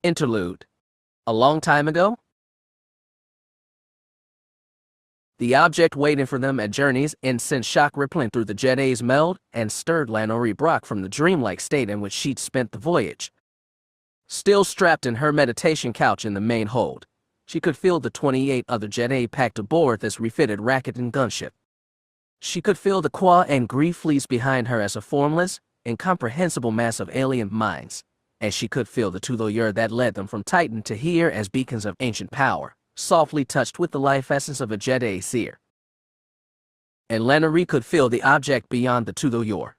Interlude. A long time ago? The object waiting for them at Journey's End sent shock rippling through the Jedi's meld and stirred Lanori Brock from the dreamlike state in which she'd spent the voyage. Still strapped in her meditation couch in the main hold, she could feel the 28 other Jedi packed aboard this refitted Rakatan gunship. She could feel the Qua and Grief fleets behind her as a formless, incomprehensible mass of alien minds, and she could feel the Tuthoyur that led them from Titan to here as beacons of ancient power, softly touched with the life essence of a Jedi seer. And Lanori could feel the object beyond the Tuthoyur.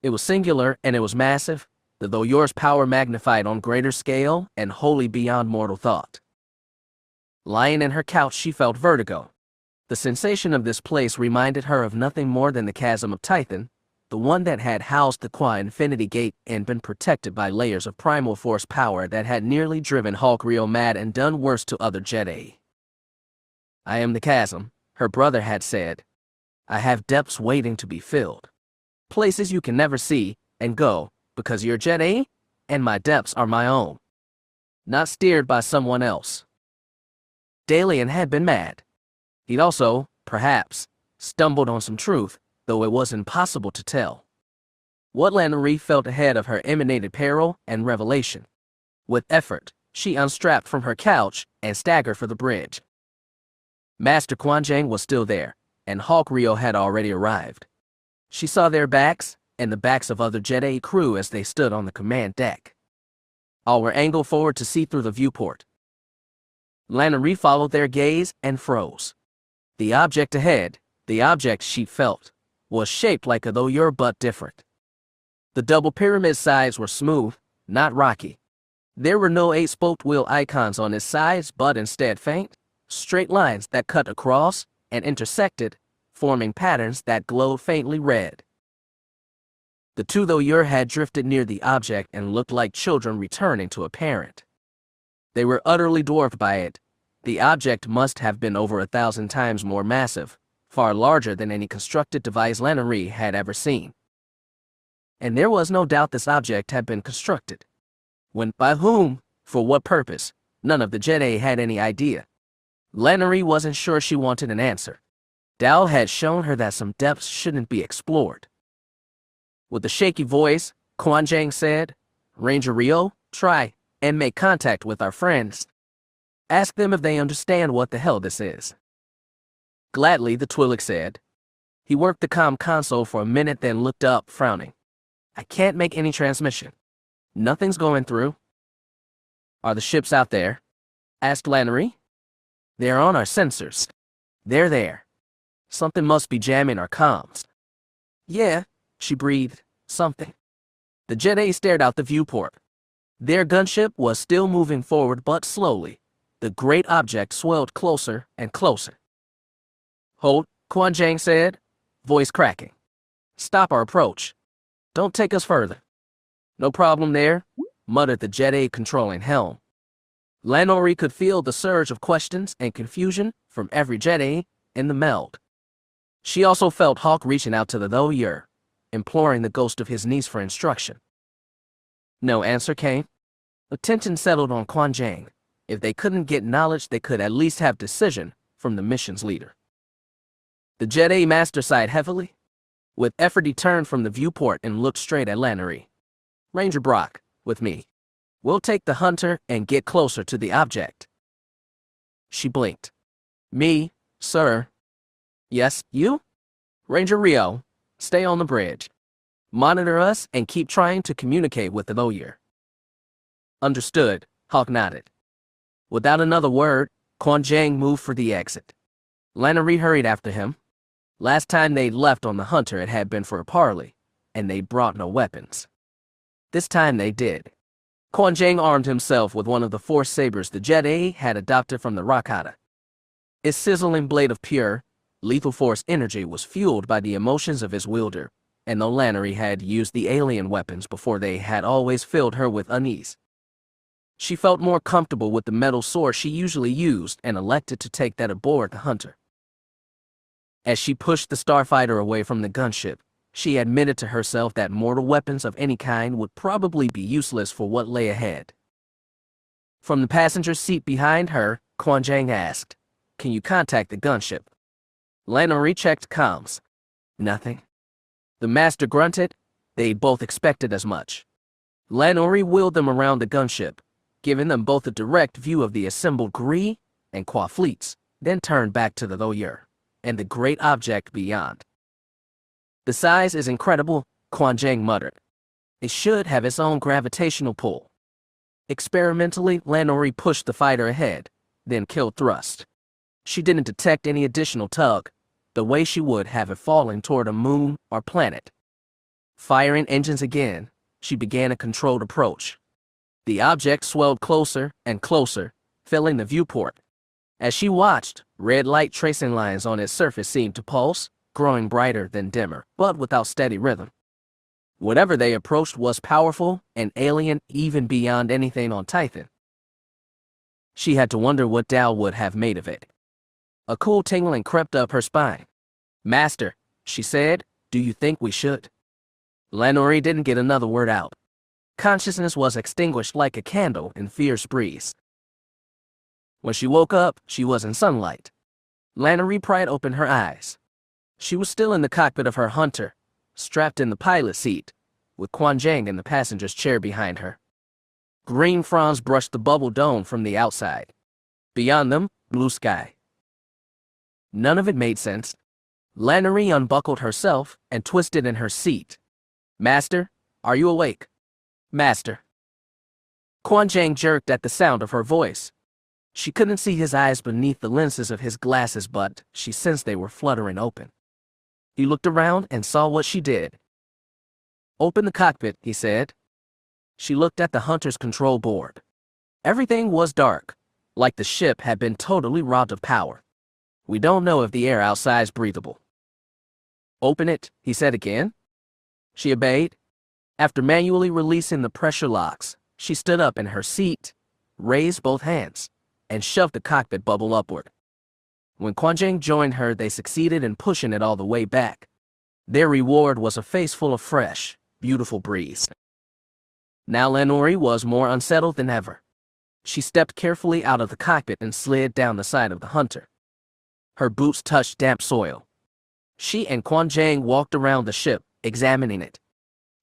It was singular and it was massive, the Thoyur's power magnified on greater scale and wholly beyond mortal thought. Lying in her couch, she felt vertigo. The sensation of this place reminded her of nothing more than the chasm of Titan, the one that had housed the Qua Infinity Gate and been protected by layers of primal force power that had nearly driven Hulk Rio mad and done worse to other Jedi. I am the chasm, her brother had said. I have depths waiting to be filled. Places you can never see and go, because you're Jedi, and my depths are my own. Not steered by someone else. Dalian had been mad. He'd also, perhaps, stumbled on some truth, though it was impossible to tell. What Lanori felt ahead of her emanated peril and revelation. With effort, she unstrapped from her couch and staggered for the bridge. Master Quan Jang was still there, and Hulk Rio had already arrived. She saw their backs and the backs of other Jedi crew as they stood on the command deck. All were angled forward to see through the viewport. Lanori followed their gaze and froze. The object ahead, the object she felt, was shaped like a Thoyur but different. The double pyramid sides were smooth, not rocky. There were no 8-spoked wheel icons on its sides but instead faint, straight lines that cut across and intersected, forming patterns that glowed faintly red. The two Thoyur had drifted near the object and looked like children returning to a parent. They were utterly dwarfed by it. The object must have been over 1,000 times more massive, far larger than any constructed device Lanori had ever seen. And there was no doubt this object had been constructed. When, by whom, for what purpose, none of the Jedi had any idea. Lanori wasn't sure she wanted an answer. Dal had shown her that some depths shouldn't be explored. With a shaky voice, Quan Jang said, Ranger Rio, try and make contact with our friends. Ask them if they understand what the hell this is. Gladly, the Twi'lek said. He worked the comm console for a minute, then looked up, frowning. I can't make any transmission. Nothing's going through. Are the ships out there? Asked Lanori. They're on our sensors. They're there. Something must be jamming our comms. Yeah, she breathed, something. The Jedi stared out the viewport. Their gunship was still moving forward but slowly. The great object swelled closer and closer. Hold, Quan Jang said, voice cracking. Stop our approach. Don't take us further. No problem there, muttered the Jedi controlling helm. Lanori could feel the surge of questions and confusion from every Jedi in the meld. She also felt Hulk reaching out to the Thoyur, imploring the ghost of his niece for instruction. No answer came. Attention settled on Quan Jang. If they couldn't get knowledge, they could at least have decision from the mission's leader. The Jedi master sighed heavily. With effort, he turned from the viewport and looked straight at Lanori. Ranger Brock, with me. We'll take the hunter and get closer to the object. She blinked. Me, sir. Yes, you? Ranger Rio, stay on the bridge. Monitor us and keep trying to communicate with the Thoyur. Understood, Hulk nodded. Without another word, Quan Jang moved for the exit. Lanori hurried after him. Last time they'd left on the hunter, it had been for a parley, and they brought no weapons. This time they did. Quan Jang armed himself with one of the force sabers the Jedi had adopted from the Rakata. Its sizzling blade of pure, lethal force energy was fueled by the emotions of his wielder, and though Lanori had used the alien weapons before, they had always filled her with unease. She felt more comfortable with the metal sword she usually used and elected to take that aboard the hunter. As she pushed the starfighter away from the gunship, she admitted to herself that mortal weapons of any kind would probably be useless for what lay ahead. From the passenger seat behind her, Quan Jang asked, "Can you contact the gunship?" Lanori checked comms. Nothing. The master grunted. They both expected as much. Lanori wheeled them around the gunship, giving them both a direct view of the assembled Gree and Qua fleets, then turned back to the lawyer and the great object beyond. "The size is incredible," Quan Jang muttered. "It should have its own gravitational pull." Experimentally, Lanori pushed the fighter ahead, then killed thrust. She didn't detect any additional tug, the way she would have it falling toward a moon or planet. Firing engines again, she began a controlled approach. The object swelled closer and closer, filling the viewport. As she watched, red light tracing lines on its surface seemed to pulse, growing brighter then dimmer, but without steady rhythm. Whatever they approached was powerful and alien even beyond anything on Tython. She had to wonder what Dao would have made of it. A cool tingling crept up her spine. "Master," she said, "do you think we should?" Lanori didn't get another word out. Consciousness was extinguished like a candle in fierce breeze. When she woke up, she was in sunlight. Lanori pried open her eyes. She was still in the cockpit of her hunter, strapped in the pilot seat, with Quan Jang in the passenger's chair behind her. Green fronds brushed the bubble dome from the outside. Beyond them, blue sky. None of it made sense. Lanori unbuckled herself and twisted in her seat. "Master, are you awake?" "Master." Quan Jang jerked at the sound of her voice. She couldn't see his eyes beneath the lenses of his glasses, but she sensed they were fluttering open. He looked around and saw what she did. "Open the cockpit," he said. She looked at the hunter's control board. Everything was dark, like the ship had been totally robbed of power. "We don't know if the air outside is breathable." "Open it," he said again. She obeyed. After manually releasing the pressure locks, she stood up in her seat, raised both hands, and shoved the cockpit bubble upward. When Quan Jang joined her, they succeeded in pushing it all the way back. Their reward was a face full of fresh, beautiful breeze. Now Lanori was more unsettled than ever. She stepped carefully out of the cockpit and slid down the side of the hunter. Her boots touched damp soil. She and Quan Jang walked around the ship, examining it.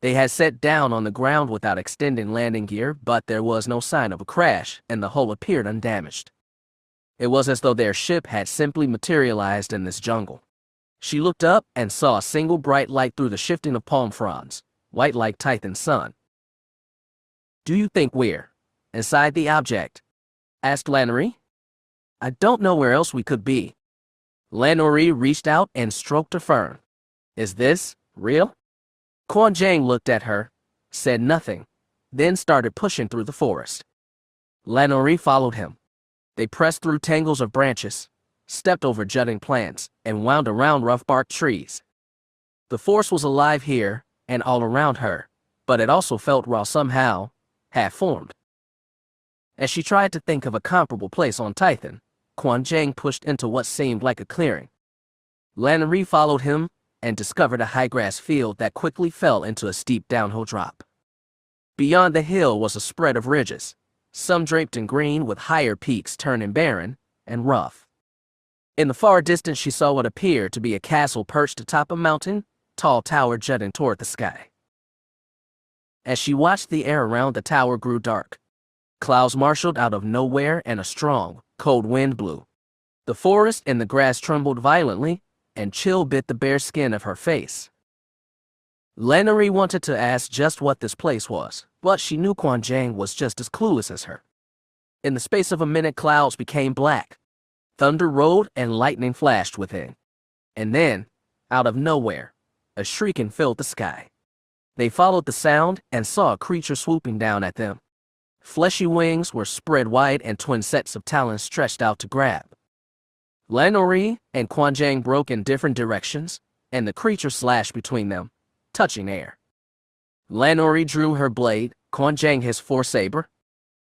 They had set down on the ground without extending landing gear, but there was no sign of a crash, and the hull appeared undamaged. It was as though their ship had simply materialized in this jungle. She looked up and saw a single bright light through the shifting of palm fronds, white like Tython's sun. "Do you think we're inside the object?" asked Lanori. "I don't know where else we could be." Lanori reached out and stroked her fern. "Is this real?" Quan Jang looked at her, said nothing, then started pushing through the forest. Lanori followed him. They pressed through tangles of branches, stepped over jutting plants, and wound around rough-barked trees. The force was alive here and all around her, but it also felt raw somehow, half-formed. As she tried to think of a comparable place on Tython, Quan Jang pushed into what seemed like a clearing. Lanori followed him and discovered a high-grass field that quickly fell into a steep downhill drop. Beyond the hill was a spread of ridges, some draped in green with higher peaks turning barren and rough. In the far distance she saw what appeared to be a castle perched atop a mountain, tall tower jutting toward the sky. As she watched, the air around the tower grew dark. Clouds marshaled out of nowhere and a strong, cold wind blew. The forest and the grass trembled violently, and chill bit the bare skin of her face. Lanori wanted to ask just what this place was, but she knew Quan Jang was just as clueless as her. In the space of a minute, clouds became black. Thunder rolled and lightning flashed within. And then, out of nowhere, a shrieking filled the sky. They followed the sound and saw a creature swooping down at them. Fleshy wings were spread wide and twin sets of talons stretched out to grab. Lanori and Quan Jang broke in different directions, and the creature slashed between them, touching air. Lanori drew her blade, Quan Jang his foresaber.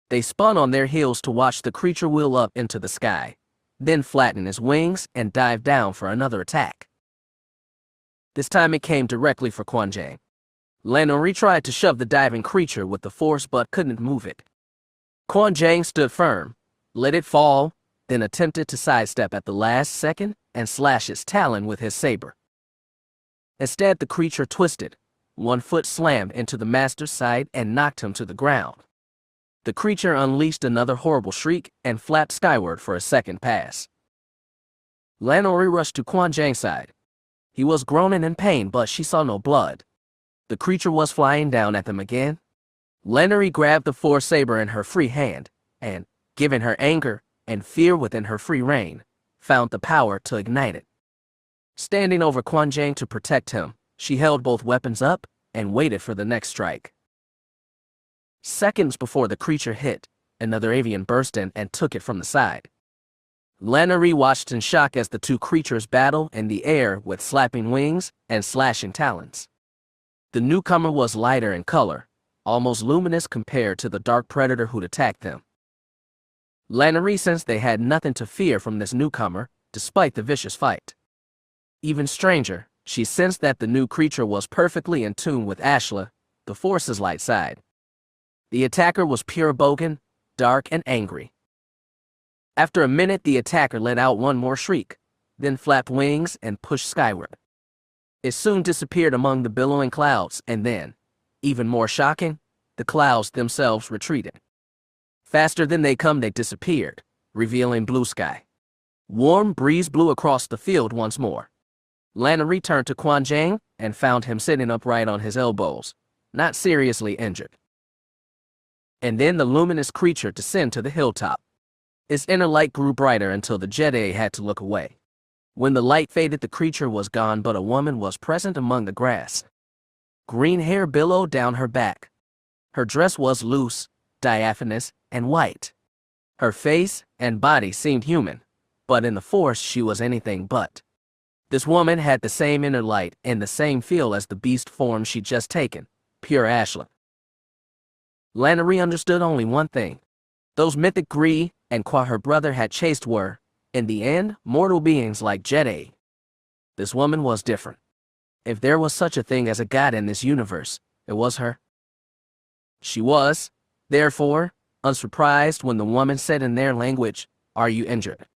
They spun on their heels to watch the creature wheel up into the sky, then flatten his wings and dive down for another attack. This time it came directly for Quan Jang. Lanori tried to shove the diving creature with the force but couldn't move it. Quan Jang stood firm, let it fall, then attempted to sidestep at the last second and slash its talon with his saber. Instead, the creature twisted. One foot slammed into the master's side and knocked him to the ground. The creature unleashed another horrible shriek and flapped skyward for a second pass. Lan Ori rushed to Quan Jang's side. He was groaning in pain, but she saw no blood. The creature was flying down at them again. Lan Ori grabbed the force saber in her free hand and, given her anger and fear within her free reign, found the power to ignite it. Standing over Quan Jang to protect him, she held both weapons up and waited for the next strike. Seconds before the creature hit, another avian burst in and took it from the side. Lan Ori watched in shock as the two creatures battled in the air with slapping wings and slashing talons. The newcomer was lighter in color, almost luminous compared to the dark predator who'd attacked them. Lan Ori sensed they had nothing to fear from this newcomer, despite the vicious fight. Even stranger, she sensed that the new creature was perfectly in tune with Ashla, the Force's light side. The attacker was pure bogan, dark and angry. After a minute, the attacker let out one more shriek, then flapped wings and pushed skyward. It soon disappeared among the billowing clouds, and then, even more shocking, the clouds themselves retreated. Faster than they come, they disappeared, revealing blue sky. Warm breeze blew across the field once more. Lan Ori turned to Quan Jang and found him sitting upright on his elbows, not seriously injured. And then the luminous creature descended to the hilltop. Its inner light grew brighter until the Jedi had to look away. When the light faded, the creature was gone, but a woman was present among the grass. Green hair billowed down her back. Her dress was loose, diaphanous, and white. Her face and body seemed human, but in the Force she was anything but. This woman had the same inner light and the same feel as the beast form she'd just taken, pure Ashla. Lan Ori understood only one thing. Those mythic Gree and Qua her brother had chased were, in the end, mortal beings like Jedi. This woman was different. If there was such a thing as a god in this universe, it was her. She was, therefore, unsurprised when the woman said in their language, "Are you injured?"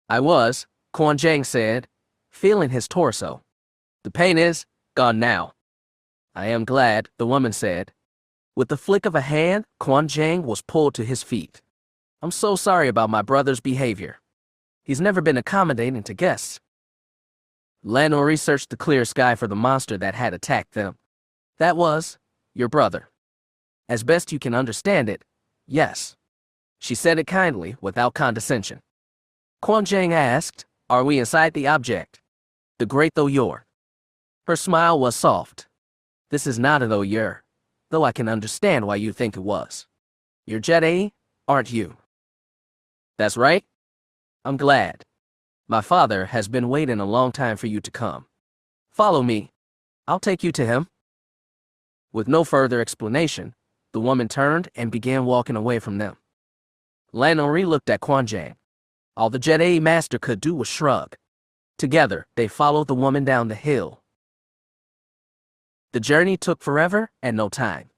"I was," Quan Jang said, feeling his torso. "The pain is gone now." "I am glad," the woman said. With the flick of a hand, Quan Jang was pulled to his feet. "I'm so sorry about my brother's behavior. He's never been accommodating to guests." Lan Ori searched the clear sky for the monster that had attacked them. "That was your brother. As best you can understand it, yes." She said it kindly, without condescension. Quan Jang asked, "Are we inside the object? The great Thoyur?" Her smile was soft. "This is not a Thoyur, though I can understand why you think it was. You're Jedi, aren't you?" "That's right. I'm glad. My father has been waiting a long time for you to come. Follow me. I'll take you to him." With no further explanation, the woman turned and began walking away from them. Lan Ori looked at Quan Jang. All the Jedi Master could do was shrug. Together, they followed the woman down the hill. The journey took forever and no time.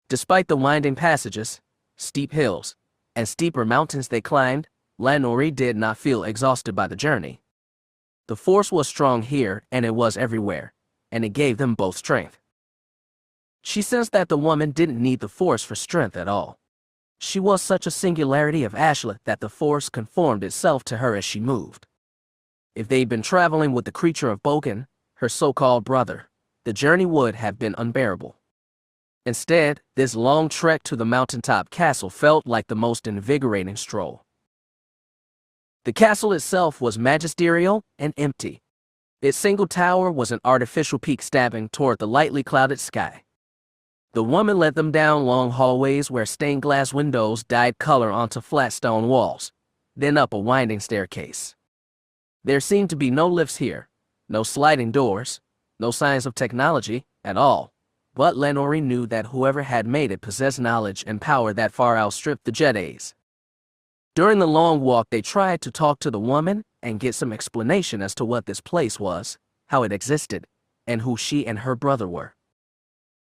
Despite the winding passages, steep hills, and steeper mountains they climbed, Lan Ori did not feel exhausted by the journey. The Force was strong here, and it was everywhere, and it gave them both strength. She sensed that the woman didn't need the Force for strength at all. She was such a singularity of Ashla that the Force conformed itself to her as she moved. If they'd been traveling with the creature of Bogan, her so-called brother, the journey would have been unbearable. Instead, this long trek to the mountaintop castle felt like the most invigorating stroll. The castle itself was magisterial and empty. Its single tower was an artificial peak stabbing toward the lightly clouded sky. The woman led them down long hallways where stained glass windows dyed color onto flat stone walls, then up a winding staircase. There seemed to be no lifts here, no sliding doors, no signs of technology at all, but Lan Ori knew that whoever had made it possessed knowledge and power that far outstripped the Jedis. During the long walk, they tried to talk to the woman and get some explanation as to what this place was, how it existed, and who she and her brother were.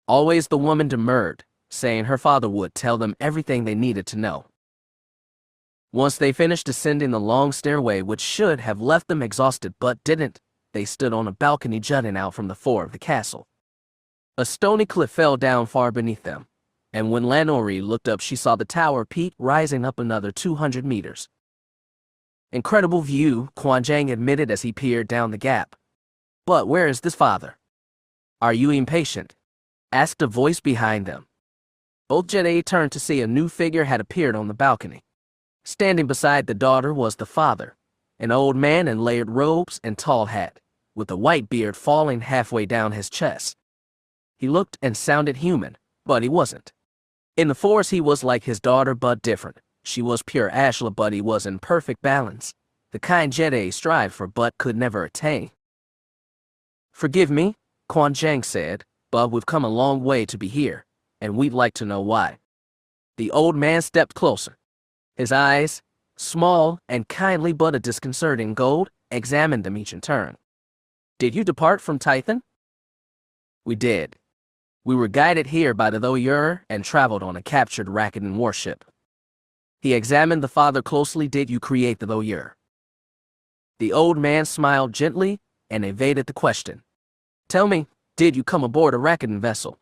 Always the woman demurred, saying her father would tell them everything they needed to know. Once they finished descending the long stairway which should have left them exhausted but didn't, they stood on a balcony jutting out from the floor of the castle. A stony cliff fell down far beneath them, and when Lanori looked up she saw the tower peak rising up another 200 meters. Incredible view, Quan Jang admitted as he peered down the gap. But where is this father? Are you impatient? Asked a voice behind them. Both Jedi turned to see a new figure had appeared on the balcony. Standing beside the daughter was the father, an old man in layered robes and tall hat, with a white beard falling halfway down his chest. He looked and sounded human, but he wasn't. In the Force he was like his daughter but different. She was pure Ashla but he was in perfect balance, the kind Jedi strive for but could never attain. Forgive me, Quan Jang said, but we've come a long way to be here, and we'd like to know why. The old man stepped closer. His eyes, small and kindly but a disconcerting gold, examined them each in turn. Did you depart from Tython? We did. We were guided here by the Thoyur and traveled on a captured Rakatan warship. He examined the father closely. Did you create the Thoyur? The old man smiled gently and evaded the question. Tell me, did you come aboard a Rakatan vessel?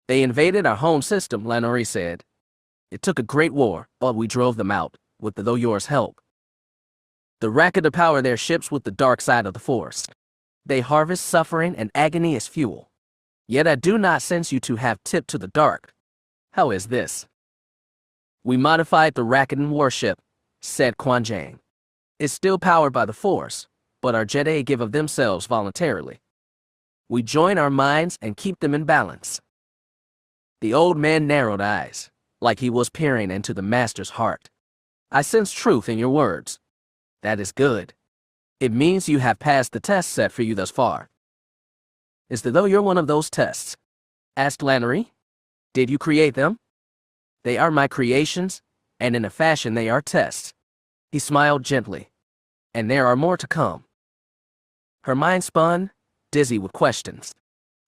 They invaded our home system, Lanori said. It took a great war, but we drove them out, with the Thoyur's help. The Rakata power their ships with the dark side of the Force. They harvest suffering and agony as fuel. Yet I do not sense you to have tipped to the dark. How is this? We modified the Rakatan warship, said Quan Jang. It's still powered by the Force, but our Jedi give of themselves voluntarily. We join our minds and keep them in balance. The old man narrowed eyes, like he was peering into the master's heart. I sense truth in your words. That is good. It means you have passed the test set for you thus far. Is the Thoyur one of those tests? Asked Lanori. Did you create them? They are my creations, and in a fashion they are tests. He smiled gently. And there are more to come. Her mind spun, dizzy with questions.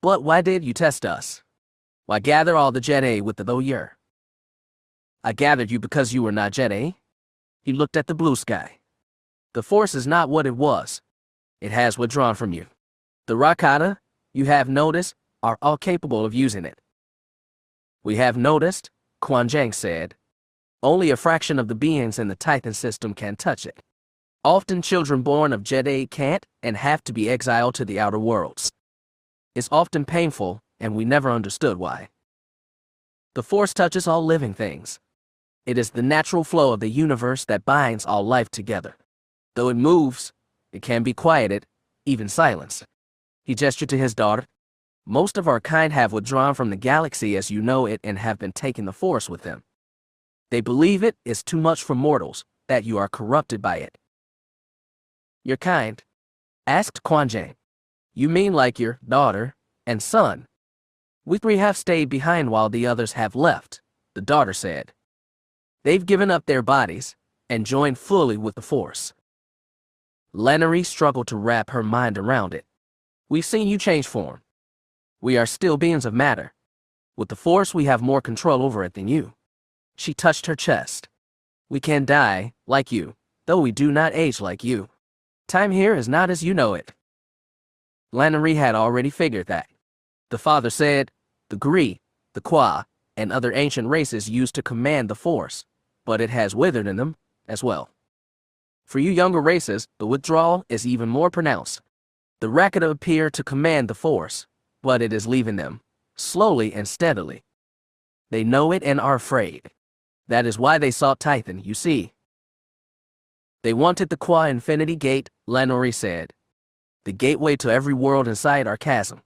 But why did you test us? Why gather all the Jedi with the Thoyur? I gathered you because you were not Jedi. He looked at the blue sky. The Force is not what it was. It has withdrawn from you. The Rakata, you have noticed, are all capable of using it. We have noticed, Quan Jang said. Only a fraction of the beings in the Tython system can touch it. Often children born of Jedi can't and have to be exiled to the outer worlds. It's often painful, and we never understood why. The Force touches all living things. It is the natural flow of the universe that binds all life together. Though it moves, it can be quieted, even silenced. He gestured to his daughter. Most of our kind have withdrawn from the galaxy as you know it and have been taking the Force with them. They believe it is too much for mortals, that you are corrupted by it. Your kind? Asked Quan Jang. You mean like your daughter and son? We three have stayed behind while the others have left, the daughter said. They've given up their bodies and joined fully with the Force. Lanori struggled to wrap her mind around it. We've seen you change form. We are still beings of matter. With the Force, we have more control over it than you. She touched her chest. We can die, like you, though we do not age like you. Time here is not as you know it. Lanori had already figured that. The father said, the Gree, the Qua, and other ancient races used to command the Force, but it has withered in them as well. For you younger races, the withdrawal is even more pronounced. The Rakata appear to command the Force, but it is leaving them, slowly and steadily. They know it and are afraid. That is why they sought Tython, you see. They wanted the Qua Infinity Gate, Lanori said. The gateway to every world inside our chasm.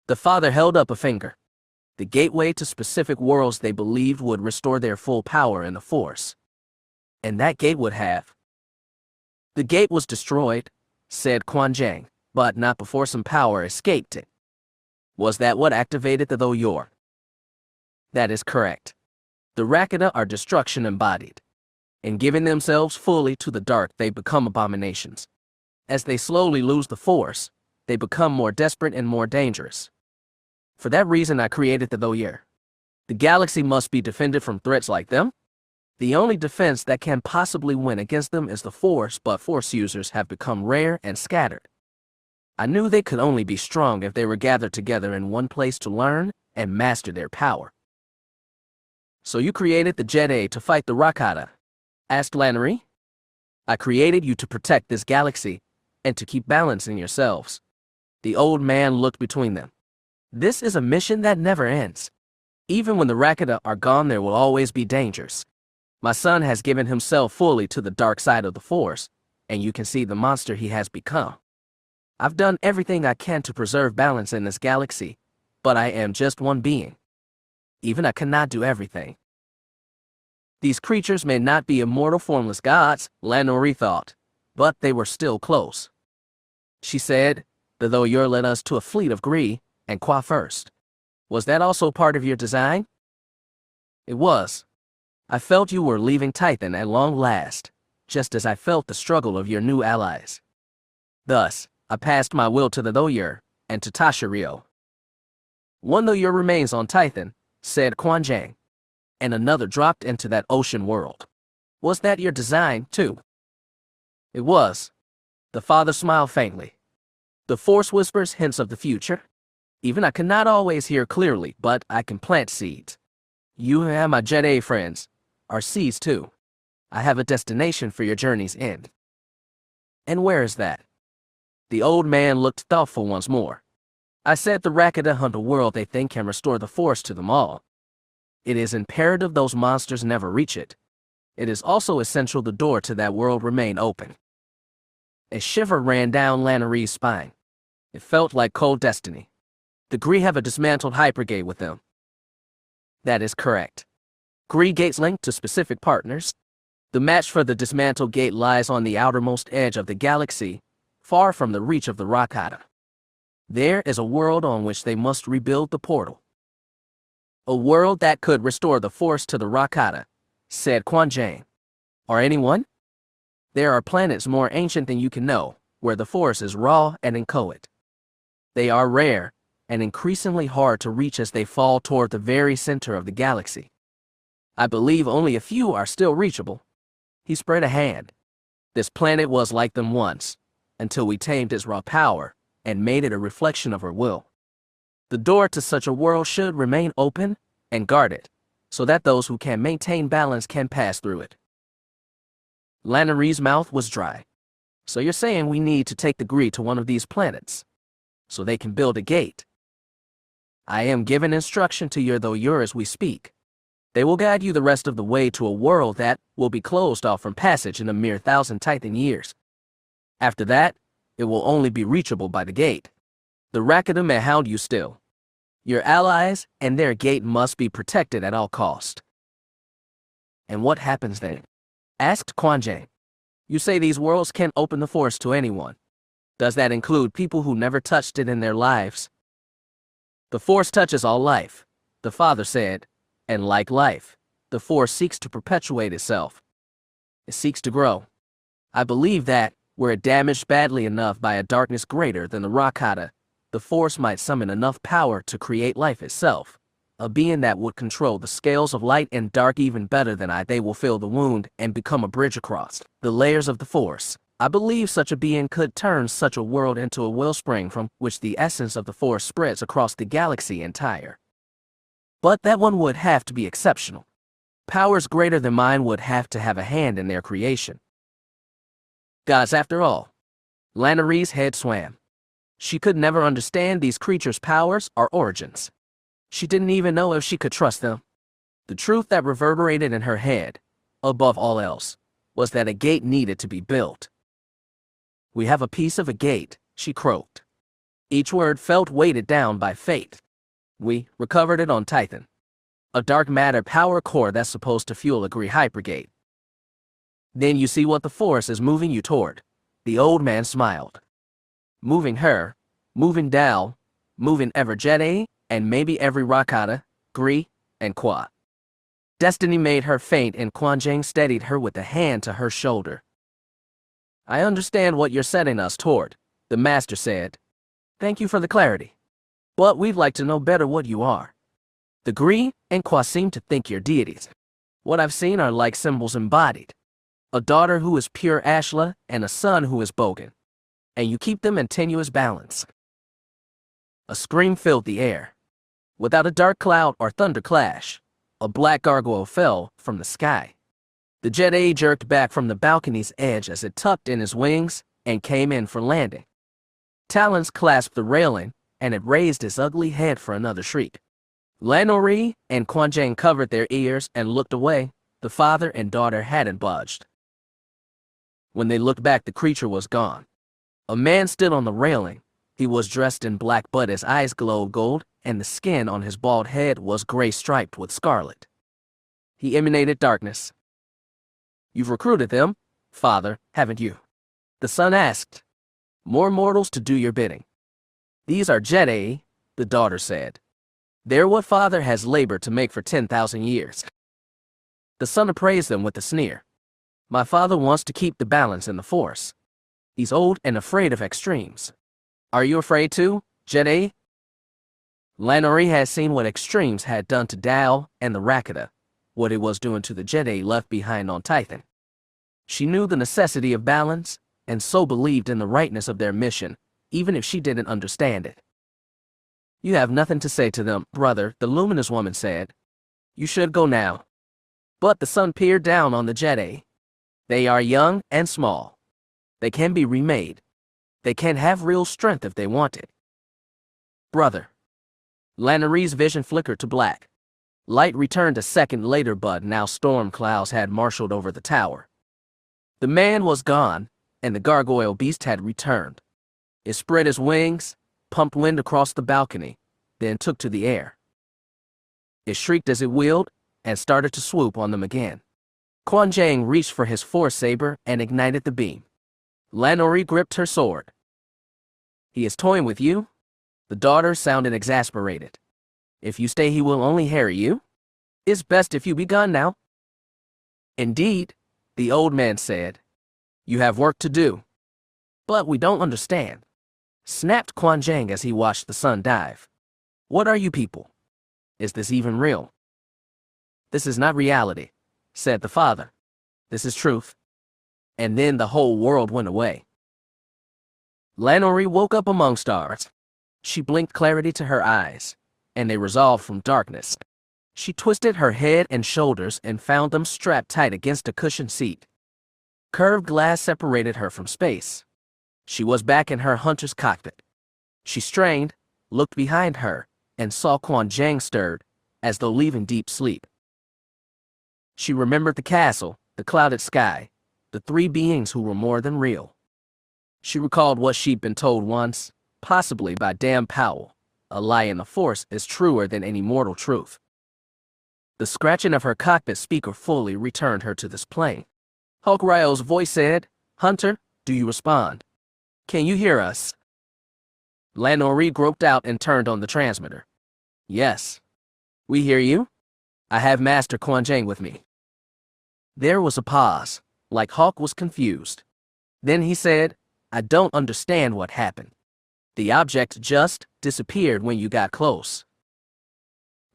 The father held up a finger. The gateway to specific worlds they believed would restore their full power in the Force. And that gate would have. The gate was destroyed, said Quan Jang, but not before some power escaped it. Was that what activated the Thoyur? That is correct. The Rakata are destruction embodied. In giving themselves fully to the dark, they become abominations. As they slowly lose the Force, they become more desperate and more dangerous. For that reason, I created the Thoyur. The galaxy must be defended from threats like them. The only defense that can possibly win against them is the Force, but Force users have become rare and scattered. I knew they could only be strong if they were gathered together in one place to learn and master their power. So you created the Jedi to fight the Rakata? Asked Lannery. I created you to protect this galaxy and to keep balance in yourselves. The old man looked between them. This is a mission that never ends. Even when the Rakata are gone, there will always be dangers. My son has given himself fully to the dark side of the Force, and you can see the monster he has become. I've done everything I can to preserve balance in this galaxy, but I am just one being. Even I cannot do everything. These creatures may not be immortal formless gods, Lannery thought, but they were still close. She said, though you led us to a fleet of Gree and Qua first. Was that also part of your design? It was. I felt you were leaving Titan at long last, just as I felt the struggle of your new allies. Thus, I passed my will to the Thoyur and to Tashario. One Thoyur remains on Titan, said Quan Jang, and another dropped into that ocean world. Was that your design, too? It was. The father smiled faintly. The Force whispers hints of the future. Even I cannot always hear clearly, but I can plant seeds. You and my Jedi friends are seeds too. I have a destination for your journey's end. And where is that? The old man looked thoughtful once more. I said the Rakata hunt a world they think can restore the Force to them all. It is imperative those monsters never reach it. It is also essential the door to that world remain open. A shiver ran down Lannery's spine. It felt like cold destiny. The Gree have a dismantled hypergate with them. That is correct. Gree gates link to specific partners. The match for the dismantled gate lies on the outermost edge of the galaxy, far from the reach of the Rakata. There is a world on which they must rebuild the portal. A world that could restore the Force to the Rakata, said Quan Jang. Or anyone? There are planets more ancient than you can know, where the Force is raw and inchoate. They are rare, and increasingly hard to reach as they fall toward the very center of the galaxy. I believe only a few are still reachable. He spread a hand. This planet was like them once, until we tamed its raw power and made it a reflection of her will. The door to such a world should remain open and guarded, so that those who can maintain balance can pass through it. Lannery's mouth was dry. So you're saying we need to take the Gree to one of these planets, so they can build a gate? I am giving instruction to your Thoyur as we speak. They will guide you the rest of the way to a world that will be closed off from passage in a mere 1,000 Titan years. After that, it will only be reachable by the gate. The Rakata may hound you still. Your allies and their gate must be protected at all cost. And what happens then? Asked Quan Jang. You say these worlds can't open the Force to anyone. Does that include people who never touched it in their lives? The Force touches all life, the father said, and like life, the Force seeks to perpetuate itself. It seeks to grow. I believe that, were it damaged badly enough by a darkness greater than the Rakata, the Force might summon enough power to create life itself, a being that would control the scales of light and dark even better than I. They will fill the wound and become a bridge across the layers of the Force. I believe such a being could turn such a world into a wellspring from which the essence of the Force spreads across the galaxy entire. But that one would have to be exceptional. Powers greater than mine would have to have a hand in their creation. Gods after all. Lannery's head swam. She could never understand these creatures' powers or origins. She didn't even know if she could trust them. The truth that reverberated in her head, above all else, was that a gate needed to be built. We have a piece of a gate, she croaked. Each word felt weighted down by fate. We recovered it on Titan. A dark matter power core that's supposed to fuel a Gree hypergate. Then you see what the Force is moving you toward. The old man smiled. Moving her, moving Dal, moving ever Jedi, and maybe every Rakata, Gree, and Qua. Destiny made her faint and Quan Jang steadied her with a hand to her shoulder. I understand what you're setting us toward, the master said. Thank you for the clarity. But we'd like to know better what you are. The Gree and Qua seem to think you're deities. What I've seen are like symbols embodied. A daughter who is pure Ashla and a son who is Bogan. And you keep them in tenuous balance. A scream filled the air. Without a dark cloud or thunder clash, a black gargoyle fell from the sky. The Jedi jerked back from the balcony's edge as it tucked in his wings and came in for landing. Talons clasped the railing, and it raised its ugly head for another shriek. Lanori and Quan Jang covered their ears and looked away. The father and daughter hadn't budged. When they looked back, the creature was gone. A man stood on the railing. He was dressed in black, but his eyes glowed gold, and the skin on his bald head was gray striped with scarlet. He emanated darkness. You've recruited them, father, haven't you? The son asked. More mortals to do your bidding. These are Jedi, the daughter said. They're what father has labored to make for 10,000 years. The son appraised them with a sneer. My father wants to keep the balance in the Force. He's old and afraid of extremes. Are you afraid too, Jedi? Lanori had seen what extremes had done to Dao and the Rakata, what it was doing to the Jedi left behind on Tython. She knew the necessity of balance, and so believed in the rightness of their mission, even if she didn't understand it. You have nothing to say to them, brother, the luminous woman said. You should go now. But the sun peered down on the Jedi. They are young and small. They can be remade. They can have real strength if they want it. Brother. Lanori's vision flickered to black. Light returned a second later, but now storm clouds had marshaled over the tower. The man was gone, and the gargoyle beast had returned. It spread its wings, pumped wind across the balcony, then took to the air. It shrieked as it wheeled, and started to swoop on them again. Quan Jang reached for his force saber and ignited the beam. Lanori gripped her sword. He is toying with you? The daughter sounded exasperated. If you stay, he will only harry you. It's best if you be gone now. Indeed, the old man said. You have work to do. But we don't understand, snapped Quan Jang as he watched the sun dive. What are you people? Is this even real? This is not reality, said the father. This is truth. And then the whole world went away. Lanori woke up among stars. She blinked clarity to her eyes, and they resolved from darkness. She twisted her head and shoulders and found them strapped tight against a cushioned seat. Curved glass separated her from space. She was back in her hunter's cockpit. She strained, looked behind her, and saw Quan Jang stirred, as though leaving deep sleep. She remembered the castle, the clouded sky, the three beings who were more than real. She recalled what she'd been told once, possibly by Dan Powell. A lie in the Force is truer than any mortal truth. The scratching of her cockpit speaker fully returned her to this plane. Hulk Ryo's voice said, Hunter, do you respond? Can you hear us? Lanori groped out and turned on the transmitter. Yes. We hear you? I have Master Quan Jang with me. There was a pause, like Hulk was confused. Then he said, I don't understand what happened. The object just disappeared when you got close.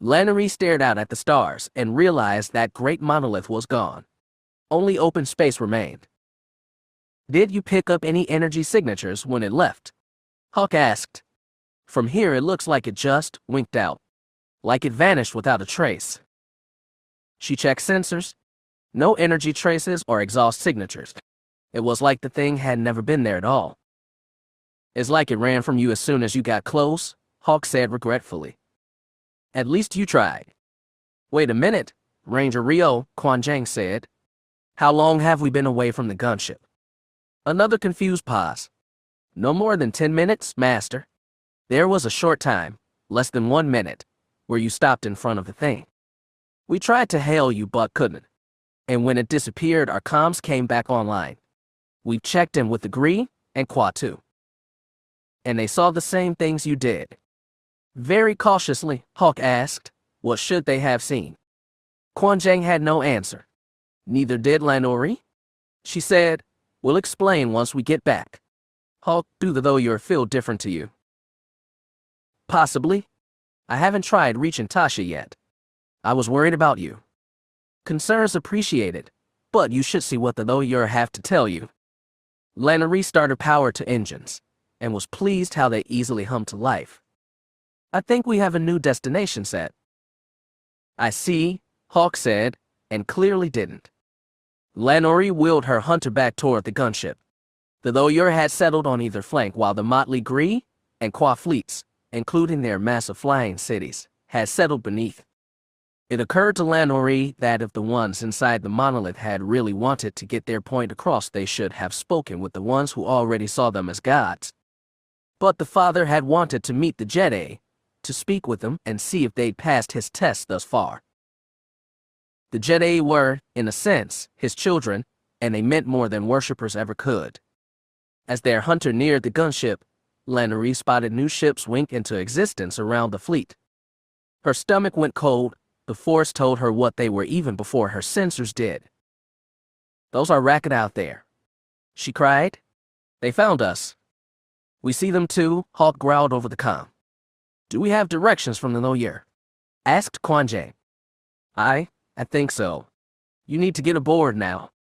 Lanori stared out at the stars and realized that great monolith was gone. Only open space remained. Did you pick up any energy signatures when it left? Hulk asked. From here it looks like it just winked out. Like it vanished without a trace. She checked sensors. No energy traces or exhaust signatures. It was like the thing had never been there at all. It's like it ran from you as soon as you got close, Hulk said regretfully. At least you tried. Wait a minute, Ranger Rio, Quan Jang said. How long have we been away from the gunship? Another confused pause. No more than 10 minutes, Master. There was a short time, less than 1 minute, where you stopped in front of the thing. We tried to hail you but couldn't. And when it disappeared, our comms came back online. We checked in with the Gree and Qua too. And they saw the same things you did. Very cautiously, Hulk asked, what should they have seen? Quan Jang had no answer. Neither did Lanori. She said, we'll explain once we get back. Hulk, do though your feel different to you. Possibly. I haven't tried reaching Tasha yet. I was worried about you. Concerns appreciated, but you should see what the lawyer have to tell you. Lana restarted power to engines, and was pleased how they easily hummed to life. I think we have a new destination set. I see, Hawk said, and clearly didn't. Lanori wheeled her hunter back toward the gunship. The lawyer had settled on either flank while the motley Gree and Qua fleets, including their massive flying cities, had settled beneath. It occurred to Lanori that if the ones inside the monolith had really wanted to get their point across, they should have spoken with the ones who already saw them as gods. But the father had wanted to meet the Jedi, to speak with them and see if they'd passed his test thus far. The Jedi were, in a sense, his children, and they meant more than worshippers ever could. As their hunter neared the gunship, Lanori spotted new ships wink into existence around the fleet. Her stomach went cold. The Force told her what they were even before her sensors did. Those are Racket out there, she cried. They found us. We see them too, Hawk growled over the comm. Do we have directions from the lawyer? Asked Quan Jang. I think so. You need to get aboard now.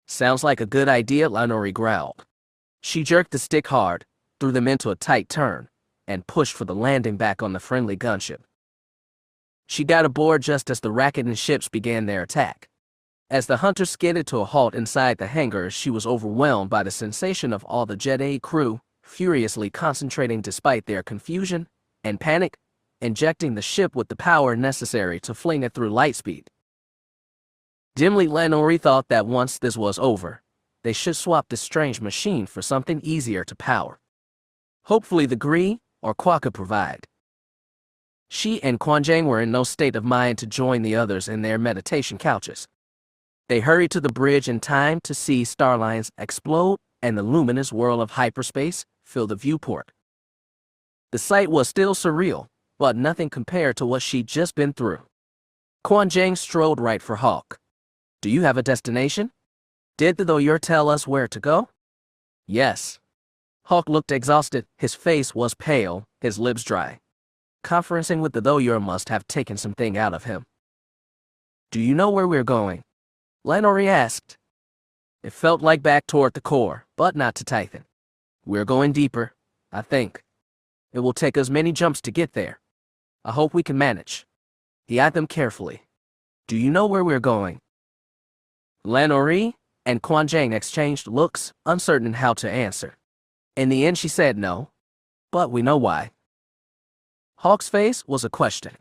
Sounds like a good idea, Lanori growled. She jerked the stick hard, threw them into a tight turn, and pushed for the landing back on the friendly gunship. She got aboard just as the Racket and ships began their attack. As the hunter skidded to a halt inside the hangar, she was overwhelmed by the sensation of all the Jedi crew furiously concentrating despite their confusion and panic, injecting the ship with the power necessary to fling it through lightspeed. Dimly, Lanori thought that once this was over, they should swap this strange machine for something easier to power. Hopefully the Gree or Qua could provide. She and Quan Jang were in no state of mind to join the others in their meditation couches. They hurried to the bridge in time to see starlines explode and the luminous whirl of hyperspace fill the viewport. The sight was still surreal, but nothing compared to what she'd just been through. Quan Jang strode right for Hawk. Do you have a destination? Did the lawyer tell us where to go? Yes. Hawk looked exhausted. His face was pale, his lips dry. Conferencing with the lawyer must have taken something out of him. Do you know where we're going? Lanori asked. It felt like back toward the core, but not to Tython. We're going deeper, I think. It will take us many jumps to get there. I hope we can manage. He eyed them carefully. Do you know where we're going? Lanori and Quan Jang exchanged looks, uncertain how to answer. In the end, she said no, but we know why. Hawk's face was a question.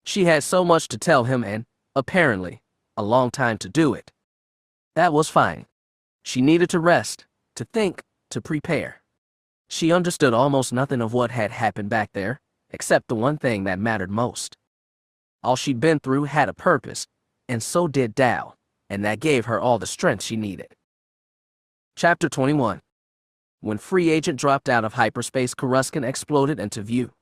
She had so much to tell him and, apparently, a long time to do it. That was fine. She needed to rest, to think, to prepare. She understood almost nothing of what had happened back there, except the one thing that mattered most. All she'd been through had a purpose, and so did Dao, and that gave her all the strength she needed. Chapter 21. When Free Agent dropped out of hyperspace, Coruscant exploded into view.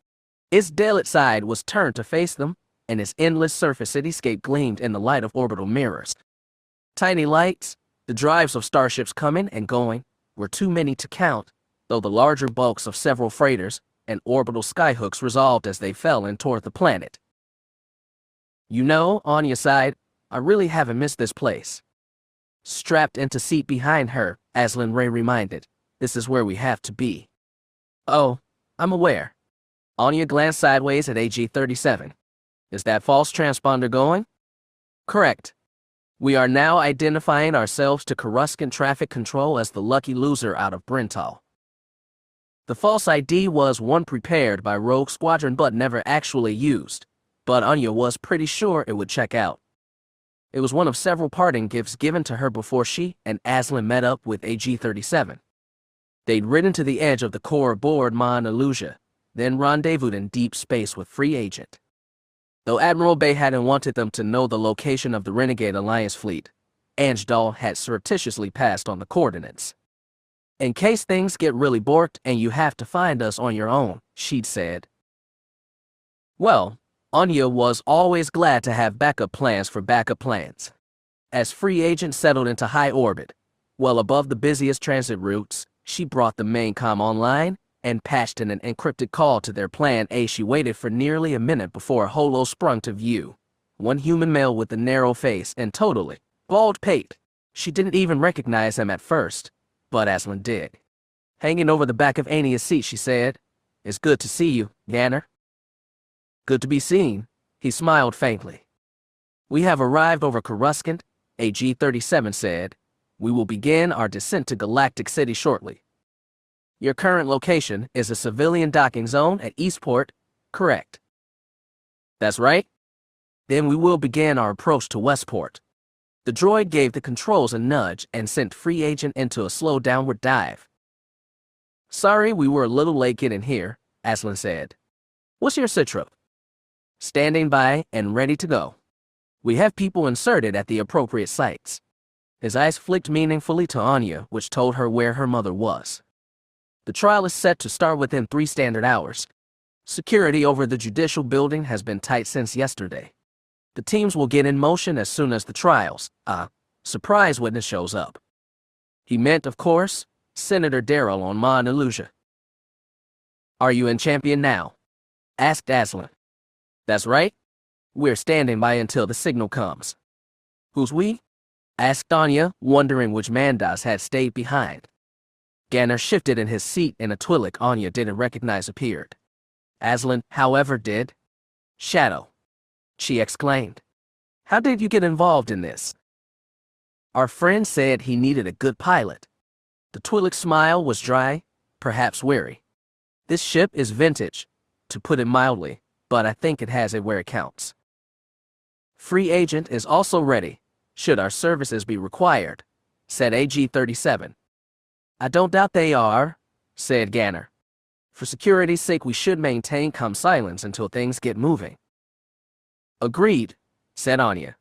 Its daylit side was turned to face them, and its endless surface cityscape gleamed in the light of orbital mirrors. Tiny lights, the drives of starships coming and going, were too many to count, though the larger bulks of several freighters and orbital skyhooks resolved as they fell in toward the planet. You know, Ania sighed, I really haven't missed this place. Strapped into seat behind her, Azlyn Ray reminded, this is where we have to be. Oh, I'm aware. Ania glanced sideways at AG-37. Is that false transponder going? Correct. We are now identifying ourselves to Coruscant Traffic Control as the lucky loser out of Brental. The false ID was one prepared by Rogue Squadron but never actually used, but Ania was pretty sure it would check out. It was one of several parting gifts given to her before she and Azlyn met up with AG-37. They'd ridden to the edge of the core aboard Mauna Lucia, then rendezvoused in deep space with Free Agent. Though Admiral Bay hadn't wanted them to know the location of the Renegade Alliance fleet, Anjdal had surreptitiously passed on the coordinates. In case things get really borked and you have to find us on your own, she'd said. Well, Ania was always glad to have backup plans for backup plans. As Free Agent settled into high orbit, well above the busiest transit routes, she brought the main comm online and patched in an encrypted call to their Plan A. She waited for nearly a minute before a holo sprung to view, one human male with a narrow face and totally bald pate. She didn't even recognize him at first, but Aslan did. Hanging over the back of Ania's seat, she said, "It's good to see you, Ganner." "Good to be seen," he smiled faintly. "We have arrived over Coruscant," AG-37 said. "We will begin our descent to Galactic City shortly. Your current location is a civilian docking zone at Eastport, correct?" "That's right." "Then we will begin our approach to Westport." The droid gave the controls a nudge and sent Free Agent into a slow downward dive. "Sorry we were a little late getting here," Aslan said. "What's your sitrep?" "Standing by and ready to go. We have people inserted at the appropriate sites." His eyes flicked meaningfully to Ania, which told her where her mother was. "The trial is set to start within 3 standard hours. Security over the judicial building has been tight since yesterday. The teams will get in motion as soon as the trial's surprise witness shows up." He meant, of course, Senator Darrell on Ma Nelusia. "Are you in Champion now?" asked Aslan. "That's right. We're standing by until the signal comes." "Who's we?" asked Ania, wondering which Mandas had stayed behind. Ganner shifted in his seat and a Twi'lek Ania didn't recognize appeared. Aslan, however, did. "Shadow," she exclaimed. "How did you get involved in this?" "Our friend said he needed a good pilot." The Twi'lek's smile was dry, perhaps weary. "This ship is vintage, to put it mildly, but I think it has it where it counts. Free Agent is also ready, should our services be required," said AG-37. "I don't doubt they are," said Ganner. "For security's sake, we should maintain calm silence until things get moving." "Agreed," said Ania.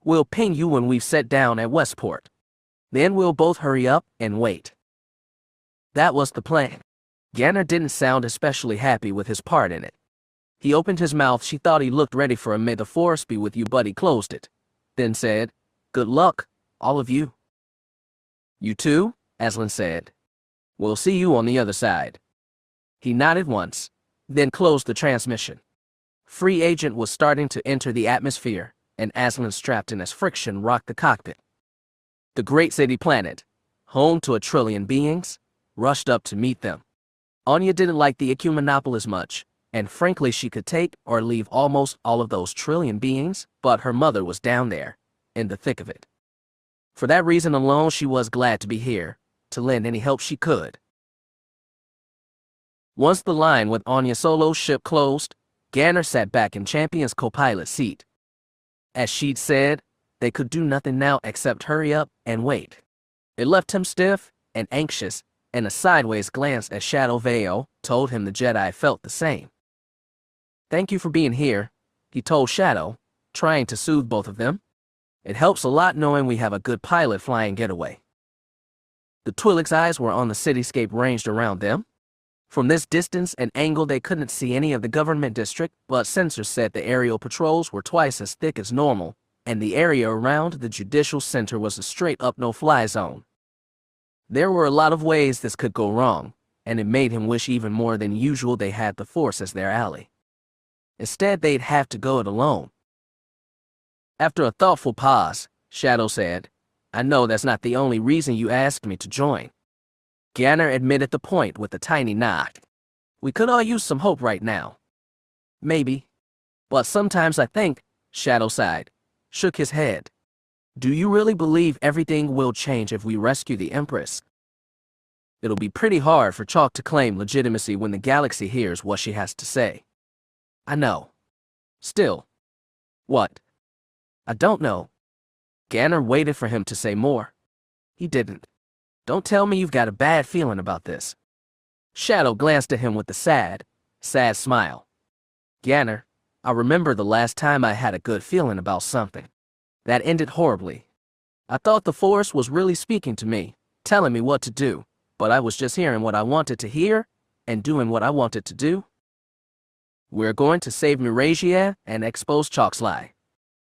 "We'll ping you when we've set down at Westport. Then we'll both hurry up and wait." That was the plan. Ganner didn't sound especially happy with his part in it. He opened his mouth. She thought he looked ready for a "May the Force be with you," but he closed it, then said, "Good luck, all of you." "You too," Aslan said. "We'll see you on the other side." He nodded once, then closed the transmission. Free Agent was starting to enter the atmosphere, and Aslan, strapped in as friction, rocked the cockpit. The great city planet, home to 1 trillion beings, rushed up to meet them. Ania didn't like the Ecumenopolis much, and frankly she could take or leave almost all of those trillion beings, but her mother was down there, in the thick of it. For that reason alone, she was glad to be here, to lend any help she could. Once the line with Ania Solo's ship closed, Ganner sat back in Champion's co-pilot seat. As she'd said, they could do nothing now except hurry up and wait. It left him stiff and anxious, and a sideways glance at Shadow Veo told him the Jedi felt the same. "Thank you for being here," he told Shadow, trying to soothe both of them. "It helps a lot knowing we have a good pilot flying Getaway." The Twi'lek's eyes were on the cityscape ranged around them. From this distance and angle they couldn't see any of the government district, but sensors said the aerial patrols were twice as thick as normal, and the area around the judicial center was a straight-up no-fly zone. There were a lot of ways this could go wrong, and it made him wish even more than usual they had the Force as their ally. Instead, they'd have to go it alone. After a thoughtful pause, Shadow said, "I know that's not the only reason you asked me to join." Ganner admitted the point with a tiny nod. "We could all use some hope right now." "Maybe. But sometimes I think," Shadow sighed, shook his head. "Do you really believe everything will change if we rescue the Empress? It'll be pretty hard for Chalk to claim legitimacy when the galaxy hears what she has to say." "I know. Still." "What?" "I don't know." Ganner waited for him to say more. He didn't. "Don't tell me you've got a bad feeling about this." Shadow glanced at him with a sad smile. "Ganner, I remember the last time I had a good feeling about something. That ended horribly. I thought the Force was really speaking to me, telling me what to do, but I was just hearing what I wanted to hear and doing what I wanted to do. We're going to save Marasiah and expose Chalk's lie.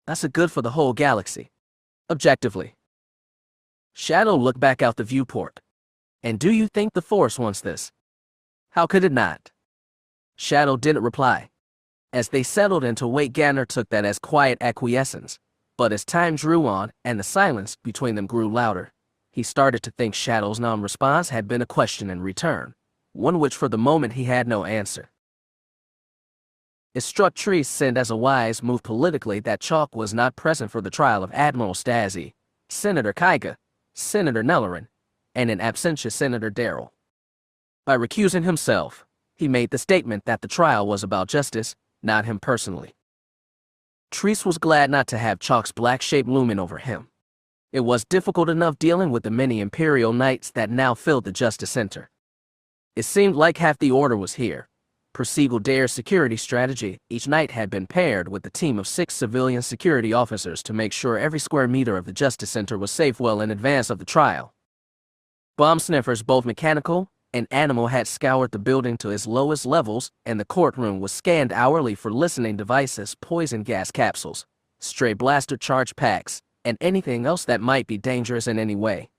That's a good for the whole galaxy. Objectively." Shadow looked back out the viewport. "And do you think the Force wants this?" "How could it not?" Shadow didn't reply. As they settled into wait, Ganner took that as quiet acquiescence. But as time drew on and the silence between them grew louder, he started to think Shadow's non-response had been a question in return, one which for the moment he had no answer. It struck Treese Send as a wise move politically that Chalk was not present for the trial of Admiral Stasi, Senator Kyga, Senator Nellerin, and in absentia Senator Darrell. By recusing himself, he made the statement that the trial was about justice, not him personally. Treese was glad not to have Chalk's black shape looming over him. It was difficult enough dealing with the many Imperial Knights that now filled the Justice Center. It seemed like half the order was here. Per Siegel Dare's security strategy, each knight had been paired with a team of 6 civilian security officers to make sure every square meter of the Justice Center was safe well in advance of the trial. Bomb sniffers, both mechanical and animal, had scoured the building to its lowest levels, and the courtroom was scanned hourly for listening devices, poison gas capsules, stray blaster charge packs, and anything else that might be dangerous in any way.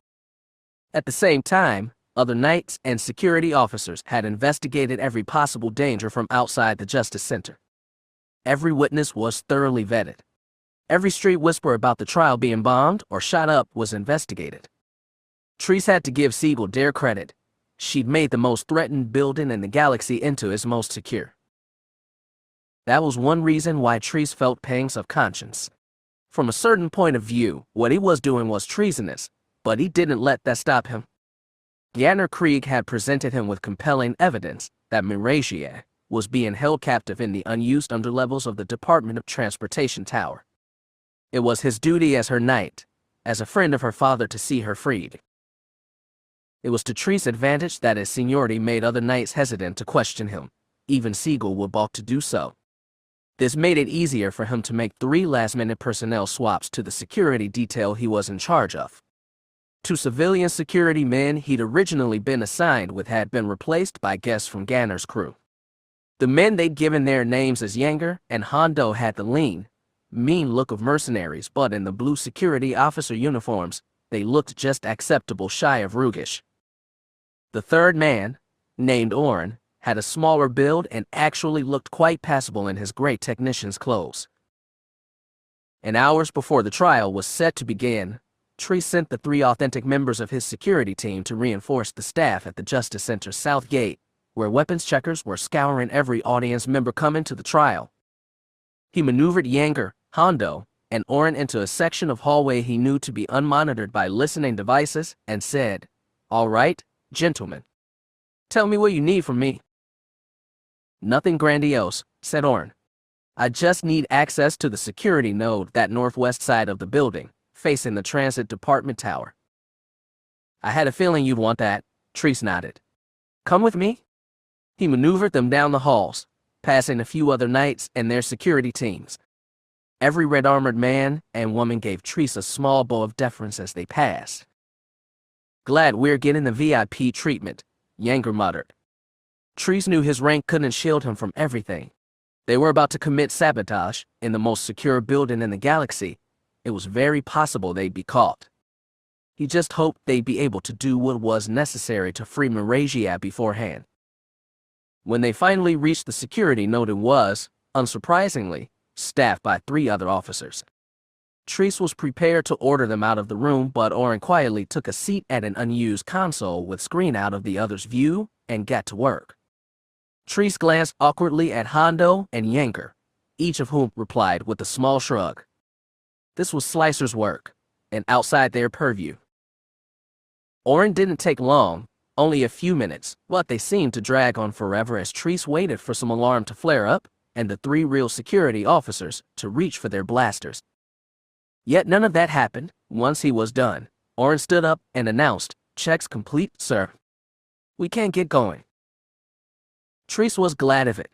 At the same time, other knights and security officers had investigated every possible danger from outside the Justice Center. Every witness was thoroughly vetted. Every street whisper about the trial being bombed or shot up was investigated. Treese had to give Siegel Dare credit. She'd made the most threatened building in the galaxy into its most secure. That was one reason why Treese felt pangs of conscience. From a certain point of view, what he was doing was treasonous, but he didn't let that stop him. Ganner Krieg had presented him with compelling evidence that Marasiah was being held captive in the unused underlevels of the Department of Transportation Tower. It was his duty as her knight, as a friend of her father, to see her freed. It was to Treese's advantage that his seniority made other knights hesitant to question him. Even Siegel would balk to do so. This made it easier for him to make 3 last-minute personnel swaps to the security detail he was in charge of. 2 civilian security men he'd originally been assigned with had been replaced by guests from Ganner's crew. The men they'd given their names as Yanger and Hondo had the lean, mean look of mercenaries, but in the blue security officer uniforms, they looked just acceptable shy of roguish. The third man, named Oren, had a smaller build and actually looked quite passable in his gray technician's clothes. And hours before the trial was set to begin, Treese sent the 3 authentic members of his security team to reinforce the staff at the Justice Center's South Gate, where weapons checkers were scouring every audience member coming to the trial. He maneuvered Yanger, Hondo, and Oren into a section of hallway he knew to be unmonitored by listening devices and said, "All right, gentlemen. Tell me what you need from me." "Nothing grandiose," said Oren. "I just need access to the security node, that northwest side of the building, facing the Transit Department Tower." "I had a feeling you'd want that," Treese nodded. "Come with me." He maneuvered them down the halls, passing a few other knights and their security teams. Every red-armored man and woman gave Treese a small bow of deference as they passed. "Glad we're getting the VIP treatment," Yanger muttered. Treese knew his rank couldn't shield him from everything. They were about to commit sabotage in the most secure building in the galaxy. It was very possible they'd be caught. He just hoped they'd be able to do what was necessary to free Marasiah beforehand. When they finally reached the security node, it was, unsurprisingly, staffed by 3 other officers. Treese was prepared to order them out of the room, but Oren quietly took a seat at an unused console with screen out of the other's view and got to work. Treese glanced awkwardly at Hondo and Yanger, each of whom replied with a small shrug. This was Slicer's work, and outside their purview. Oren didn't take long, only a few minutes, but they seemed to drag on forever as Treese waited for some alarm to flare up and the 3 real security officers to reach for their blasters. Yet none of that happened. Once he was done, Oren stood up and announced, "Checks complete, sir. We can't get going." Treese was glad of it.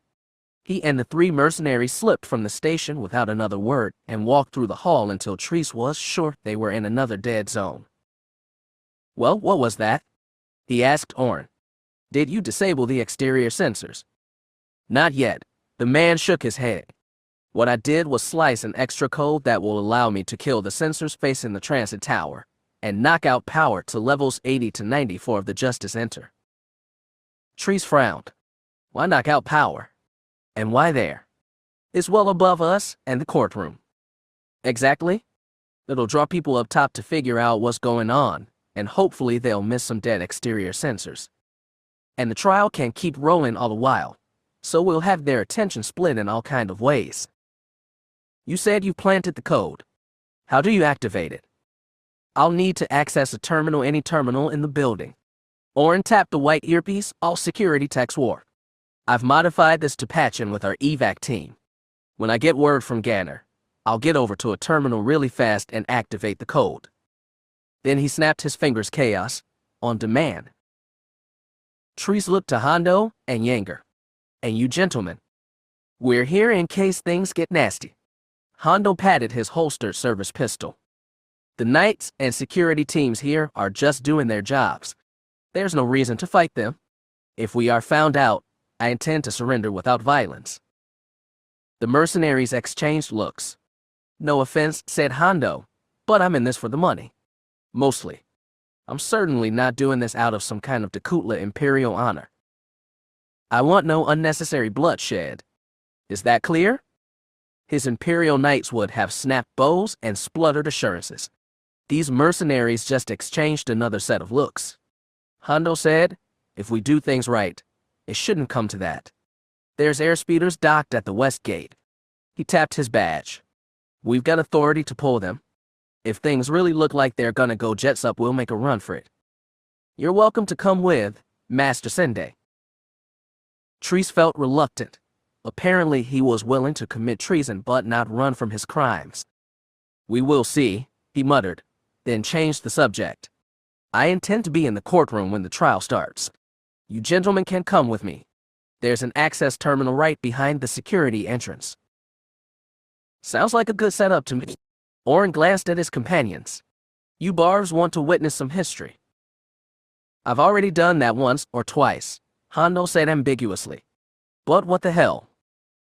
He and the 3 mercenaries slipped from the station without another word and walked through the hall until Treese was sure they were in another dead zone. "Well, what was that?" he asked Oren. "Did you disable the exterior sensors?" "Not yet." The man shook his head. "What I did was slice an extra code that will allow me to kill the sensors facing the transit tower and knock out power to levels 80 to 94 of the Justice Center." Treese frowned. "Why knock out power? And why there?" It's well above us and the courtroom. Exactly. It'll draw people up top to figure out what's going on, and hopefully they'll miss some dead exterior sensors. And the trial can keep rolling all the while, so we'll have their attention split in all kind of ways. You said you planted the code. How do you activate it? I'll need to access any terminal in the building. Orin tapped the white earpiece, all security techs wore. I've modified this to patch in with our evac team. When I get word from Ganner, I'll get over to a terminal really fast and activate the code. Then he snapped his fingers chaos, on demand. Trees looked to Hondo and Yanger. And you gentlemen. We're here in case things get nasty. Hondo patted his holstered service pistol. The knights and security teams here are just doing their jobs. There's no reason to fight them. If we are found out, I intend to surrender without violence. The mercenaries exchanged looks. No offense, said Hondo, but I'm in this for the money. Mostly. I'm certainly not doing this out of some kind of Khat Lah imperial honor. I want no unnecessary bloodshed. Is that clear? His imperial knights would have snapped bows and spluttered assurances. These mercenaries just exchanged another set of looks. Hondo said, if we do things right, it shouldn't come to that. There's airspeeders docked at the west gate. He tapped his badge. We've got authority to pull them. If things really look like they're gonna go jets up, we'll make a run for it. You're welcome to come with, Master Sende. Trees felt reluctant. Apparently he was willing to commit treason but not run from his crimes. We will see, he muttered, then changed the subject. I intend to be in the courtroom when the trial starts. You gentlemen can come with me. There's an access terminal right behind the security entrance. Sounds like a good setup to me. Orin glanced at his companions. You barbs want to witness some history. I've already done that once or twice, Hondo said ambiguously. But what the hell?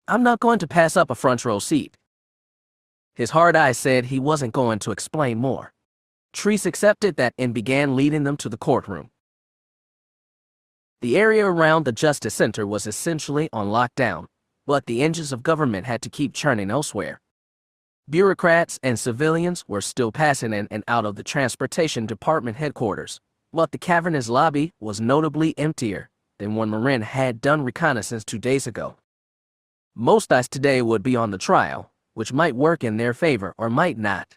I'm not going to pass up a front row seat. His hard eyes said he wasn't going to explain more. Treese accepted that and began leading them to the courtroom. The area around the Justice Center was essentially on lockdown, but the engines of government had to keep churning elsewhere. Bureaucrats and civilians were still passing in and out of the Transportation Department headquarters, but the cavernous lobby was notably emptier than when Marin had done reconnaissance 2 days ago. Most eyes today would be on the trial, which might work in their favor or might not.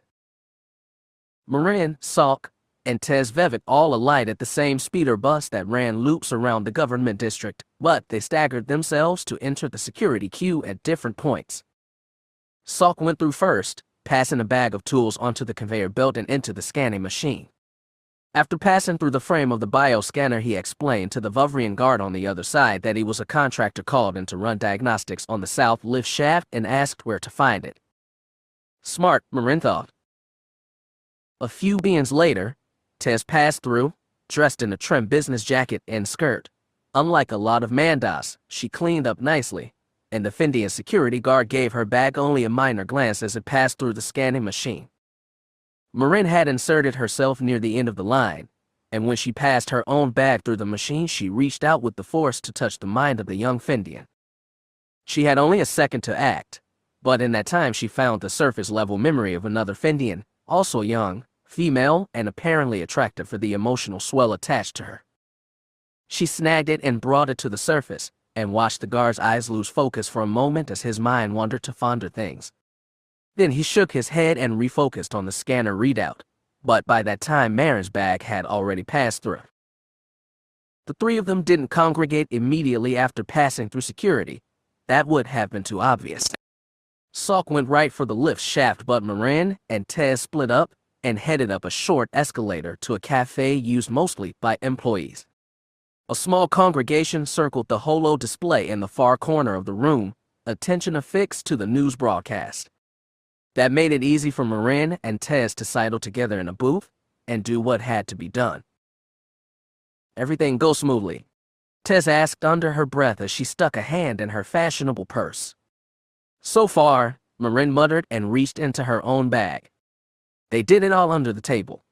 Marin, Salk, and Tez Vivek all alight at the same speeder bus that ran loops around the government district, but they staggered themselves to enter the security queue at different points. Salk went through first, passing a bag of tools onto the conveyor belt and into the scanning machine. After passing through the frame of the bioscanner, he explained to the Vuvrian guard on the other side that he was a contractor called in to run diagnostics on the south lift shaft and asked where to find it. Smart, Marin thought. A few beings later, Tez passed through, dressed in a trim business jacket and skirt. Unlike a lot of Mandas, she cleaned up nicely, and the Fendian security guard gave her bag only a minor glance as it passed through the scanning machine. Marin had inserted herself near the end of the line, and when she passed her own bag through the machine, she reached out with the force to touch the mind of the young Fendian. She had only a second to act, but in that time she found the surface-level memory of another Fendian, also young, female, and apparently attractive for the emotional swell attached to her. She snagged it and brought it to the surface, and watched the guard's eyes lose focus for a moment as his mind wandered to fonder things. Then he shook his head and refocused on the scanner readout, but by that time Marin's bag had already passed through. The three of them didn't congregate immediately after passing through security. That would have been too obvious. Salk went right for the lift shaft, but Marin and Tez split up and headed up a short escalator to a cafe used mostly by employees. A small congregation circled the holo display in the far corner of the room, attention affixed to the news broadcast. That made it easy for Marin and Tez to sidle together in a booth and do what had to be done. Everything goes smoothly? Tez asked under her breath as she stuck a hand in her fashionable purse. So far, Marin muttered and reached into her own bag. They did it all under the table.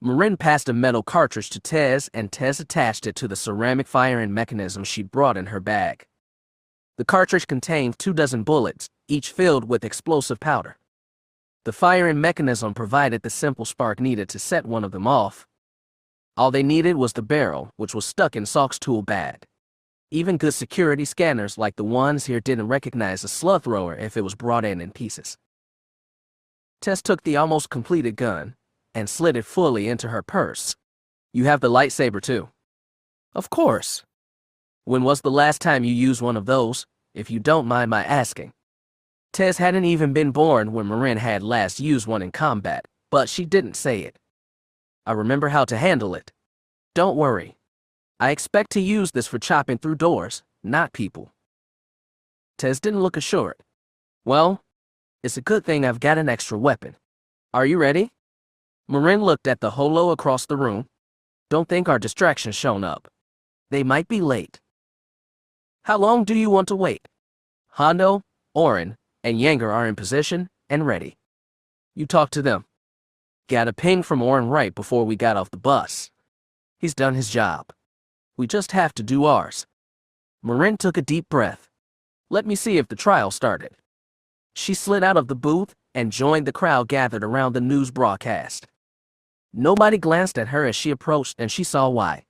Marin passed a metal cartridge to Tez, and Tez attached it to the ceramic firing mechanism she brought in her bag. The cartridge contained 24 bullets, each filled with explosive powder. The firing mechanism provided the simple spark needed to set one of them off. All they needed was the barrel, which was stuck in Salk's tool bag. Even good security scanners like the ones here didn't recognize a slug thrower if it was brought in pieces. Tess took the almost completed gun and slid it fully into her purse. You have the lightsaber too? Of course. When was the last time you used one of those, if you don't mind my asking? Tess hadn't even been born when Marin had last used one in combat, but she didn't say it. I remember how to handle it. Don't worry. I expect to use this for chopping through doors, not people. Tess didn't look assured. Well, it's a good thing I've got an extra weapon. Are you ready? Marin looked at the holo across the room. Don't think our distraction's shown up. They might be late. How long do you want to wait? Hondo, Oren, and Yanger are in position and ready. You talk to them. Got a ping from Oren right before we got off the bus. He's done his job. We just have to do ours. Marin took a deep breath. Let me see if the trial started. She slid out of the booth and joined the crowd gathered around the news broadcast. Nobody glanced at her as she approached, and she saw why.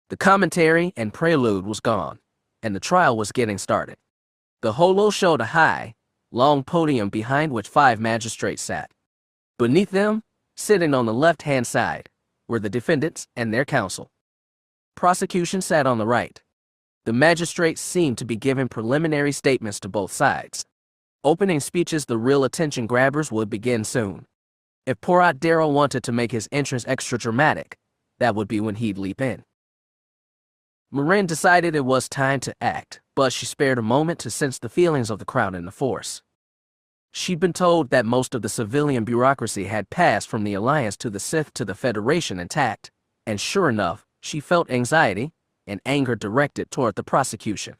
The commentary and prelude was gone, and the trial was getting started. The holo showed a high, long podium behind which 5 magistrates sat. Beneath them, sitting on the left-hand side, were the defendants and their counsel. Prosecution sat on the right. The magistrates seemed to be giving preliminary statements to both sides. Opening speeches, the real attention grabbers, would begin soon. If Porat Darrow wanted to make his entrance extra dramatic, that would be when he'd leap in. Marin decided it was time to act, but she spared a moment to sense the feelings of the crowd in the force. She'd been told that most of the civilian bureaucracy had passed from the Alliance to the Sith to the Federation intact, and sure enough, she felt anxiety and anger directed toward the prosecution.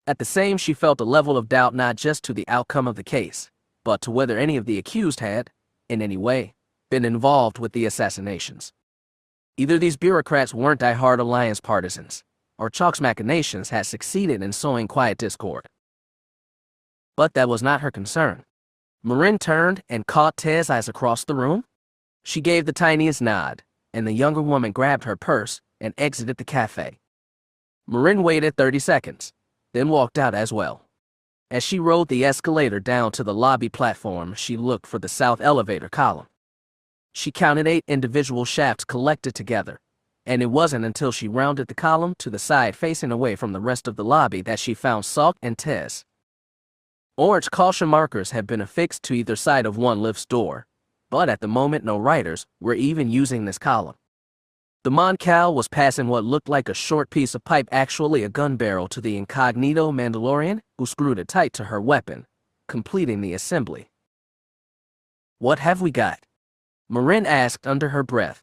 At the same, she felt a level of doubt not just to the outcome of the case, but to whether any of the accused had, in any way, been involved with the assassinations. Either these bureaucrats weren't die-hard Alliance partisans, or Chalk's machinations had succeeded in sowing quiet discord. But that was not her concern. Marin turned and caught Tez's eyes across the room. She gave the tiniest nod, and the younger woman grabbed her purse and exited the cafe. Marin waited 30 seconds, then walked out as well. As she rode the escalator down to the lobby platform, she looked for the south elevator column. She counted 8 individual shafts collected together, and it wasn't until she rounded the column to the side facing away from the rest of the lobby that she found Salk and Tez. Orange caution markers had been affixed to either side of one lift's door, but at the moment no riders were even using this column. The Mon Cal was passing what looked like a short piece of pipe, actually a gun barrel, to the incognito Mandalorian, who screwed it tight to her weapon, completing the assembly. What have we got? Marin asked under her breath.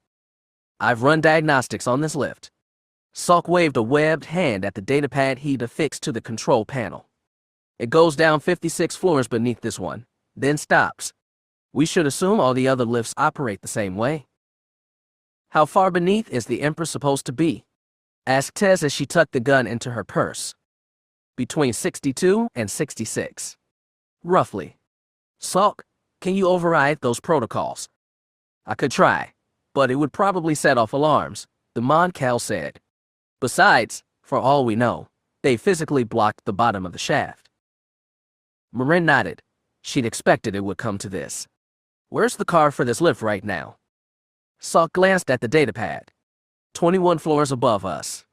I've run diagnostics on this lift. Salk waved a webbed hand at the datapad he'd affixed to the control panel. It goes down 56 floors beneath this one, then stops. We should assume all the other lifts operate the same way. How far beneath is the empress supposed to be? Asked Tez as she tucked the gun into her purse. Between 62 and 66. Roughly. Salk, can you override those protocols? I could try, but it would probably set off alarms, the Mon Cal said. Besides, for all we know, they physically blocked the bottom of the shaft. Marin nodded. She'd expected it would come to this. Where's the car for this lift right now? Salk glanced at the datapad. 21 floors above us.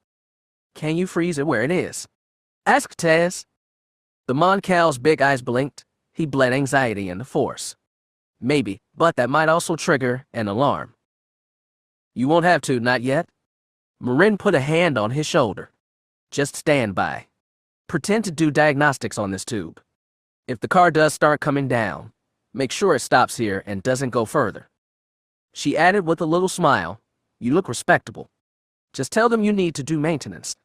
Can you freeze it where it is? Asked Tez. The Mon Cal's big eyes blinked. He bled anxiety in the force. Maybe, but that might also trigger an alarm. You won't have to, not yet. Marin put a hand on his shoulder. Just stand by. Pretend to do diagnostics on this tube. If the car does start coming down, make sure it stops here and doesn't go further. She added with a little smile, you look respectable. Just tell them you need to do maintenance.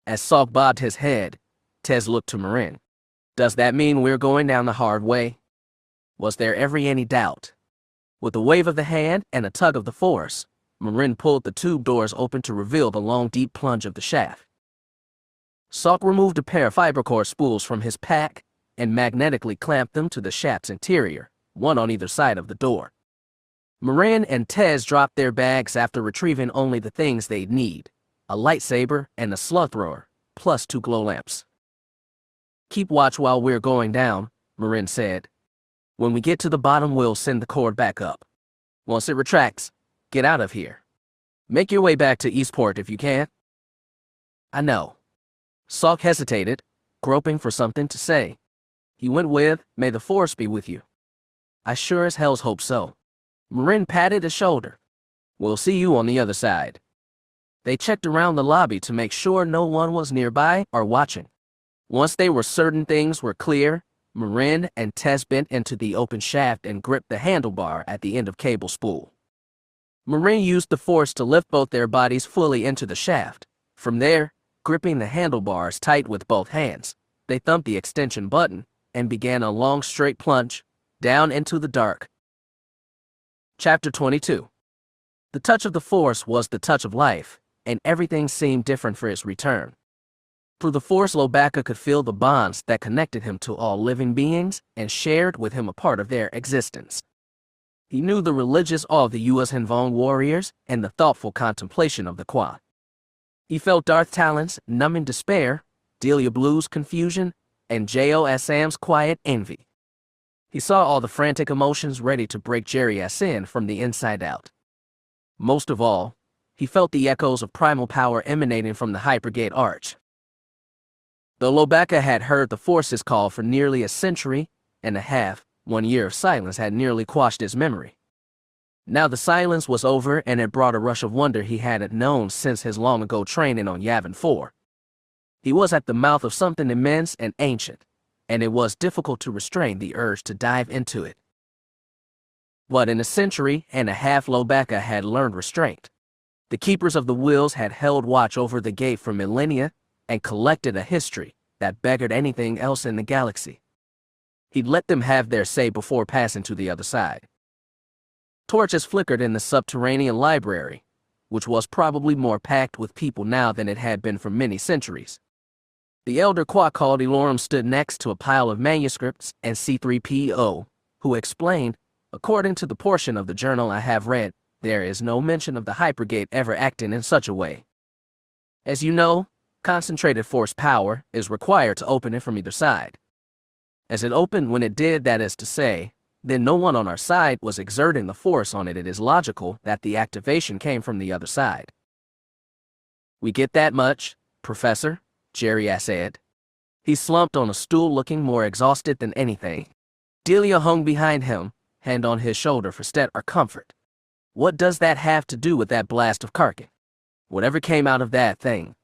As Salk bobbed his head, Tez looked to Marin. Does that mean we're going down the hard way? Was there ever any doubt? With a wave of the hand and a tug of the force, Marin pulled the tube doors open to reveal the long, deep plunge of the shaft. Salk removed a pair of fibercore spools from his pack and magnetically clamped them to the shaft's interior, one on either side of the door. Marin and Tez dropped their bags after retrieving only the things they'd need, a lightsaber and a sloth thrower, plus 2 glow lamps. "Keep watch while we're going down," Marin said. "When we get to the bottom, we'll send the cord back up. Once it retracts, get out of here. Make your way back to Eastport if you can." "I know." Salk hesitated, groping for something to say. He went with, "May the Force be with you." "I sure as hell's hope so." Marin patted his shoulder. "We'll see you on the other side." They checked around the lobby to make sure no one was nearby or watching. Once they were certain things were clear, Marin and Tess bent into the open shaft and gripped the handlebar at the end of cable spool. Marin used the Force to lift both their bodies fully into the shaft. From there, gripping the handlebars tight with both hands, they thumped the extension button and began a long straight plunge down into the dark. Chapter 22. The touch of the Force was the touch of life, and everything seemed different for its return. Through the Force, Lobaka could feel the bonds that connected him to all living beings and shared with him a part of their existence. He knew the religious awe of the Yuuzhan Vong warriors and the thoughtful contemplation of the Khat. He felt Darth Talon's numbing despair, Delia Blue's confusion, and Sam's quiet envy. He saw all the frantic emotions ready to break Jerry Sin from the inside out. Most of all, he felt the echoes of primal power emanating from the Hypergate Arch. Though Lobaka had heard the Force's call for nearly a century and a half, 1 year of silence had nearly quashed his memory. Now the silence was over, and it brought a rush of wonder he hadn't known since his long-ago training on Yavin 4. He was at the mouth of something immense and ancient, and it was difficult to restrain the urge to dive into it. But in a century and a half, Lobaka had learned restraint. The keepers of the Whills had held watch over the gate for millennia and collected a history that beggared anything else in the galaxy. He'd let them have their say before passing to the other side. Torches flickered in the subterranean library, which was probably more packed with people now than it had been for many centuries. The elder Qua called Elorum stood next to a pile of manuscripts and C-3PO, who explained, "According to the portion of the journal I have read, there is no mention of the Hypergate ever acting in such a way. As you know, concentrated Force power is required to open it from either side. As it opened when it did, that is to say, then no one on our side was exerting the Force on it. It is logical that the activation came from the other side." "We get that much, Professor," Jerry said. He slumped on a stool, looking more exhausted than anything. Delia hung behind him, hand on his shoulder for stead or comfort. "What does that have to do with that blast of Karkin? Whatever came out of that thing?"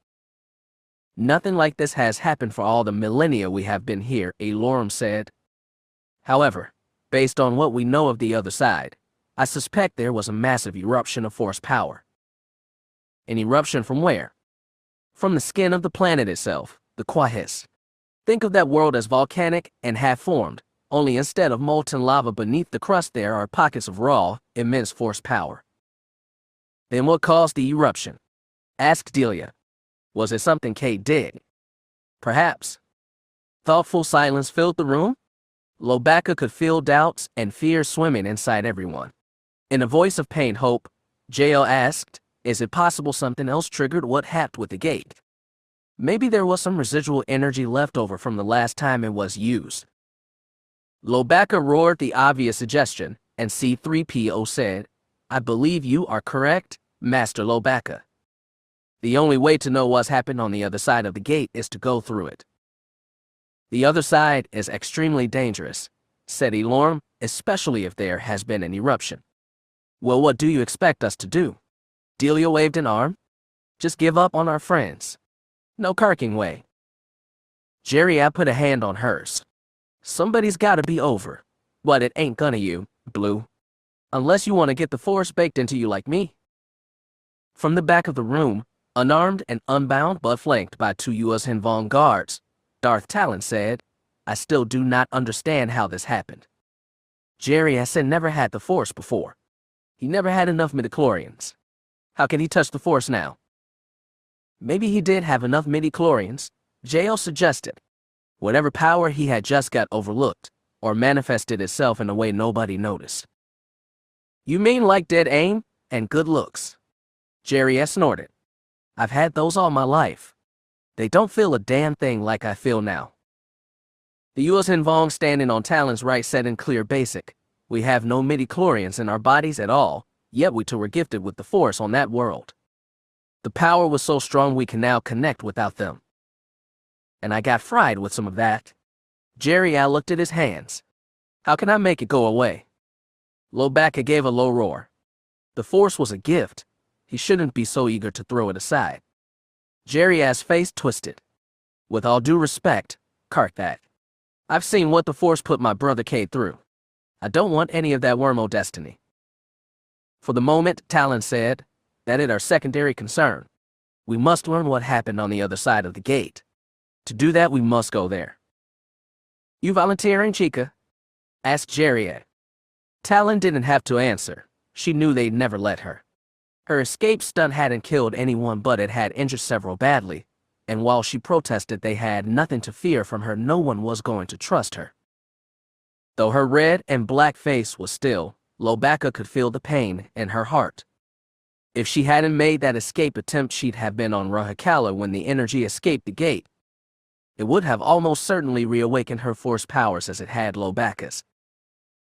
"Nothing like this has happened for all the millennia we have been here," Elorum said. "However, based on what we know of the other side, I suspect there was a massive eruption of Force power." "An eruption from where?" "From the skin of the planet itself," the Qua hissed. "Think of that world as volcanic and half-formed, only instead of molten lava beneath the crust there are pockets of raw, immense Force power." "Then what caused the eruption?" asked Delia. "Was it something Cade did?" "Perhaps." Thoughtful silence filled the room. Lobaka could feel doubts and fear swimming inside everyone. In a voice of pained hope, Jael asked, "Is it possible something else triggered what happened with the gate? Maybe there was some residual energy left over from the last time it was used." Lobaka roared the obvious suggestion, and C-3PO said, "I believe you are correct, Master Lobaka. The only way to know what's happened on the other side of the gate is to go through it." "The other side is extremely dangerous," said Elorum, "especially if there has been an eruption." "Well, what do you expect us to do?" Delia waved an arm. "Just give up on our friends. No Karking way." Jerry put a hand on hers. "Somebody's gotta be over. But it ain't gonna you, Blue. Unless you want to get the Force baked into you like me." From the back of the room, unarmed and unbound but flanked by 2 Yuuzhan Vong guards, Darth Talon said, "I still do not understand how this happened. Jerry never had the Force before. He never had enough midichlorians. How can he touch the Force now?" "Maybe he did have enough midichlorians," J.O. suggested. Whatever power he had just got overlooked, or manifested itself in a way nobody noticed. You mean like dead aim and good looks? Jerry snorted. I've had those all my life. They don't feel a damn thing like I feel now. The Yuuzhan Vong standing on Talon's right said in clear basic, we have no midi-chlorians in our bodies at all, yet we too were gifted with the Force on that world. The power was so strong we can now connect without them. And I got fried with some of that. Jerry looked at his hands. How can I make it go away? Lobaka gave a low roar. The Force was a gift. He shouldn't be so eager to throw it aside. Jerry's face twisted. With all due respect, Khat Lah. I've seen what the Force put my brother Cade through. I don't want any of that wormhole destiny. For the moment, Talon said, that is our secondary concern. We must learn what happened on the other side of the gate. To do that, we must go there. You volunteering, Chica? Asked Jerry. Talon didn't have to answer. She knew they'd never let her. Her escape stunt hadn't killed anyone, but it had injured several badly, and while she protested they had nothing to fear from her, no one was going to trust her. Though her red and black face was still, Lobaka could feel the pain in her heart. If she hadn't made that escape attempt, she'd have been on Rahakala when the energy escaped the gate. It would have almost certainly reawakened her Force powers as it had Lobaka's.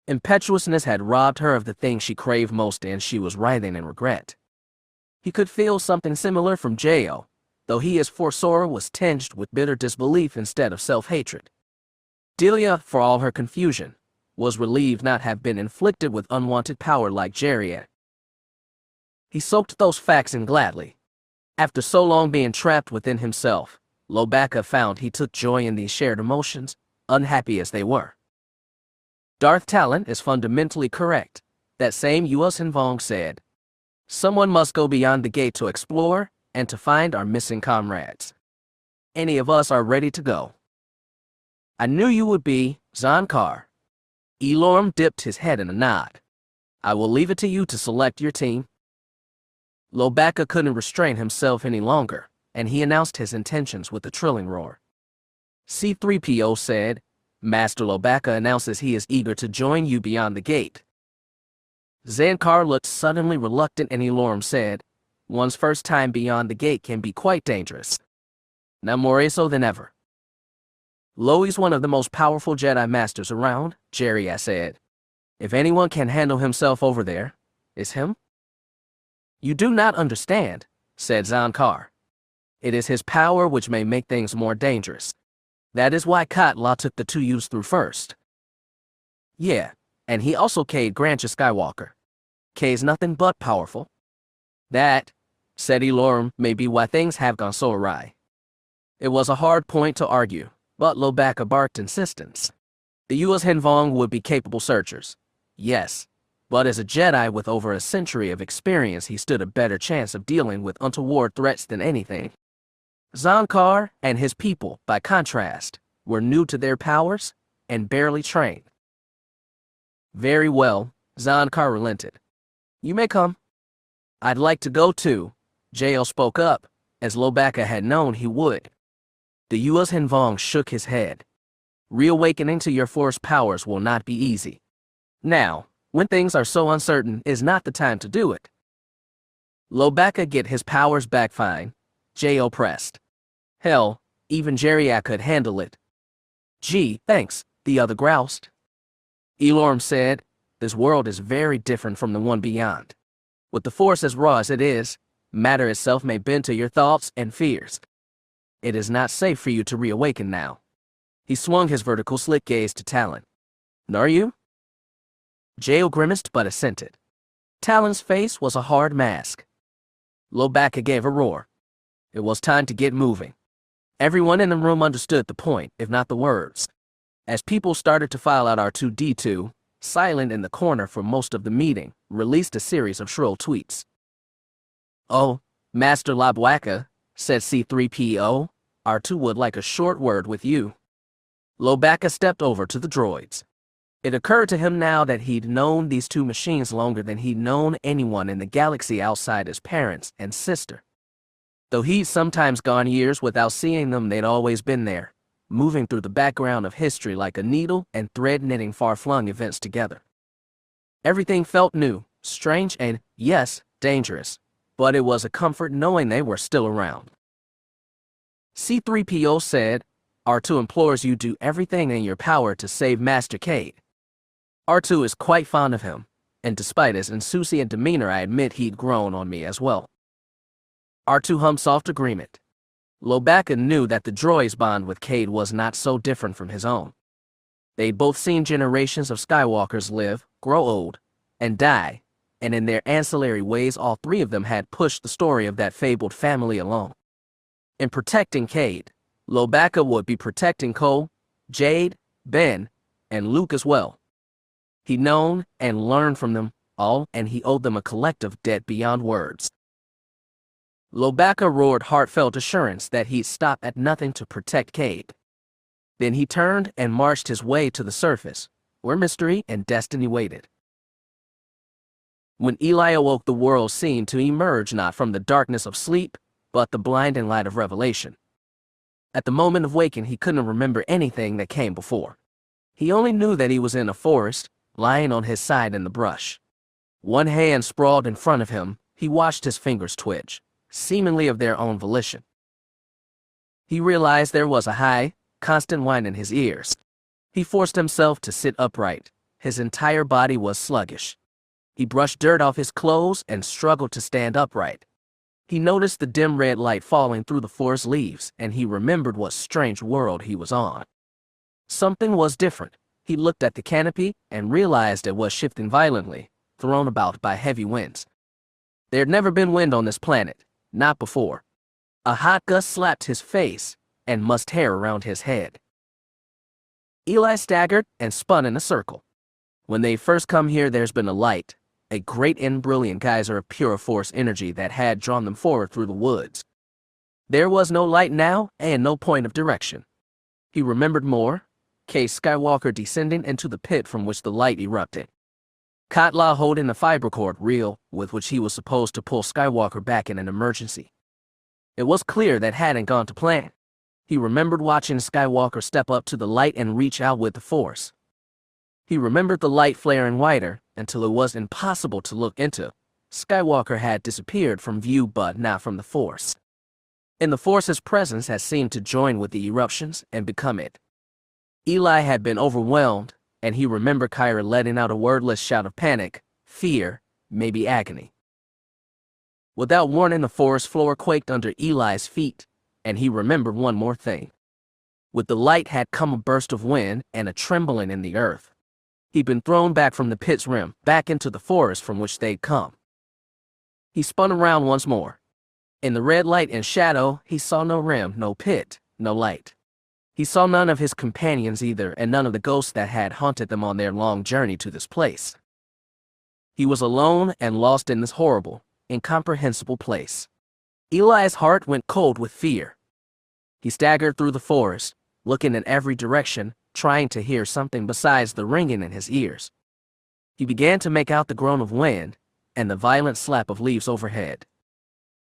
Impetuousness had robbed her of the thing she craved most, and she was writhing in regret. He could feel something similar from J.O., though his Force-aura was tinged with bitter disbelief instead of self-hatred. Delia, for all her confusion, was relieved not have been inflicted with unwanted power like Jerry. He soaked those facts in gladly. After so long being trapped within himself, Lobaka found he took joy in these shared emotions, unhappy as they were. Darth Talon is fundamentally correct. That same Yuuzhan Vong said, someone must go beyond the gate to explore and to find our missing comrades. Any of us are ready to go. I knew you would be, Zankar. Elorm dipped his head in a nod. I will leave it to you to select your team. Lobaka couldn't restrain himself any longer, and he announced his intentions with a trilling roar. C-3PO said, Master Lobaka announces he is eager to join you beyond the gate. Zankar looked suddenly reluctant, and Elorm said, one's first time beyond the gate can be quite dangerous. Now more so than ever. Loi's one of the most powerful Jedi Masters around, Jerry said. If anyone can handle himself over there, it's him. You do not understand, said Zankar. It is his power which may make things more dangerous. That is why Khat Lah took the two youths through first. Yeah, and he also Cade Skywalker. Cade's nothing but powerful. That, said Elorm, may be why things have gone so awry. It was a hard point to argue, but Lobaka barked insistence. The Yuuzhan Vong would be capable searchers. Yes, but as a Jedi with over a century of experience, he stood a better chance of dealing with untoward threats than anything. Zankar and his people, by contrast, were new to their powers and barely trained. Very well, Zankar relented. You may come. I'd like to go too, J.O. spoke up, as Lobaka had known he would. The Yuuzhan Vong shook his head. Reawakening to your Force powers will not be easy. Now, when things are so uncertain, is not the time to do it. Lobaka get his powers back fine, J.O. pressed. Hell, even Jerry could handle it. Gee, thanks, the other groused. Elorm said, this world is very different from the one beyond. With the Force as raw as it is, matter itself may bend to your thoughts and fears. It is not safe for you to reawaken now. He swung his vertical slick gaze to Talon. Are you? J.O. grimaced but assented. Talon's face was a hard mask. Lobaka gave a roar. It was time to get moving. Everyone in the room understood the point, if not the words. As people started to file out, R2-D2, silent in the corner for most of the meeting, released a series of shrill tweets. Oh, Master Lobaka, said C-3PO, R2 would like a short word with you. Lobaka stepped over to the droids. It occurred to him now that he'd known these two machines longer than he'd known anyone in the galaxy outside his parents and sister. Though he'd sometimes gone years without seeing them, they'd always been there, moving through the background of history like a needle and thread knitting far-flung events together. Everything felt new, strange, and, yes, dangerous, but it was a comfort knowing they were still around. C-3PO said, R2 implores you do everything in your power to save Master Cade. R2 is quite fond of him, and despite his insouciant demeanor, I admit he'd grown on me as well. R2 hummed soft agreement. Lobacca knew that the droid's bond with Cade was not so different from his own. They'd both seen generations of Skywalkers live, grow old, and die, and in their ancillary ways all three of them had pushed the story of that fabled family along. In protecting Cade, Lobacca would be protecting Cole, Jade, Ben, and Luke as well. He'd known and learned from them all, and he owed them a collective debt beyond words. Lobacca roared heartfelt assurance that he'd stop at nothing to protect Cade. Then he turned and marched his way to the surface, where mystery and destiny waited. When Eli awoke, the world seemed to emerge not from the darkness of sleep, but the blinding light of revelation. At the moment of waking, he couldn't remember anything that came before. He only knew that he was in a forest, lying on his side in the brush. One hand sprawled in front of him. He watched his fingers twitch, seemingly of their own volition. He realized there was a high, constant whine in his ears. He forced himself to sit upright. His entire body was sluggish. He brushed dirt off his clothes and struggled to stand upright. He noticed the dim red light falling through the forest leaves, and he remembered what strange world he was on. Something was different. He looked at the canopy and realized it was shifting violently, thrown about by heavy winds. There had never been wind on this planet, not before. A hot gust slapped his face and mussed hair around his head. Eli staggered and spun in a circle. When they first come here, there's been a light, a great and brilliant geyser of pure force energy that had drawn them forward through the woods. There was no light now and no point of direction. He remembered more, Cade Skywalker descending into the pit from which the light erupted. Khat Lah holding the fiber cord reel with which he was supposed to pull Skywalker back in an emergency. It was clear that hadn't gone to plan. He remembered watching Skywalker step up to the light and reach out with the Force. He remembered the light flaring wider until it was impossible to look into. Skywalker had disappeared from view but not from the Force. In the Force's presence had seemed to join with the eruptions and become it. Eli had been overwhelmed, and he remembered Kyra letting out a wordless shout of panic, fear, maybe agony. Without warning, the forest floor quaked under Eli's feet, and he remembered one more thing. With the light had come a burst of wind and a trembling in the earth. He'd been thrown back from the pit's rim, back into the forest from which they'd come. He spun around once more. In the red light and shadow, he saw no rim, no pit, no light. He saw none of his companions either, and none of the ghosts that had haunted them on their long journey to this place. He was alone and lost in this horrible, incomprehensible place. Eli's heart went cold with fear. He staggered through the forest, looking in every direction, trying to hear something besides the ringing in his ears. He began to make out the groan of wind and the violent slap of leaves overhead.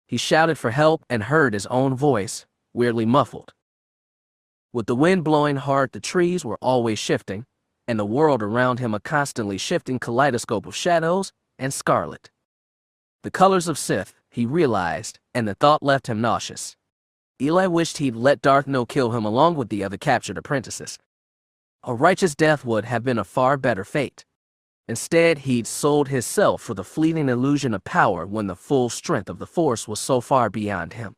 He shouted for help and heard his own voice, weirdly muffled. With the wind blowing hard, the trees were always shifting, and the world around him a constantly shifting kaleidoscope of shadows and scarlet. The colors of Sith, he realized, and the thought left him nauseous. Eli wished he'd let Darth Nil kill him along with the other captured apprentices. A righteous death would have been a far better fate. Instead, he'd sold himself for the fleeting illusion of power when the full strength of the Force was so far beyond him.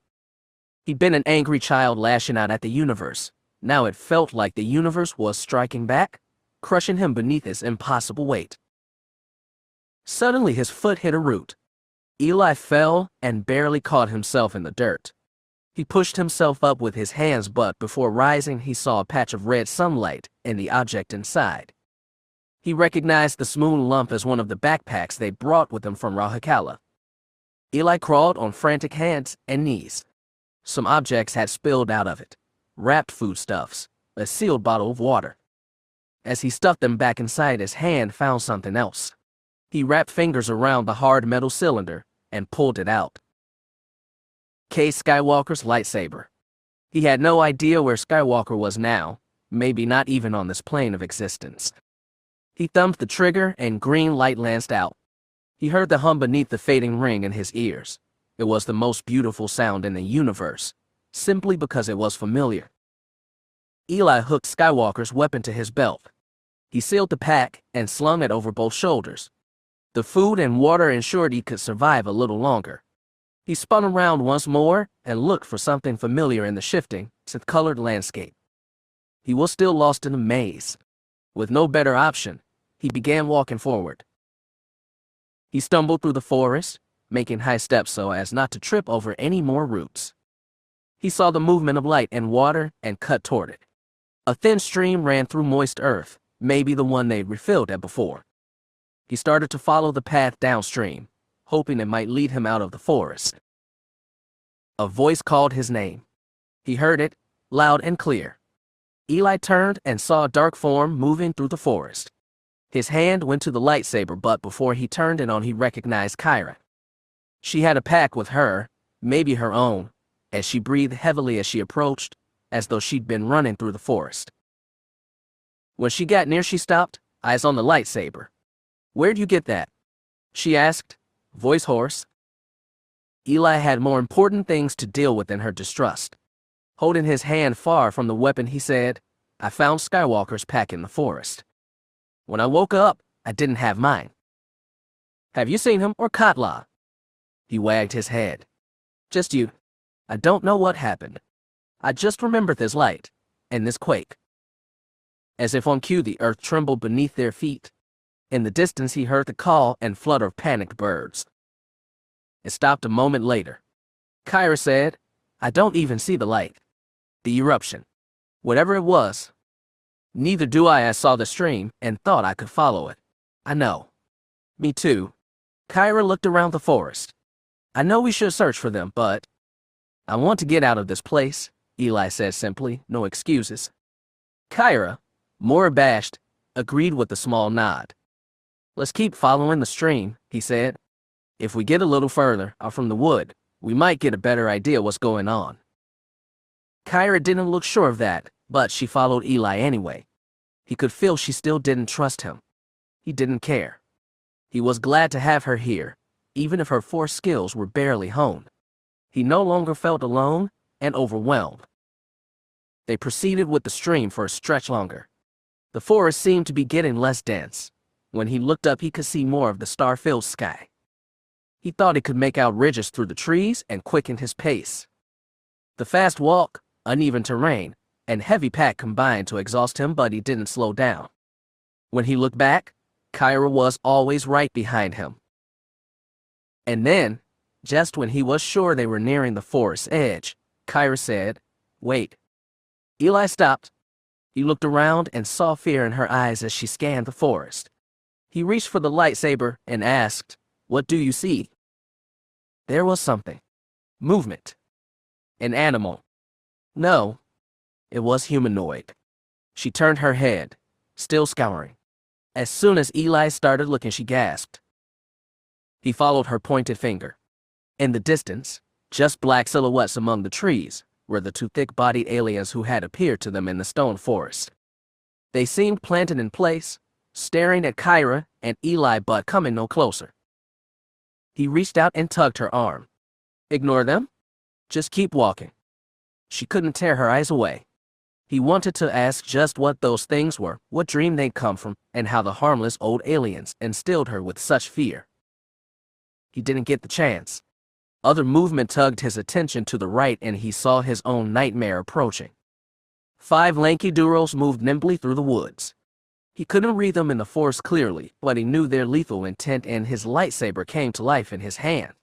He'd been an angry child lashing out at the universe. Now it felt like the universe was striking back, crushing him beneath its impossible weight. Suddenly his foot hit a root. Eli fell and barely caught himself in the dirt. He pushed himself up with his hands, but before rising he saw a patch of red sunlight and the object inside. He recognized the smooth lump as one of the backpacks they brought with them from Rahakala. Eli crawled on frantic hands and knees. Some objects had spilled out of it. Wrapped foodstuffs, a sealed bottle of water. As he stuffed them back inside, his hand found something else. He wrapped fingers around the hard metal cylinder and pulled it out. Cade Skywalker's lightsaber. He had no idea where Skywalker was now, maybe not even on this plane of existence. He thumbed the trigger and green light lanced out. He heard the hum beneath the fading ring in his ears. It was the most beautiful sound in the universe, simply because it was familiar. Eli hooked Skywalker's weapon to his belt. He sealed the pack and slung it over both shoulders. The food and water ensured he could survive a little longer. He spun around once more and looked for something familiar in the shifting, synth-colored landscape. He was still lost in a maze. With no better option, he began walking forward. He stumbled through the forest, making high steps so as not to trip over any more roots. He saw the movement of light and water and cut toward it. A thin stream ran through moist earth, maybe the one they'd refilled at before. He started to follow the path downstream, hoping it might lead him out of the forest. A voice called his name. He heard it, loud and clear. Eli turned and saw a dark form moving through the forest. His hand went to the lightsaber, but before he turned it on, he recognized Kyra. She had a pack with her, maybe her own, as she breathed heavily as she approached, as though she'd been running through the forest. When she got near, she stopped, eyes on the lightsaber. "Where'd you get that?" she asked, voice hoarse. Eli had more important things to deal with than her distrust. Holding his hand far from the weapon, he said, "I found Skywalker's pack in the forest. When I woke up, I didn't have mine." "Have you seen him or Khat Lah?" He wagged his head. "Just you. I don't know what happened. I just remembered this light, and this quake." As if on cue, the earth trembled beneath their feet. In the distance, he heard the call and flutter of panicked birds. It stopped a moment later. Kyra said, "I don't even see the light. The eruption. Whatever it was. Neither do I. I saw the stream and thought I could follow it." "I know. Me too." Kyra looked around the forest. "I know we should search for them, but I want to get out of this place," Eli said simply, no excuses. Kyra, more abashed, agreed with a small nod. "Let's keep following the stream," he said. "If we get a little further out from the wood, we might get a better idea what's going on." Kyra didn't look sure of that, but she followed Eli anyway. He could feel she still didn't trust him. He didn't care. He was glad to have her here, even if her force skills were barely honed. He no longer felt alone and overwhelmed. They proceeded with the stream for a stretch longer. The forest seemed to be getting less dense. When he looked up, he could see more of the star-filled sky. He thought he could make out ridges through the trees and quickened his pace. The fast walk, uneven terrain, and heavy pack combined to exhaust him, but he didn't slow down. When he looked back, Kyra was always right behind him. And then, just when he was sure they were nearing the forest's edge, Kyra said, "Wait." Eli stopped. He looked around and saw fear in her eyes as she scanned the forest. He reached for the lightsaber and asked, "What do you see?" There was something. Movement. An animal. No, it was humanoid. She turned her head, still scouring. As soon as Eli started looking, she gasped. He followed her pointed finger. In the distance, just black silhouettes among the trees, were the two thick-bodied aliens who had appeared to them in the stone forest. They seemed planted in place, staring at Kyra and Eli but coming no closer. He reached out and tugged her arm. "Ignore them? Just keep walking." She couldn't tear her eyes away. He wanted to ask just what those things were, what dream they'd come from, and how the harmless old aliens instilled her with such fear. He didn't get the chance. Other movement tugged his attention to the right, and he saw his own nightmare approaching. 5 lanky duros moved nimbly through the woods. He couldn't read them in the forest clearly, but he knew their lethal intent, and his lightsaber came to life in his hand.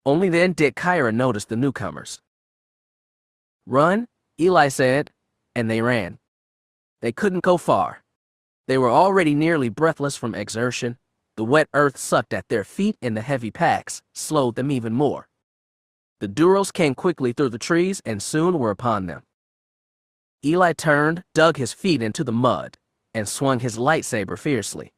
Only then did Kyra notice the newcomers. "Run," Eli said, and they ran. They couldn't go far. They were already nearly breathless from exertion. The wet earth sucked at their feet, and the heavy packs slowed them even more. The duros came quickly through the trees and soon were upon them. Eli turned, dug his feet into the mud, and swung his lightsaber fiercely.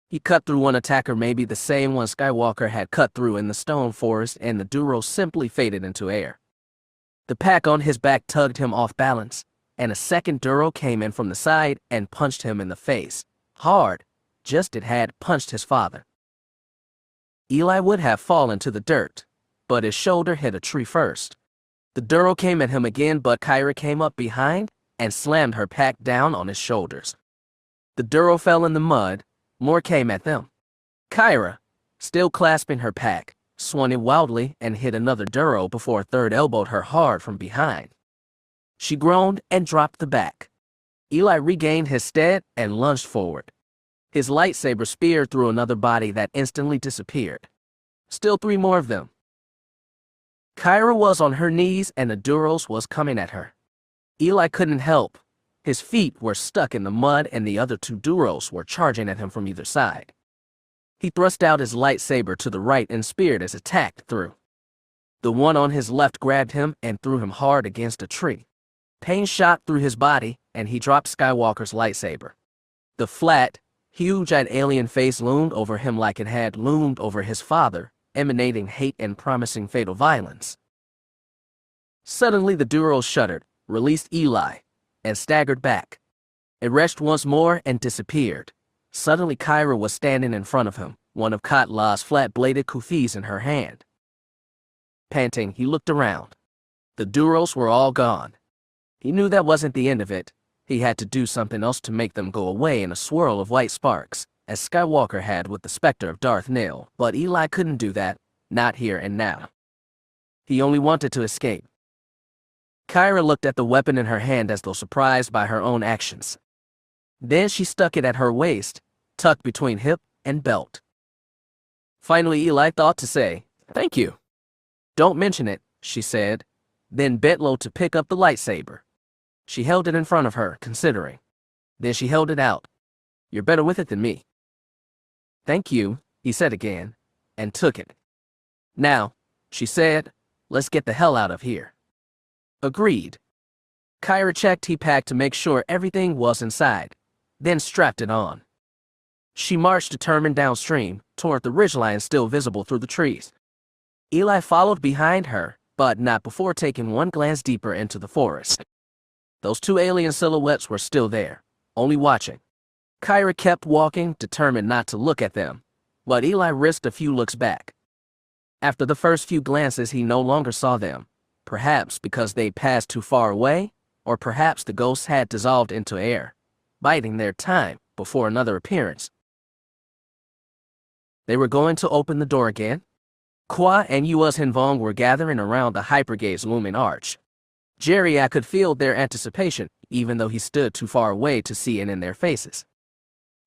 He cut through one attacker, maybe the same one Skywalker had cut through in the stone forest, and the Duro simply faded into air. The pack on his back tugged him off balance, and a second Duro came in from the side and punched him in the face. Hard, just it had punched his father. Eli would have fallen to the dirt, but his shoulder hit a tree first. The Duro came at him again, but Kyra came up behind and slammed her pack down on his shoulders. The Duro fell in the mud. More came at them. Kyra, still clasping her pack, swung it wildly and hit another Duro before a third elbowed her hard from behind. She groaned and dropped the back. Eli regained his stead and lunged forward. His lightsaber speared through another body that instantly disappeared. Still 3 more of them. Kyra was on her knees and the Duros was coming at her. Eli couldn't help. His feet were stuck in the mud and the other 2 Duros were charging at him from either side. He thrust out his lightsaber to the right and speared as it tacked through. The one on his left grabbed him and threw him hard against a tree. Pain shot through his body and he dropped Skywalker's lightsaber. The flat, huge-eyed alien face loomed over him like it had loomed over his father, emanating hate and promising fatal violence. Suddenly the Duros shuddered, released Eli, and staggered back. It retched once more and disappeared. Suddenly Kyra was standing in front of him, one of Khat Lah's flat-bladed kufis in her hand. Panting, he looked around. The Duros were all gone. He knew that wasn't the end of it. He had to do something else to make them go away in a swirl of white sparks, as Skywalker had with the specter of Darth Nil, but Eli couldn't do that, not here and now. He only wanted to escape. Kyra looked at the weapon in her hand as though surprised by her own actions. Then she stuck it at her waist, tucked between hip and belt. Finally Eli thought to say, "Thank you." "Don't mention it," she said, then bent low to pick up the lightsaber. She held it in front of her, considering. Then she held it out. "You're better with it than me." "Thank you," he said again, and took it. "Now," she said, "let's get the hell out of here." Agreed. Kyra checked he packed to make sure everything was inside, then strapped it on. She marched determined downstream, toward the ridgeline still visible through the trees. Eli followed behind her, but not before taking one glance deeper into the forest. Those 2 alien silhouettes were still there, only watching. Kyra kept walking, determined not to look at them, but Eli risked a few looks back. After the first few glances, he no longer saw them, perhaps because they passed too far away, or perhaps the ghosts had dissolved into air, biding their time before another appearance. They were going to open the door again. Kwa and Yuuzhan Vong were gathering around the hypergate's looming arch. Jerry could feel their anticipation, even though he stood too far away to see it in their faces.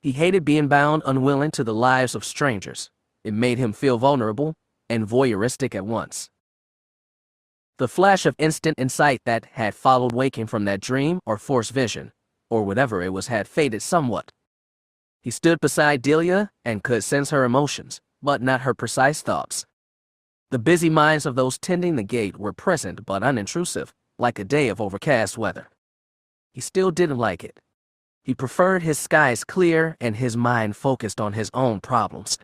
He hated being bound unwilling to the lives of strangers. It made him feel vulnerable and voyeuristic at once. The flash of instant insight that had followed waking from that dream or forced vision, or whatever it was, had faded somewhat. He stood beside Delia and could sense her emotions, but not her precise thoughts. The busy minds of those tending the gate were present but unintrusive, like a day of overcast weather. He still didn't like it. He preferred his skies clear and his mind focused on his own problems.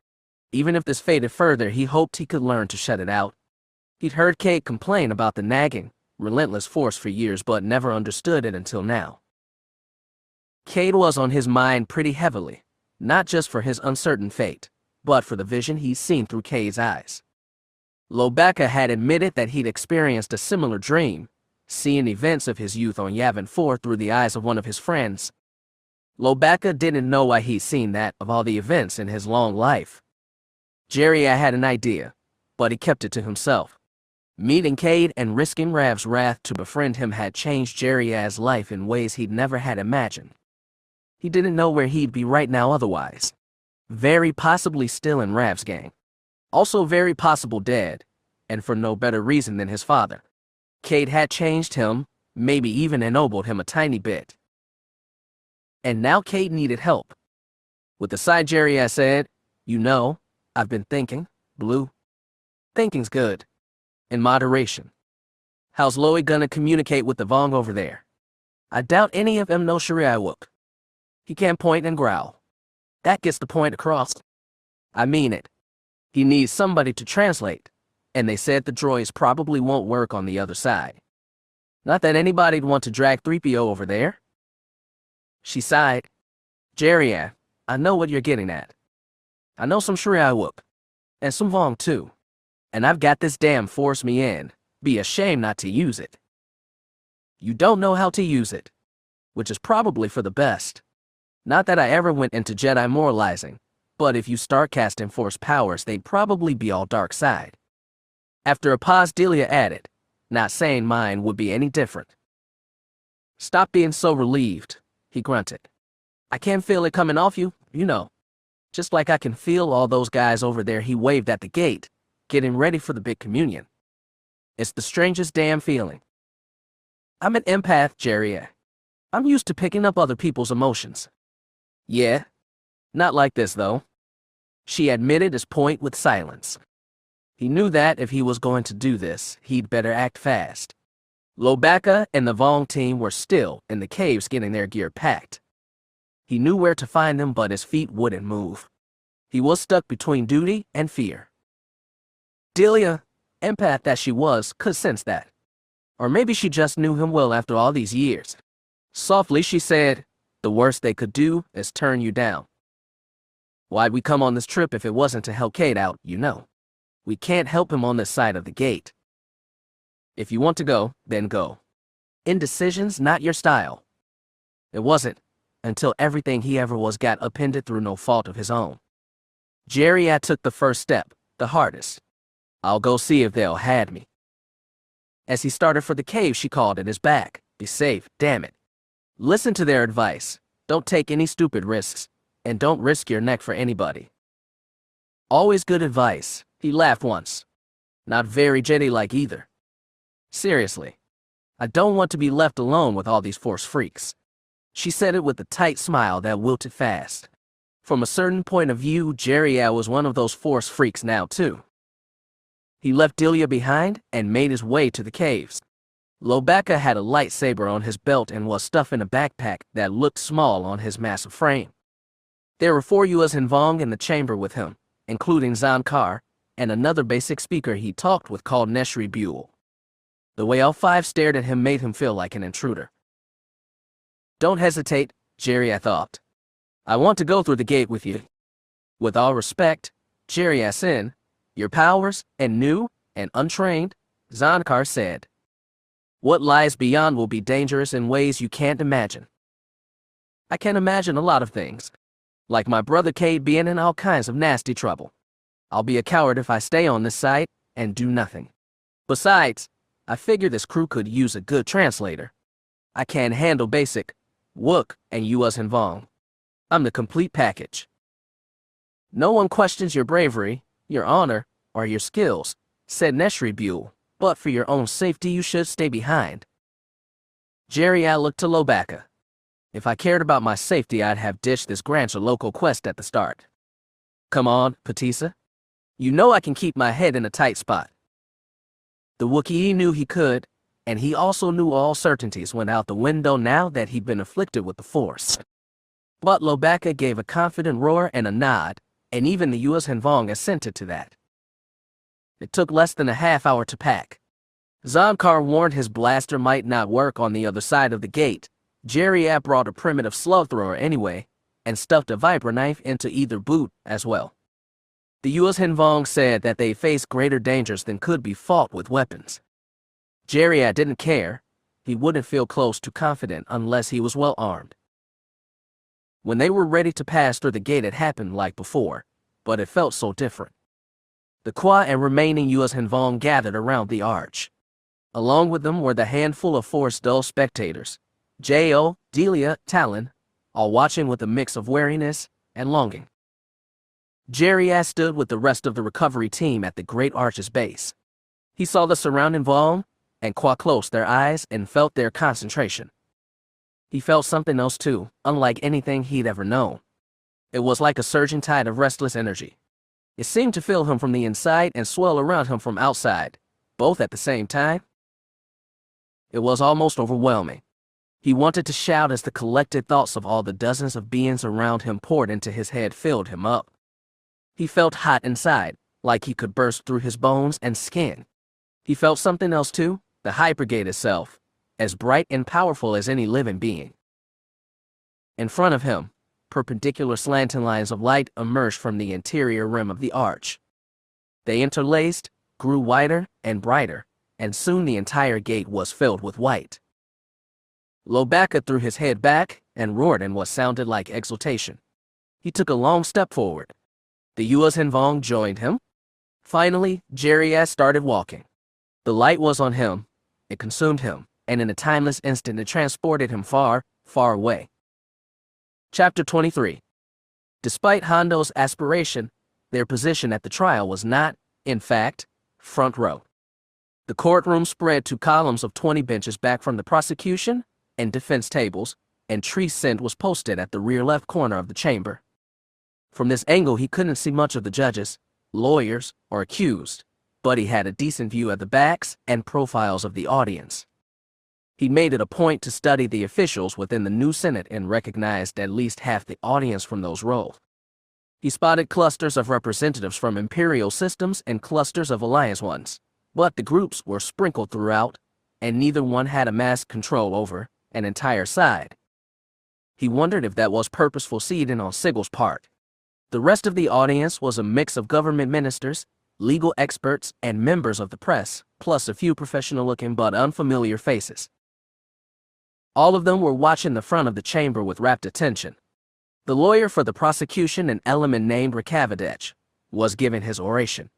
Even if this faded further, he hoped he could learn to shut it out. He'd heard Cade complain about the nagging, relentless force for years but never understood it until now. Cade was on his mind pretty heavily, not just for his uncertain fate, but for the vision he'd seen through Cade's eyes. Lobacca had admitted that he'd experienced a similar dream, seeing events of his youth on Yavin 4 through the eyes of one of his friends. Lobacca didn't know why he'd seen that of all the events in his long life. Jerry had an idea, but he kept it to himself. Meeting Cade and risking Rav's wrath to befriend him had changed Jerry's life in ways he'd never had imagined. He didn't know where he'd be right now otherwise. Very possibly still in Rav's gang. Also very possible dead, and for no better reason than his father. Cade had changed him, maybe even ennobled him a tiny bit. And now Cade needed help. With a sigh, Jerry said, "You know, I've been thinking, Blue. Thinking's good. In moderation. How's Loey gonna communicate with the Vong over there? I doubt any of them know Shari'awuk. He can't point and growl. That gets the point across. I mean it. He needs somebody to translate, and they said the droids probably won't work on the other side. Not that anybody'd want to drag 3PO over there. She sighed. Jerry, I know what you're getting at. I know some Shriwook, and some Vong too. And I've got this damn force me in. Be a shame not to use it. You don't know how to use it, which is probably for the best. Not that I ever went into Jedi moralizing, but if you start casting force powers, they'd probably be all dark side. After a pause, Delia added, not saying mine would be any different. Stop being so relieved, he grunted. I can feel it coming off you, you know. Just like I can feel all those guys over there, he waved at the gate, getting ready for the big communion. It's the strangest damn feeling. I'm an empath, Jerry. I'm used to picking up other people's emotions. Yeah? Not like this, though. She admitted his point with silence. He knew that if he was going to do this, he'd better act fast. Lobaka and the Vong team were still in the caves getting their gear packed. He knew where to find them, but his feet wouldn't move. He was stuck between duty and fear. Delia, empath that she was, could sense that. Or maybe she just knew him well after all these years. Softly she said, the worst they could do is turn you down. Why'd we come on this trip if it wasn't to help Cade out, you know? We can't help him on this side of the gate. If you want to go, then go. Indecision's not your style. It wasn't, until everything he ever was got upended through no fault of his own. Jerry took the first step, the hardest. I'll go see if they'll had me. As he started for the cave, she called at his back. Be safe, damn it. Listen to their advice. Don't take any stupid risks, and don't risk your neck for anybody. Always good advice, he laughed once. Not very Jedi-like either. Seriously, I don't want to be left alone with all these Force freaks. She said it with a tight smile that wilted fast. From a certain point of view, Jerry was one of those Force freaks now too. He left Delia behind and made his way to the caves. Lobaka had a lightsaber on his belt and was stuffed in a backpack that looked small on his massive frame. There were 4 Yuuzhan Vong in the chamber with him, including Zankar, and another basic speaker he talked with called Neshri Buell. The way all 5 stared at him made him feel like an intruder. Don't hesitate, Jerry thought. I want to go through the gate with you. With all respect, Jerry Sin, your powers, and new and untrained, Zankar said. What lies beyond will be dangerous in ways you can't imagine. I can imagine a lot of things, like my brother Cade being in all kinds of nasty trouble. I'll be a coward if I stay on this site and do nothing. Besides, I figure this crew could use a good translator. I can handle basic Wook and Yuuzhan Vong. I'm the complete package. No one questions your bravery, your honor, or your skills, said Neshri Buell, but for your own safety you should stay behind. Jerry looked to Lobaka. If I cared about my safety, I'd have ditched this Grant's local quest at the start. Come on, Patissa. You know I can keep my head in a tight spot. The Wookiee knew he could, and he also knew all certainties went out the window now that he'd been afflicted with the Force. But Lobaka gave a confident roar and a nod, and even the Yuuzhan Vong assented to that. It took less than a half hour to pack. Zankar warned his blaster might not work on the other side of the gate. Jerry brought a primitive slug thrower anyway, and stuffed a viper knife into either boot as well. The Yuuzhan Vong said that they faced greater dangers than could be fought with weapons. Jerry didn't care. He wouldn't feel close to confident unless he was well armed. When they were ready to pass through the gate, it happened like before, but it felt so different. The Kwa and remaining Yuuzhan Vong gathered around the arch. Along with them were the handful of Force-dull spectators, J.O., Delia, Talon, all watching with a mix of wariness and longing. Jerry stood with the rest of the recovery team at the great arch's base. He saw the surrounding Vong and Kwa close their eyes and felt their concentration. He felt something else too, unlike anything he'd ever known. It was like a surging tide of restless energy. It seemed to fill him from the inside and swell around him from outside, both at the same time. It was almost overwhelming. He wanted to shout as the collected thoughts of all the dozens of beings around him poured into his head filled him up. He felt hot inside, like he could burst through his bones and skin. He felt something else too, the hypergate itself, as bright and powerful as any living being. In front of him, perpendicular slanting lines of light emerged from the interior rim of the arch. They interlaced, grew wider and brighter, and soon the entire gate was filled with white. Lobaka threw his head back and roared in what sounded like exultation. He took a long step forward. The Yuuzhan Vong joined him. Finally, Jerias started walking. The light was on him, it consumed him, and in a timeless instant it transported him far, far away. Chapter 23. Despite Hondo's aspiration, their position at the trial was not, in fact, front row. The courtroom spread to columns of 20 benches back from the prosecution and defense tables, and tree scent was posted at the rear left corner of the chamber. From this angle he couldn't see much of the judges, lawyers, or accused, but he had a decent view of the backs and profiles of the audience. He made it a point to study the officials within the new Senate and recognized at least half the audience from those roles. He spotted clusters of representatives from Imperial systems and clusters of Alliance ones, but the groups were sprinkled throughout, and neither one had a mass control over an entire side. He wondered if that was purposeful seeding on Sigel's part. The rest of the audience was a mix of government ministers, legal experts, and members of the press, plus a few professional-looking but unfamiliar faces. All of them were watching the front of the chamber with rapt attention. The lawyer for the prosecution, an element named Rickavidech, was giving his oration.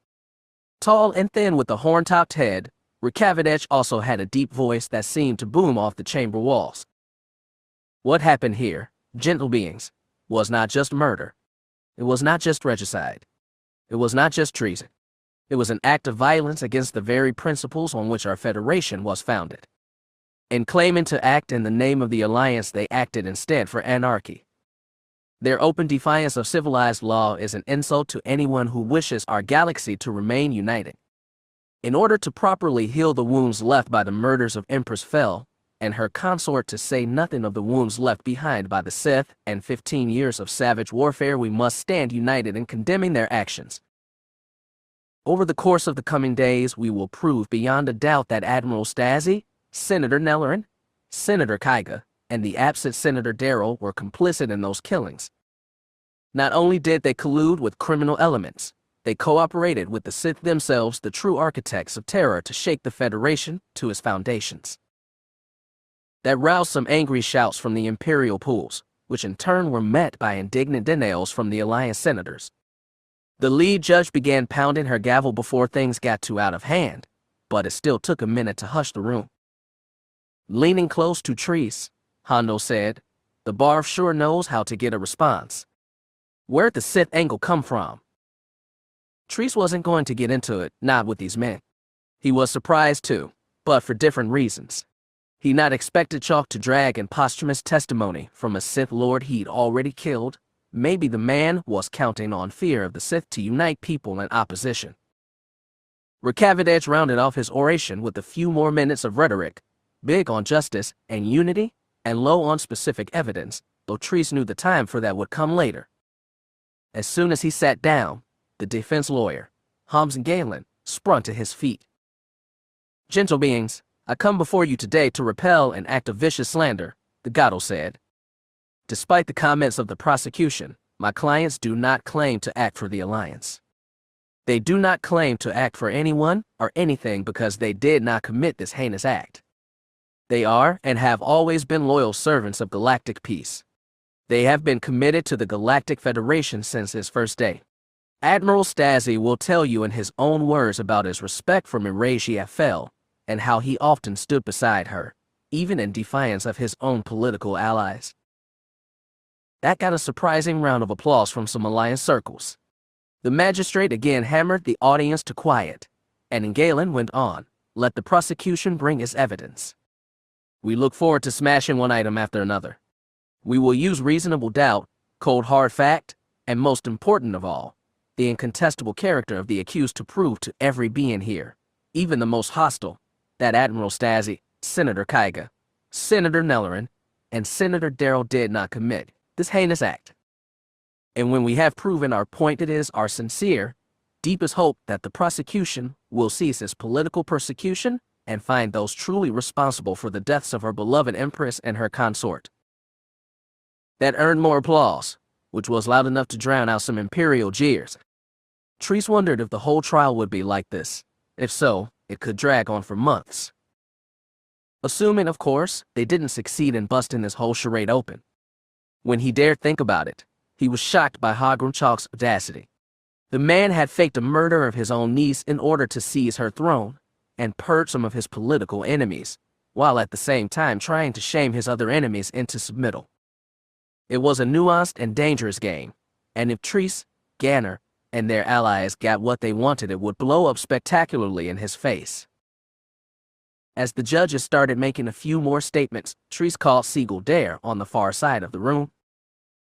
Tall and thin with a horn-topped head, Rickavidech also had a deep voice that seemed to boom off the chamber walls. What happened here, gentle beings, was not just murder. It was not just regicide. It was not just treason. It was an act of violence against the very principles on which our Federation was founded. In claiming to act in the name of the Alliance, they acted instead for anarchy. Their open defiance of civilized law is an insult to anyone who wishes our galaxy to remain united. In order to properly heal the wounds left by the murders of Empress Fel and her consort, to say nothing of the wounds left behind by the Sith and 15 years of savage warfare, we must stand united in condemning their actions. Over the course of the coming days, we will prove beyond a doubt that Admiral Stasi, Senator Nellerin, Senator Kaiga, and the absent Senator Darrow were complicit in those killings. Not only did they collude with criminal elements, they cooperated with the Sith themselves, the true architects of terror, to shake the Federation to its foundations. That roused some angry shouts from the Imperial pools, which in turn were met by indignant denials from the Alliance senators. The lead judge began pounding her gavel before things got too out of hand, but it still took a minute to hush the room. Leaning close to Treese, Hondo said, "The Barf sure knows how to get a response. Where'd the Sith angle come from?" Treese wasn't going to get into it, not with these men. He was surprised too, but for different reasons. He not expected Chalk to drag in posthumous testimony from a Sith Lord he'd already killed. Maybe the man was counting on fear of the Sith to unite people in opposition. Rickavidech rounded off his oration with a few more minutes of rhetoric, big on justice and unity, and low on specific evidence, though Treese knew the time for that would come later. As soon as he sat down, the defense lawyer, Hamza Galen, sprung to his feet. "Gentle beings, I come before you today to repel an act of vicious slander," the Gato said. "Despite the comments of the prosecution, my clients do not claim to act for the Alliance. They do not claim to act for anyone or anything because they did not commit this heinous act. They are and have always been loyal servants of galactic peace. They have been committed to the Galactic Federation since its first day. Admiral Stasi will tell you in his own words about his respect for Marasiah Fel and how he often stood beside her, even in defiance of his own political allies." That got a surprising round of applause from some Alliance circles. The magistrate again hammered the audience to quiet, and Galen went on, "Let the prosecution bring its evidence. We look forward to smashing one item after another. We will use reasonable doubt, cold hard fact, and most important of all, the incontestable character of the accused to prove to every being here, even the most hostile, that Admiral Stasi, Senator Kaiga, Senator Nellerin, and Senator Darrell did not commit this heinous act. And when we have proven our point, it is our sincere, deepest hope that the prosecution will cease its political persecution and find those truly responsible for the deaths of our beloved empress and her consort. That earned more applause, which was loud enough to drown out some imperial jeers. Treese wondered if the whole trial would be like this. If so, it could drag on for months. Assuming, of course, they didn't succeed in busting this whole charade open. When he dared think about it, he was shocked by Hagrum Chalk's audacity. The man had faked a murder of his own niece in order to seize her throne and purge some of his political enemies, while at the same time trying to shame his other enemies into submittal. It was a nuanced and dangerous game, and if Treese, Ganner, and their allies got what they wanted, it would blow up spectacularly in his face. As the judges started making a few more statements, Treese called Siegel Dare on the far side of the room.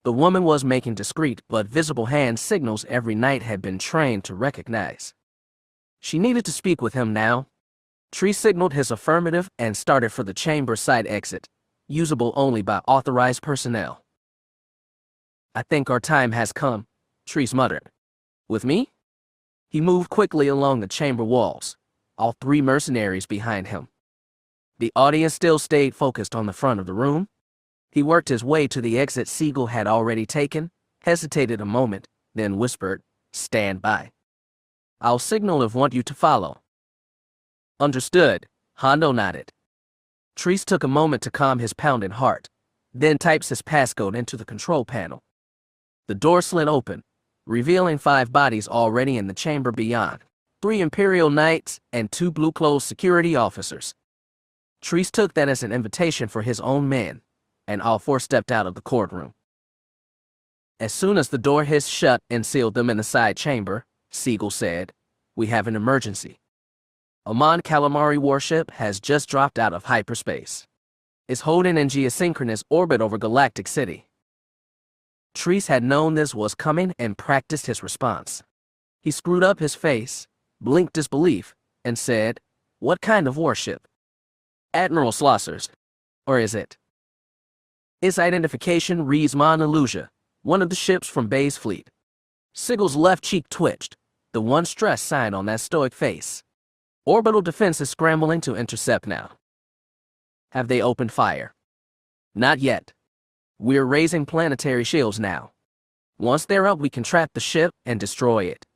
The woman was making discreet but visible hand signals every knight had been trained to recognize. She needed to speak with him now. Treese signaled his affirmative and started for the chamber side exit, usable only by authorized personnel. "I think our time has come," Treese muttered. "With me?" He moved quickly along the chamber walls, all three mercenaries behind him. The audience still stayed focused on the front of the room. He worked his way to the exit Siegel had already taken, hesitated a moment, then whispered, "Stand by. I'll signal if want you to follow." "Understood," Hondo nodded. Treese took a moment to calm his pounding heart, then types his passcode into the control panel. The door slid open, revealing 5 bodies already in the chamber beyond, 3 Imperial Knights and 2 blue-clothed security officers. Treese took that as an invitation for his own men, and all 4 stepped out of the courtroom. As soon as the door hissed shut and sealed them in the side chamber, Siegel said, "We have an emergency. A Mon Calamari warship has just dropped out of hyperspace. It's holding in geosynchronous orbit over Galactic City." Treese had known this was coming and practiced his response. He screwed up his face, blinked disbelief, and said, "What kind of warship?" "Admiral Slosser's. Or is it?" Its identification reads Mon Illusia, one of the ships from Bay's fleet. Siegel's left cheek twitched, the one stress sign on that stoic face. "Orbital defense is scrambling to intercept now." "Have they opened fire?" "Not yet. We're raising planetary shields now. Once they're up, we can trap the ship and destroy it."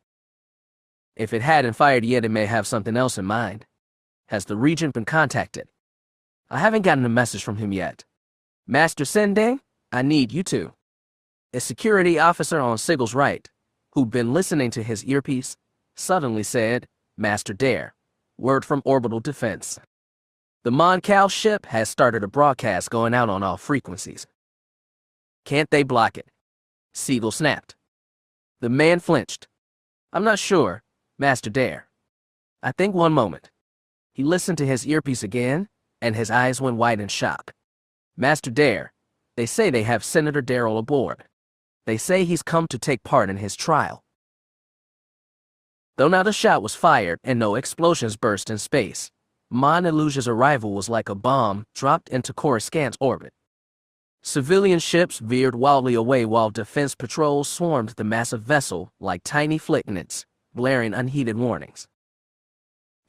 "If it hadn't fired yet, it may have something else in mind. Has the Regent been contacted?" "I haven't gotten a message from him yet." "Master Sending, I need you to." A security officer on Siegel's right, who'd been listening to his earpiece, suddenly said, "Master Dare, word from Orbital Defense. The Mon Cal ship has started a broadcast going out on all frequencies." "Can't they block it?" Siegel snapped. The man flinched. "I'm not sure, Master Dare. I think one moment." He listened to his earpiece again, and his eyes went wide in shock. "Master Dare, they say they have Senator Darrell aboard. They say he's come to take part in his trial." Though not a shot was fired and no explosions burst in space, Mon Illusia's arrival was like a bomb dropped into Coruscant's orbit. Civilian ships veered wildly away while defense patrols swarmed the massive vessel like tiny flicknets, blaring unheeded warnings.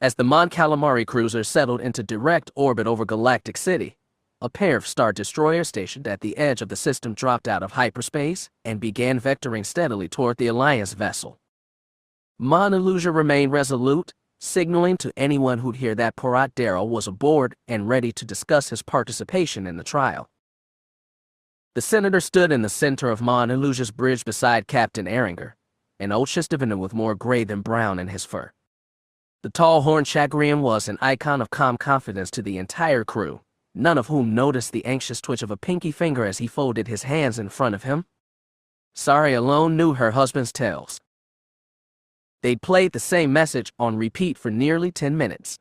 As the Mon Calamari cruiser settled into direct orbit over Galactic City, a pair of Star Destroyers stationed at the edge of the system dropped out of hyperspace and began vectoring steadily toward the Alliance vessel. Mon Illusia remained resolute, signaling to anyone who'd hear that Porat Darrell was aboard and ready to discuss his participation in the trial. The senator stood in the center of Mon Illusia's bridge beside Captain Ehringer, an old Shistavinan with more gray than brown in his fur. The tall horned Chagrian was an icon of calm confidence to the entire crew, none of whom noticed the anxious twitch of a pinky finger as he folded his hands in front of him. Sari alone knew her husband's tales. They'd played the same message on repeat for nearly 10 minutes.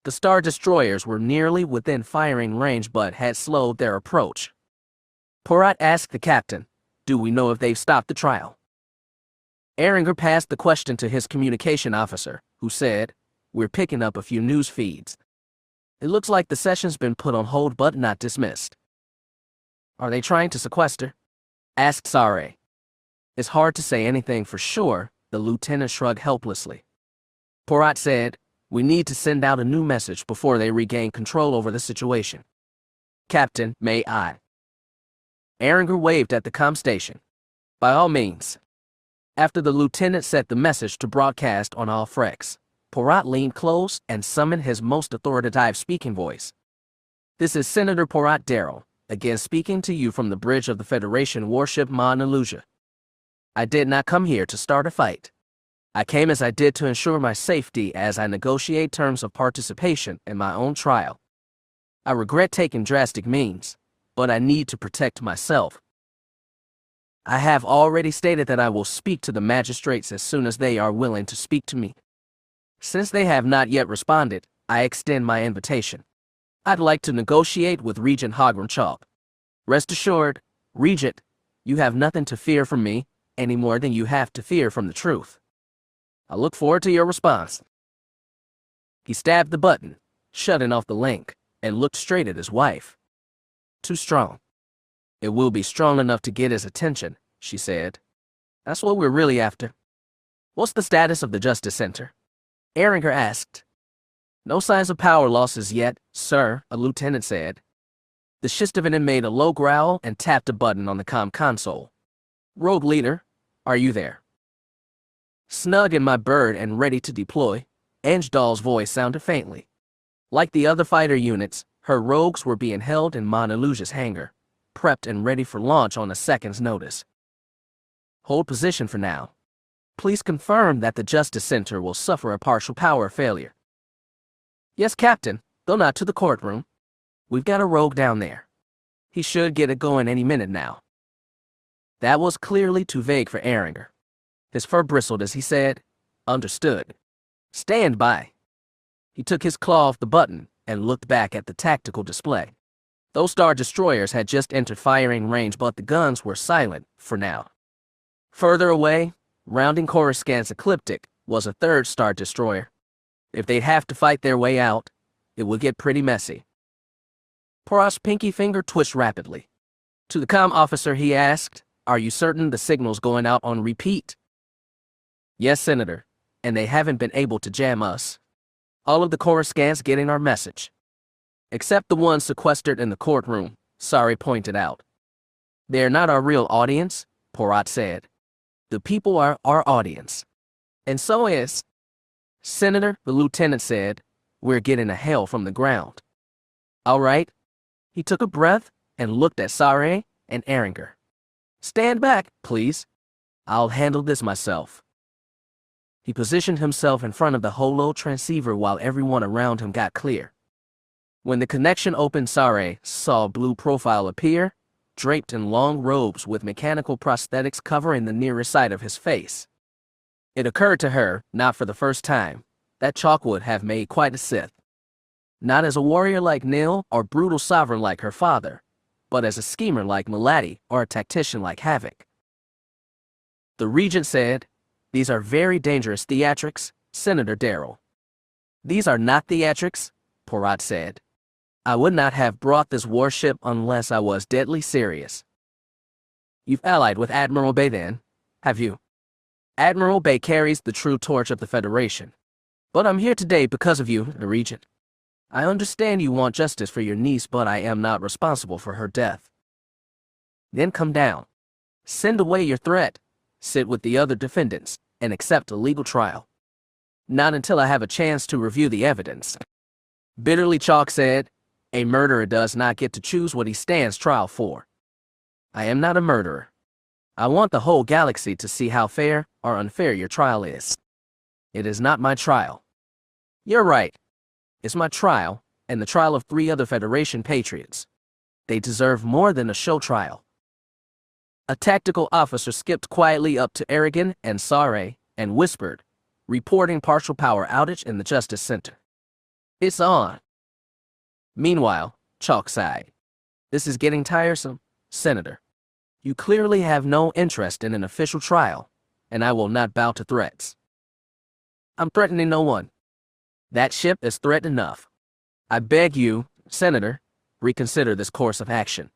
The Star Destroyers were nearly within firing range but had slowed their approach. Porat asked the captain, "Do we know if they've stopped the trial?" Ehringer passed the question to his communication officer, who said, "We're picking up a few news feeds. It looks like the session's been put on hold but not dismissed." Are they trying to sequester? Asked Sare. It's hard to say anything for sure, the lieutenant shrugged helplessly. Porat said, we need to send out a new message before they regain control over the situation. Captain, may I? Erringer waved at the comm station. By all means. After the lieutenant set the message to broadcast on all frecs, Porat leaned close and summoned his most authoritative speaking voice. This is Senator Porat Darrell, again speaking to you from the bridge of the Federation warship Mauna Luja. I did not come here to start a fight. I came as I did to ensure my safety as I negotiate terms of participation in my own trial. I regret taking drastic means, but I need to protect myself. I have already stated that I will speak to the magistrates as soon as they are willing to speak to me. Since they have not yet responded, I extend my invitation. I'd like to negotiate with Regent Hogran Chalk. Rest assured, Regent, you have nothing to fear from me, any more than you have to fear from the truth. I look forward to your response. He stabbed the button, shutting off the link, and looked straight at his wife. Too strong. It will be strong enough to get his attention, she said. That's what we're really after. What's the status of the Justice Center? Erringer asked. No signs of power losses yet, sir, a lieutenant said. The Shistavinan made a low growl and tapped a button on the comm console. Rogue Leader, are you there? Snug in my bird and ready to deploy, Anjdal's voice sounded faintly. Like the other fighter units, her rogues were being held in Mauna Luja's hangar, prepped and ready for launch on a second's notice. Hold position for now. Please confirm that the Justice Center will suffer a partial power failure. Yes, Captain, though not to the courtroom. We've got a rogue down there. He should get it going any minute now. That was clearly too vague for Erringer. His fur bristled as he said, Understood. Stand by. He took his claw off the button and looked back at the tactical display. Those Star Destroyers had just entered firing range, but the guns were silent for now. Further away, rounding Coruscant's ecliptic, was a third Star Destroyer. If they'd have to fight their way out, it would get pretty messy. Porat's pinky finger twitched rapidly. To the comm officer he asked, Are you certain the signal's going out on repeat? Yes, Senator, and they haven't been able to jam us. All of the Coruscants getting our message. Except the ones sequestered in the courtroom, Sari pointed out. They're not our real audience, Porat said. The people are our audience. And so is. Senator, the lieutenant said, we're getting a hail from the ground. All right. He took a breath and looked at Sare and Erringer. Stand back, please. I'll handle this myself. He positioned himself in front of the holo transceiver while everyone around him got clear. When the connection opened, Sare saw a blue profile appear, draped in long robes with mechanical prosthetics covering the nearest side of his face. It occurred to her, not for the first time, that Chalk would have made quite a Sith. Not as a warrior like Nil or brutal sovereign like her father, but as a schemer like Maladi or a tactician like Havoc. The Regent said, These are very dangerous theatrics, Senator Darrell. These are not theatrics, Porat said. I would not have brought this warship unless I was deadly serious. You've allied with Admiral Bay then, have you? Admiral Bay carries the true torch of the Federation. But I'm here today because of you, the Regent. I understand you want justice for your niece, but I am not responsible for her death. Then come down. Send away your threat. Sit with the other defendants and accept a legal trial. Not until I have a chance to review the evidence. Bitterly, Chalk said, a murderer does not get to choose what he stands trial for. I am not a murderer. I want the whole galaxy to see how fair or unfair your trial is. It is not my trial. You're right. It's my trial, and the trial of 3 other Federation patriots. They deserve more than a show trial. A tactical officer skipped quietly up to Aragon and Sare and whispered, reporting partial power outage in the Justice Center. It's on. Meanwhile, Chalk sighed. This is getting tiresome, Senator. You clearly have no interest in an official trial, and I will not bow to threats. I'm threatening no one. That ship is threat enough. I beg you, Senator, reconsider this course of action.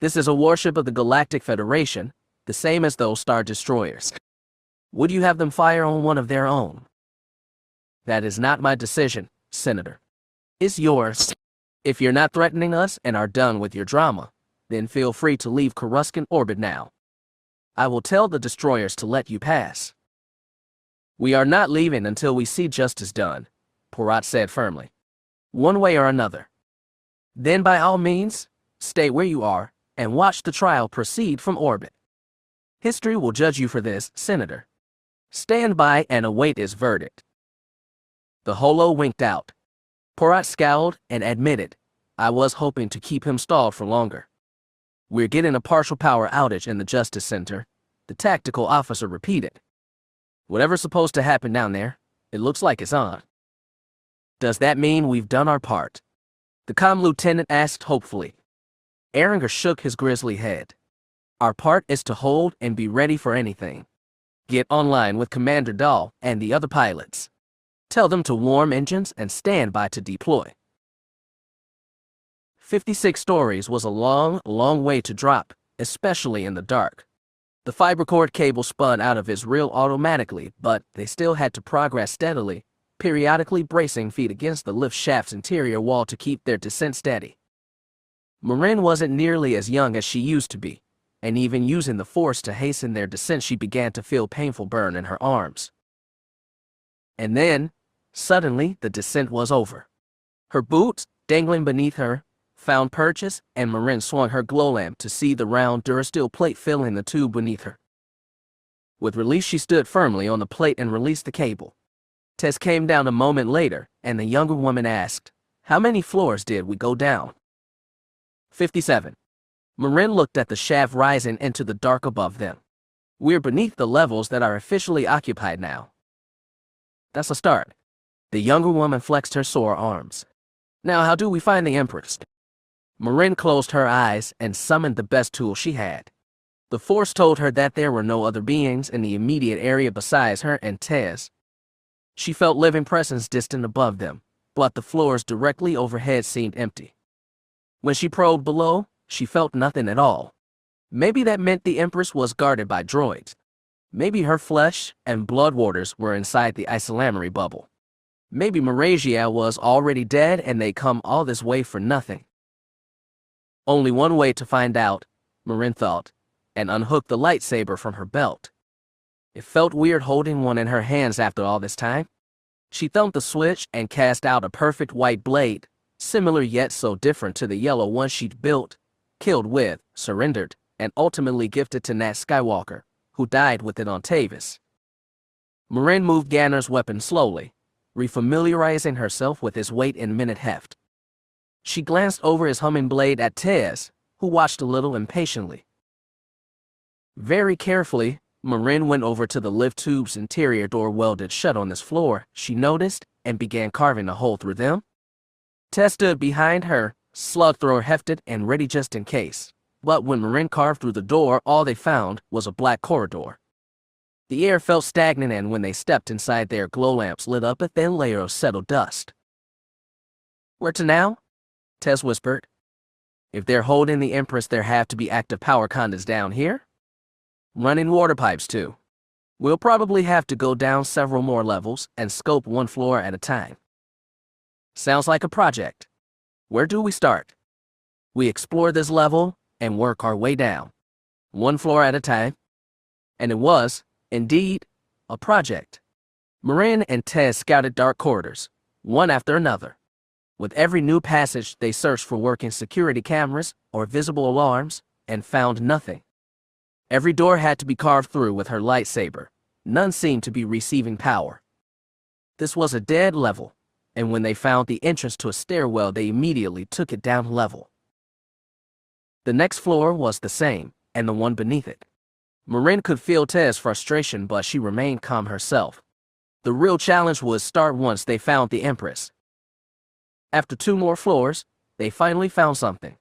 This is a warship of the Galactic Federation, the same as those Star Destroyers. Would you have them fire on one of their own? That is not my decision, Senator. It's yours. If you're not threatening us and are done with your drama, then feel free to leave Coruscant orbit now. I will tell the destroyers to let you pass. We are not leaving until we see justice done, Porat said firmly. One way or another. Then by all means, stay where you are and watch the trial proceed from orbit. History will judge you for this, Senator. Stand by and await his verdict. The holo winked out. Porat scowled and admitted, I was hoping to keep him stalled for longer. We're getting a partial power outage in the Justice Center, the tactical officer repeated. Whatever's supposed to happen down there, it looks like it's on. Does that mean we've done our part? The comm lieutenant asked hopefully. Erringer shook his grizzly head. Our part is to hold and be ready for anything. Get online with Commander Dahl and the other pilots. Tell them to warm engines and stand by to deploy. 56 stories was a long, long way to drop, especially in the dark. The fiber cord cable spun out of his reel automatically, but they still had to progress steadily, periodically bracing feet against the lift shaft's interior wall to keep their descent steady. Marin wasn't nearly as young as she used to be, and even using the force to hasten their descent she began to feel painful burn in her arms. And then, suddenly, the descent was over. Her boots, dangling beneath her, found purchase, and Marin swung her glow lamp to see the round Durasteel plate filling the tube beneath her. With relief she stood firmly on the plate and released the cable. Tess came down a moment later, and the younger woman asked, How many floors did we go down? 57. Marin looked at the shaft rising into the dark above them. We're beneath the levels that are officially occupied now. That's a start. The younger woman flexed her sore arms. Now how do we find the Empress? Marin closed her eyes and summoned the best tool she had. The Force told her that there were no other beings in the immediate area besides her and Tez. She felt living presence distant above them, but the floors directly overhead seemed empty. When she probed below, she felt nothing at all. Maybe that meant the Empress was guarded by droids. Maybe her flesh and blood waters were inside the isolamary bubble. Maybe Marasiah was already dead and they come all this way for nothing. Only one way to find out, Marin thought, and unhooked the lightsaber from her belt. It felt weird holding one in her hands after all this time. She thumped the switch and cast out a perfect white blade, similar yet so different to the yellow one she'd built, killed with, surrendered, and ultimately gifted to Nat Skywalker, who died with it on Tavis. Marin moved Ganner's weapon slowly, refamiliarizing herself with his weight and minute heft. She glanced over his humming blade at Tez, who watched a little impatiently. Very carefully, Marin went over to the lift tube's interior door welded shut on this floor, she noticed, and began carving a hole through them. Tess stood behind her, slug thrower hefted and ready just in case. But when Marin carved through the door, all they found was a black corridor. The air felt stagnant, and when they stepped inside, their glow lamps lit up a thin layer of settled dust. Where to now? Tess whispered. If they're holding the Empress, there have to be active power conduits down here. Running water pipes, too. We'll probably have to go down several more levels and scope one floor at a time. Sounds like a project. Where do we start? We explore this level and work our way down, one floor at a time. And it was, indeed, a project. Marin and Tez scouted dark corridors, one after another. With every new passage, they searched for working security cameras or visible alarms, and found nothing. Every door had to be carved through with her lightsaber. None seemed to be receiving power. This was a dead level, and when they found the entrance to a stairwell, they immediately took it down level. The next floor was the same, and the one beneath it. Marin could feel Tez's frustration, but she remained calm herself. The real challenge would start once they found the Empress. After 2 more floors, they finally found something.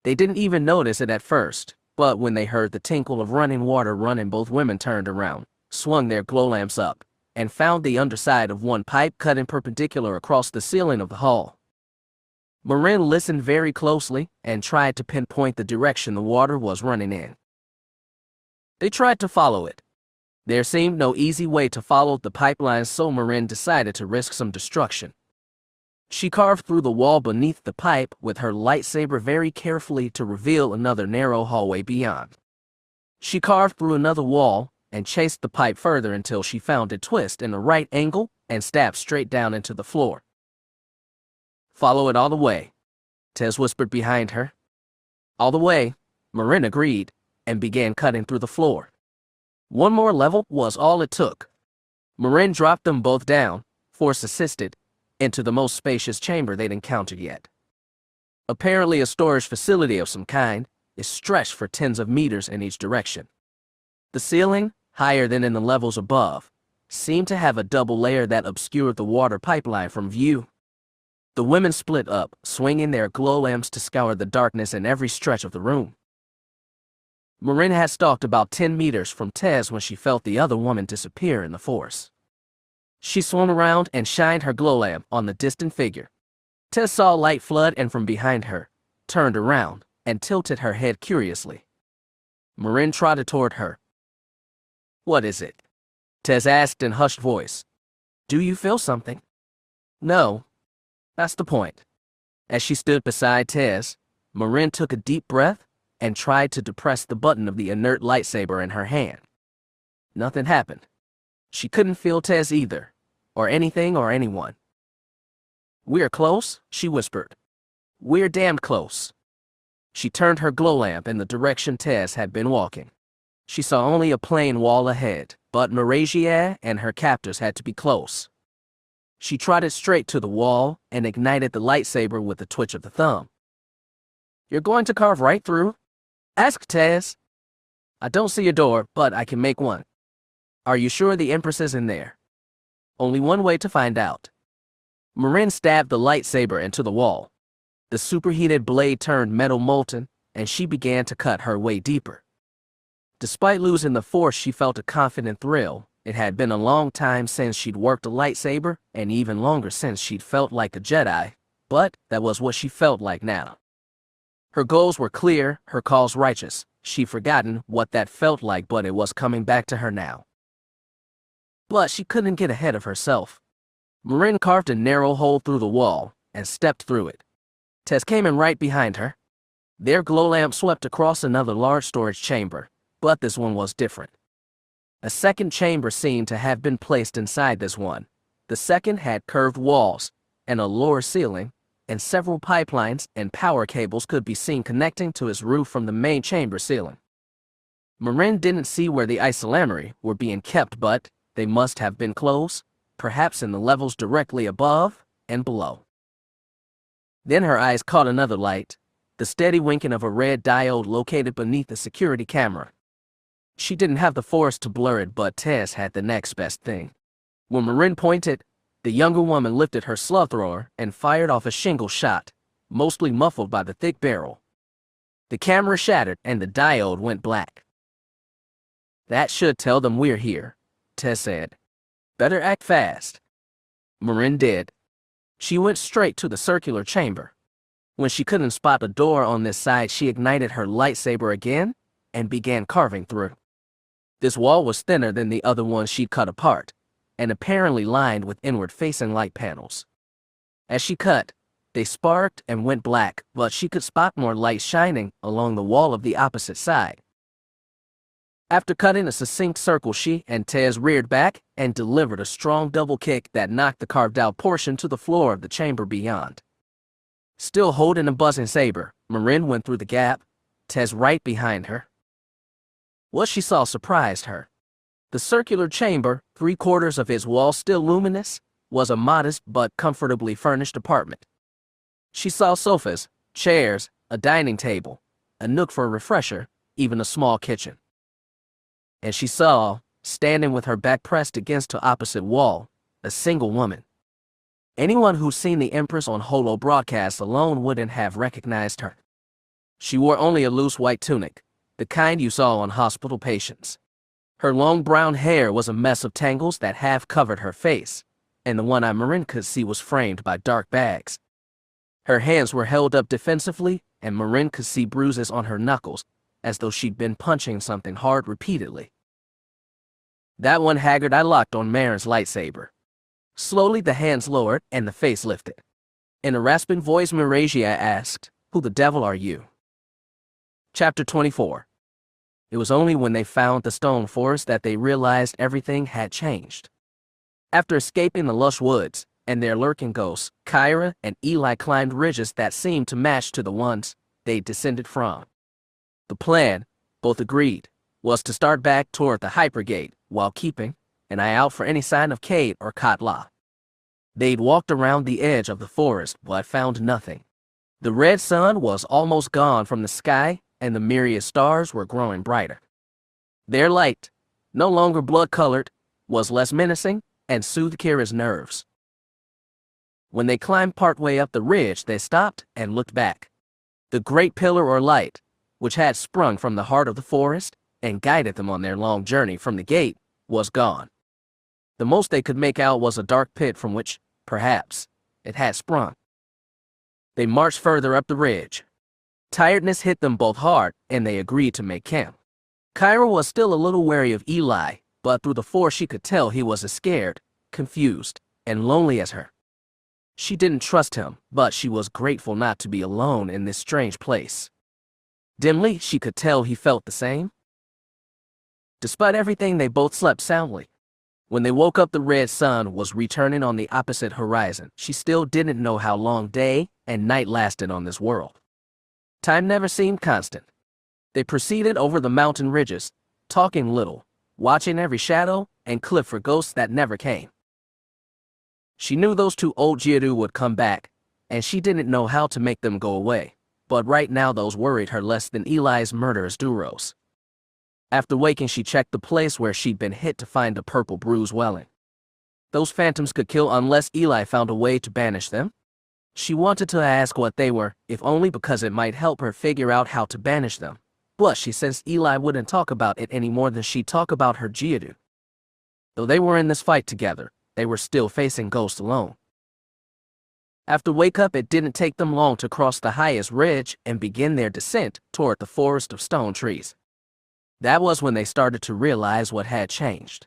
They didn't even notice it at first, but when they heard the tinkle of running water running, both women turned around, swung their glow lamps up, and found the underside of one pipe cutting perpendicular across the ceiling of the hall. Marin listened very closely and tried to pinpoint the direction the water was running in. They tried to follow it. There seemed no easy way to follow the pipeline, so Marin decided to risk some destruction. She carved through the wall beneath the pipe with her lightsaber very carefully to reveal another narrow hallway beyond. She carved through another wall and chased the pipe further until she found it twist in a right angle and stabbed straight down into the floor. "Follow it all the way," Tez whispered behind her. "All the way," Marin agreed, and began cutting through the floor. One more level was all it took. Marin dropped them both down, force-assisted, into the most spacious chamber they'd encountered yet. Apparently a storage facility of some kind, is stretched for tens of meters in each direction. The ceiling, higher than in the levels above, seemed to have a double layer that obscured the water pipeline from view. The women split up, swinging their glow lamps to scour the darkness in every stretch of the room. Marin had stalked about 10 meters from Tez when she felt the other woman disappear in the force. She swung around and shined her glow lamp on the distant figure. Tez saw light flood and from behind her, turned around, and tilted her head curiously. Marin trotted toward her. "What is it?" Tez asked in hushed voice. "Do you feel something?" "No. That's the point." As she stood beside Tez, Marin took a deep breath and tried to depress the button of the inert lightsaber in her hand. Nothing happened. She couldn't feel Tez either, or anything or anyone. "We're close," she whispered. "We're damned close." She turned her glow lamp in the direction Tez had been walking. She saw only a plain wall ahead, but Marasiah and her captors had to be close. She trotted straight to the wall and ignited the lightsaber with a twitch of the thumb. "You're going to carve right through?" asked Tez. "I don't see a door, but I can make one." "Are you sure the Empress is in there?" "Only one way to find out." Marin stabbed the lightsaber into the wall. The superheated blade turned metal molten, and she began to cut her way deeper. Despite losing the force, she felt a confident thrill. It had been a long time since she'd worked a lightsaber, and even longer since she'd felt like a Jedi, but that was what she felt like now. Her goals were clear, her cause righteous. She'd forgotten what that felt like, but it was coming back to her now. But she couldn't get ahead of herself. Marin carved a narrow hole through the wall and stepped through it. Tez came in right behind her. Their glow lamp swept across another large storage chamber, but this one was different. A second chamber seemed to have been placed inside this one. The second had curved walls and a lower ceiling, and several pipelines and power cables could be seen connecting to its roof from the main chamber ceiling. Marin didn't see where the isolameri were being kept, but they must have been close, perhaps in the levels directly above and below. Then her eyes caught another light, the steady winking of a red diode located beneath the security camera. She didn't have the force to blur it, but Tez had the next best thing. When Marin pointed, the younger woman lifted her slug thrower and fired off a shingle shot, mostly muffled by the thick barrel. The camera shattered and the diode went black. "That should tell them we're here," Tez said. "Better act fast." Marin did. She went straight to the circular chamber. When she couldn't spot a door on this side, she ignited her lightsaber again and began carving through. This wall was thinner than the other one she'd cut apart, and apparently lined with inward-facing light panels. As she cut, they sparked and went black, but she could spot more light shining along the wall of the opposite side. After cutting a succinct circle, she and Tez reared back and delivered a strong double kick that knocked the carved-out portion to the floor of the chamber beyond. Still holding a buzzing saber, Marin went through the gap, Tez right behind her. What she saw surprised her. The circular chamber, 3/4 of its wall still luminous, was a modest but comfortably furnished apartment. She saw sofas, chairs, a dining table, a nook for a refresher, even a small kitchen. And she saw, standing with her back pressed against the opposite wall, a single woman. Anyone who's seen the Empress on holo broadcasts alone wouldn't have recognized her. She wore only a loose white tunic, the kind you saw on hospital patients. Her long brown hair was a mess of tangles that half covered her face, and the one eye Marin could see was framed by dark bags. Her hands were held up defensively, and Marin could see bruises on her knuckles, as though she'd been punching something hard repeatedly. That one haggard eye locked on Marin's lightsaber. Slowly the hands lowered and the face lifted. In a rasping voice, Marasiah asked, "Who the devil are you?" Chapter 24. It was only when they found the stone forest that they realized everything had changed. After escaping the lush woods and their lurking ghosts, Kyra and Eli climbed ridges that seemed to match to the ones they descended from. The plan, both agreed, was to start back toward the hypergate while keeping an eye out for any sign of Cade or Khat Lah. They'd walked around the edge of the forest but found nothing. The red sun was almost gone from the sky, and the myriad stars were growing brighter. Their light, no longer blood-colored, was less menacing and soothed Kira's nerves. When they climbed partway up the ridge, they stopped and looked back. The great pillar or light, which had sprung from the heart of the forest and guided them on their long journey from the gate, was gone. The most they could make out was a dark pit from which, perhaps, it had sprung. They marched further up the ridge. Tiredness hit them both hard, and they agreed to make camp. Kyra was still a little wary of Eli, but through the force she could tell he was as scared, confused, and lonely as her. She didn't trust him, but she was grateful not to be alone in this strange place. Dimly, she could tell he felt the same. Despite everything, they both slept soundly. When they woke up, the red sun was returning on the opposite horizon. She still didn't know how long day and night lasted on this world. Time never seemed constant. They proceeded over the mountain ridges, talking little, watching every shadow and cliff for ghosts that never came. She knew those two old Jedi would come back, and she didn't know how to make them go away, but right now those worried her less than Eli's murderous duros. After waking, she checked the place where she'd been hit to find a purple bruise welling. Those phantoms could kill unless Eli found a way to banish them. She wanted to ask what they were, if only because it might help her figure out how to banish them. But she sensed Eli wouldn't talk about it any more than she'd talk about her Jedi. Though they were in this fight together, they were still facing ghosts alone. After wake up, it didn't take them long to cross the highest ridge and begin their descent toward the forest of stone trees. That was when they started to realize what had changed.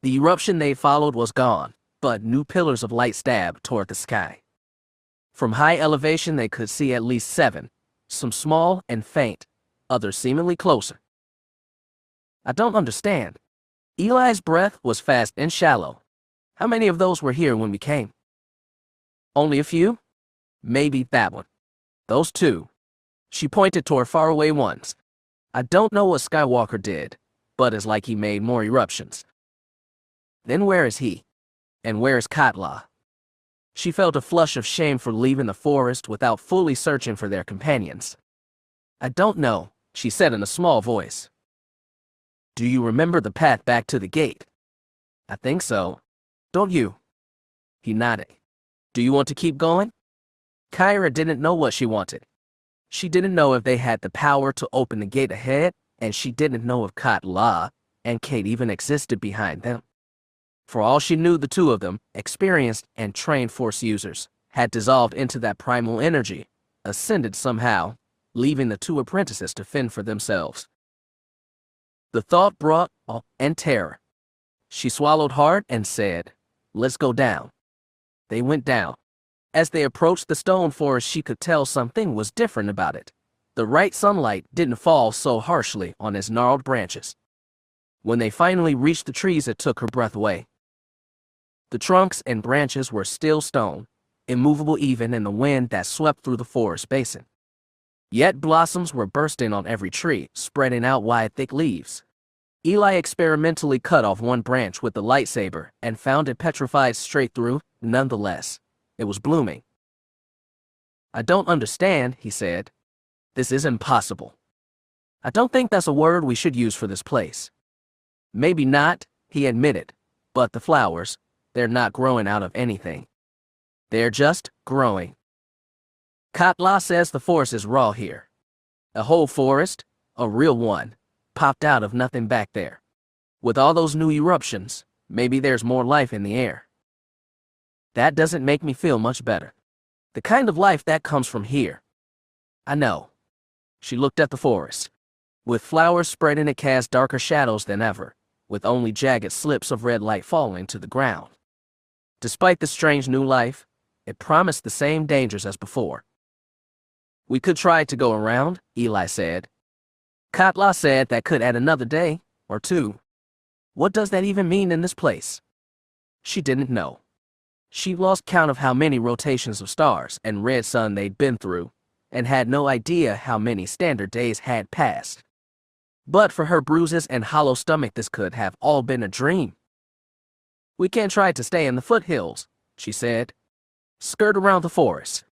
The eruption they followed was gone, but new pillars of light stabbed toward the sky. From high elevation they could see at least 7, some small and faint, others seemingly closer. "I don't understand." Eli's breath was fast and shallow. "How many of those were here when we came?" "Only a few. Maybe that one. Those 2. She pointed toward faraway ones. "I don't know what Skywalker did, but it's like he made more eruptions." "Then where is he? And where is Khat Lah?" She felt a flush of shame for leaving the forest without fully searching for their companions. "I don't know," she said in a small voice. "Do you remember the path back to the gate?" "I think so. Don't you?" He nodded. "Do you want to keep going?" Kyra didn't know what she wanted. She didn't know if they had the power to open the gate ahead, and she didn't know if Khat Lah and Cade even existed behind them. For all she knew, the two of them, experienced and trained Force users, had dissolved into that primal energy, ascended somehow, leaving the 2 apprentices to fend for themselves. The thought brought awe and terror. She swallowed hard and said, "Let's go down." They went down. As they approached the stone forest, she could tell something was different about it. The right sunlight didn't fall so harshly on its gnarled branches. When they finally reached the trees, it took her breath away. The trunks and branches were still stone, immovable even in the wind that swept through the forest basin. Yet blossoms were bursting on every tree, spreading out wide, thick leaves. Eli experimentally cut off one branch with the lightsaber and found it petrified straight through. Nonetheless, it was blooming. "I don't understand," he said. "This is impossible." "I don't think that's a word we should use for this place." "Maybe not," he admitted, "but the flowers, they're not growing out of anything. They're just growing. Khat Lah says the forest is raw here. A whole forest, a real one, popped out of nothing back there. With all those new eruptions, maybe there's more life in the air." "That doesn't make me feel much better." The kind of life that comes from here. I know. She looked at the forest. With flowers spreading, it cast darker shadows than ever, with only jagged slips of red light falling to the ground. Despite the strange new life, it promised the same dangers as before. We could try to go around, Eli said. Khat Lah said that could add another day, or two. What does that even mean in this place? She didn't know. She lost count of how many rotations of stars and red sun they'd been through, and had no idea how many standard days had passed. But for her bruises and hollow stomach, this could have all been a dream. We can't try to stay in the foothills, she said. Skirt around the forest.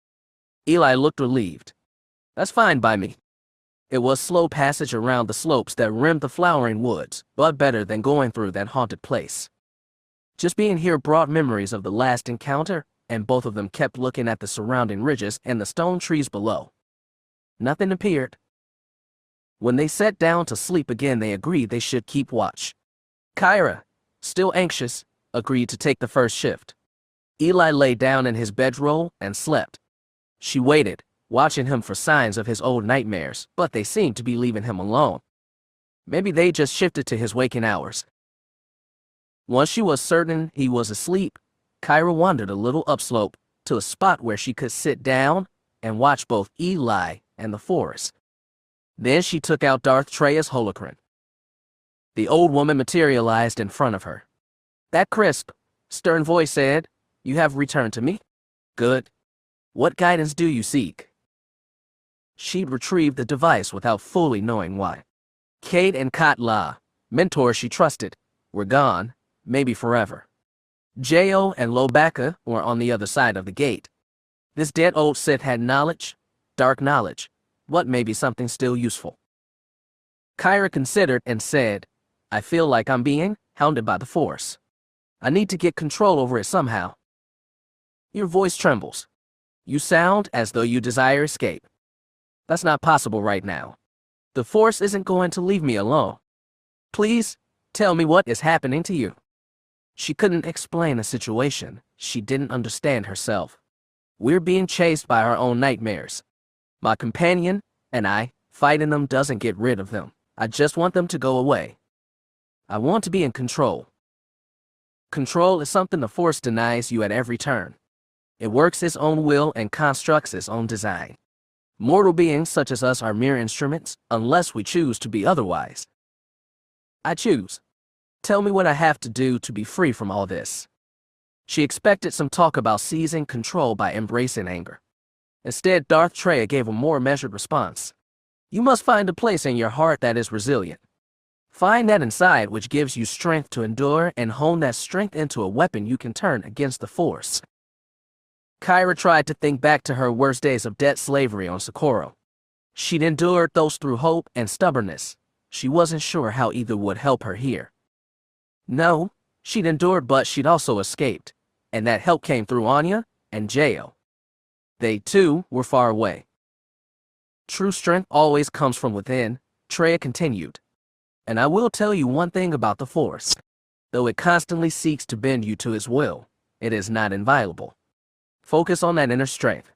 Eli looked relieved. That's fine by me. It was slow passage around the slopes that rimmed the flowering woods, but better than going through that haunted place. Just being here brought memories of the last encounter, and both of them kept looking at the surrounding ridges and the stone trees below. Nothing appeared. When they sat down to sleep again, they agreed they should keep watch. Kyra, still anxious, agreed to take the first shift. Eli lay down in his bedroll and slept. She waited, watching him for signs of his old nightmares, but they seemed to be leaving him alone. Maybe they just shifted to his waking hours. Once she was certain he was asleep, Kyra wandered a little upslope to a spot where she could sit down and watch both Eli and the forest. Then she took out Darth Treya's holocron. The old woman materialized in front of her. That crisp, stern voice said, "You have returned to me? Good. What guidance do you seek?" She'd retrieved the device without fully knowing why. Cade and Khat Lah, mentors she trusted, were gone, maybe forever. Jo and Lobaka were on the other side of the gate. This dead old Sith had knowledge, dark knowledge, but maybe something still useful. Kyra considered and said, "I feel like I'm being hounded by the Force. I need to get control over it somehow." Your voice trembles. You sound as though you desire escape. That's not possible right now. The Force isn't going to leave me alone. Please, tell me what is happening to you. She couldn't explain a situation she didn't understand herself. We're being chased by our own nightmares. My companion and I, fighting them doesn't get rid of them. I just want them to go away. I want to be in control. Control is something the Force denies you at every turn. It works its own will and constructs its own design. Mortal beings such as us are mere instruments, unless we choose to be otherwise. I choose. Tell me what I have to do to be free from all this. She expected some talk about seizing control by embracing anger. Instead, Darth Treya gave a more measured response. You must find a place in your heart that is resilient. Find that inside which gives you strength to endure and hone that strength into a weapon you can turn against the Force. Kyra tried to think back to her worst days of debt slavery on Socorro. She'd endured those through hope and stubbornness. She wasn't sure how either would help her here. No, she'd endured, but she'd also escaped, and that help came through Ania and Jo. They, too, were far away. True strength always comes from within, Treya continued. And I will tell you one thing about the Force. Though it constantly seeks to bend you to its will, it is not inviolable. Focus on that inner strength.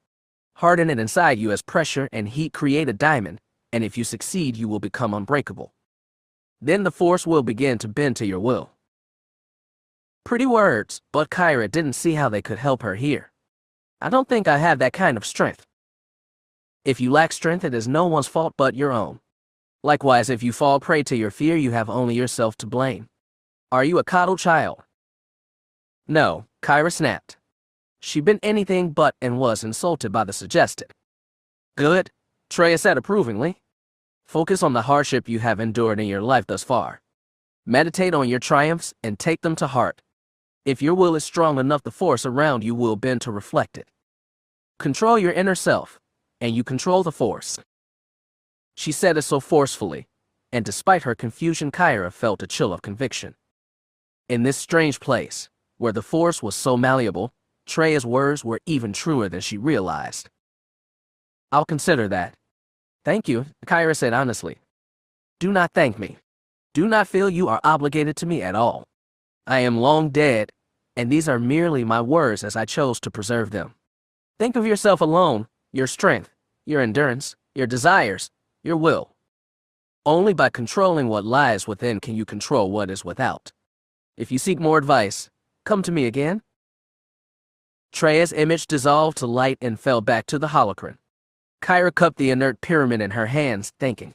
Harden it inside you as pressure and heat create a diamond, and if you succeed, you will become unbreakable. Then the Force will begin to bend to your will. Pretty words, but Kyra didn't see how they could help her here. I don't think I have that kind of strength. If you lack strength, it is no one's fault but your own. Likewise, if you fall prey to your fear, you have only yourself to blame. Are you a coddled child? No, Kyra snapped. She'd been anything but and was insulted by the suggested. Good, Treya said approvingly. Focus on the hardship you have endured in your life thus far. Meditate on your triumphs and take them to heart. If your will is strong enough, the Force around you will bend to reflect it. Control your inner self, and you control the Force. She said it so forcefully, and despite her confusion, Kyra felt a chill of conviction. In this strange place, where the Force was so malleable, Treya's words were even truer than she realized. I'll consider that. Thank you, Kyra said honestly. Do not thank me. Do not feel you are obligated to me at all. I am long dead, and these are merely my words as I chose to preserve them. Think of yourself alone, your strength, your endurance, your desires, your will. Only by controlling what lies within can you control what is without. If you seek more advice, come to me again. Treia's image dissolved to light and fell back to the holocron. Kyra cupped the inert pyramid in her hands, thinking.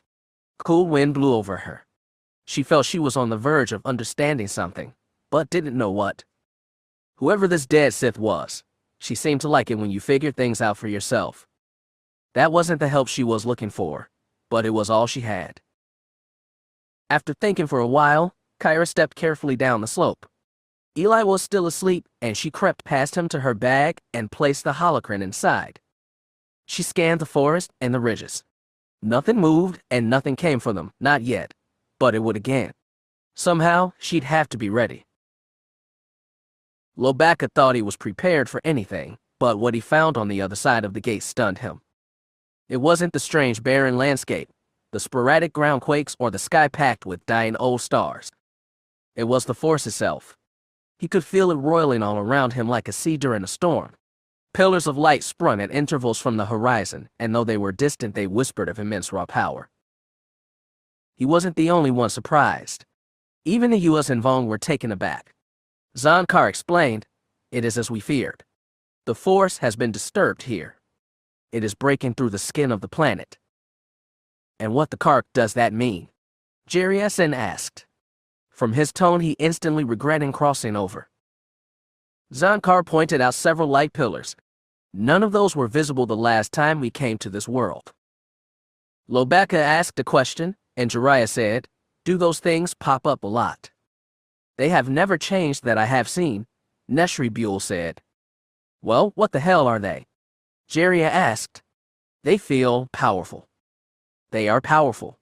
Cool wind blew over her. She felt she was on the verge of understanding something, but didn't know what. Whoever this dead Sith was, she seemed to like it when you figured things out for yourself. That wasn't the help she was looking for, but it was all she had. After thinking for a while, Kyra stepped carefully down the slope. Eli was still asleep, and she crept past him to her bag and placed the holocron inside. She scanned the forest and the ridges. Nothing moved and nothing came for them, not yet, but it would again. Somehow, she'd have to be ready. Lobacca thought he was prepared for anything, but what he found on the other side of the gate stunned him. It wasn't the strange barren landscape, the sporadic ground quakes, or the sky packed with dying old stars. It was the Force itself. He could feel it roiling all around him like a sea during a storm. Pillars of light sprung at intervals from the horizon, and though they were distant, they whispered of immense raw power. He wasn't the only one surprised. Even the Yuuzhan Vong were taken aback. Zankar explained, "It is as we feared. The Force has been disturbed here. It is breaking through the skin of the planet." "And what the cark does that mean?" Jeriasen asked. From his tone, he instantly regretting crossing over. Zankar pointed out several light pillars. None of those were visible the last time we came to this world. Lobacca asked a question, and Jiraiya said, "Do those things pop up a lot?" "They have never changed that I have seen," Neshribule said. "Well, what the hell are they?" Jeria asked. "They feel powerful." "They are powerful.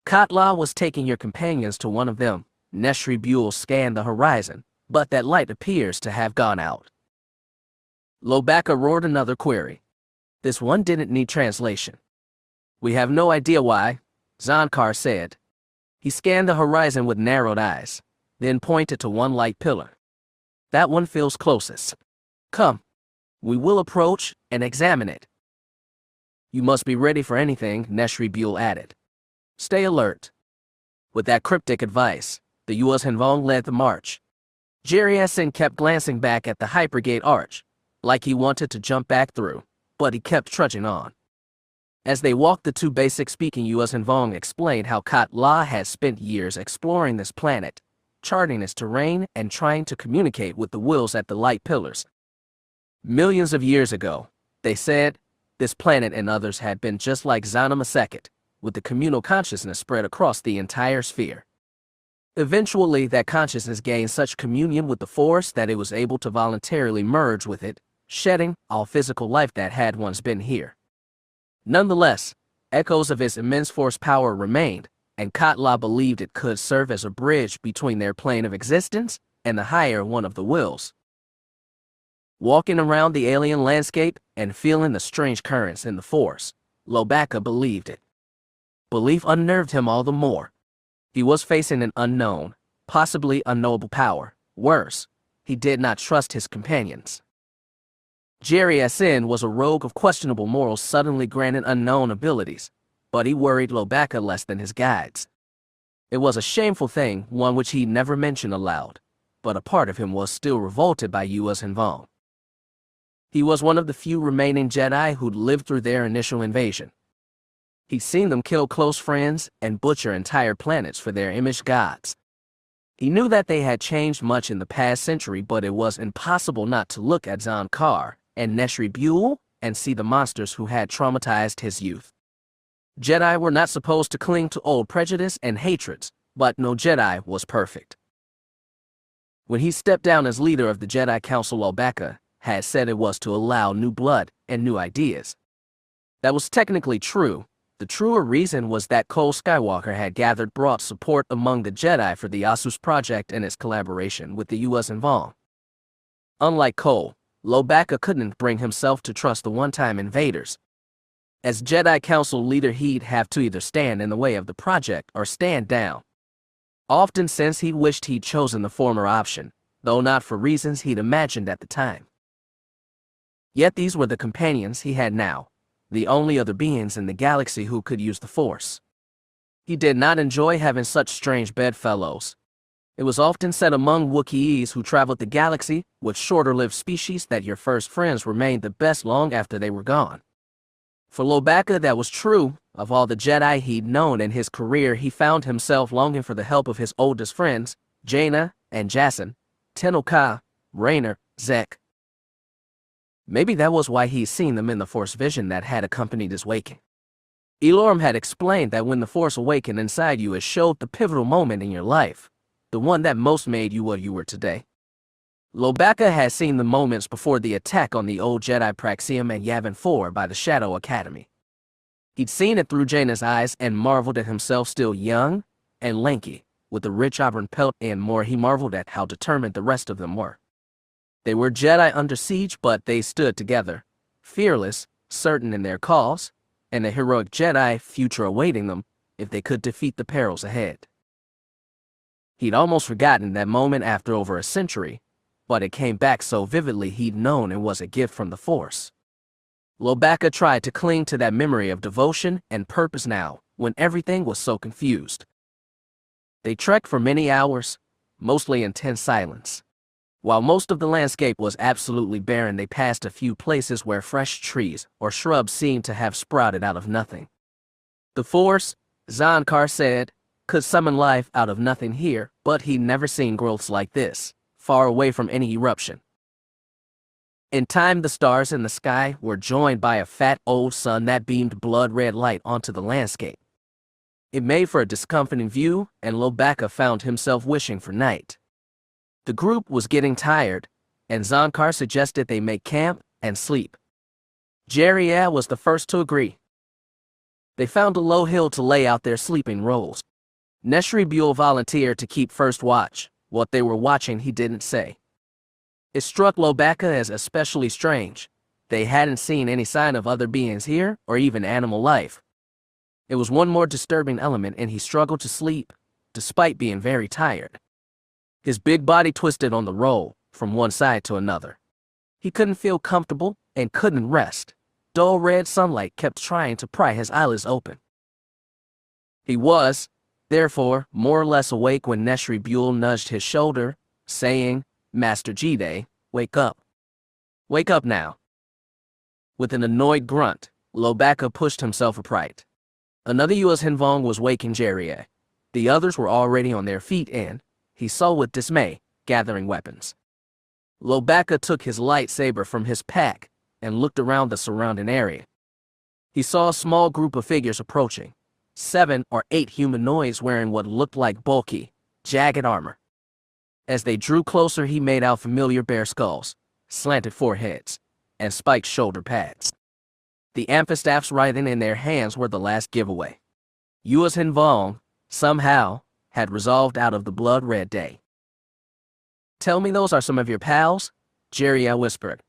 Khat Lah was taking your companions to one of them." Neshribule scanned the horizon, but that light appears to have gone out. Lobacca roared another query. This one didn't need translation. "We have no idea why," Zankar said. He scanned the horizon with narrowed eyes, then pointed to one light pillar. "That one feels closest. Come, we will approach and examine it." "You must be ready for anything," Neshribule added. "Stay alert." With that cryptic advice, the Yuuzhan Vong led the march. Jeriasen kept glancing back at the hypergate arch, like he wanted to jump back through, but he kept trudging on. As they walked, the two basic-speaking Yuuzhan Vong explained how Khat Lah had spent years exploring this planet, charting its terrain and trying to communicate with the Whills at the light pillars. Millions of years ago, they said, this planet and others had been just like Zana Maseket, with the communal consciousness spread across the entire sphere. Eventually, that consciousness gained such communion with the Force that it was able to voluntarily merge with it, shedding all physical life that had once been here. Nonetheless, echoes of its immense force power remained, and Khat Lah believed it could serve as a bridge between their plane of existence and the higher one of the Whills. Walking around the alien landscape and feeling the strange currents in the Force, Lobacca believed it. Belief unnerved him all the more. He was facing an unknown, possibly unknowable power. Worse, he did not trust his companions. Jeriasen was a rogue of questionable morals suddenly granted unknown abilities, but he worried Lobacca less than his guides. It was a shameful thing, one which he never mentioned aloud, but a part of him was still revolted by Yuuzhan Vong. He was one of the few remaining Jedi who'd lived through their initial invasion. He'd seen them kill close friends and butcher entire planets for their imaged gods. He knew that they had changed much in the past century, but it was impossible not to look at Zankar and Neshribule and see the monsters who had traumatized his youth. Jedi were not supposed to cling to old prejudice and hatreds, but no Jedi was perfect. When he stepped down as leader of the Jedi Council, Lobacca had said it was to allow new blood and new ideas. That was technically true. The truer reason was that Cade Skywalker had gathered broad support among the Jedi for the Asus project and its collaboration with the Yuuzhan Vong. Unlike Cade, Lobacca couldn't bring himself to trust the one-time invaders. As Jedi Council leader, he'd have to either stand in the way of the project or stand down. Often since he wished he'd chosen the former option, though not for reasons he'd imagined at the time. Yet these were the companions he had now, the only other beings in the galaxy who could use the Force. He did not enjoy having such strange bedfellows. It was often said among Wookiees who traveled the galaxy with shorter-lived species that your first friends remained the best long after they were gone. For Lobaka, that was true. Of all the Jedi he'd known in his career, he found himself longing for the help of his oldest friends, Jaina and Jacen, Tenno-Ka, Raynor, Zek. Maybe that was why he'd seen them in the Force vision that had accompanied his waking. Elorum had explained that when the Force awakened inside you, it showed the pivotal moment in your life, the one that most made you what you were today. Lobaka had seen the moments before the attack on the old Jedi Praxium and Yavin 4 by the Shadow Academy. He'd seen it through Jaina's eyes and marveled at himself still young and lanky, with a rich auburn pelt, and more, he marveled at how determined the rest of them were. They were Jedi under siege, but they stood together, fearless, certain in their cause, and a heroic Jedi future awaiting them if they could defeat the perils ahead. He'd almost forgotten that moment after over a century, but it came back so vividly he'd known it was a gift from the Force. Lobaka tried to cling to that memory of devotion and purpose now, when everything was so confused. They trekked for many hours, mostly in tense silence. While most of the landscape was absolutely barren, they passed a few places where fresh trees or shrubs seemed to have sprouted out of nothing. The Force, Zankar said, could summon life out of nothing here, but he'd never seen growths like this, far away from any eruption. In time, the stars in the sky were joined by a fat old sun that beamed blood-red light onto the landscape. It made for a discomforting view, and Lobaka found himself wishing for night. The group was getting tired, and Zankar suggested they make camp and sleep. Jeria was the first to agree. They found a low hill to lay out their sleeping rolls. Neshri Buell volunteered to keep first watch. What they were watching he didn't say. It struck Lobaka as especially strange. They hadn't seen any sign of other beings here, or even animal life. It was one more disturbing element, and he struggled to sleep, despite being very tired. His big body twisted on the roll, from one side to another. He couldn't feel comfortable, and couldn't rest. Dull red sunlight kept trying to pry his eyelids open. He was, therefore, more or less awake when Neshri Buell nudged his shoulder, saying, "Master Jedi, wake up. Wake up now." With an annoyed grunt, Lobaka pushed himself upright. Another Yuuzhan Vong was waking Jeria. The others were already on their feet, and he saw with dismay, gathering weapons. Lobaka took his lightsaber from his pack and looked around the surrounding area. He saw a small group of figures approaching. 7 or 8 humanoids wearing what looked like bulky, jagged armor. As they drew closer, he made out familiar bare skulls, slanted foreheads, and spiked shoulder pads. The amphistaffs writhing in their hands were the last giveaway. Yuuzhan Vong, somehow, had resolved out of the blood-red day. "Tell me those are some of your pals?" Jeria whispered.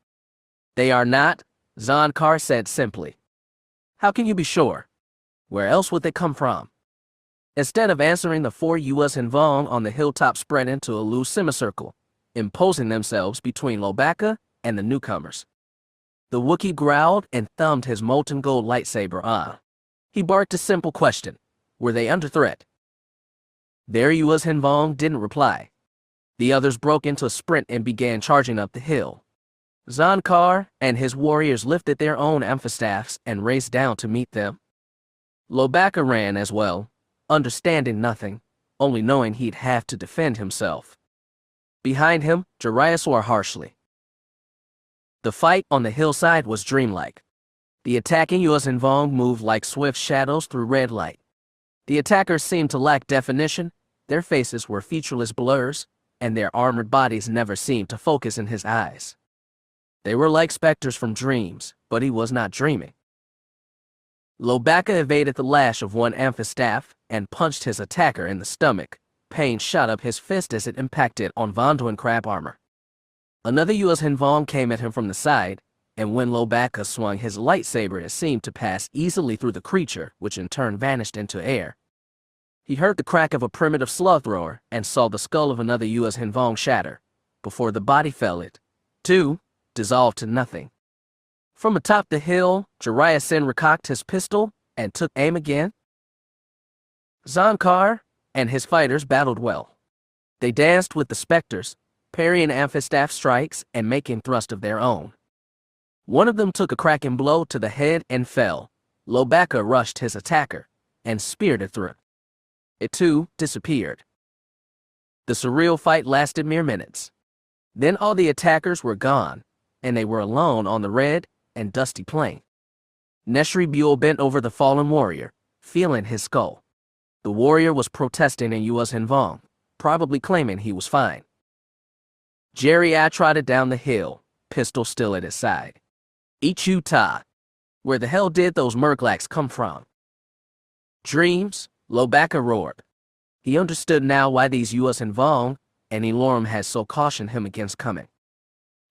"They are not," Zankar said simply. "How can you be sure? Where else would they come from?" Instead of answering, the 4 Yuuzhan Vong on the hilltop spread into a loose semicircle, imposing themselves between Lobaka and the newcomers. The Wookiee growled and thumbed his molten gold lightsaber on. He barked a simple question. Were they under threat? Their Yuuzhan Vong didn't reply. The others broke into a sprint and began charging up the hill. Zankar and his warriors lifted their own amphistaffs and raced down to meet them. Lobaka ran as well, understanding nothing, only knowing he'd have to defend himself. Behind him, Jeria swore harshly. The fight on the hillside was dreamlike. The attacking Yuuzhan Vong moved like swift shadows through red light. The attackers seemed to lack definition. Their faces were featureless blurs, and their armored bodies never seemed to focus in his eyes. They were like specters from dreams, but he was not dreaming. Lobaka evaded the lash of one amphistaff and punched his attacker in the stomach. Pain shot up his fist as it impacted on Vonduin crab armor. Another Yuuzhan Vong came at him from the side, and when Lobaka swung his lightsaber, it seemed to pass easily through the creature, which in turn vanished into air. He heard the crack of a primitive sloth roar and saw the skull of another Yuuzhan Vong shatter, before the body fell, it, too, dissolved to nothing. From atop the hill, Jariah recocked his pistol and took aim again. Zonkar and his fighters battled well. They danced with the specters, parrying amphistaff strikes and making thrust of their own. One of them took a cracking blow to the head and fell. Lobaka rushed his attacker and speared it through. It too disappeared. The surreal fight lasted mere minutes. Then all the attackers were gone, and they were alone on the red and dusty plain. Neshri Buell bent over the fallen warrior, feeling his skull. The warrior was protesting in Yuuzhan Vong, probably claiming he was fine. Jerry trotted down the hill, pistol still at his side. Ichu Ta. Where the hell did those Murglaks come from? Dreams, Lobaka roared. He understood now why these Yuuzhan Vong and Elorum had so cautioned him against coming.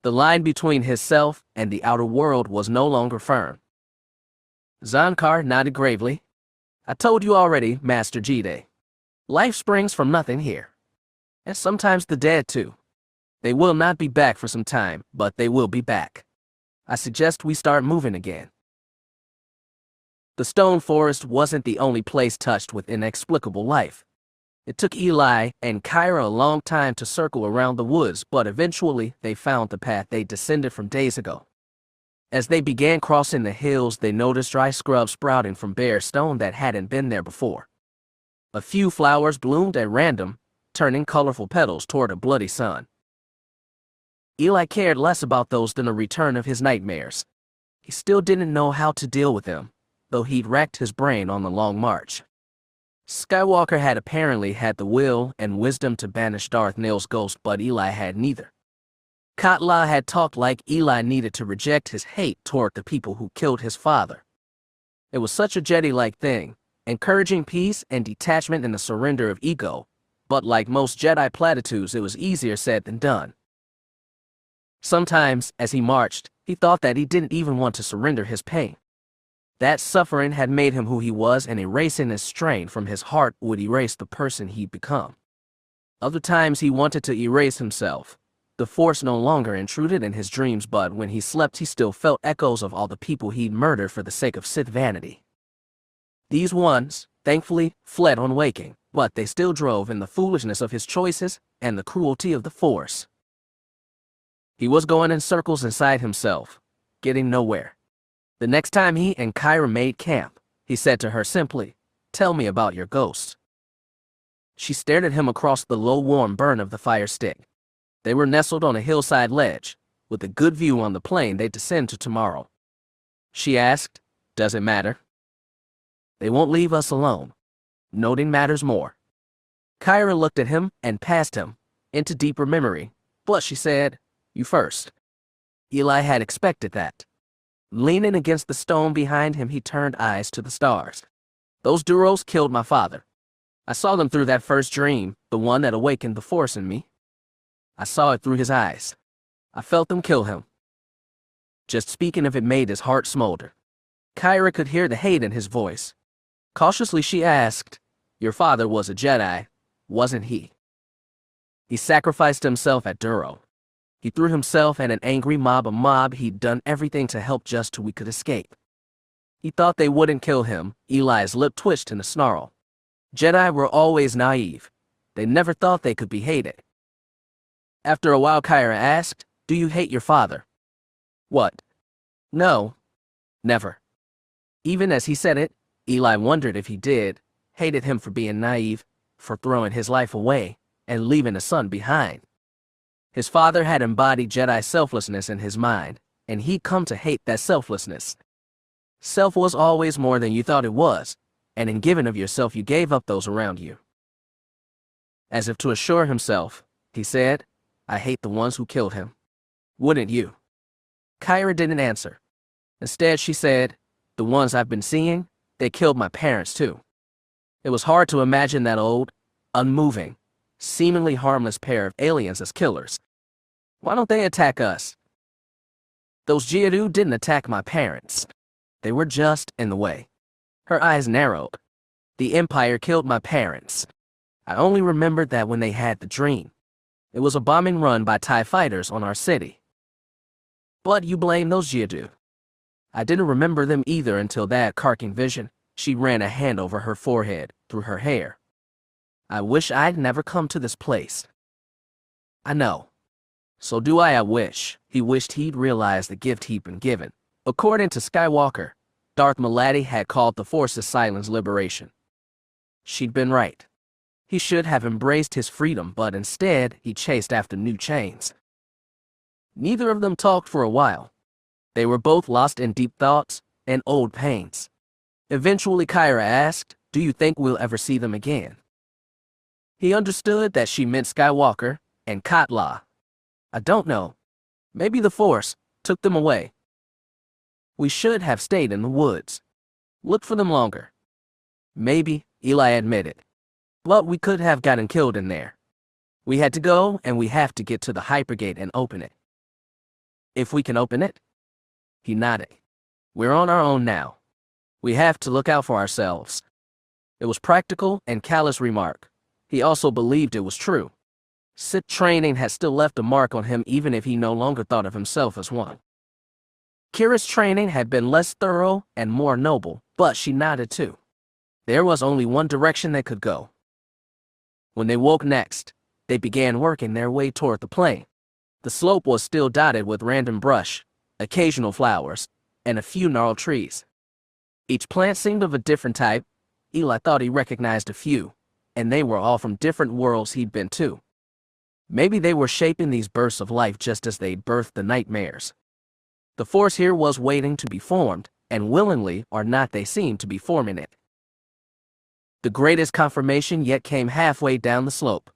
The line between himself and the outer world was no longer firm. Zonkar nodded gravely. I told you already, Master Jedi. Life springs from nothing here. And sometimes the dead too. They will not be back for some time, but they will be back. I suggest we start moving again. The stone forest wasn't the only place touched with inexplicable life. It took Eli and Kyra a long time to circle around the woods, but eventually they found the path they descended from days ago. As they began crossing the hills, they noticed dry scrub sprouting from bare stone that hadn't been there before. A few flowers bloomed at random, turning colorful petals toward a bloody sun. Eli cared less about those than the return of his nightmares. He still didn't know how to deal with them, though he'd racked his brain on the long march. Skywalker had apparently had the will and wisdom to banish Darth Nihil's ghost, but Eli had neither. Khat Lah had talked like Eli needed to reject his hate toward the people who killed his father. It was such a Jedi-like thing, encouraging peace and detachment in the surrender of ego, but like most Jedi platitudes, it was easier said than done. Sometimes, as he marched, he thought that he didn't even want to surrender his pain. That suffering had made him who he was, and erasing his strain from his heart would erase the person he'd become. Other times he wanted to erase himself. The Force no longer intruded in his dreams, but when he slept he still felt echoes of all the people he'd murdered for the sake of Sith vanity. These ones, thankfully, fled on waking, but they still drove in the foolishness of his choices and the cruelty of the Force. He was going in circles inside himself, getting nowhere. The next time he and Kyra made camp, he said to her simply, "Tell me about your ghost." She stared at him across the low warm burn of the fire stick. They were nestled on a hillside ledge, with a good view on the plain they'd descend to tomorrow. She asked, "Does it matter?" "They won't leave us alone. Noting matters more." Kyra looked at him and past him, into deeper memory, but she said, "You first." Eli had expected that. Leaning against the stone behind him, he turned eyes to the stars. "Those Duros killed my father. I saw them through that first dream, the one that awakened the Force in me. I saw it through his eyes. I felt them kill him." Just speaking of it made his heart smolder. Kyra could hear the hate in his voice. Cautiously she asked, "Your father was a Jedi, wasn't he?" "He sacrificed himself at Duro. He threw himself at an angry mob, a mob he'd done everything to help just so we could escape. He thought they wouldn't kill him." Eli's lip twitched in a snarl. "Jedi were always naive. They never thought they could be hated." After a while Kyra asked, "Do you hate your father?" "What? No. Never." Even as he said it, Eli wondered if he did, hated him for being naive, for throwing his life away, and leaving a son behind. His father had embodied Jedi selflessness in his mind, and he'd come to hate that selflessness. Self was always more than you thought it was, and in giving of yourself you gave up those around you. As if to assure himself, he said, "I hate the ones who killed him. Wouldn't you?" Kyra didn't answer. Instead she said, "The ones I've been seeing, they killed my parents too." It was hard to imagine that old, unmoving, seemingly harmless pair of aliens as killers. "Why don't they attack us?" "Those Jedi didn't attack my parents. They were just in the way." Her eyes narrowed. "The Empire killed my parents. I only remembered that when they had the dream. It was a bombing run by TIE fighters on our city." "But you blame those Jedi." I didn't remember them either until that carking vision. She ran a hand over her forehead, through her hair. I wish I'd never come to this place. I know. So do I wish. He wished he'd realized the gift he'd been given. According to Skywalker, Darth Maladi had called the Force's silence liberation. She'd been right. He should have embraced his freedom, but instead, he chased after new chains. Neither of them talked for a while. They were both lost in deep thoughts and old pains. Eventually, Kyra asked, "Do you think we'll ever see them again?" He understood that she meant Skywalker and Khat Lah. I don't know. Maybe the Force took them away. We should have stayed in the woods. Looked for them longer. Maybe, Eli admitted. But we could have gotten killed in there. We had to go, and we have to get to the hypergate and open it. If we can open it? He nodded. We're on our own now. We have to look out for ourselves. It was practical and callous remark. He also believed it was true. Sith training had still left a mark on him even if he no longer thought of himself as one. Kira's training had been less thorough and more noble, but she nodded too. There was only one direction they could go. When they woke next, they began working their way toward the plain. The slope was still dotted with random brush, occasional flowers, and a few gnarled trees. Each plant seemed of a different type. Eli thought he recognized a few, and they were all from different worlds he'd been to. Maybe they were shaping these bursts of life just as they'd birthed the nightmares. The Force here was waiting to be formed, and willingly or not they seemed to be forming it. The greatest confirmation yet came halfway down the slope.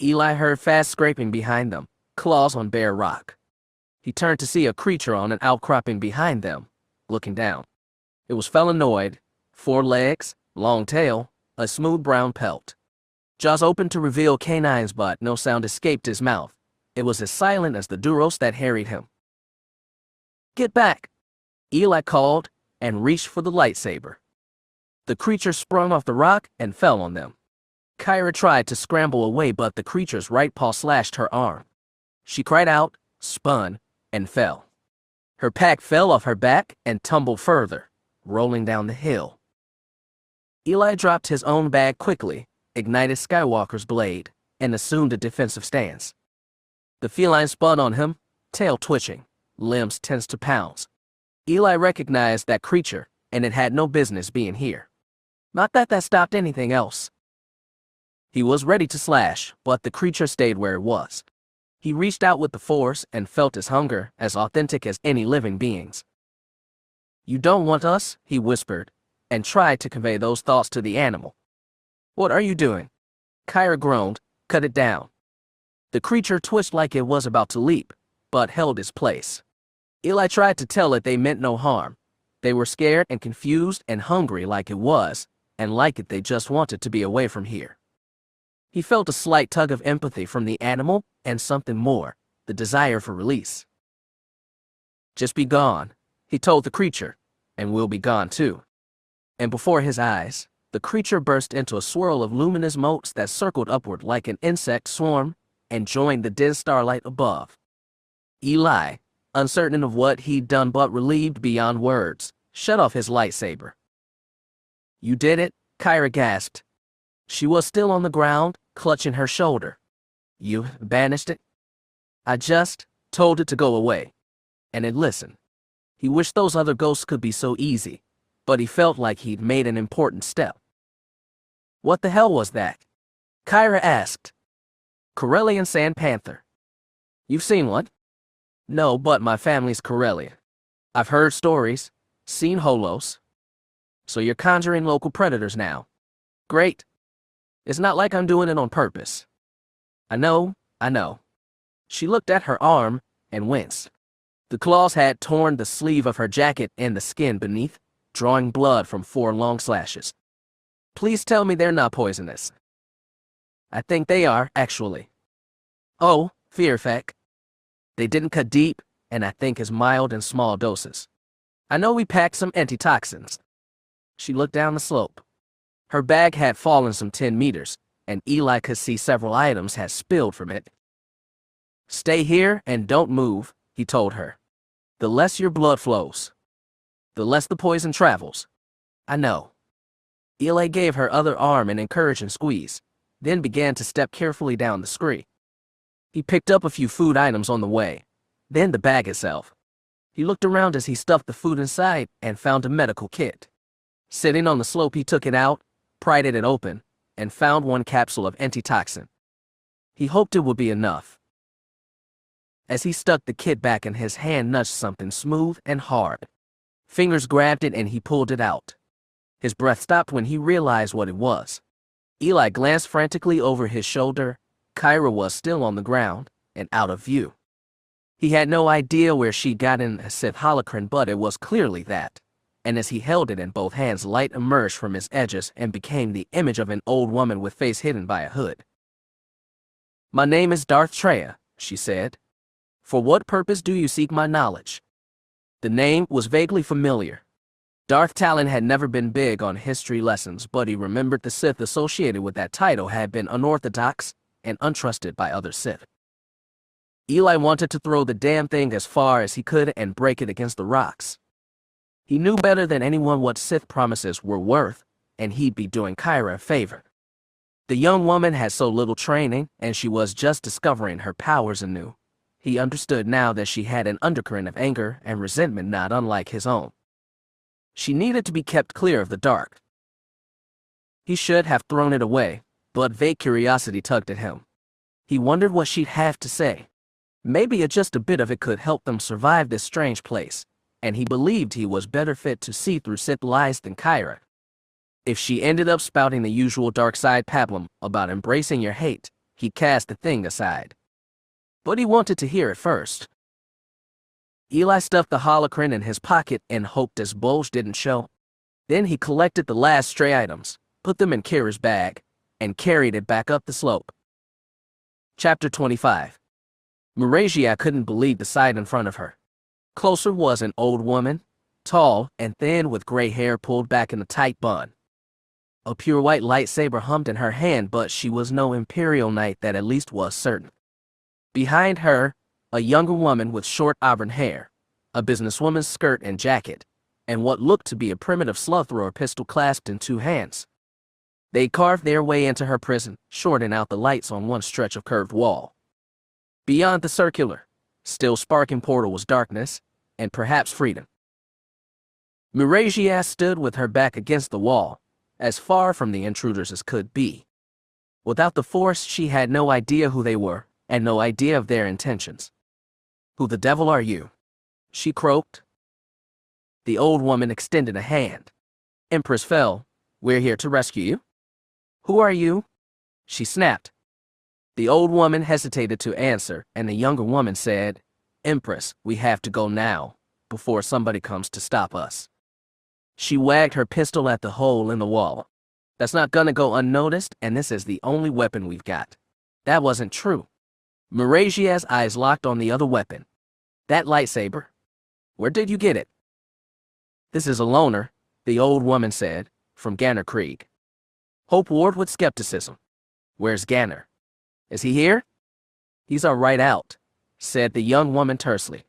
Eli heard fast scraping behind them, claws on bare rock. He turned to see a creature on an outcropping behind them, looking down. It was felinoid, 4 legs, long tail, a smooth brown pelt. Jaws opened to reveal canines, but no sound escaped his mouth. It was as silent as the Duros that harried him. Get back, Eli called and reached for the lightsaber. The creature sprung off the rock and fell on them. Kyra tried to scramble away, but the creature's right paw slashed her arm. She cried out, spun, and fell. Her pack fell off her back and tumbled further, rolling down the hill. Eli dropped his own bag quickly, ignited Skywalker's blade, and assumed a defensive stance. The feline spun on him, tail twitching, limbs tense to pounds. Eli recognized that creature, and it had no business being here. Not that stopped anything else. He was ready to slash, but the creature stayed where it was. He reached out with the Force and felt his hunger as authentic as any living being's. You don't want us, he whispered, and tried to convey those thoughts to the animal. What are you doing? Kyra groaned, cut it down. The creature twitched like it was about to leap, but held its place. Eli tried to tell it they meant no harm. They were scared and confused and hungry like it was, and like it they just wanted to be away from here. He felt a slight tug of empathy from the animal and something more, the desire for release. Just be gone, he told the creature, and we'll be gone too. And before his eyes, the creature burst into a swirl of luminous motes that circled upward like an insect swarm and joined the dense starlight above. Eli, uncertain of what he'd done but relieved beyond words, shut off his lightsaber. You did it, Kyra gasped. She was still on the ground, clutching her shoulder. You banished it? I just told it to go away. And it listened. He wished those other ghosts could be so easy, but he felt like he'd made an important step. What the hell was that? Kyra asked. Corellian sand panther. You've seen one? No, but my family's Corellian. I've heard stories, seen holos. So you're conjuring local predators now. Great. It's not like I'm doing it on purpose. I know. She looked at her arm and winced. The claws had torn the sleeve of her jacket and the skin beneath, drawing blood from 4 long slashes. Please tell me they're not poisonous. I think they are, actually. Oh, fear effect. They didn't cut deep, and I think is mild in small doses. I know we packed some antitoxins. She looked down the slope. Her bag had fallen some 10 meters, and Eli could see several items had spilled from it. Stay here and don't move, he told her. The less your blood flows. the less the poison travels. I know. Eli gave her other arm an encouraging squeeze, then began to step carefully down the scree. He picked up a few food items on the way, then the bag itself. He looked around as he stuffed the food inside and found a medical kit. Sitting on the slope, he took it out, pried it open, and found one capsule of antitoxin. He hoped it would be enough. As he stuck the kit back in, his hand nudged something smooth and hard. Fingers grabbed it and he pulled it out. His breath stopped when he realized what it was. Eli glanced frantically over his shoulder. Kyra was still on the ground and out of view. He had no idea where she got in a Sith holocron, but it was clearly that. And as he held it in both hands, light emerged from its edges and became the image of an old woman with face hidden by a hood. "My name is Darth Treya," she said. "For what purpose do you seek my knowledge?" The name was vaguely familiar. Darth Talon had never been big on history lessons, but he remembered the Sith associated with that title had been unorthodox and untrusted by other Sith. Eli wanted to throw the damn thing as far as he could and break it against the rocks. He knew better than anyone what Sith promises were worth, and he'd be doing Kyra a favor. The young woman had so little training, and she was just discovering her powers anew. He understood now that she had an undercurrent of anger and resentment not unlike his own. She needed to be kept clear of the dark. He should have thrown it away, but vague curiosity tugged at him. He wondered what she'd have to say. Maybe just a bit of it could help them survive this strange place, and he believed he was better fit to see through Sith lies than Kyra. If she ended up spouting the usual dark side pablum about embracing your hate, he'd cast the thing aside. But he wanted to hear it first. Eli stuffed the holocron in his pocket and hoped his bulge didn't show. Then he collected the last stray items, put them in Kira's bag, and carried it back up the slope. Chapter 25. Marasiah couldn't believe the sight in front of her. Closer was an old woman, tall and thin with gray hair pulled back in a tight bun. A pure white lightsaber hummed in her hand, but she was no Imperial Knight, that at least was certain. Behind her, a younger woman with short auburn hair, a businesswoman's skirt and jacket, and what looked to be a primitive slow-thrower pistol clasped in two hands. They carved their way into her prison, shorting out the lights on one stretch of curved wall. Beyond the circular, still sparking portal was darkness, and perhaps freedom. Marasiah stood with her back against the wall, as far from the intruders as could be. Without the Force, she had no idea who they were, and no idea of their intentions. "Who the devil are you?" she croaked. The old woman extended a hand. "Empress Fel, we're here to rescue you." "Who are you?" she snapped. The old woman hesitated to answer, and the younger woman said, "Empress, we have to go now, before somebody comes to stop us." She wagged her pistol at the hole in the wall. "That's not gonna go unnoticed, and this is the only weapon we've got." That wasn't true. Marasiah's eyes locked on the other weapon. "That lightsaber? Where did you get it?" "This is a loaner," the old woman said, "from Ganner Krieg." Hope warred with skepticism. "Where's Ganner? Is he here?" "He's our right out," said the young woman tersely.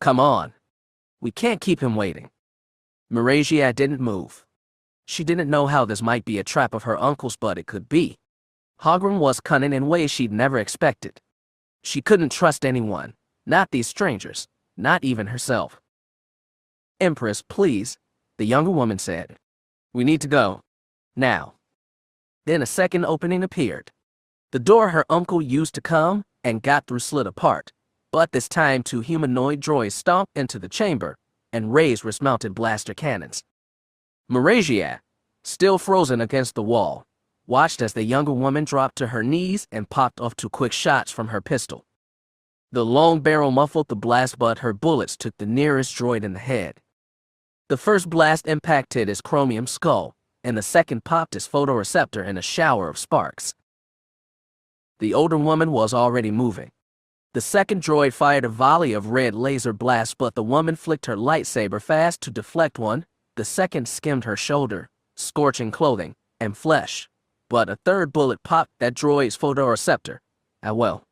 "Come on. We can't keep him waiting." Marasiah didn't move. She didn't know how this might be a trap of her uncle's, but it could be. Hogrum was cunning in ways she'd never expected. She couldn't trust anyone, not these strangers, not even herself. "Empress, please," the younger woman said. "We need to go. Now." Then a second opening appeared. The door her uncle used to come and got through slid apart, but this time two humanoid droids stomped into the chamber and raised wrist-mounted blaster cannons. Marasiah, still frozen against the wall, watched as the younger woman dropped to her knees and popped off two quick shots from her pistol. The long barrel muffled the blast, but her bullets took the nearest droid in the head. The first blast impacted his chromium skull, and the second popped his photoreceptor in a shower of sparks. The older woman was already moving. The second droid fired a volley of red laser blasts, but the woman flicked her lightsaber fast to deflect one. The second skimmed her shoulder, scorching clothing and flesh. But a third bullet popped that droid's photoreceptor. Ah well.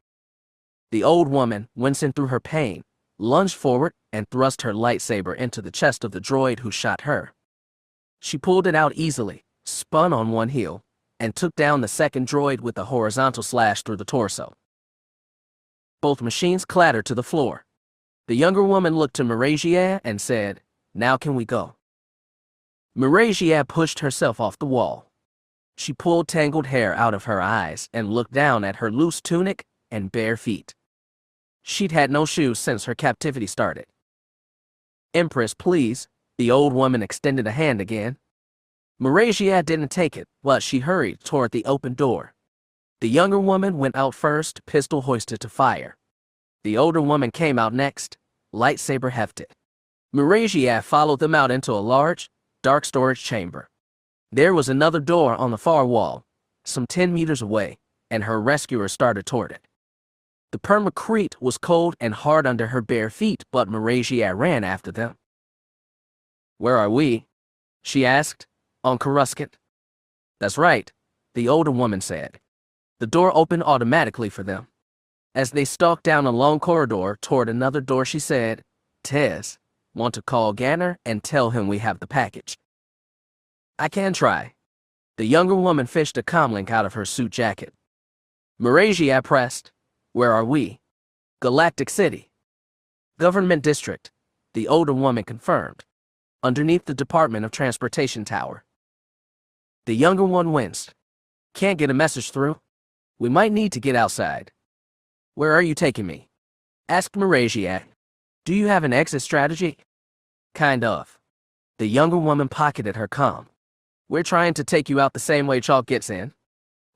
The old woman, wincing through her pain, lunged forward and thrust her lightsaber into the chest of the droid who shot her. She pulled it out easily, spun on one heel, and took down the second droid with a horizontal slash through the torso. Both machines clattered to the floor. The younger woman looked to Marasiah and said, "Now can we go?" Marasiah pushed herself off the wall. She pulled tangled hair out of her eyes and looked down at her loose tunic and bare feet. She'd had no shoes since her captivity started. "Empress, please." The old woman extended a hand again. Marasiah didn't take it, but she hurried toward the open door. The younger woman went out first, pistol hoisted to fire. The older woman came out next, lightsaber hefted. Marasiah followed them out into a large, dark storage chamber. There was another door on the far wall, some 10 meters away, and her rescuers started toward it. The permacrete was cold and hard under her bare feet, but Marasiah ran after them. "Where are we?" she asked. "On Coruscant." "That's right," the older woman said. The door opened automatically for them. As they stalked down a long corridor toward another door, she said, "Tez, want to call Ganner and tell him we have the package?" "I can try." The younger woman fished a comlink out of her suit jacket. Marasiah pressed, "Where are we?" "Galactic City." "Government District," the older woman confirmed. "Underneath the Department of Transportation Tower." The younger one winced. "Can't get a message through? We might need to get outside." "Where are you taking me?" asked Marasiah. "Do you have an exit strategy?" "Kind of." The younger woman pocketed her comm. "We're trying to take you out the same way Chalk gets in.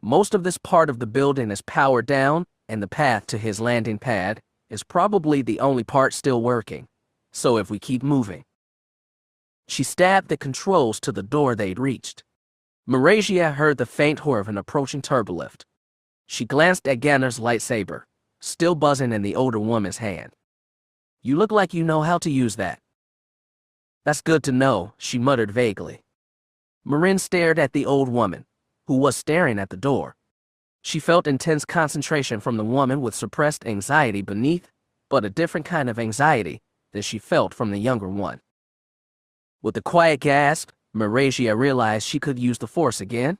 Most of this part of the building is powered down, and the path to his landing pad is probably the only part still working. So if we keep moving." She stabbed the controls to the door they'd reached. Marasiah heard the faint whir of an approaching turbolift. She glanced at Ganner's lightsaber, still buzzing in the older woman's hand. "You look like you know how to use that." "That's good to know," she muttered vaguely. Marin stared at the old woman, who was staring at the door. She felt intense concentration from the woman with suppressed anxiety beneath, but a different kind of anxiety than she felt from the younger one. With a quiet gasp, Marasiah realized she could use the Force again.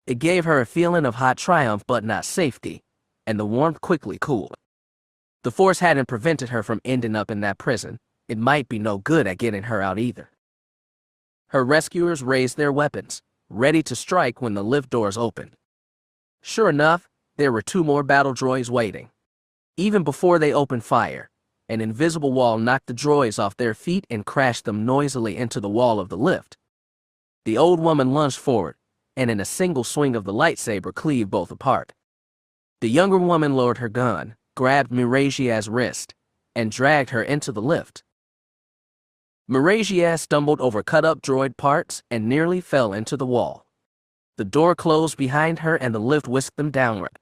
It gave her a feeling of hot triumph but not safety, and the warmth quickly cooled. The Force hadn't prevented her from ending up in that prison. It might be no good at getting her out either. Her rescuers raised their weapons, ready to strike when the lift doors opened. Sure enough, there were 2 more battle droids waiting. Even before they opened fire, an invisible wall knocked the droids off their feet and crashed them noisily into the wall of the lift. The old woman lunged forward, and in a single swing of the lightsaber cleaved both apart. The younger woman lowered her gun, grabbed Marasiah's wrist, and dragged her into the lift. Marasiah stumbled over cut-up droid parts and nearly fell into the wall. The door closed behind her and the lift whisked them downward.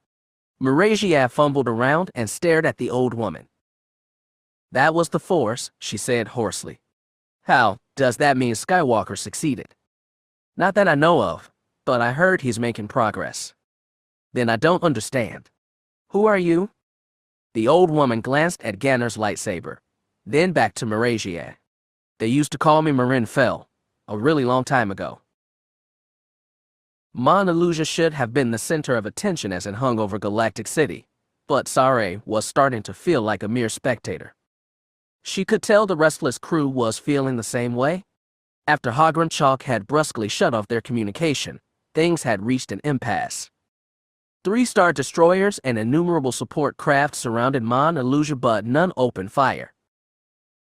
Marasiah fumbled around and stared at the old woman. "That was the Force," she said hoarsely. "How does that mean Skywalker succeeded?" "Not that I know of, but I heard he's making progress." "Then I don't understand. Who are you?" The old woman glanced at Ganner's lightsaber, then back to Marasiah. "They used to call me Marasiah Fel, a really long time ago." Mon Elusia should have been the center of attention as it hung over Galactic City, but Saray was starting to feel like a mere spectator. She could tell the restless crew was feeling the same way. After Hogrim Chalk had brusquely shut off their communication, things had reached an impasse. 3-star destroyers and innumerable support crafts surrounded Mon Elusia, but none opened fire.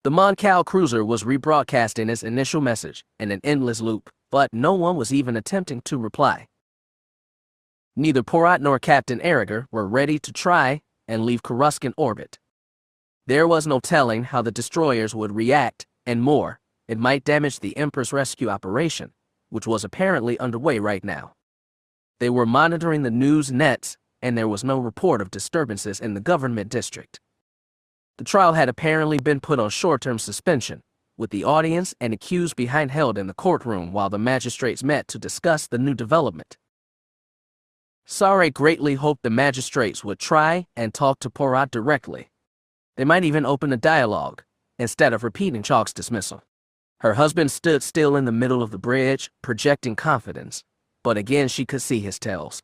The Mon Cal cruiser was rebroadcasting its initial message in an endless loop, but no one was even attempting to reply. Neither Porat nor Captain Eriger were ready to try and leave Coruscant orbit. There was no telling how the destroyers would react, and more, it might damage the Empress rescue operation, which was apparently underway right now. They were monitoring the news nets, and there was no report of disturbances in the government district. The trial had apparently been put on short-term suspension, with the audience and accused behind held in the courtroom while the magistrates met to discuss the new development. Saray greatly hoped the magistrates would try and talk to Porat directly. They might even open a dialogue, instead of repeating Chalk's dismissal. Her husband stood still in the middle of the bridge, projecting confidence, but again she could see his tells.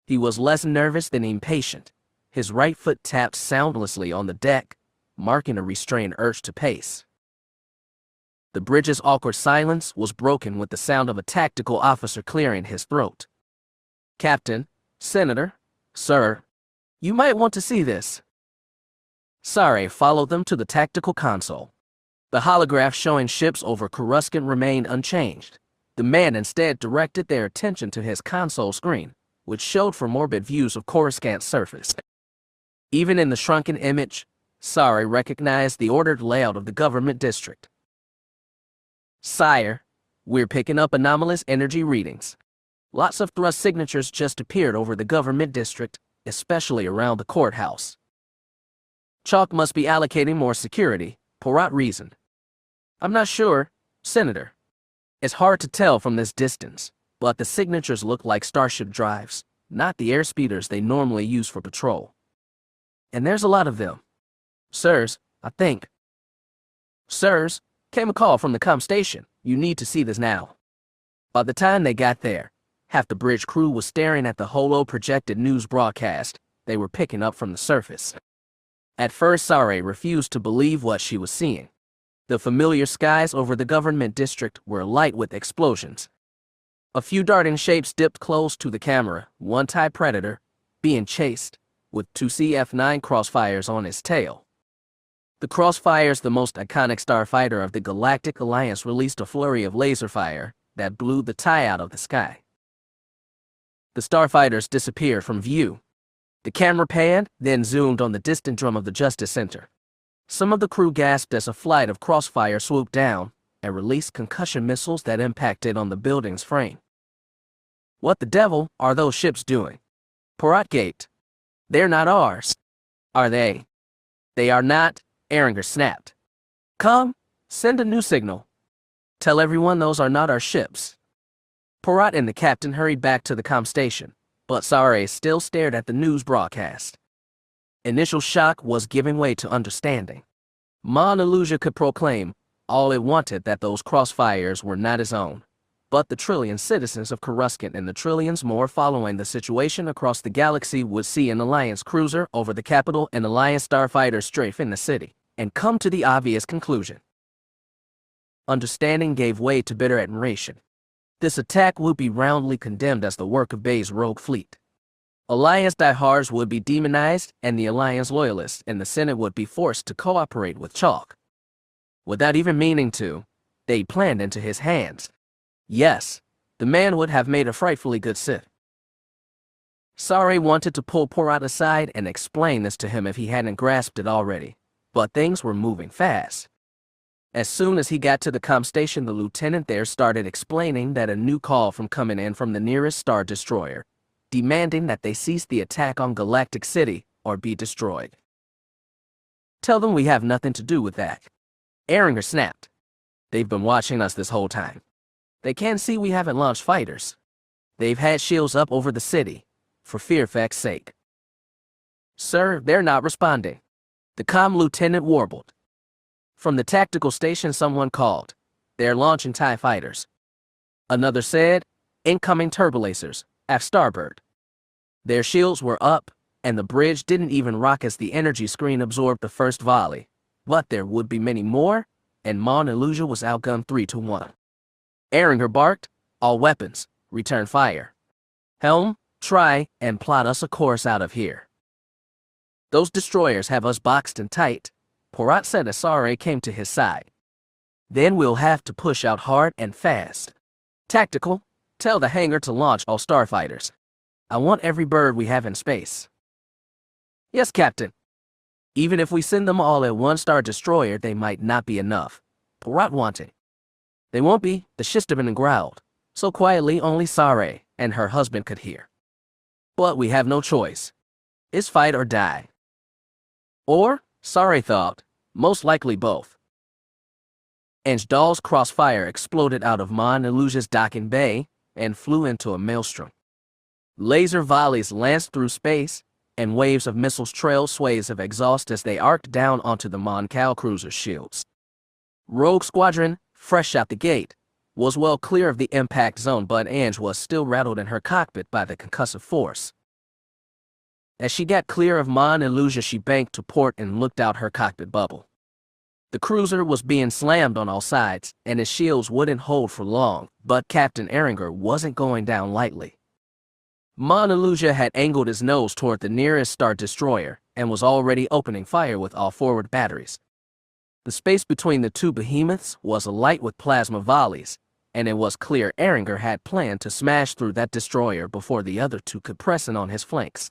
He was less nervous than impatient. His right foot tapped soundlessly on the deck, marking a restrained urge to pace. The bridge's awkward silence was broken with the sound of a tactical officer clearing his throat. "Captain, Senator, sir, you might want to see this." Sare followed them to the tactical console. The holograph showing ships over Coruscant remained unchanged. The man instead directed their attention to his console screen, which showed for morbid views of Coruscant's surface. Even in the shrunken image, Sare recognized the ordered layout of the government district. "Sire, we're picking up anomalous energy readings. Lots of thrust signatures just appeared over the government district, especially around the courthouse." "Chalk must be allocating more security," Porat reasoned. "I'm not sure, Senator. It's hard to tell from this distance, but the signatures look like starship drives, not the airspeeders they normally use for patrol. And there's a lot of them. Sirs, I think." "Sirs, came a call from the comm station. You need to see this now." By the time they got there, half the bridge crew was staring at the holo-projected news broadcast they were picking up from the surface. At first, Sare refused to believe what she was seeing. The familiar skies over the government district were alight with explosions. A few darting shapes dipped close to the camera, one TIE Predator, being chased, with two CF-9 Crossfires on its tail. The Crossfires, the most iconic starfighter of the Galactic Alliance, released a flurry of laser fire that blew the TIE out of the sky. The starfighters disappeared from view. The camera panned, then zoomed on the distant drum of the Justice Center. Some of the crew gasped as a flight of Crossfire swooped down and released concussion missiles that impacted on the building's frame. "What the devil are those ships doing?" Porat gaped. "They're not ours." "Are they?" "They are not," Erringer snapped. "Come, send a new signal. Tell everyone those are not our ships." Porat and the captain hurried back to the comm station, but Sare still stared at the news broadcast. Initial shock was giving way to understanding. Mon Elusia could proclaim all it wanted that those Crossfires were not his own, but the trillion citizens of Coruscant and the trillions more following the situation across the galaxy would see an Alliance cruiser over the capital and Alliance starfighters strafe in the city, and come to the obvious conclusion. Understanding gave way to bitter admiration. This attack would be roundly condemned as the work of Bay's rogue fleet. Alliance diehards would be demonized, and the Alliance loyalists in the Senate would be forced to cooperate with Chalk. Without even meaning to, they planned into his hands. Yes, the man would have made a frightfully good Sith. Sare wanted to pull Porat aside and explain this to him if he hadn't grasped it already, but things were moving fast. As soon as he got to the comm station, the lieutenant there started explaining that a new call coming in from the nearest Star Destroyer, demanding that they cease the attack on Galactic City or be destroyed. "Tell them we have nothing to do with that." Erringer snapped. "They've been watching us this whole time. They can't see we haven't launched fighters. They've had shields up over the city, for fear fact's sake." "Sir, they're not responding," the comm lieutenant warbled. From the tactical station someone called, "They're launching TIE fighters." Another said, "Incoming turbolasers, aft starboard." Their shields were up, and the bridge didn't even rock as the energy screen absorbed the first volley, but there would be many more, and Mon Elusia was outgunned 3-1. Erringer barked, "All weapons, return fire. Helm, try and plot us a course out of here. Those destroyers have us boxed in tight," Porat said as Sare came to his side. "Then we'll have to push out hard and fast. Tactical, tell the hangar to launch all starfighters. I want every bird we have in space." "Yes, Captain." "Even if we send them all at one Star Destroyer, they might not be enough," Porat wanted. "They won't be," the Shistaman growled, so quietly only Sare and her husband could hear. "But we have no choice. It's fight or die." Or, Sare thought, most likely both. Anjdal's Crossfire exploded out of Mon Elusia's docking bay and flew into a maelstrom. Laser volleys lanced through space, and waves of missiles trailed sways of exhaust as they arced down onto the Mon Cal cruiser's shields. Rogue Squadron, fresh out the gate, was well clear of the impact zone, but Ange was still rattled in her cockpit by the concussive force. As she got clear of Mon Illusion, she banked to port and looked out her cockpit bubble. The cruiser was being slammed on all sides, and its shields wouldn't hold for long, but Captain Erringer wasn't going down lightly. Mon Illusion had angled his nose toward the nearest Star Destroyer and was already opening fire with all forward batteries. The space between the two behemoths was alight with plasma volleys, and it was clear Erringer had planned to smash through that destroyer before the other two could press in on his flanks.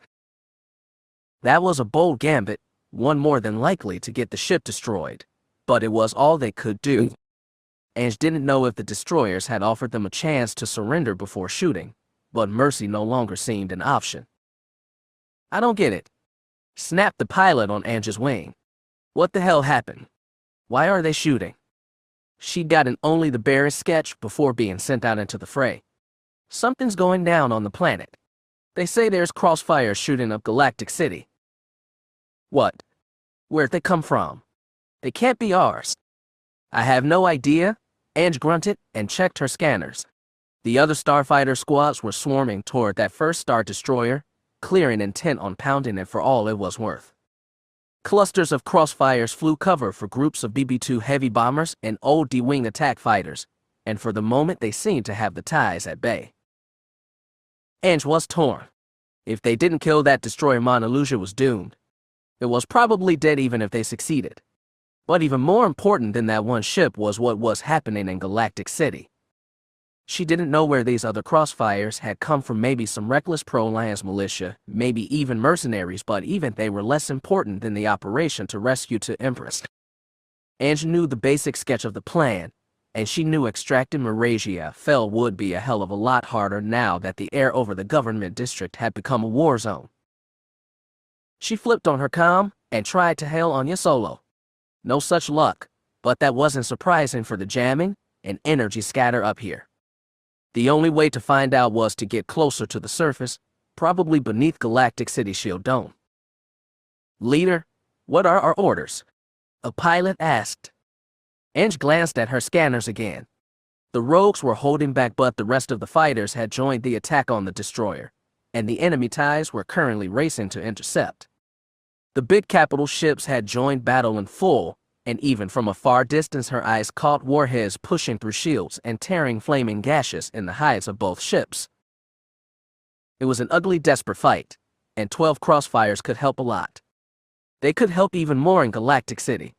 That was a bold gambit, one more than likely to get the ship destroyed, but it was all they could do. Ange didn't know if the destroyers had offered them a chance to surrender before shooting, but mercy no longer seemed an option. "I don't get it," snapped the pilot on Ange's wing. "What the hell happened? Why are they shooting?" She'd gotten only the barest sketch before being sent out into the fray. "Something's going down on the planet. They say there's crossfire shooting up Galactic City." "What? Where'd they come from? They can't be ours." "I have no idea," Ange grunted and checked her scanners. The other starfighter squads were swarming toward that first Star Destroyer, clearing intent on pounding it for all it was worth. Clusters of crossfires flew cover for groups of BB-2 heavy bombers and old D-wing attack fighters, and for the moment they seemed to have the ties at bay. Ange was torn. If they didn't kill that destroyer, Mon Illusion was doomed. It was probably dead even if they succeeded. But even more important than that one ship was what was happening in Galactic City. She didn't know where these other crossfires had come from, maybe some reckless pro-Alliance militia, maybe even mercenaries, but even they were less important than the operation to rescue the Empress. Ange knew the basic sketch of the plan, and she knew extracting Marasiah Fel would be a hell of a lot harder now that the air over the government district had become a war zone. She flipped on her comm and tried to hail Ania Solo. No such luck, but that wasn't surprising for the jamming and energy scatter up here. The only way to find out was to get closer to the surface, probably beneath Galactic City Shield Dome. "Leader, what are our orders?" a pilot asked. Ange glanced at her scanners again. The rogues were holding back, but the rest of the fighters had joined the attack on the destroyer, and the enemy TIEs were currently racing to intercept. The big capital ships had joined battle in full, and even from a far distance her eyes caught warheads pushing through shields and tearing flaming gashes in the hides of both ships. It was an ugly, desperate fight, and 12 crossfires could help a lot. They could help even more in Galactic City.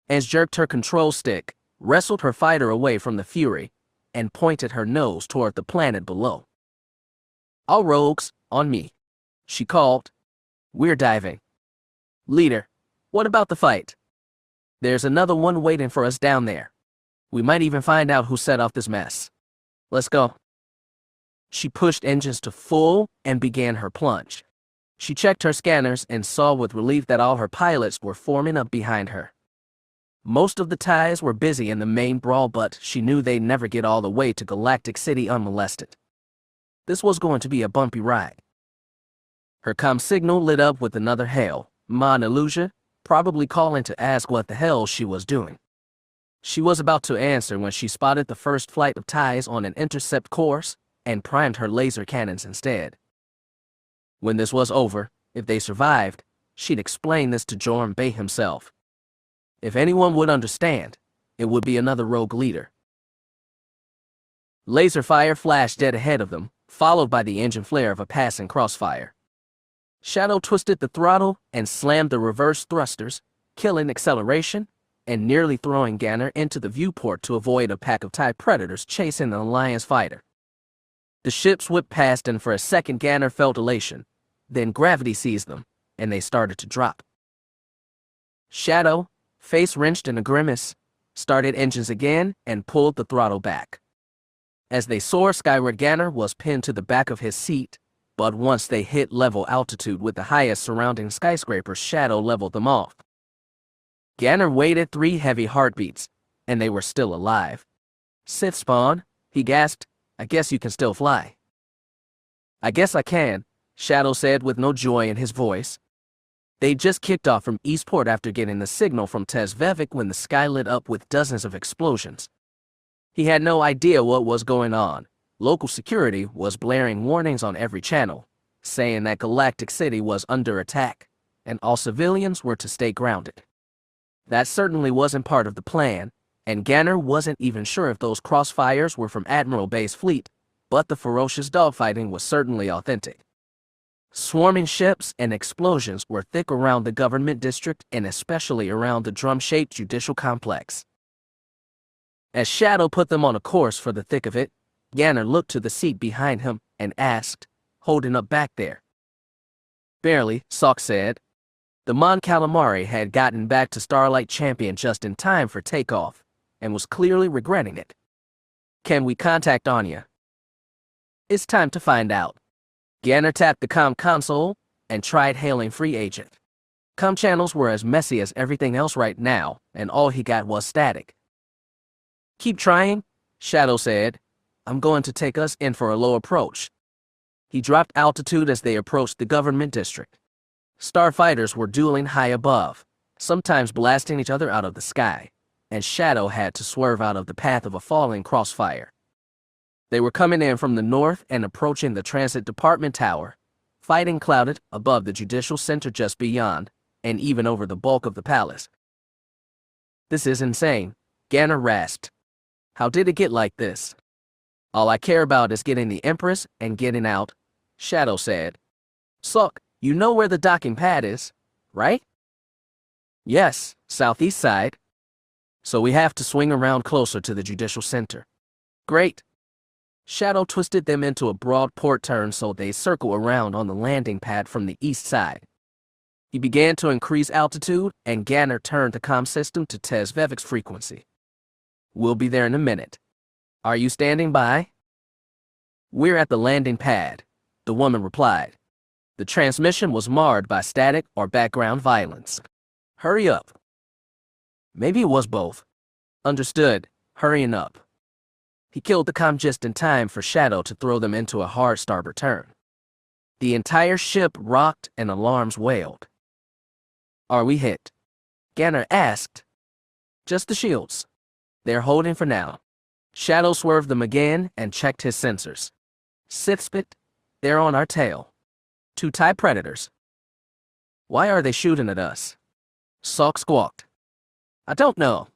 Ange jerked her control stick, wrestled her fighter away from the Fury, and pointed her nose toward the planet below. "All rogues, on me," she called. "We're diving." "Leader, what about the fight?" "There's another one waiting for us down there. We might even find out who set off this mess. Let's go." She pushed engines to full and began her plunge. She checked her scanners and saw with relief that all her pilots were forming up behind her. Most of the TIEs were busy in the main brawl, but she knew they'd never get all the way to Galactic City unmolested. This was going to be a bumpy ride. Her comm signal lit up with another hail, Mon Illusion, probably calling to ask what the hell she was doing. She was about to answer when she spotted the first flight of TIEs on an intercept course and primed her laser cannons instead. When this was over, if they survived, she'd explain this to Jorm Bay himself. If anyone would understand, it would be another rogue leader. Laser fire flashed dead ahead of them, followed by the engine flare of a passing crossfire. Shadow twisted the throttle and slammed the reverse thrusters, killing acceleration and nearly throwing Ganner into the viewport to avoid a pack of TIE Predators chasing the Alliance fighter. The ships whipped past, and for a second Ganner felt elation. Then gravity seized them, and they started to drop. Shadow, face wrenched in a grimace, started engines again and pulled the throttle back. As they soared skyward, Ganner was pinned to the back of his seat, but once they hit level altitude with the highest surrounding skyscrapers, Shadow leveled them off. Ganner waited 3 heavy heartbeats, and they were still alive. "Sith spawn," he gasped. "I guess you can still fly." "I guess I can," Shadow said with no joy in his voice. They just kicked off from Eastport after getting the signal from Tezvevik when the sky lit up with dozens of explosions. He had no idea what was going on. Local security was blaring warnings on every channel, saying that Galactic City was under attack, and all civilians were to stay grounded. That certainly wasn't part of the plan, and Ganner wasn't even sure if those crossfires were from Admiral Bay's fleet, but the ferocious dogfighting was certainly authentic. Swarming ships and explosions were thick around the government district and especially around the drum-shaped judicial complex. As Shadow put them on a course for the thick of it, Ganner looked to the seat behind him and asked, "Holding up back there?" "Barely," Salk said. The Mon Calamari had gotten back to Starlight Champion just in time for takeoff and was clearly regretting it. "Can we contact Ania?" "It's time to find out." Ganner tapped the comm console and tried hailing Free Agent. Comm channels were as messy as everything else right now, and all he got was static. "Keep trying," Shadow said. "I'm going to take us in for a low approach." He dropped altitude as they approached the government district. Starfighters were dueling high above, sometimes blasting each other out of the sky, and Shadow had to swerve out of the path of a falling crossfire. They were coming in from the north and approaching the Transit Department Tower, fighting clouded above the Judicial Center just beyond, and even over the bulk of the palace. "This is insane," Ganner rasped. "How did it get like this?" "All I care about is getting the Empress and getting out," Shadow said. "Salk, you know where the docking pad is, right?" "Yes, southeast side. So we have to swing around closer to the Judicial Center." "Great." Shadow twisted them into a broad port turn so they circle around on the landing pad from the east side. He began to increase altitude, and Ganner turned the comm system to Tezvevik's frequency. "We'll be there in a minute. Are you standing by?" "We're at the landing pad," the woman replied. The transmission was marred by static or background violence. "Hurry up." Maybe it was both. Understood, hurrying up. He killed the comm just in time for Shadow to throw them into a hard starboard turn. The entire ship rocked and alarms wailed. "Are we hit?" Ganner asked. "Just the shields. They're holding for now." Shadow swerved them again and checked his sensors. "Sithspit, they're on our tail. 2 TIE Predators." "Why are they shooting at us?" Salk squawked. "I don't know.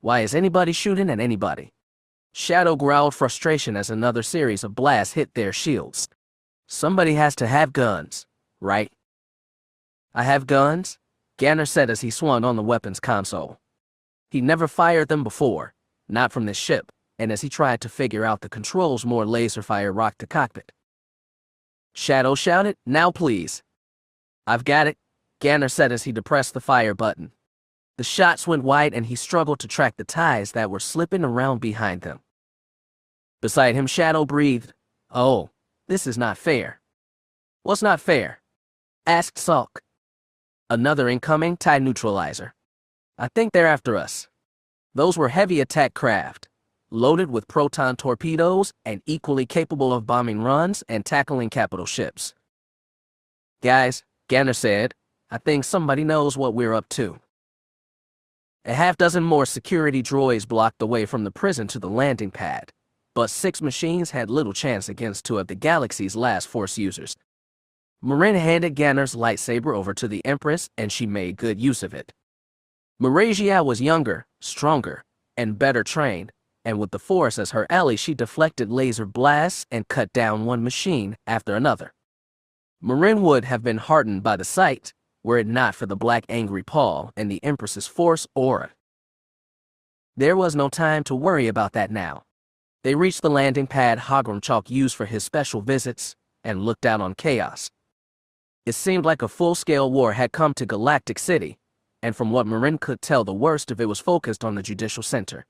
Why is anybody shooting at anybody?" Shadow growled frustration as another series of blasts hit their shields. "Somebody has to have guns, right?" "I have guns," Ganner said as he swung on the weapons console. He never fired them before, not from this ship, and as he tried to figure out the controls, more laser fire rocked the cockpit. Shadow shouted, "Now please." "I've got it," Ganner said as he depressed the fire button. The shots went wide and he struggled to track the ties that were slipping around behind them. Beside him, Shadow breathed, "Oh, this is not fair." "What's not fair?" asked Salk. "Another incoming TIE neutralizer. I think they're after us." Those were heavy attack craft, loaded with proton torpedoes and equally capable of bombing runs and tackling capital ships. "Guys," Ganner said, "I think somebody knows what we're up to." A half-dozen more security droids blocked the way from the prison to the landing pad, but 6 machines had little chance against 2 of the galaxy's last Force users. Marin handed Ganner's lightsaber over to the Empress, and she made good use of it. Marasiah was younger, stronger, and better trained, and with the Force as her ally, she deflected laser blasts and cut down one machine after another. Marin would have been heartened by the sight, were it not for the black angry paw and the Empress's Force aura. There was no time to worry about that now. They reached the landing pad Hogram Chalk used for his special visits and looked out on chaos. It seemed like a full-scale war had come to Galactic City, and from what Marin could tell, the worst of it was focused on the Judicial Center.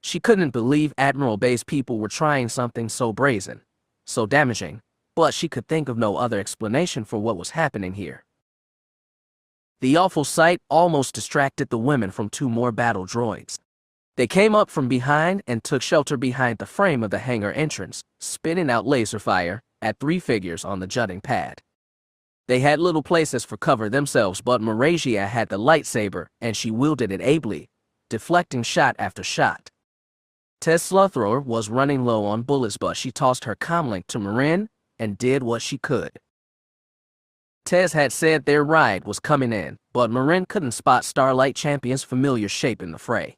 She couldn't believe Admiral Bay's people were trying something so brazen, so damaging, but she could think of no other explanation for what was happening here. The awful sight almost distracted the women from 2 more battle droids. They came up from behind and took shelter behind the frame of the hangar entrance, spitting out laser fire at 3 figures on the jutting pad. They had little places for cover themselves, but Marasiah had the lightsaber, and she wielded it ably, deflecting shot after shot. Tez Slowthrower was running low on bullets, but she tossed her comlink to Marin and did what she could. Tez had said their ride was coming in, but Marin couldn't spot Starlight Champion's familiar shape in the fray.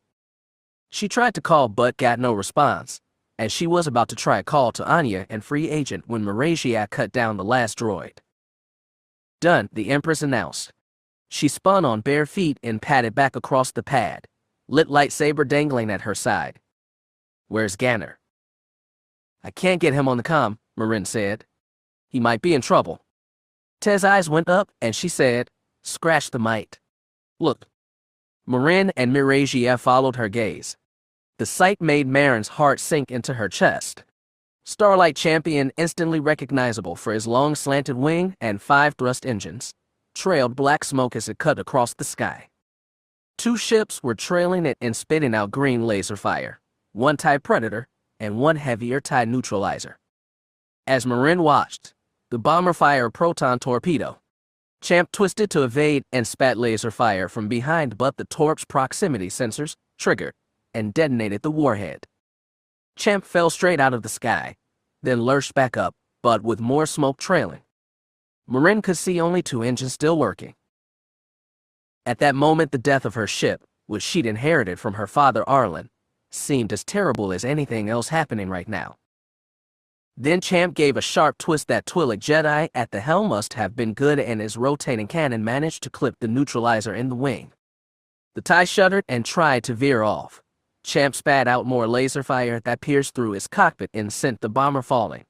She tried to call but got no response, and she was about to try a call to Ania and Free Agent when Marasiah cut down the last droid. Done, the Empress announced. She spun on bare feet and padded back across the pad, lit lightsaber dangling at her side. Where's Ganner? I can't get him on the comm, Marin said. He might be in trouble. Tez's eyes went up and she said, scratch the mite. Look. Marin and Marasiah followed her gaze. The sight made Marin's heart sink into her chest. Starlight Champion, instantly recognizable for his long slanted wing and 5 thrust engines, trailed black smoke as it cut across the sky. 2 ships were trailing it and spitting out green laser fire, 1 TIE Predator and 1 heavier TIE Neutralizer. As Marin watched, the bomber fired a proton torpedo. Champ twisted to evade and spat laser fire from behind, but the torp's proximity sensors triggered and detonated the warhead. Champ fell straight out of the sky, then lurched back up, but with more smoke trailing. Marin could see only 2 engines still working. At that moment, the death of her ship, which she'd inherited from her father Arlen, seemed as terrible as anything else happening right now. Then Champ gave a sharp twist. That Twi'lek Jedi at the helm must have been good, and his rotating cannon managed to clip the neutralizer in the wing. The TIE shuddered and tried to veer off. Champ spat out more laser fire that pierced through his cockpit and sent the bomber falling.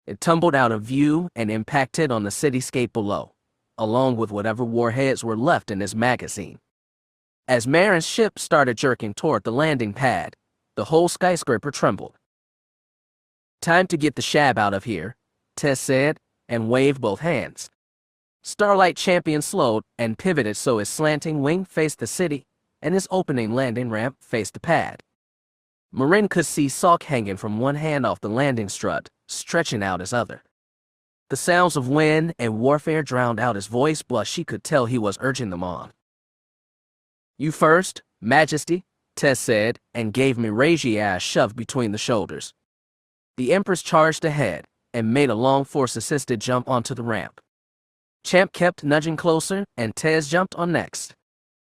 It tumbled out of view and impacted on the cityscape below, along with whatever warheads were left in his magazine. As Marin's ship started jerking toward the landing pad, the whole skyscraper trembled. Time to get the shab out of here, Tez said, and waved both hands. Starlight Champion slowed and pivoted so his slanting wing faced the city, and his opening landing ramp faced the pad. Marin could see Salk hanging from one hand off the landing strut, stretching out his other. The sounds of wind and warfare drowned out his voice, but she could tell he was urging them on. You first, Majesty, Tez said, and gave Marasiah a shove between the shoulders. The Empress charged ahead and made a long force-assisted jump onto the ramp. Champ kept nudging closer, and Tez jumped on next.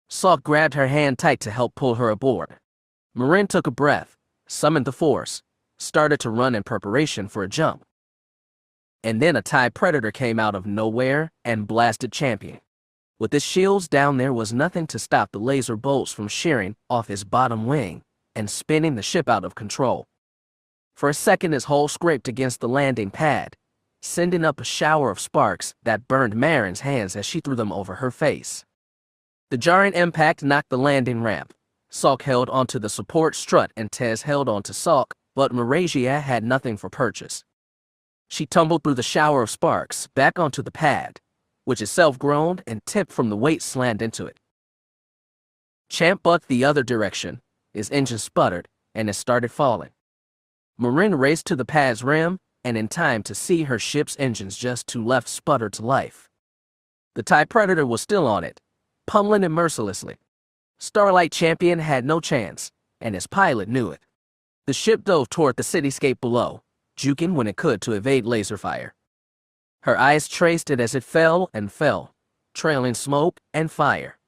Salk grabbed her hand tight to help pull her aboard. Marin took a breath, summoned the force, started to run in preparation for a jump. And then a TIE Predator came out of nowhere and blasted Champion. With his shields down, there was nothing to stop the laser bolts from shearing off his bottom wing and spinning the ship out of control. For a second, his hull scraped against the landing pad, sending up a shower of sparks that burned Marin's hands as she threw them over her face. The jarring impact knocked the landing ramp. Salk held onto the support strut and Tez held onto Salk, but Marasiah had nothing for purchase. She tumbled through the shower of sparks back onto the pad, which itself groaned and tipped from the weight slammed into it. Champ bucked the other direction. His engine sputtered, and it started falling. Marin raced to the pad's rim, and in time to see her ship's engines just to left sputter to life. The TIE Predator was still on it, pummeling it mercilessly. Starlight Champion had no chance, and his pilot knew it. The ship dove toward the cityscape below, juking when it could to evade laser fire. Her eyes traced it as it fell and fell, trailing smoke and fire.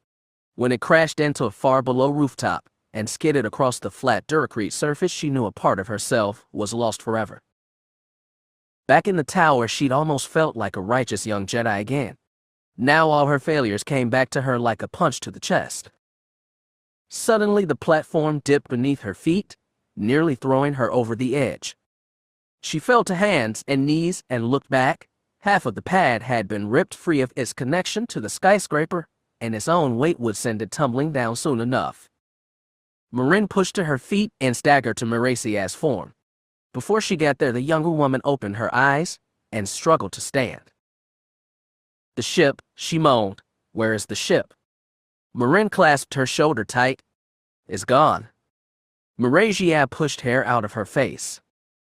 When it crashed into a far below rooftop and skidded across the flat Duracrete surface, she knew a part of herself was lost forever. Back in the tower, she'd almost felt like a righteous young Jedi again. Now all her failures came back to her like a punch to the chest. Suddenly, the platform dipped beneath her feet, nearly throwing her over the edge. She fell to hands and knees and looked back. Half of the pad had been ripped free of its connection to the skyscraper, and its own weight would send it tumbling down soon enough. Marin pushed to her feet and staggered to Marasiah's form. Before she got there, the younger woman opened her eyes and struggled to stand. The ship, she moaned. Where is the ship? Marin clasped her shoulder tight. It's gone. Marasiah pushed hair out of her face.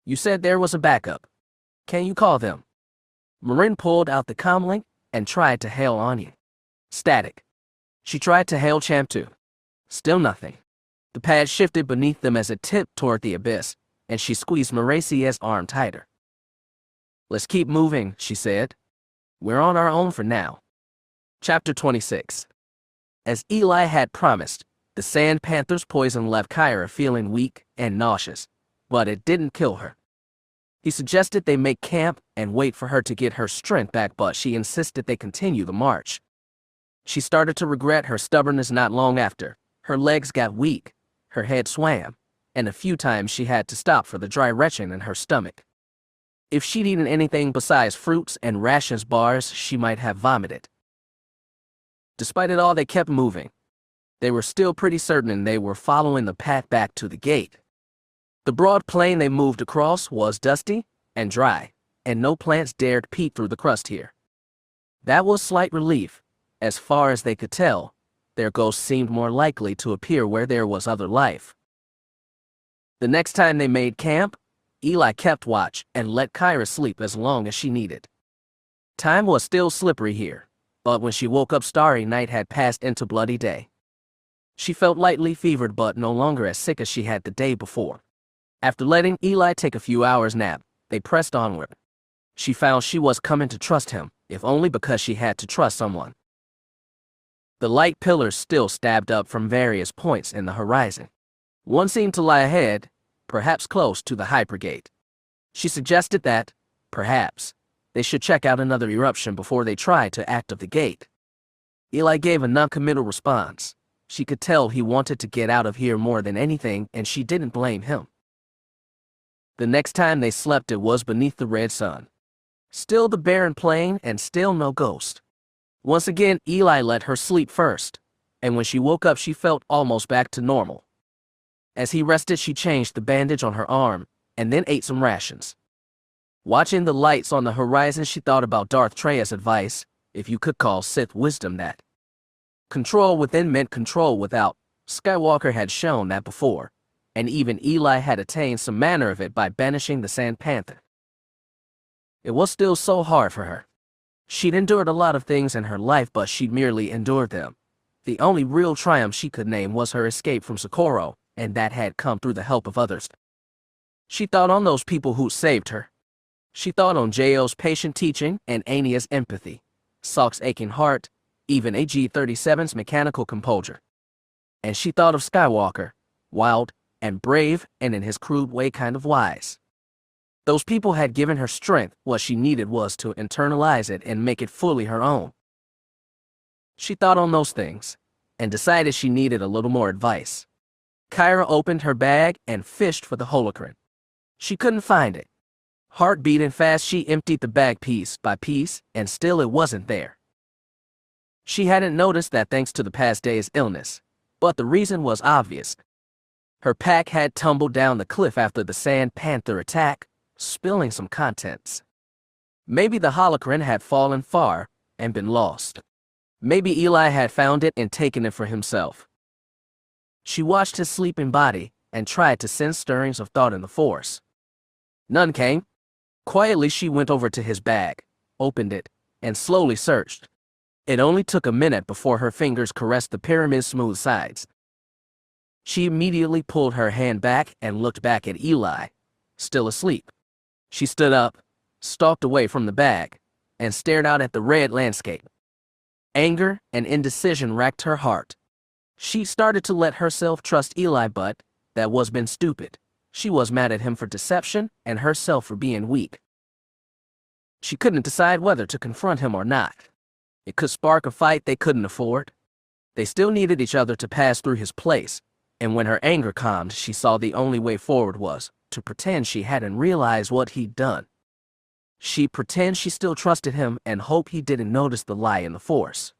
You said there was a backup. Can you call them? Marin pulled out the comlink and tried to hail Ania. Static. She tried to hail Champ too. Still nothing. The pad shifted beneath them as it tipped toward the abyss, and she squeezed Marasiah's arm tighter. Let's keep moving, she said. We're on our own for now. Chapter 26. As Eli had promised, the Sand Panther's poison left Kyra feeling weak and nauseous, but it didn't kill her. He suggested they make camp and wait for her to get her strength back, but she insisted they continue the march. She started to regret her stubbornness not long after. Her legs got weak, her head swam, and a few times she had to stop for the dry retching in her stomach. If she'd eaten anything besides fruits and rations bars, she might have vomited. Despite it all, they kept moving. They were still pretty certain they were following the path back to the gate. The broad plain they moved across was dusty and dry, and no plants dared peek through the crust here. That was slight relief. As far as they could tell, their ghosts seemed more likely to appear where there was other life. The next time they made camp, Eli kept watch and let Kyra sleep as long as she needed. Time was still slippery here, but when she woke up, starry night had passed into bloody day. She felt lightly fevered but no longer as sick as she had the day before. After letting Eli take a few hours' nap, they pressed onward. She found she was coming to trust him, if only because she had to trust someone. The light pillars still stabbed up from various points in the horizon. One seemed to lie ahead, perhaps close to the hypergate. She suggested that, perhaps, they should check out another eruption before they tried to activate the gate. Eli gave a non-committal response. She could tell he wanted to get out of here more than anything, and she didn't blame him. The next time they slept, it was beneath the red sun. Still the barren plain and still no ghost. Once again, Eli let her sleep first, and when she woke up, she felt almost back to normal. As he rested, she changed the bandage on her arm and then ate some rations. Watching the lights on the horizon, she thought about Darth Trey's advice, if you could call Sith wisdom that. Control within meant control without. Skywalker had shown that before, and even Eli had attained some manner of it by banishing the Sand Panther. It was still so hard for her. She'd endured a lot of things in her life, but she'd merely endured them. The only real triumph she could name was her escape from Socorro, and that had come through the help of others. She thought on those people who saved her. She thought on J.O.'s patient teaching and Ania's empathy, Salk's aching heart, even AG-37's mechanical composure. And she thought of Skywalker, wild and brave and in his crude way kind of wise. Those people had given her strength. What she needed was to internalize it and make it fully her own. She thought on those things and decided she needed a little more advice. Kyra opened her bag and fished for the holocron. She couldn't find it. Heart beating fast, she emptied the bag piece by piece, and still it wasn't there. She hadn't noticed that thanks to the past day's illness, but the reason was obvious. Her pack had tumbled down the cliff after the Sand Panther attack, spilling some contents. Maybe the holocron had fallen far and been lost. Maybe Eli had found it and taken it for himself. She watched his sleeping body and tried to sense stirrings of thought in the Force. None came. Quietly, she went over to his bag, opened it, and slowly searched. It only took a minute before her fingers caressed the pyramid's smooth sides. She immediately pulled her hand back and looked back at Eli, still asleep. She stood up, stalked away from the bag, and stared out at the red landscape. Anger and indecision racked her heart. She started to let herself trust Eli, but that was been stupid. She was mad at him for deception and herself for being weak. She couldn't decide whether to confront him or not. It could spark a fight they couldn't afford. They still needed each other to pass through his place, and when her anger calmed, she saw the only way forward was to pretend she hadn't realized what he'd done. She'd pretend she still trusted him and hope he didn't notice the lie in the Force.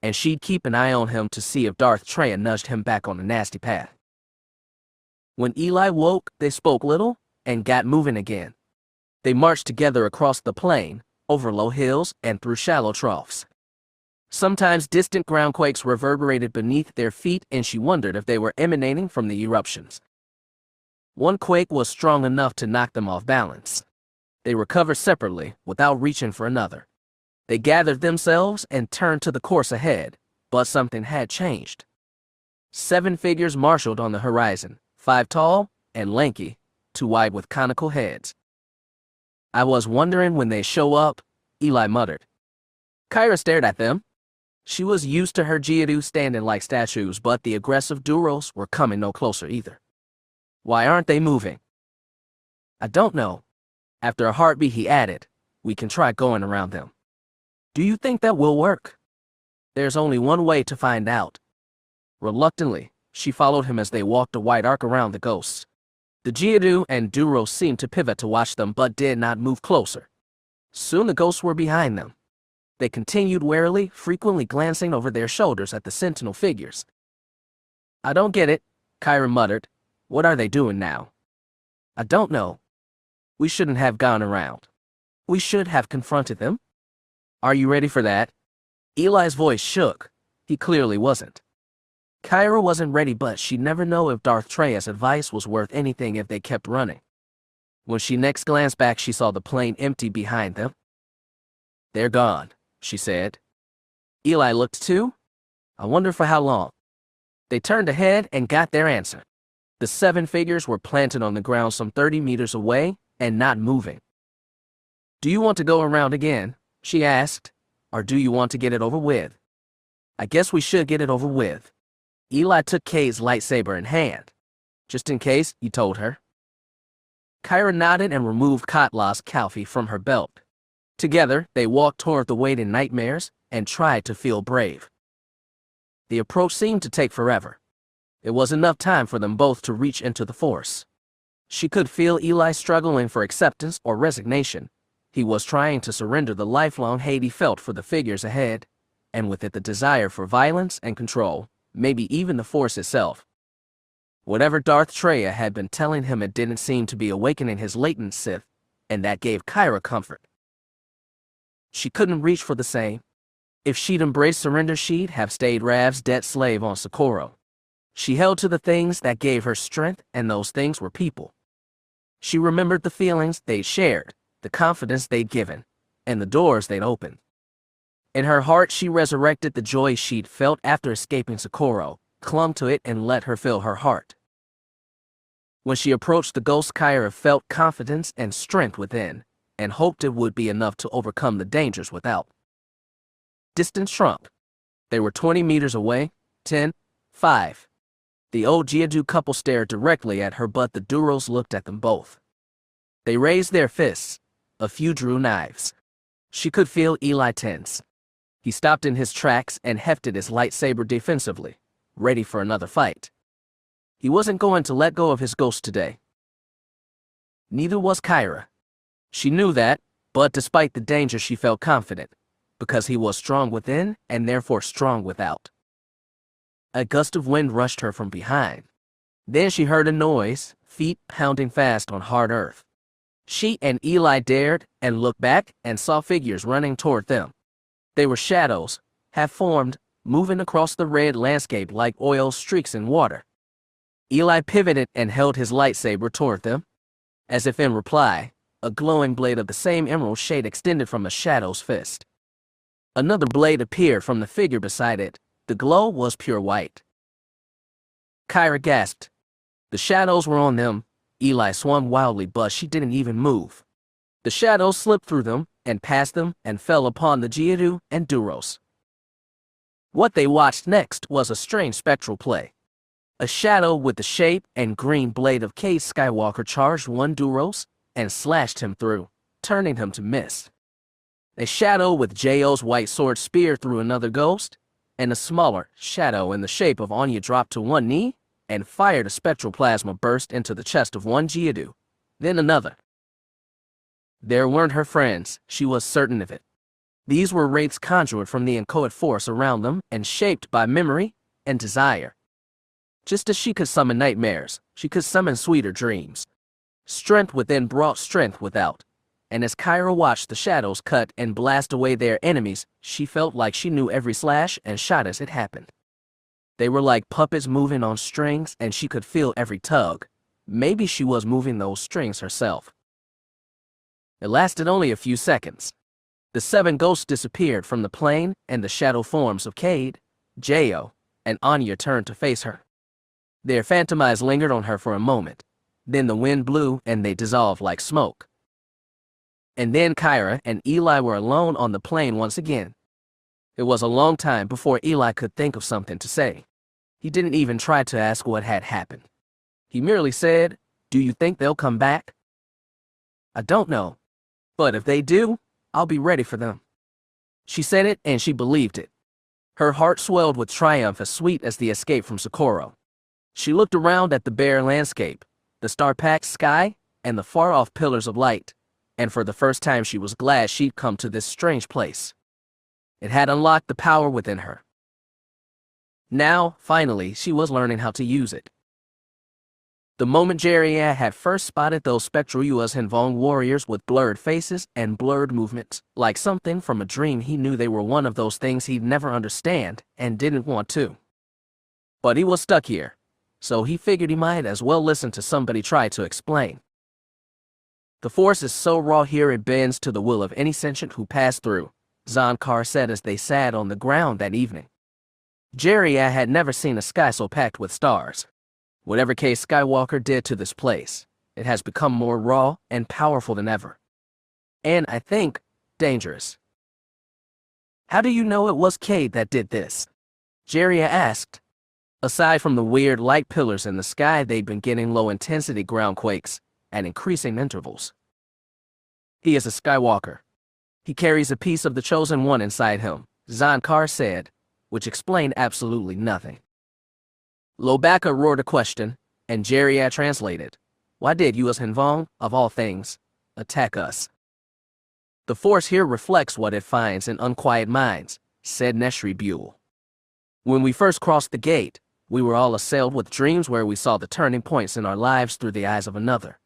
And she'd keep an eye on him to see if Darth Trey nudged him back on the nasty path. When Eli woke, they spoke little and got moving again. They marched together across the plain, over low hills and through shallow troughs. Sometimes distant groundquakes reverberated beneath their feet, and she wondered if they were emanating from the eruptions. One quake was strong enough to knock them off balance. They recovered separately, without reaching for another. They gathered themselves and turned to the course ahead, but something had changed. 7 figures marshaled on the horizon, 5 tall and lanky, 2 wide with conical heads. "I was wondering when they show up," Eli muttered. Kyra stared at them. She was used to her Geodu standing like statues, but the aggressive Duros were coming no closer either. "Why aren't they moving?" "I don't know." After a heartbeat, he added, "We can try going around them." "Do you think that will work?" "There's only one way to find out." Reluctantly, she followed him as they walked a wide arc around the ghosts. The Geodu and Duros seemed to pivot to watch them but did not move closer. Soon the ghosts were behind them. They continued warily, frequently glancing over their shoulders at the sentinel figures. "I don't get it," Kyra muttered. "What are they doing now?" "I don't know. We shouldn't have gone around. We should have confronted them." "Are you ready for that?" Eli's voice shook. He clearly wasn't. Kyra wasn't ready, but she'd never know if Darth Trey's advice was worth anything if they kept running. When she next glanced back, she saw the plane empty behind them. "They're gone," she said. Eli looked too. "I wonder for how long." They turned ahead and got their answer. The 7 figures were planted on the ground some 30 meters away and not moving. "Do you want to go around again?" she asked. "Or do you want to get it over with?" "I guess we should get it over with." Eli took Cade's lightsaber in hand. "Just in case," he told her. Kyra nodded and removed Khat Lah's Kalfi from her belt. Together, they walked toward the waiting nightmares and tried to feel brave. The approach seemed to take forever. It was enough time for them both to reach into the Force. She could feel Eli struggling for acceptance or resignation. He was trying to surrender the lifelong hate he felt for the figures ahead, and with it the desire for violence and control, maybe even the Force itself. Whatever Darth Trey had been telling him, it didn't seem to be awakening his latent Sith, and that gave Kyra comfort. She couldn't reach for the same. If she'd embraced surrender, she'd have stayed Rav's debt slave on Socorro. She held to the things that gave her strength, and those things were people. She remembered the feelings they'd shared, the confidence they'd given, and the doors they'd opened. In her heart, she resurrected the joy she'd felt after escaping Socorro, clung to it, and let her fill her heart. When she approached the ghost, Kyra felt confidence and strength within, and hoped it would be enough to overcome the dangers without. Distance shrunk. They were 20 meters away, 10, 5. The old Geodu couple stared directly at her, but the Duros looked at them both. They raised their fists. A few drew knives. She could feel Eli tense. He stopped in his tracks and hefted his lightsaber defensively, ready for another fight. He wasn't going to let go of his ghost today. Neither was Kyra. She knew that, but despite the danger she felt confident, because he was strong within and therefore strong without. A gust of wind rushed her from behind. Then she heard a noise, feet pounding fast on hard earth. She and Eli dared and looked back and saw figures running toward them. They were shadows, half-formed, moving across the red landscape like oil streaks in water. Eli pivoted and held his lightsaber toward them. As if in reply, a glowing blade of the same emerald shade extended from a shadow's fist. Another blade appeared from the figure beside it. The glow was pure white. Kyra gasped. The shadows were on them. Eli swung wildly, but she didn't even move. The shadows slipped through them and past them and fell upon the Geodu and Duros. What they watched next was a strange spectral play. A shadow with the shape and green blade of Cade Skywalker charged one Duros and slashed him through, turning him to mist. A shadow with Jo's white sword speared through another ghost, and a smaller shadow in the shape of Ania dropped to one knee and fired a spectral plasma burst into the chest of one Geodu, then another. There weren't her friends, she was certain of it. These were wraiths conjured from the inchoate force around them and shaped by memory and desire. Just as she could summon nightmares, she could summon sweeter dreams. Strength within brought strength without, and as Kyra watched the shadows cut and blast away their enemies, she felt like she knew every slash and shot as it happened. They were like puppets moving on strings, and she could feel every tug. Maybe she was moving those strings herself. It lasted only a few seconds. The 7 ghosts disappeared from the plane, and the shadow forms of Cade, Jo, and Ania turned to face her. Their phantom eyes lingered on her for a moment. Then the wind blew and they dissolved like smoke. And then Kyra and Eli were alone on the plane once again. It was a long time before Eli could think of something to say. He didn't even try to ask what had happened. He merely said, "Do you think they'll come back?" "I don't know. But if they do, I'll be ready for them." She said it and she believed it. Her heart swelled with triumph as sweet as the escape from Socorro. She looked around at the bare landscape, the star-packed sky, and the far-off pillars of light, and for the first time she was glad she'd come to this strange place. It had unlocked the power within her. Now, finally, she was learning how to use it. The moment Jeriah had first spotted those spectral Yuuzhan Vong warriors with blurred faces and blurred movements, like something from a dream, he knew they were one of those things he'd never understand and didn't want to. But he was stuck here, so he figured he might as well listen to somebody try to explain. "The force is so raw here it bends to the will of any sentient who passed through," Zonkar said as they sat on the ground that evening. Jeriah had never seen a sky so packed with stars. Whatever Cade Skywalker did to this place, it has become more raw and powerful than ever. And, I think, dangerous. "How do you know it was Cade that did this?" Jeriah asked. Aside from the weird light pillars in the sky, they'd been getting low-intensity ground quakes at increasing intervals. "He is a Skywalker. He carries a piece of the Chosen One inside him," Zonkar said, which explained absolutely nothing. Lobaka roared a question, and Jeriah translated. "Why did Yuuzhan Vong, of all things, attack us?" "The Force here reflects what it finds in unquiet minds," said Neshri Buell. "When we first crossed the gate, we were all assailed with dreams where we saw the turning points in our lives through the eyes of another.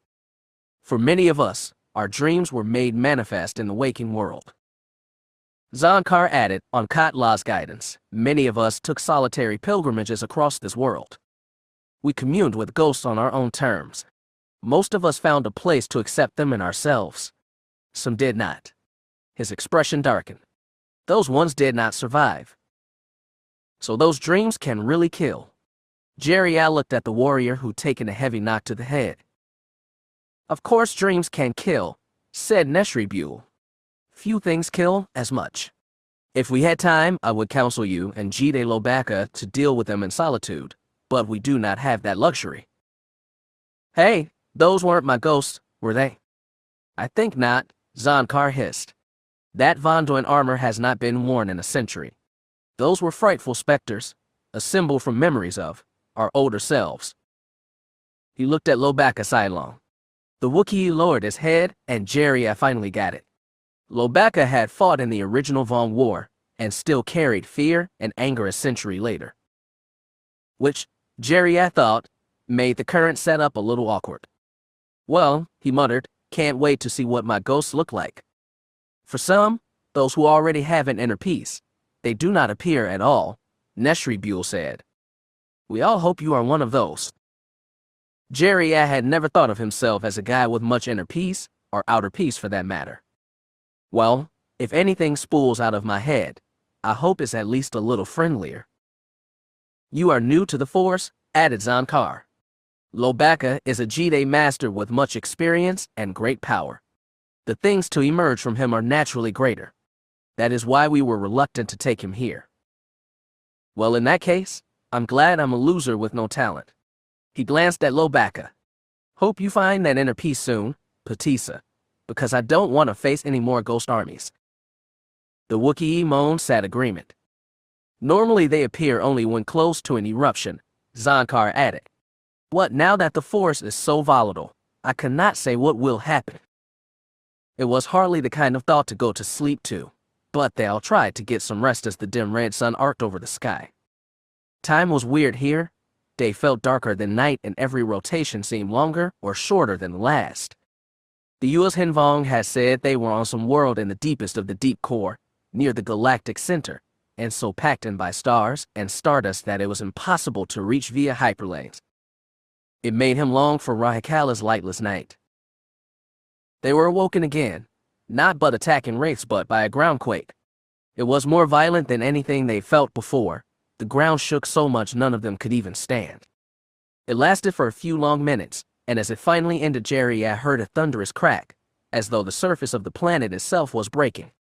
For many of us, our dreams were made manifest in the waking world." Zonkar added, "On Khat Lah's guidance, many of us took solitary pilgrimages across this world. We communed with ghosts on our own terms. Most of us found a place to accept them in ourselves. Some did not." His expression darkened. "Those ones did not survive. So those dreams can really kill." Jeriah looked at the warrior who'd taken a heavy knock to the head. "Of course dreams can kill," said Neshri Buell. "Few things kill as much. If we had time, I would counsel you and Jide Lobaka to deal with them in solitude, but we do not have that luxury." "Hey, those weren't my ghosts, were they?" "I think not," Zonkar hissed. "That Vondoin armor has not been worn in a century. Those were frightful specters, a symbol from memories of our older selves." He looked at Lobaka sidelong. The Wookiee lowered his head, and Jeriah finally got it. Lobaka had fought in the original Vong War, and still carried fear and anger a century later. Which, Jeriah thought, made the current setup a little awkward. "Well," he muttered, "can't wait to see what my ghosts look like. For some, those who already have an inner peace, they do not appear at all," Neshri Buell said. "We all hope you are one of those." Jeriah had never thought of himself as a guy with much inner peace, or outer peace for that matter. "Well, if anything spools out of my head, I hope it's at least a little friendlier." "You are new to the Force," added Zonkar. "Lobaka is a Jedi master with much experience and great power. The things to emerge from him are naturally greater. That is why we were reluctant to take him here." "Well, in that case, I'm glad I'm a loser with no talent." He glanced at Lobaka. "Hope you find that inner peace soon, Patisa, because I don't want to face any more ghost armies." The Wookiee moaned sad agreement. "Normally they appear only when close to an eruption," Zonkar added. "What now that the Force is so volatile, I cannot say what will happen." It was hardly the kind of thought to go to sleep to, but they all tried to get some rest as the dim red sun arced over the sky. Time was weird here. Day felt darker than night, and every rotation seemed longer or shorter than the last. The Yuuzhan Vong had said they were on some world in the deepest of the deep core, near the galactic center, and so packed in by stars and stardust that it was impossible to reach via hyperlanes. It made him long for Rahikala's lightless night. They were awoken again, not by attacking wraiths but by a groundquake. It was more violent than anything they felt before. The ground shook so much none of them could even stand. It lasted for a few long minutes, and as it finally ended, Jeriah heard a thunderous crack, as though the surface of the planet itself was breaking.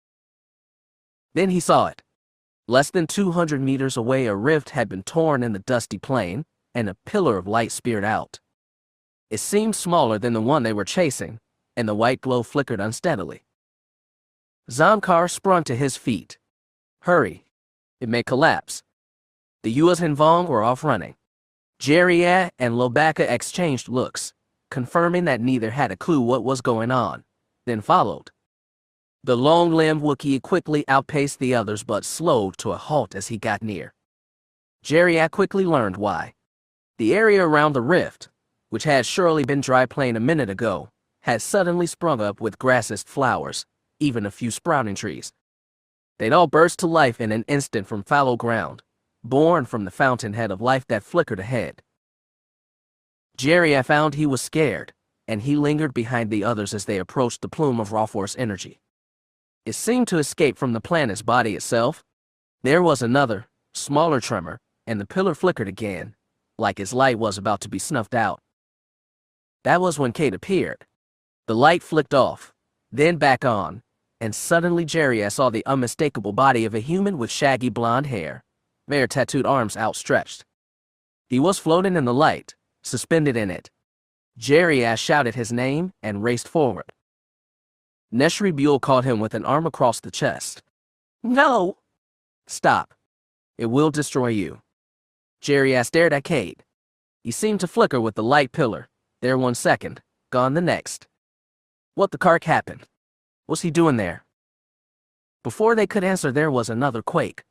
Then he saw it. Less than 200 meters away, a rift had been torn in the dusty plain, and a pillar of light speared out. It seemed smaller than the one they were chasing, and the white glow flickered unsteadily. Zamkar sprung to his feet. Hurry. It may collapse. The Yuuzhan Vong were off running. Jeriah and Lobaka exchanged looks, confirming that neither had a clue what was going on, then followed. The long-limbed Wookiee quickly outpaced the others but slowed to a halt as he got near. Jeriah quickly learned why. The area around the rift, which had surely been dry plain a minute ago, had suddenly sprung up with grasses, flowers, even a few sprouting trees. They'd all burst to life in an instant from fallow ground, born from the fountainhead of life that flickered ahead. Jeriah found he was scared, and he lingered behind the others as they approached the plume of raw force energy. It seemed to escape from the planet's body itself. There was another, smaller tremor, and the pillar flickered again, like its light was about to be snuffed out. That was when Cade appeared. The light flicked off, then back on, and suddenly Jeriah saw the unmistakable body of a human with shaggy blonde hair, bare tattooed arms outstretched. He was floating in the light, suspended in it. Jeriah shouted his name and raced forward. Neshri Buell caught him with an arm across the chest. No! Stop. It will destroy you. Jeriah stared at Cade. He seemed to flicker with the light pillar, there 1 second, gone the next. What the cark happened? What's he doing there? Before they could answer, there was another quake.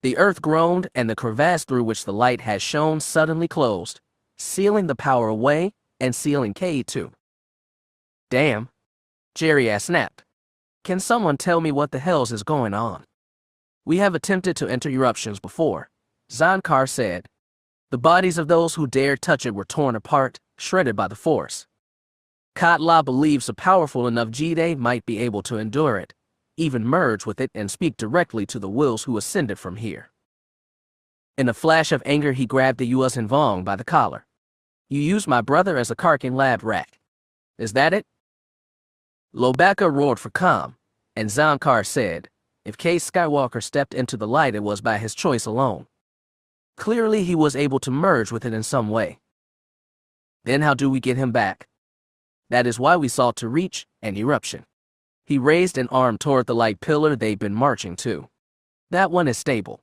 The earth groaned, and the crevasse through which the light had shone suddenly closed, sealing the power away and sealing Cade too. Damn. Jeriah snapped. Can someone tell me what the hells is going on? We have attempted to enter eruptions before, Zamkar said. The bodies of those who dared touch it were torn apart, shredded by the force. Khat Lah believes a powerful enough Jedi might be able to endure it, even merge with it and speak directly to the Whills who ascended from here. In a flash of anger, he grabbed the Yuuzhan Vong by the collar. You used my brother as a carking lab rat. Is that it? Lobaka roared for calm, and Zamkar said, if Cade Skywalker stepped into the light, it was by his choice alone. Clearly he was able to merge with it in some way. Then how do we get him back? That is why we sought to reach an eruption. He raised an arm toward the light pillar they'd been marching to. That one is stable.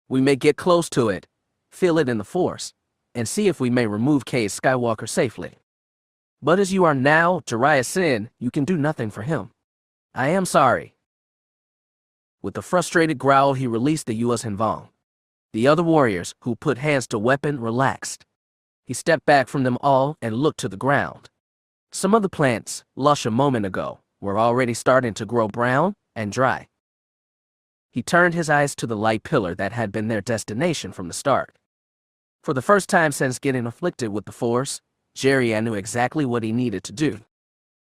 We may get close to it, feel it in the force, and see if we may remove Cade Skywalker safely. But as you are now, Jeriah Sin, you can do nothing for him. I am sorry. With a frustrated growl, he released the Yuuzhan Vong. The other warriors, who put hands to weapon, relaxed. He stepped back from them all and looked to the ground. Some of the plants, lush a moment ago, were already starting to grow brown and dry. He turned his eyes to the light pillar that had been their destination from the start. For the first time since getting afflicted with the Force, Jeriah knew exactly what he needed to do.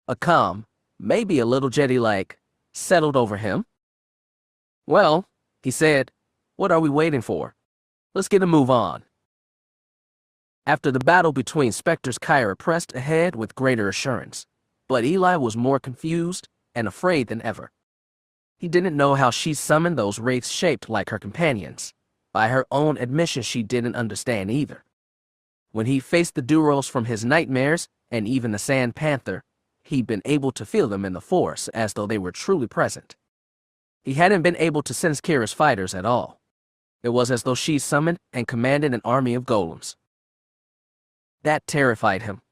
A calm, maybe a little Jedi-like, settled over him. Well, he said, what are we waiting for? Let's get a move on. After the battle between specters, Kyra pressed ahead with greater assurance, but Eli was more confused and afraid than ever. He didn't know how she summoned those wraiths shaped like her companions. By her own admission, she didn't understand either. When he faced the Duros from his nightmares, and even the Sand Panther, he'd been able to feel them in the Force as though they were truly present. He hadn't been able to sense Kira's fighters at all. It was as though she summoned and commanded an army of golems. That terrified him.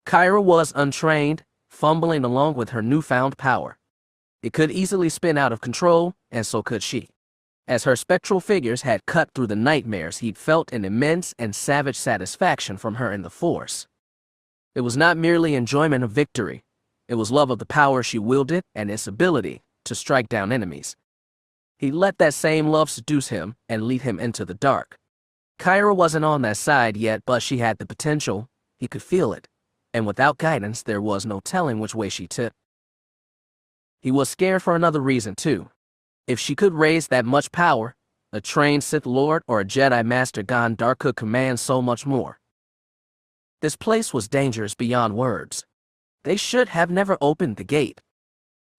Kyra was untrained, fumbling along with her newfound power. It could easily spin out of control, and so could she. As her spectral figures had cut through the nightmares, he'd felt an immense and savage satisfaction from her in the Force. It was not merely enjoyment of victory. It was love of the power she wielded and its ability to strike down enemies. He let that same love seduce him and lead him into the dark. Kyra wasn't on that side yet, but she had the potential. He could feel it. And without guidance, there was no telling which way she tipped. He was scared for another reason, too. If she could raise that much power, a trained Sith Lord or a Jedi Master gone dark could command so much more. This place was dangerous beyond words. They should have never opened the gate.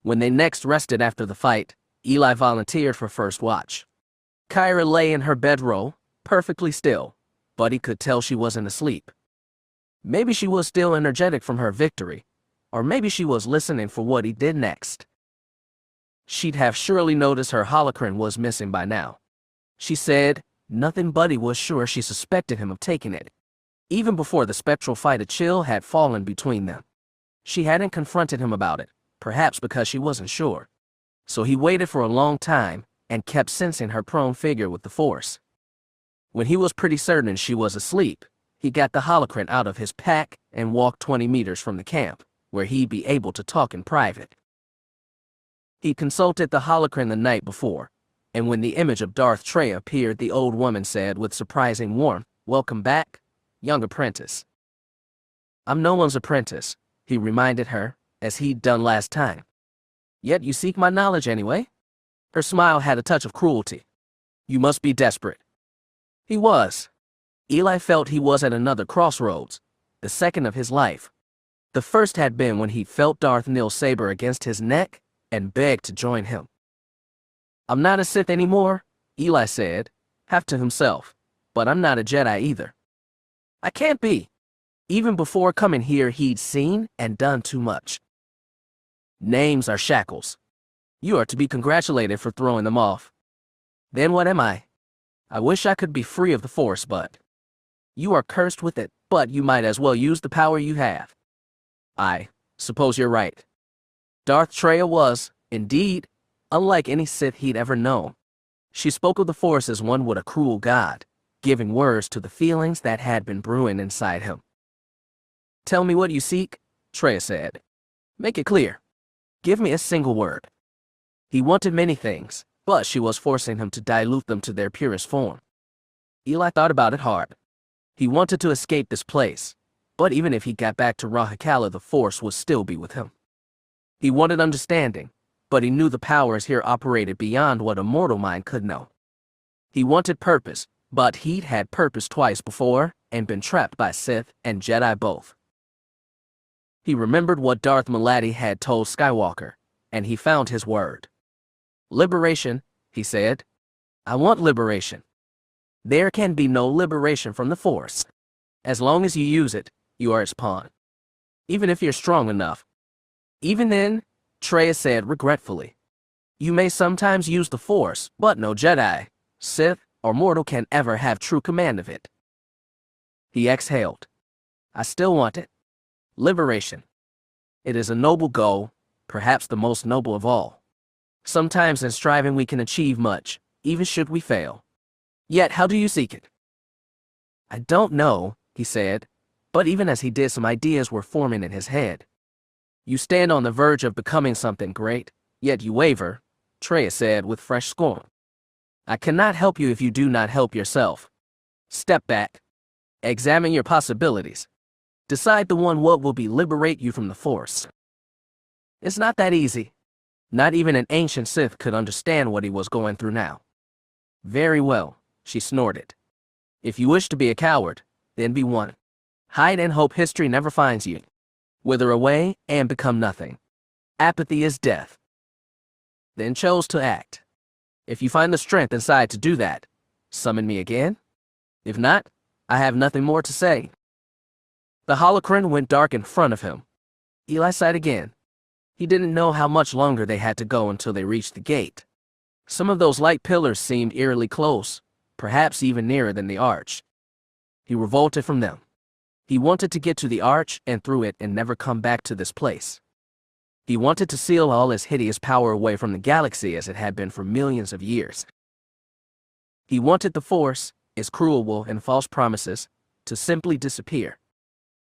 When they next rested after the fight, Eli volunteered for first watch. Kyra lay in her bedroll, perfectly still, but he could tell she wasn't asleep. Maybe she was still energetic from her victory, or maybe she was listening for what he did next. She'd have surely noticed her holocron was missing by now. She said nothing but he was sure she suspected him of taking it, even before the spectral fight a chill had fallen between them. She hadn't confronted him about it, perhaps because she wasn't sure. So he waited for a long time and kept sensing her prone figure with the Force. When he was pretty certain she was asleep, he got the holocron out of his pack and walked 20 meters from the camp, where he'd be able to talk in private. He consulted the holocron the night before, and when the image of Darth Trey appeared, the old woman said with surprising warmth, "Welcome back, young apprentice." "I'm no one's apprentice," he reminded her, as he'd done last time. "Yet you seek my knowledge anyway?" Her smile had a touch of cruelty. "You must be desperate." He was. Eli felt he was at another crossroads, the second of his life. The first had been when he felt Darth Nil's saber against his neck and begged to join him. "I'm not a Sith anymore," Eli said, half to himself, "but I'm not a Jedi either. I can't be." Even before coming here, he'd seen and done too much. Names are shackles. You are to be congratulated for throwing them off. Then what am I? I wish I could be free of the Force, but you are cursed with it, but you might as well use the power you have. I suppose you're right. Darth Trey was, indeed, unlike any Sith he'd ever known. She spoke of the Force as one would a cruel god, giving words to the feelings that had been brewing inside him. "Tell me what you seek," Trey said. "Make it clear. Give me a single word." He wanted many things, but she was forcing him to dilute them to their purest form. Eli thought about it hard. He wanted to escape this place, but even if he got back to Rahakala, the Force would still be with him. He wanted understanding, but he knew the powers here operated beyond what a mortal mind could know. He wanted purpose, but he'd had purpose twice before and been trapped by Sith and Jedi both. He remembered what Darth Maladi had told Skywalker, and he found his word. "Liberation," he said. "I want liberation." There can be no liberation from the Force. As long as you use it, you are its pawn. Even if you're strong enough. Even then, Trey said regretfully, you may sometimes use the Force, but no Jedi, Sith, or mortal can ever have true command of it. He exhaled. "I still want it. Liberation. It is a noble goal, perhaps the most noble of all. Sometimes in striving we can achieve much, even should we fail. Yet how do you seek it?" "I don't know," he said, but even as he did, some ideas were forming in his head. "You stand on the verge of becoming something great, yet you waver," Trey said with fresh scorn. "I cannot help you if you do not help yourself. Step back. Examine your possibilities. Decide the one what will liberate you from the Force." It's not that easy. Not even an ancient Sith could understand what he was going through now. "Very well," she snorted. "If you wish to be a coward, then be one. Hide and hope history never finds you. Wither away and become nothing. Apathy is death." Then chose to act. "If you find the strength inside to do that, summon me again. If not, I have nothing more to say." The holocron went dark in front of him. Eli sighed again. He didn't know how much longer they had to go until they reached the gate. Some of those light pillars seemed eerily close, perhaps even nearer than the arch. He revolted from them. He wanted to get to the arch and through it and never come back to this place. He wanted to seal all his hideous power away from the galaxy as it had been for millions of years. He wanted the Force, its cruel and false promises, to simply disappear.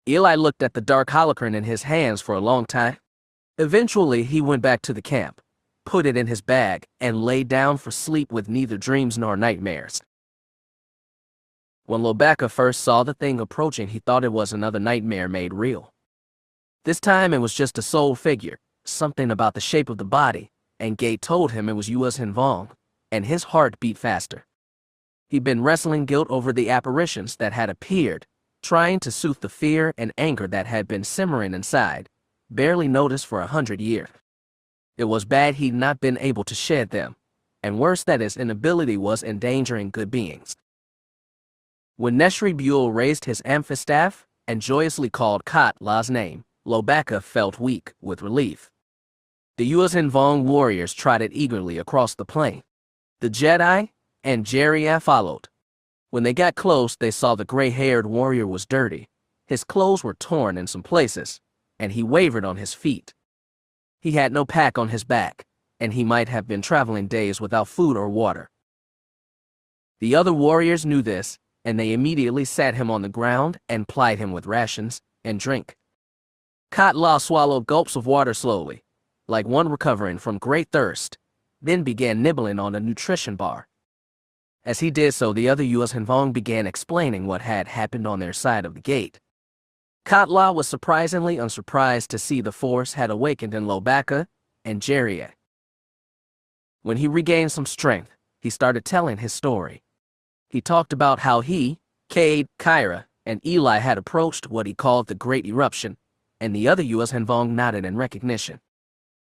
Eli looked at the dark holocron in his hands for a long time. Eventually, he went back to the camp, put it in his bag, and lay down for sleep with neither dreams nor nightmares. When Lobaka first saw the thing approaching, he thought it was another nightmare made real. This time it was just a soul figure, something about the shape of the body, and Cade told him it was Yuuzhan Vong, and his heart beat faster. He'd been wrestling guilt over the apparitions that had appeared, trying to soothe the fear and anger that had been simmering inside, barely noticed for 100 years. It was bad he'd not been able to shed them, and worse that his inability was endangering good beings. When Neshri Buell raised his amphistaff and joyously called Khat Lah's name, Lobaka felt weak with relief. The Yuuzhan Vong warriors trotted eagerly across the plain. The Jedi and Jeriah followed. When they got close, they saw the gray-haired warrior was dirty. His clothes were torn in some places, and he wavered on his feet. He had no pack on his back, and he might have been traveling days without food or water. The other warriors knew this, and they immediately sat him on the ground and plied him with rations and drink. Khat Lah swallowed gulps of water slowly, like one recovering from great thirst, then began nibbling on a nutrition bar. As he did so, the other Yuuzhan Vong began explaining what had happened on their side of the gate. Khat Lah was surprisingly unsurprised to see the Force had awakened in Lobaka and Jeriah. When he regained some strength, he started telling his story. He talked about how he, Cade, Kyra, and Eli had approached what he called the Great Eruption, and the other Yuuzhan Vong nodded in recognition.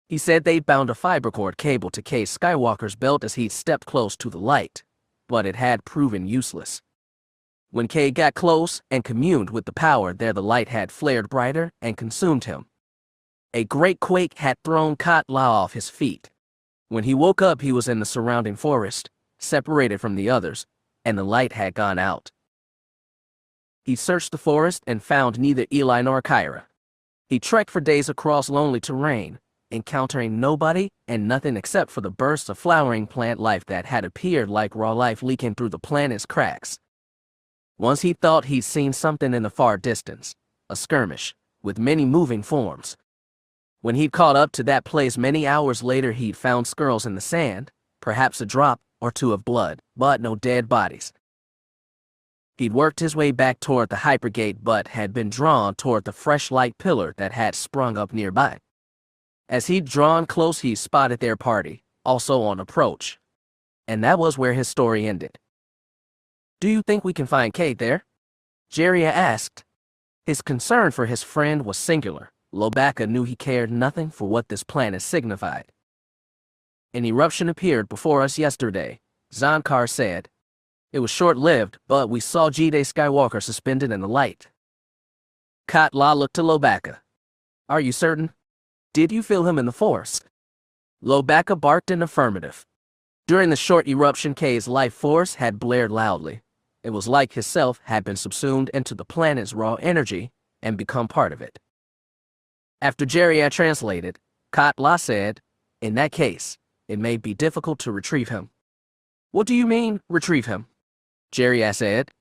He said they'd bound a fiber cord cable to Cade Skywalker's belt as he'd stepped close to the light, but it had proven useless. When Cade got close and communed with the power there, the light had flared brighter and consumed him. A great quake had thrown Khat Lah off his feet. When he woke up, he was in the surrounding forest, separated from the others, and the light had gone out. He searched the forest and found neither Eli nor Kyra. He trekked for days across lonely terrain, encountering nobody and nothing except for the bursts of flowering plant life that had appeared like raw life leaking through the planet's cracks. Once he thought he'd seen something in the far distance, a skirmish, with many moving forms. When he'd caught up to that place many hours later, he'd found skirls in the sand, perhaps a drop or two of blood, but no dead bodies. He'd worked his way back toward the hypergate but had been drawn toward the fresh light pillar that had sprung up nearby. As he'd drawn close, he spotted their party, also on approach. And that was where his story ended. "Do you think we can find Cade there?" Jeriah asked. His concern for his friend was singular. Lobaka knew he cared nothing for what this planet signified. "An eruption appeared before us yesterday," Zankar said. "It was short-lived, but we saw Cade Skywalker suspended in the light." Khat Lah looked to Lobaka. "Are you certain? Did you feel him in the Force?" Lobaka barked in affirmative. During the short eruption, Cade's life force had blared loudly. It was like his self had been subsumed into the planet's raw energy and become part of it. After Jeriah translated, Khat Lah said, "In that case, it may be difficult to retrieve him." "What do you mean, retrieve him?" Jeriah said.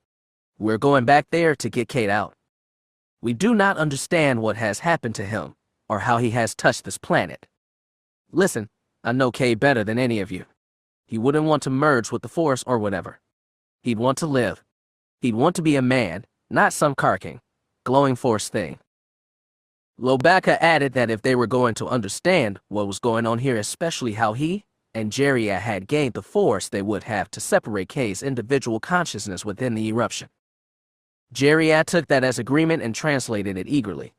"We're going back there to get Cade out. We do not understand what has happened to him, or how he has touched this planet. Listen, I know Cade better than any of you. He wouldn't want to merge with the Force or whatever. He'd want to live. He'd want to be a man, not some carking, glowing Force thing." Lobaka added that if they were going to understand what was going on here, especially how he and Jeriah had gained the Force, they would have to separate Cade's individual consciousness within the eruption. Jeriah took that as agreement and translated it eagerly.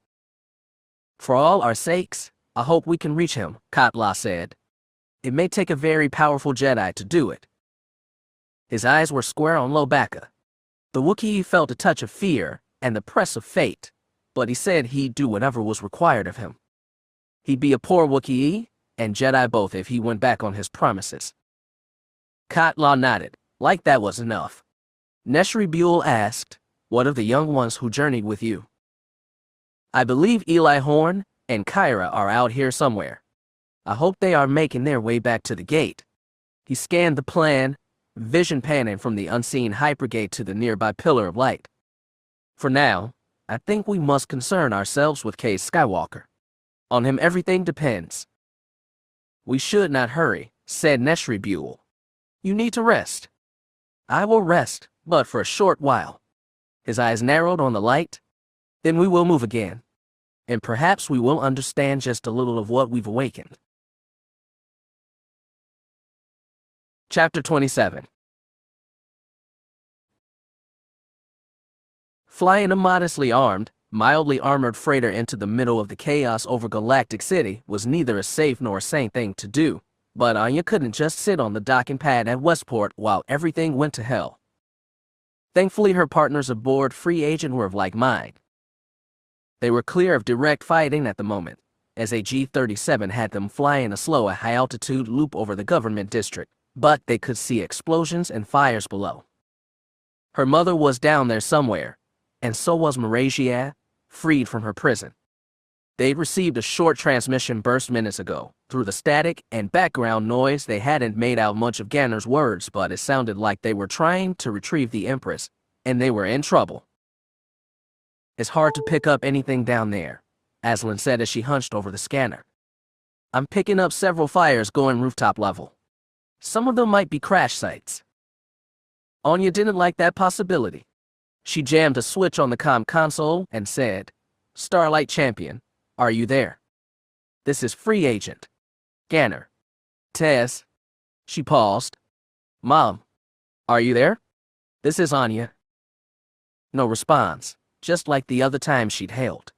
"For all our sakes, I hope we can reach him," Khat Lah said. "It may take a very powerful Jedi to do it." His eyes were square on Lobaka. The Wookiee felt a touch of fear and the press of fate, but he said he'd do whatever was required of him. He'd be a poor Wookiee and Jedi both if he went back on his promises. Khat Lah nodded, like that was enough. Neshri Buell asked, "What of the young ones who journeyed with you?" "I believe Eli Horn and Kyra are out here somewhere. I hope they are making their way back to the gate." He scanned the plan, vision panning from the unseen hypergate to the nearby pillar of light. "For now, I think we must concern ourselves with Cade Skywalker. On him everything depends." "We should not hurry," said Neshri Buell. "You need to rest." "I will rest, but for a short while." His eyes narrowed on the light. "Then we will move again." and perhaps we will understand just a little of what we've awakened. Chapter 27. Flying a modestly armed, mildly armored freighter into the middle of the chaos over Galactic City was neither a safe nor a sane thing to do, but Ania couldn't just sit on the docking pad at Westport while everything went to hell. Thankfully, her partners aboard Free Agent were of like mind. They were clear of direct fighting at the moment, as a G-37 had them flying a slow, high-altitude loop over the government district, but they could see explosions and fires below. Her mother was down there somewhere, and so was Marasiah, freed from her prison. They'd received a short transmission burst minutes ago. Through the static and background noise, they hadn't made out much of Ganner's words, but it sounded like they were trying to retrieve the Empress, and they were in trouble. It's hard to pick up anything down there, Aslan said as she hunched over the scanner. I'm picking up several fires going rooftop level. Some of them might be crash sites. Ania didn't like that possibility. She jammed a switch on the comm console and said, Starlight Champion, are you there? This is Free Agent. Ganner. Tess. She paused. Mom, are you there? This is Ania. No response, just like the other time she'd hailed.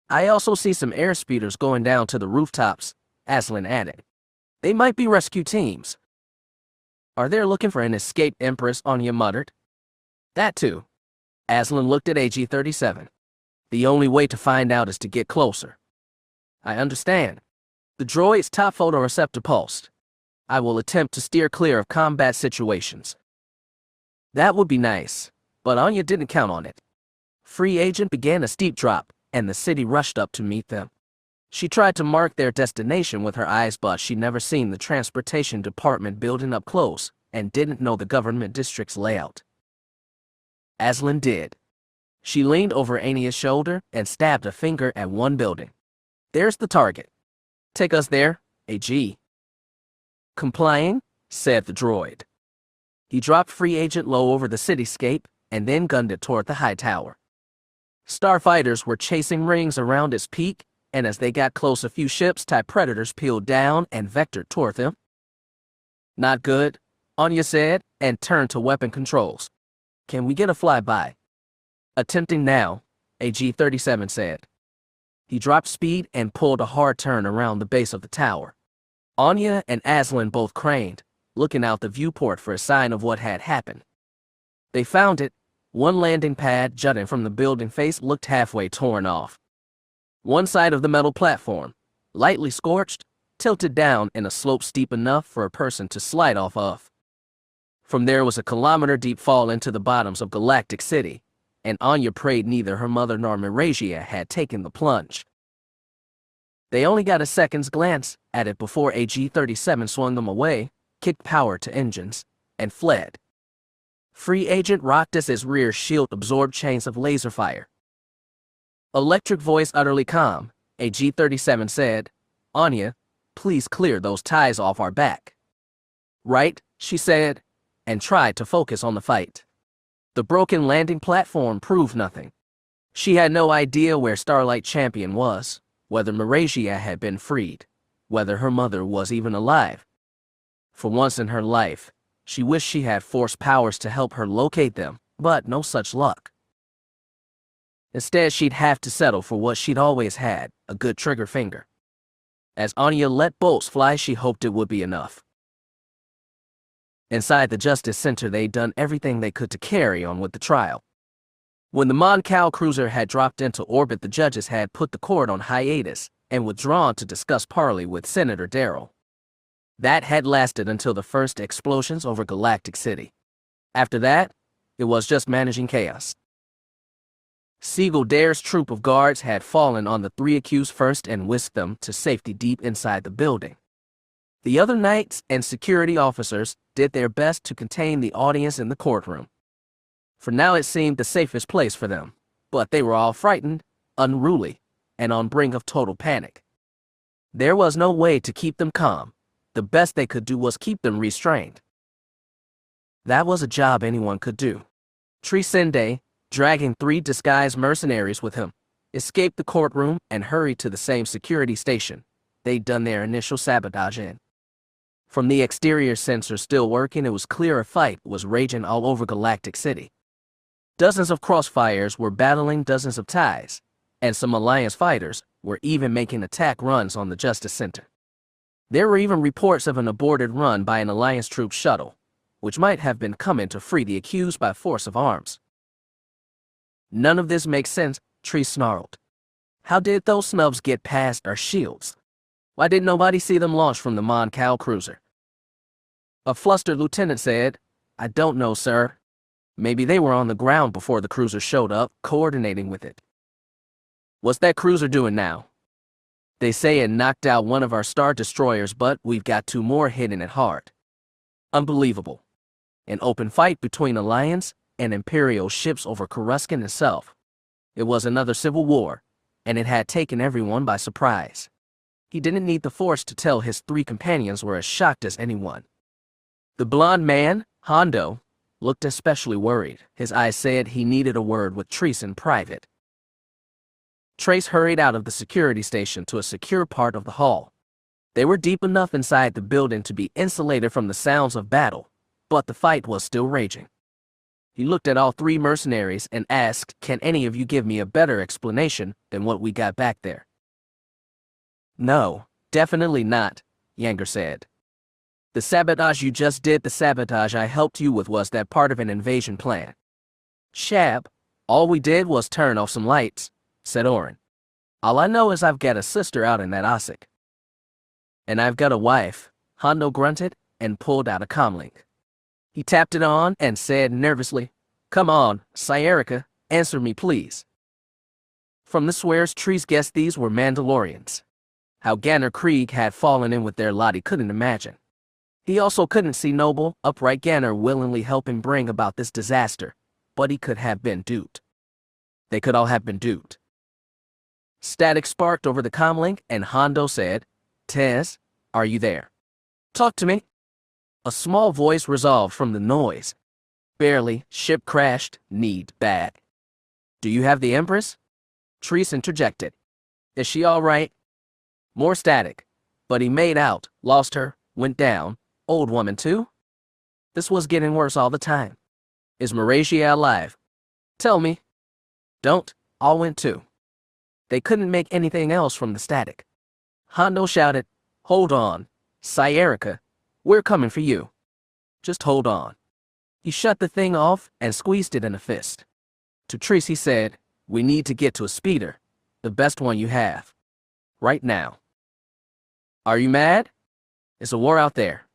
I also see some airspeeders going down to the rooftops, Aslan added. They might be rescue teams. Are they looking for an escaped Empress? Ania muttered. That too. Aslan looked at AG-37. The only way to find out is to get closer. I understand. The droid's top photoreceptor pulsed. I will attempt to steer clear of combat situations. That would be nice, but Ania didn't count on it. Free Agent began a steep drop, and the city rushed up to meet them. She tried to mark their destination with her eyes, but she'd never seen the transportation department building up close, and didn't know the government district's layout. Aslan did. She leaned over Ania's shoulder and stabbed a finger at one building. There's the target. Take us there, AG. Complying, said the droid. He dropped Free Agent low over the cityscape and then gunned it toward the high tower. Starfighters were chasing rings around its peak, and as they got close, a few ships-type predators peeled down and vectored toward them. Not good, Ania said, and turned to weapon controls. Can we get a flyby? Attempting now, AG-37 said. He dropped speed and pulled a hard turn around the base of the tower. Ania and Aslan both craned, looking out the viewport for a sign of what had happened. They found it. One landing pad jutting from the building face looked halfway torn off. One side of the metal platform, lightly scorched, tilted down in a slope steep enough for a person to slide off of. From there was a kilometer-deep fall into the bottoms of Galactic City, and Ania prayed neither her mother nor Marasiah had taken the plunge. They only got a second's glance at it before AG-37 swung them away, kicked power to engines, and fled. Free Agent rocked as his rear shield absorbed chains of laser fire. Electric voice utterly calm, AG-37 said, Ania, please clear those ties off our back. Right, she said, and tried to focus on the fight. The broken landing platform proved nothing. She had no idea where Starlight Champion was, whether Marasiah had been freed, whether her mother was even alive. For once in her life, she wished she had force powers to help her locate them, but no such luck. Instead, she'd have to settle for what she'd always had, a good trigger finger. As Ania let bolts fly, she hoped it would be enough. Inside the Justice Center, they'd done everything they could to carry on with the trial. When the Mon Cal cruiser had dropped into orbit, the judges had put the court on hiatus and withdrawn to discuss parley with Senator Darrell. That had lasted until the first explosions over Galactic City. After that, it was just managing chaos. Siegel Dare's troop of guards had fallen on the three accused first and whisked them to safety deep inside the building. The other knights and security officers did their best to contain the audience in the courtroom. For now it seemed the safest place for them, but they were all frightened, unruly, and on brink of total panic. There was no way to keep them calm. The best they could do was keep them restrained. That was a job anyone could do. Trisende, dragging 3 disguised mercenaries with him, escaped the courtroom, and hurried to the same security station they'd done their initial sabotage in. From the exterior sensors still working, it was clear a fight was raging all over Galactic City. Dozens of crossfires were battling dozens of TIEs, and some Alliance fighters were even making attack runs on the Justice Center. There were even reports of an aborted run by an Alliance troop shuttle, which might have been coming to free the accused by force of arms. None of this makes sense, Tree snarled. How did those snubs get past our shields? Why didn't nobody see them launch from the Mon Cal cruiser? A flustered lieutenant said, I don't know, sir. Maybe they were on the ground before the cruiser showed up, coordinating with it. What's that cruiser doing now? They say it knocked out one of our Star Destroyers, but we've got 2 more hitting it hard. Unbelievable. An open fight between Alliance and Imperial ships over Coruscant itself. It was another civil war, and it had taken everyone by surprise. He didn't need the Force to tell his 3 companions were as shocked as anyone. The blonde man, Hondo, looked especially worried. His eyes said he needed a word with Trace in private. Trace hurried out of the security station to a secure part of the hall. They were deep enough inside the building to be insulated from the sounds of battle, but the fight was still raging. He looked at all 3 mercenaries and asked, Can any of you give me a better explanation than what we got back there? No, definitely not, Yanger said. The sabotage you just did, the sabotage I helped you with, was that part of an invasion plan? Shab, all we did was turn off some lights, said Orin. All I know is I've got a sister out in that Osik. And I've got a wife, Hondo grunted and pulled out a comlink. He tapped it on and said nervously, Come on, Sayerica, answer me please. From the swears, Trees guessed these were Mandalorians. How Ganner Krieg had fallen in with their lot he couldn't imagine. He also couldn't see noble, upright Ganner willingly helping bring about this disaster, but he could have been duped. They could all have been duped. Static sparked over the comlink, and Hondo said, Tez, are you there? Talk to me. A small voice resolved from the noise. Barely, ship crashed, need bad. Do you have the Empress? Treese interjected. Is she all right? More static. But he made out, lost her, went down. Old woman too? This was getting worse all the time. Is Marasiah alive? Tell me. Don't, all went too. They couldn't make anything else from the static. Hondo shouted, Hold on, Sayerica, we're coming for you. Just hold on. He shut the thing off and squeezed it in a fist. To Treese he said, We need to get to a speeder, the best one you have. Right now. Are you mad? It's a war out there.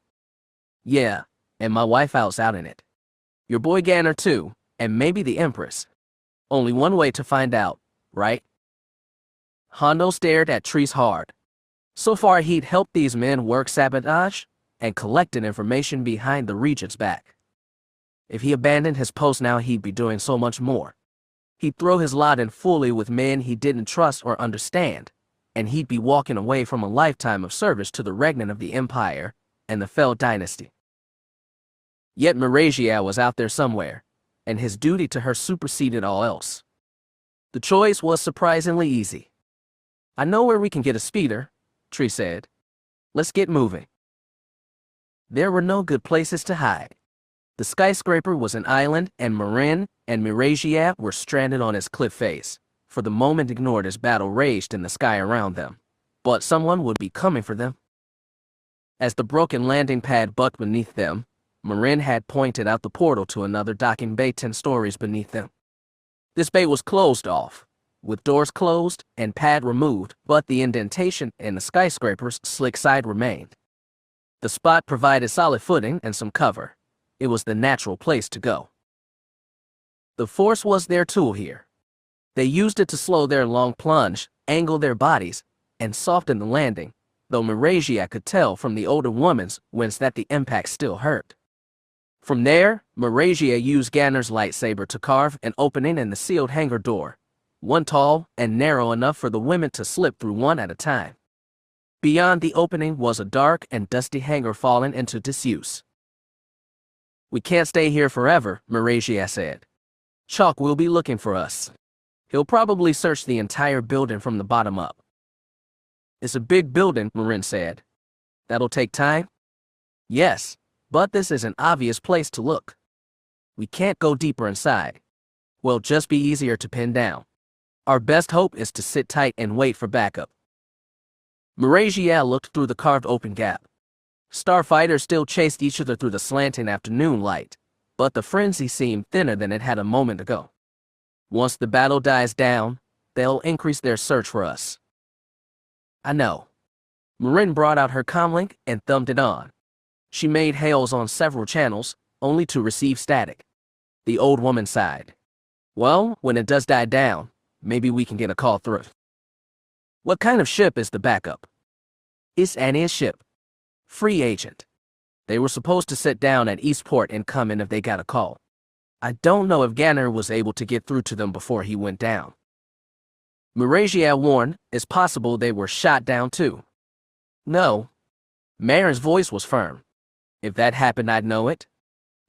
Yeah, and my wife out in it. Your boy Ganner too, and maybe the Empress. Only one way to find out, right? Hondo stared at Treese hard. So far he'd helped these men work sabotage and collected information behind the Regent's back. If he abandoned his post now, he'd be doing so much more. He'd throw his lot in fully with men he didn't trust or understand, and he'd be walking away from a lifetime of service to the regnant of the Empire and the Fel dynasty. Yet Marasiah was out there somewhere, and his duty to her superseded all else. The choice was surprisingly easy. I know where we can get a speeder, Tree said. Let's get moving. There were no good places to hide. The skyscraper was an island, and Marin and Marasiah were stranded on its cliff face, for the moment ignored as battle raged in the sky around them. But someone would be coming for them. As the broken landing pad bucked beneath them, Marin had pointed out the portal to another docking bay 10 stories beneath them. This bay was closed off, with doors closed and pad removed, but the indentation in the skyscraper's slick side remained. The spot provided solid footing and some cover. It was the natural place to go. The Force was their tool here. They used it to slow their long plunge, angle their bodies, and soften the landing, though Marasiah could tell from the older woman's wince that the impact still hurt. From there, Marasiah used Ganner's lightsaber to carve an opening in the sealed hangar door, one tall and narrow enough for the women to slip through one at a time. Beyond the opening was a dark and dusty hangar fallen into disuse. We can't stay here forever, Marasiah said. Chalk will be looking for us. He'll probably search the entire building from the bottom up. It's a big building, Marin said. That'll take time? Yes, but this is an obvious place to look. We can't go deeper inside. Will just be easier to pin down. Our best hope is to sit tight and wait for backup. Marasiah looked through the carved open gap. Starfighters still chased each other through the slanting afternoon light, but the frenzy seemed thinner than it had a moment ago. Once the battle dies down, they'll increase their search for us. I know. Marin brought out her comlink and thumbed it on. She made hails on several channels, only to receive static. The old woman sighed. Well, when it does die down, maybe we can get a call through. What kind of ship is the backup? It's Ania's ship. Free agent. They were supposed to sit down at Eastport and come in if they got a call. I don't know if Ganner was able to get through to them before he went down. Marasiah warned, it's possible they were shot down too. No. Marin's voice was firm. If that happened, I'd know it.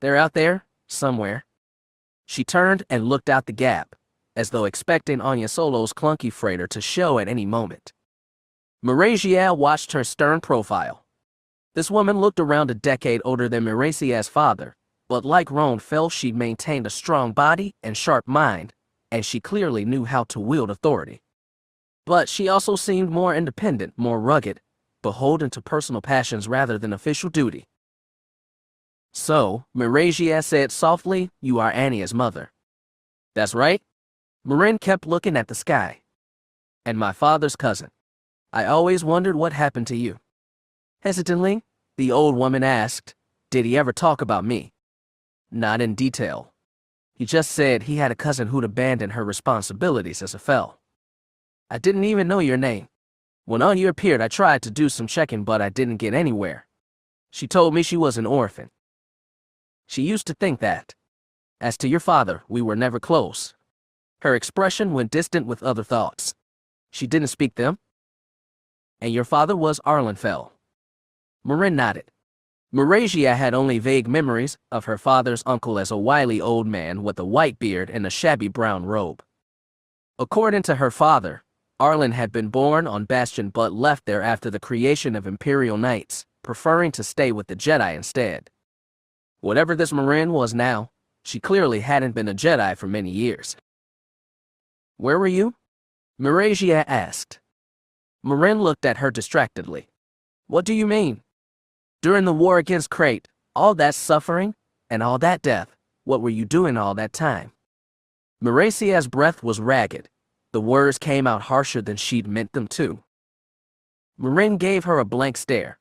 They're out there, somewhere. She turned and looked out the gap, as though expecting Ania Solo's clunky freighter to show at any moment. Marasiah watched her stern profile. This woman looked around a decade older than Marasiah's father, but like Roan Fel, she maintained a strong body and sharp mind, and she clearly knew how to wield authority. But she also seemed more independent, more rugged, beholden to personal passions rather than official duty. So, Marasiah said softly, you are Ania's mother. That's right. Marin kept looking at the sky. And my father's cousin. I always wondered what happened to you. Hesitantly, the old woman asked, did he ever talk about me? Not in detail. He just said he had a cousin who'd abandoned her responsibilities as a Fel. I didn't even know your name. When Ania appeared, I tried to do some checking, but I didn't get anywhere. She told me she was an orphan. She used to think that. As to your father, we were never close. Her expression went distant with other thoughts. She didn't speak them. And your father was Arlen Fel. Marin nodded. Marasiah had only vague memories of her father's uncle as a wily old man with a white beard and a shabby brown robe. According to her father, Arlen had been born on Bastion but left there after the creation of Imperial Knights, preferring to stay with the Jedi instead. Whatever this Marin was now, she clearly hadn't been a Jedi for many years. Where were you? Marasiah asked. Marin looked at her distractedly. What do you mean? During the war against Crait, all that suffering, and all that death, what were you doing all that time? Marasiah's breath was ragged. The words came out harsher than she'd meant them to. Marin gave her a blank stare.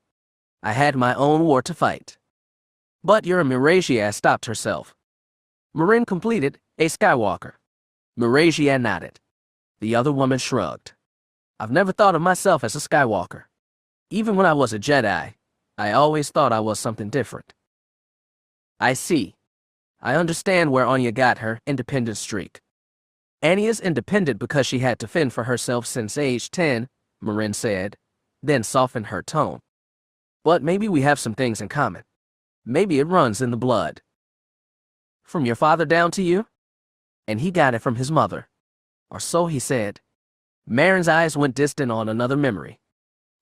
I had my own war to fight. But your Marasiah stopped herself. Marin completed, a Skywalker. Marasiah nodded. The other woman shrugged. I've never thought of myself as a Skywalker. Even when I was a Jedi, I always thought I was something different. I see. I understand where Ania got her independent streak. Ania's independent because she had to fend for herself since age 10, Marin said, then softened her tone. But maybe we have some things in common. Maybe it runs in the blood. From your father down to you? And he got it from his mother. Or so he said. Marin's eyes went distant on another memory.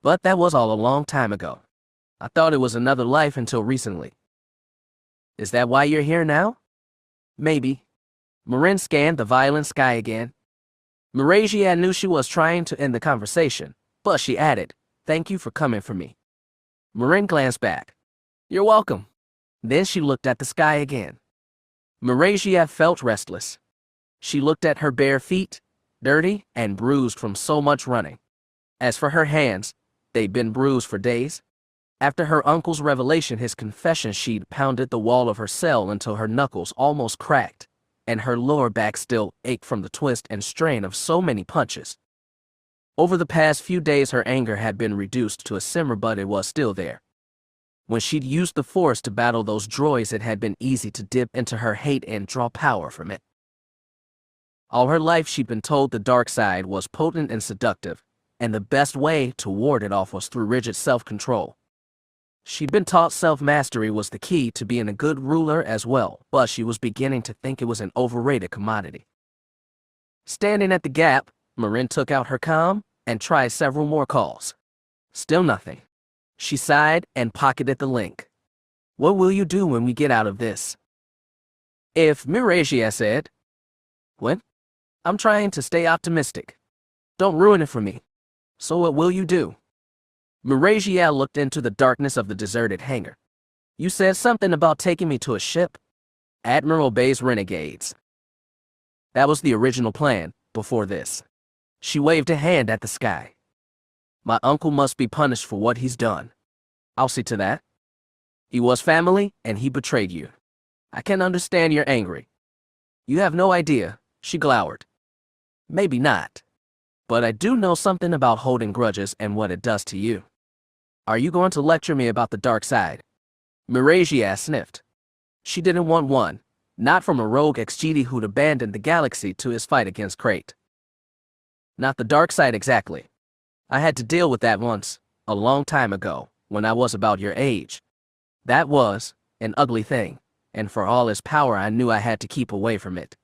But that was all a long time ago. I thought it was another life until recently. Is that why you're here now? Maybe. Marin scanned the violent sky again. Marasiah knew she was trying to end the conversation, but she added, thank you for coming for me. Marin glanced back. You're welcome. Then she looked at the sky again. Marasiah felt restless. She looked at her bare feet, dirty and bruised from so much running. As for her hands, they'd been bruised for days. After her uncle's revelation, his confession, she'd pounded the wall of her cell until her knuckles almost cracked, and her lower back still ached from the twist and strain of so many punches. Over the past few days, her anger had been reduced to a simmer, but it was still there. When she'd used the Force to battle those droids, it had been easy to dip into her hate and draw power from it. All her life, she'd been told the dark side was potent and seductive, and the best way to ward it off was through rigid self-control. She'd been taught self-mastery was the key to being a good ruler as well, but she was beginning to think it was an overrated commodity. Standing at the gap, Marin took out her comm and tried several more calls. Still nothing. She sighed and pocketed the link. What will you do when we get out of this? If Marasiah said, What? I'm trying to stay optimistic. Don't ruin it for me. So what will you do? Marasiah looked into the darkness of the deserted hangar. You said something about taking me to a ship? Admiral Bay's renegades. That was the original plan, before this. She waved a hand at the sky. My uncle must be punished for what he's done. I'll see to that. He was family, and he betrayed you. I can understand you're angry. You have no idea, she glowered. Maybe not. But I do know something about holding grudges and what it does to you. Are you going to lecture me about the dark side? Marasiah sniffed. She didn't want one, not from a rogue ex-Jedi who'd abandoned the galaxy to his fight against Crait. Not the dark side exactly. I had to deal with that once, a long time ago, when I was about your age. That was an ugly thing, and for all his power I knew I had to keep away from it.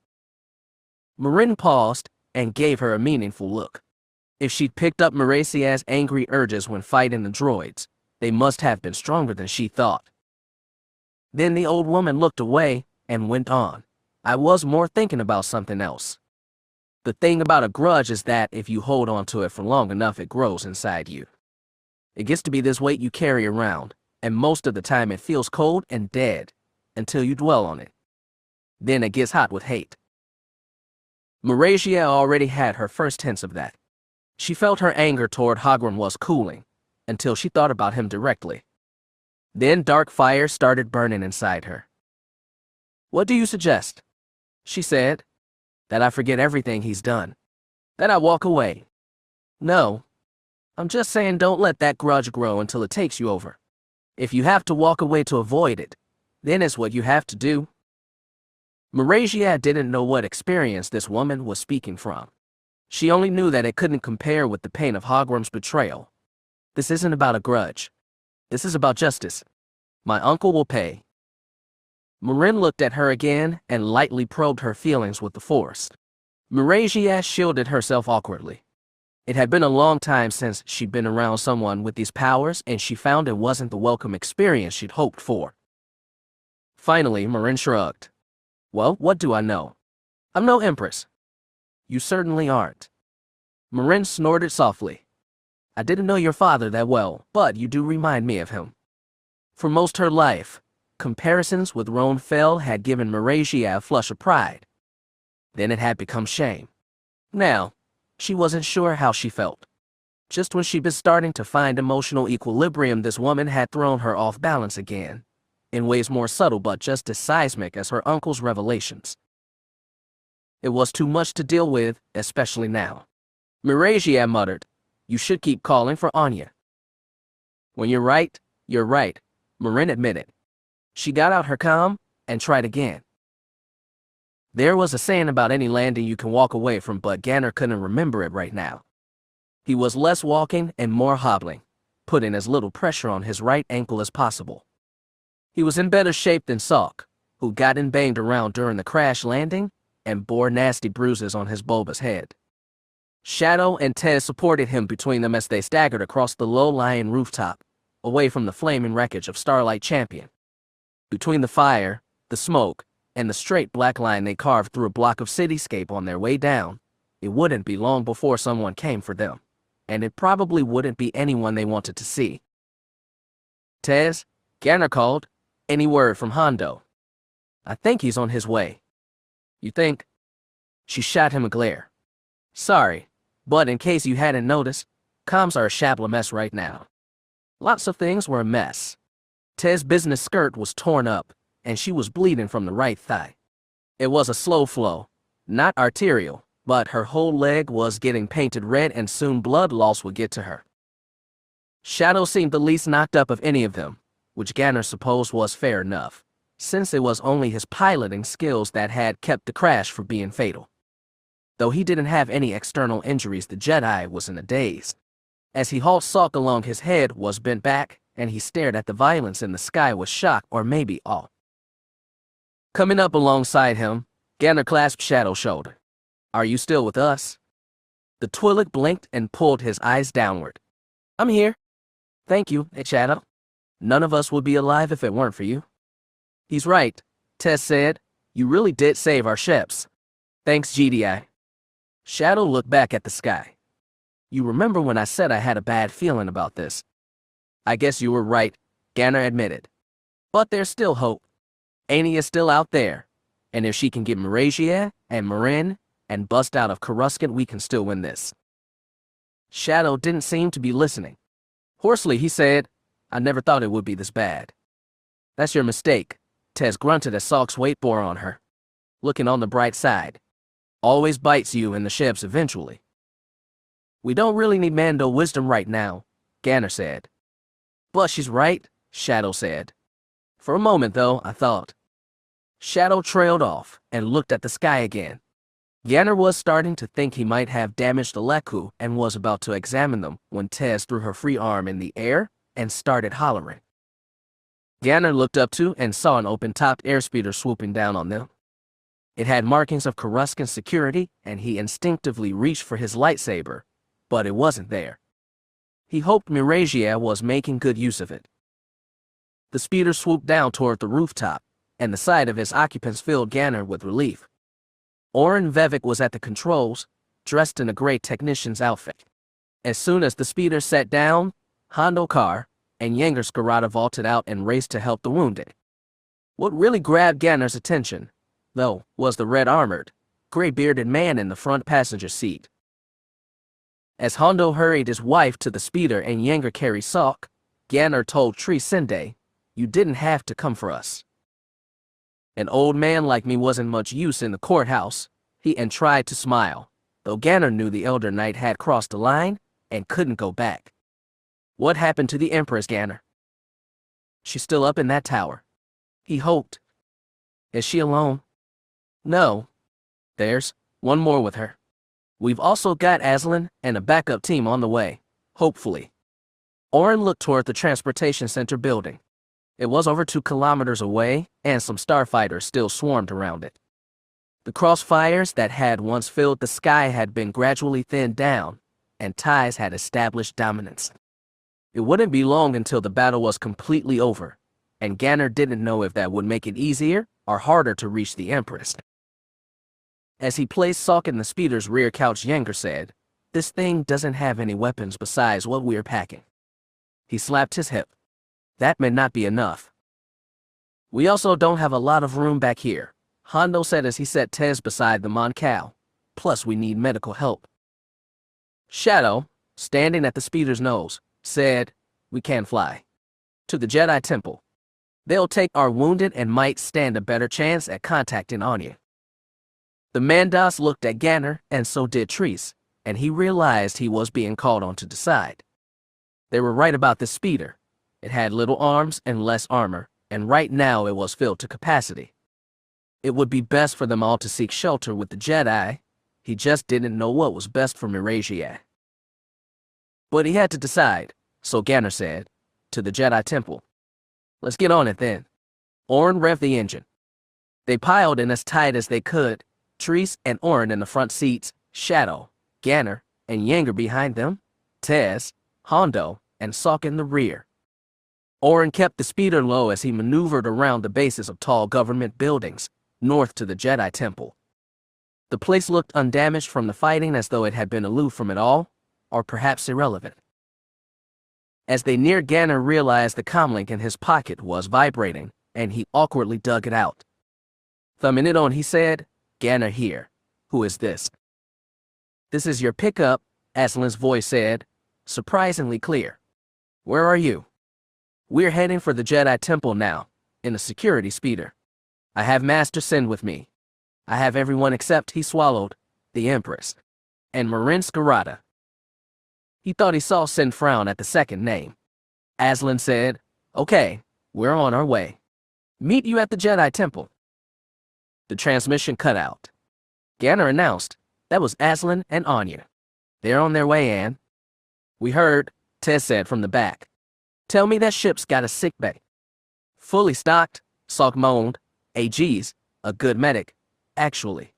Marin paused and gave her a meaningful look. If she'd picked up Marasiah's angry urges when fighting the droids, they must have been stronger than she thought. Then the old woman looked away and went on. I was more thinking about something else. The thing about a grudge is that if you hold on to it for long enough, it grows inside you. It gets to be this weight you carry around, and most of the time it feels cold and dead until you dwell on it. Then it gets hot with hate. Marasiah already had her first hints of that. She felt her anger toward Hogwarm was cooling until she thought about him directly. Then dark fire started burning inside her. What do you suggest? She said. That I forget everything he's done. That I walk away. No. I'm just saying don't let that grudge grow until it takes you over. If you have to walk away to avoid it, then it's what you have to do. Marasiah didn't know what experience this woman was speaking from. She only knew that it couldn't compare with the pain of Hogwarm's betrayal. This isn't about a grudge. This is about justice. My uncle will pay. Marin looked at her again and lightly probed her feelings with the Force. Marasiah shielded herself awkwardly. It had been a long time since she'd been around someone with these powers, and she found it wasn't the welcome experience she'd hoped for. Finally, Marin shrugged. Well, what do I know? I'm no empress. You certainly aren't. Marin snorted softly. I didn't know your father that well, but you do remind me of him. For most her life, comparisons with Whills Fel had given Marasiah a flush of pride. Then it had become shame. Now, she wasn't sure how she felt. Just when she'd been starting to find emotional equilibrium, this woman had thrown her off balance again, in ways more subtle but just as seismic as her uncle's revelations. It was too much to deal with, especially now. Marasiah muttered, You should keep calling for Ania. When you're right, Marin admitted. She got out her comm and tried again. There was a saying about any landing you can walk away from, but Ganner couldn't remember it right now. He was less walking and more hobbling, putting as little pressure on his right ankle as possible. He was in better shape than Salk, who gotten banged around during the crash landing and bore nasty bruises on his bulbous head. Shadow and Tez supported him between them as they staggered across the low-lying rooftop, away from the flaming wreckage of Starlight Champion. Between the fire, the smoke, and the straight black line they carved through a block of cityscape on their way down, it wouldn't be long before someone came for them, and it probably wouldn't be anyone they wanted to see. Tez, Ganner called. Any word from Hondo? I think he's on his way. You think? She shot him a glare. Sorry, but in case you hadn't noticed, comms are a shabla mess right now. Lots of things were a mess. Tez's business skirt was torn up, and she was bleeding from the right thigh. It was a slow flow, not arterial, but her whole leg was getting painted red and soon blood loss would get to her. Shadow seemed the least knocked up of any of them, which Ganner supposed was fair enough, since it was only his piloting skills that had kept the crash from being fatal. Though he didn't have any external injuries, the Jedi was in a daze. As he hauled Salk along, his head was bent back, and he stared at the violence in the sky with shock or maybe awe. Coming up alongside him, Ganner clasped Shadow's shoulder. Are you still with us? The Twi'lek blinked and pulled his eyes downward. I'm here. Thank you, Shadow. None of us would be alive if it weren't for you. He's right, Tess said. You really did save our ships. Thanks, Jedi. Shadow looked back at the sky. You remember when I said I had a bad feeling about this? I guess you were right, Ganner admitted. But there's still hope. Ania's still out there. And if she can get Marasiah and Marin and bust out of Coruscant, we can still win this. Shadow didn't seem to be listening. Hoarsely, he said, I never thought it would be this bad. That's your mistake, Tess grunted as Salk's weight bore on her. Looking on the bright side. Always bites you in the ships eventually. We don't really need Mando wisdom right now, Ganner said. But she's right, Shadow said. For a moment, though, I thought. Shadow trailed off and looked at the sky again. Ganner was starting to think he might have damaged the Leku and was about to examine them when Tess threw her free arm in the air and started hollering. Ganner looked up to and saw an open-topped airspeeder swooping down on them. It had markings of Coruscant security, and he instinctively reached for his lightsaber, but it wasn't there. He hoped Marasiah was making good use of it. The speeder swooped down toward the rooftop, and the sight of his occupants filled Ganner with relief. Oren Vevik was at the controls, dressed in a gray technician's outfit. As soon as the speeder sat down, Hondo Kar and Yenger Skywalker vaulted out and raced to help the wounded. What really grabbed Ganner's attention, though, was the red-armored, gray-bearded man in the front passenger seat. As Hondo hurried his wife to the speeder and Yenger carried Salk, Ganner told Tree Sende, You didn't have to come for us. An old man like me wasn't much use in the courthouse, he tried to smile, though Ganner knew the Elder Knight had crossed the line and couldn't go back. What happened to the Empress, Ganner? She's still up in that tower. He hoped. Is she alone? No. There's one more with her. We've also got Aslan and a backup team on the way, hopefully. Oren looked toward the transportation center building. It was over 2 kilometers away, and some starfighters still swarmed around it. The crossfires that had once filled the sky had been gradually thinned down, and TIEs had established dominance. It wouldn't be long until the battle was completely over, and Ganner didn't know if that would make it easier or harder to reach the Empress. As he placed Salk in the speeder's rear couch, Yenger said, This thing doesn't have any weapons besides what we're packing. He slapped his hip. That may not be enough. We also don't have a lot of room back here, Hondo said as he set Tez beside the Mon Cal. Plus we need medical help. Shadow, standing at the speeder's nose, said, We can't fly. To the Jedi Temple. They'll take our wounded and might stand a better chance at contacting Ania. The Mandos looked at Ganner, and so did Treese, and he realized he was being called on to decide. They were right about the speeder. It had little arms and less armor, and right now it was filled to capacity. It would be best for them all to seek shelter with the Jedi. He just didn't know what was best for Marasiah. But he had to decide, so Ganner said, To the Jedi Temple. Let's get on it then. Oren revved the engine. They piled in as tight as they could, Treese and Oren in the front seats, Shadow, Ganner, and Yenger behind them, Tez, Hondo, and Salk in the rear. Oren kept the speeder low as he maneuvered around the bases of tall government buildings, north to the Jedi Temple. The place looked undamaged from the fighting, as though it had been aloof from it all, or perhaps irrelevant. As they neared, Ganner realized the comlink in his pocket was vibrating, and he awkwardly dug it out. Thumbing it on, he said, Ganner here. Who is this? This is your pickup, Aslan's voice said, surprisingly clear. Where are you? We're heading for the Jedi Temple now, in a security speeder. I have Master Sin with me. I have everyone except, he swallowed, the Empress, and Marin Skywalker. He thought he saw Sin frown at the second name. Aslan said, Okay, we're on our way. Meet you at the Jedi Temple. The transmission cut out. Ganner announced, That was Aslan and Ania. They're on their way, Anne. We heard, Tess said from the back. Tell me that ship's got a sick bay. Fully stocked, Salk moaned. Geez, a good medic, actually.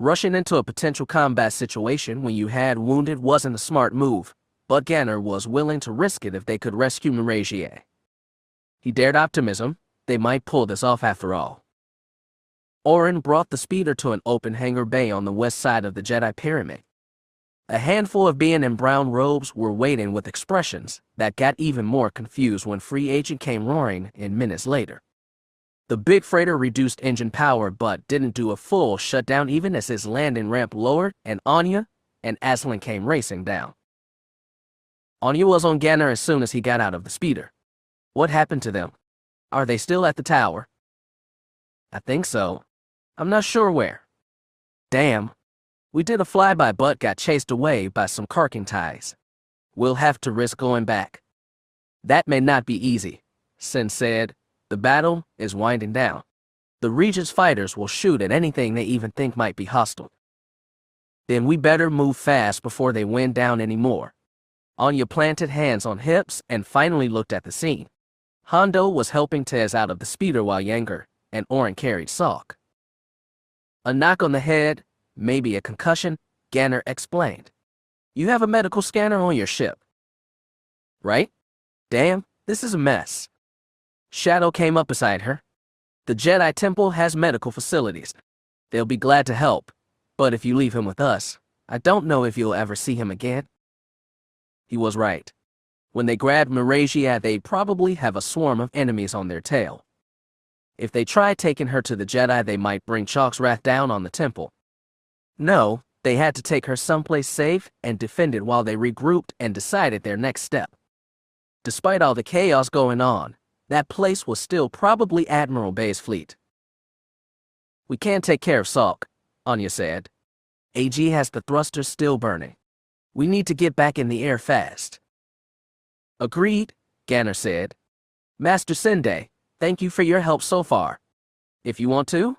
Rushing into a potential combat situation when you had wounded wasn't a smart move, but Ganner was willing to risk it if they could rescue Marasiah. He dared optimism. They might pull this off after all. Oren brought the speeder to an open hangar bay on the west side of the Jedi pyramid. A handful of beings in brown robes were waiting with expressions that got even more confused when Free Agent came roaring in minutes later. The big freighter reduced engine power but didn't do a full shutdown even as his landing ramp lowered and Ania and Aslan came racing down. Ania was on Ganner as soon as he got out of the speeder. What happened to them? Are they still at the tower? I think so. I'm not sure where. Damn. We did a flyby but got chased away by some carking ties. We'll have to risk going back. That may not be easy, Sin said. The battle is winding down. The Regent's fighters will shoot at anything they even think might be hostile. Then we better move fast before they wind down any more. Anya planted hands on hips and finally looked at the scene. Hondo was helping Tez out of the speeder while Yanger and Oren carried Salk. A knock on the head, maybe a concussion, Ganner explained. You have a medical scanner on your ship, right? Damn, this is a mess. Shadow came up beside her. The Jedi Temple has medical facilities. They'll be glad to help, but if you leave him with us, I don't know if you'll ever see him again. He was right. When they grabbed Marasiah, they'd probably have a swarm of enemies on their tail. If they tried taking her to the Jedi, they might bring Chalk's wrath down on the temple. No, they had to take her someplace safe and defend it while they regrouped and decided their next step. Despite all the chaos going on, that place was still probably Admiral Bay's fleet. We can't take care of Salk, Anya said. AG has the thrusters still burning. We need to get back in the air fast. Agreed, Ganner said. Master Sende, thank you for your help so far. If you want to?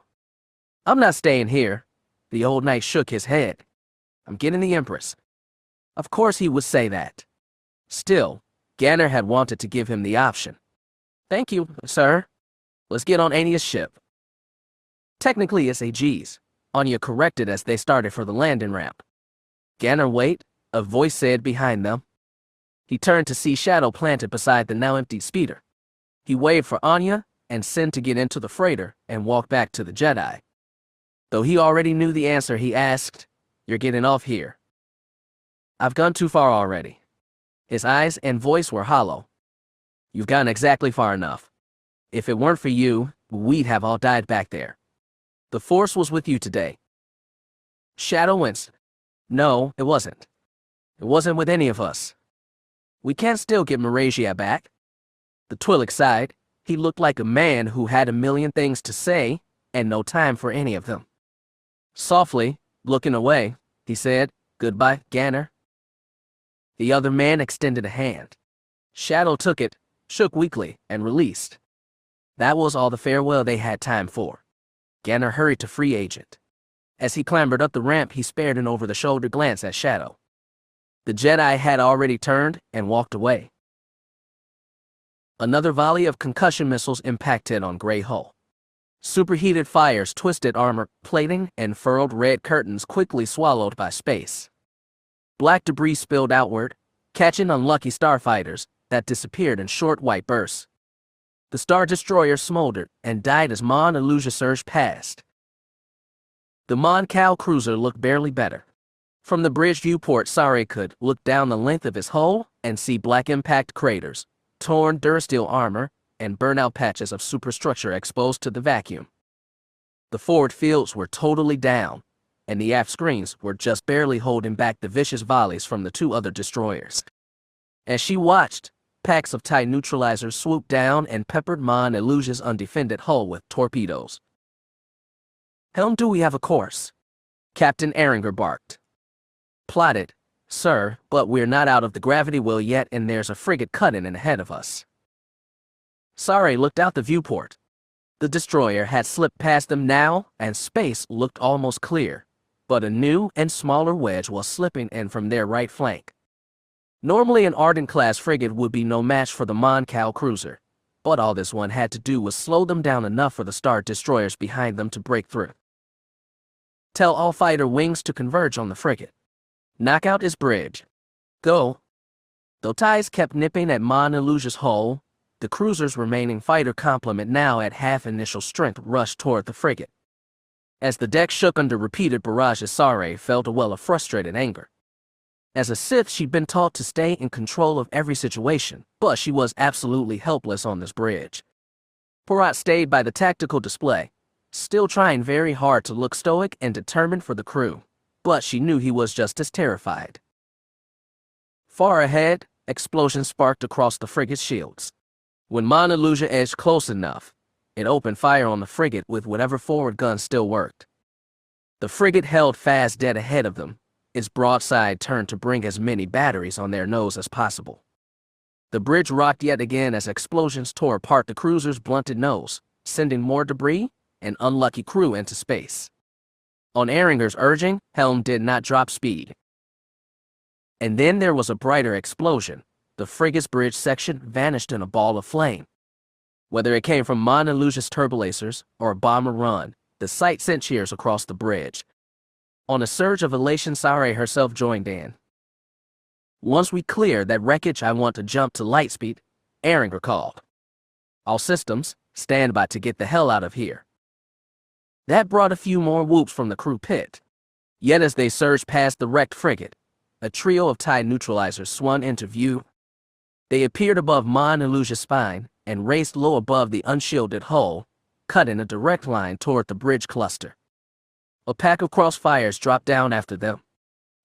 I'm not staying here. The old knight shook his head. I'm getting the Empress. Of course he would say that. Still, Ganner had wanted to give him the option. Thank you, sir. Let's get on Ania's ship. Technically it's AG's, Anya corrected as they started for the landing ramp. Ganner, wait, a voice said behind them. He turned to see Shadow planted beside the now empty speeder. He waved for Anya and Sin to get into the freighter and walk back to the Jedi. Though he already knew the answer, he asked, "You're getting off here." "I've gone too far already." His eyes and voice were hollow. "You've gone exactly far enough. If it weren't for you, we'd have all died back there. The Force was with you today." Shadow winced. "No, it wasn't. It wasn't with any of us. We can still get Marasiah back." The Twi'lek sighed. He looked like a man who had a million things to say and no time for any of them. Softly, looking away, he said, "Goodbye, Ganner." The other man extended a hand. Shadow took it, shook weakly, and released. That was all the farewell they had time for. Ganner hurried to Free Agent. As he clambered up the ramp, he spared an over-the-shoulder glance at Shadow. The Jedi had already turned and walked away. Another volley of concussion missiles impacted on Grey Hull. Superheated fires twisted armor plating and furled red curtains quickly swallowed by space. Black debris spilled outward, catching unlucky starfighters that disappeared in short white bursts. The Star Destroyer smoldered and died as Mon Elusia surged past. The Mon Cal cruiser looked barely better. From the bridge viewport, Sari could look down the length of his hull and see black impact craters, torn durasteel armor, and burnout patches of superstructure exposed to the vacuum. The forward fields were totally down, and the aft screens were just barely holding back the vicious volleys from the two other destroyers. As she watched, packs of TIE neutralizers swooped down and peppered Mon Elusia's undefended hull with torpedoes. "Helm, do we have a course?" Captain Erringer barked. "Plotted, sir, but we're not out of the gravity well yet and there's a frigate cutting in ahead of us." Sari looked out the viewport. The destroyer had slipped past them now, and space looked almost clear, but a new and smaller wedge was slipping in from their right flank. Normally an Arden-class frigate would be no match for the Mon Cal cruiser, but all this one had to do was slow them down enough for the Star Destroyers behind them to break through. Tell all fighter wings to converge on the frigate. Knock out his bridge. Go. Though ties kept nipping at Mon Elusia's hull, the cruiser's remaining fighter complement, now at half initial strength, rushed toward the frigate. As the deck shook under repeated barrages, Saray felt a well of frustrated anger. As a Sith, she'd been taught to stay in control of every situation, but she was absolutely helpless on this bridge. Porat stayed by the tactical display, still trying very hard to look stoic and determined for the crew, but she knew he was just as terrified. Far ahead, explosions sparked across the frigate's shields. When Mon Elusia edged close enough, it opened fire on the frigate with whatever forward gun still worked. The frigate held fast dead ahead of them, its broadside turned to bring as many batteries on their nose as possible. The bridge rocked yet again as explosions tore apart the cruiser's blunted nose, sending more debris and unlucky crew into space. On Ehringer's urging, Helm did not drop speed. And then there was a brighter explosion. The frigate's bridge section vanished in a ball of flame. Whether it came from Mon Elusia's turbolasers or a bomber run, the sight sent cheers across the bridge. On a surge of elation, Saray herself joined in. Once we clear that wreckage, I want to jump to lightspeed, Ehringer called. All systems, stand by to get the hell out of here. That brought a few more whoops from the crew pit. Yet as they surged past the wrecked frigate, a trio of TIE neutralizers swung into view. They appeared above Mon Elusia's spine and raced low above the unshielded hull, cut in a direct line toward the bridge cluster. A pack of crossfires dropped down after them.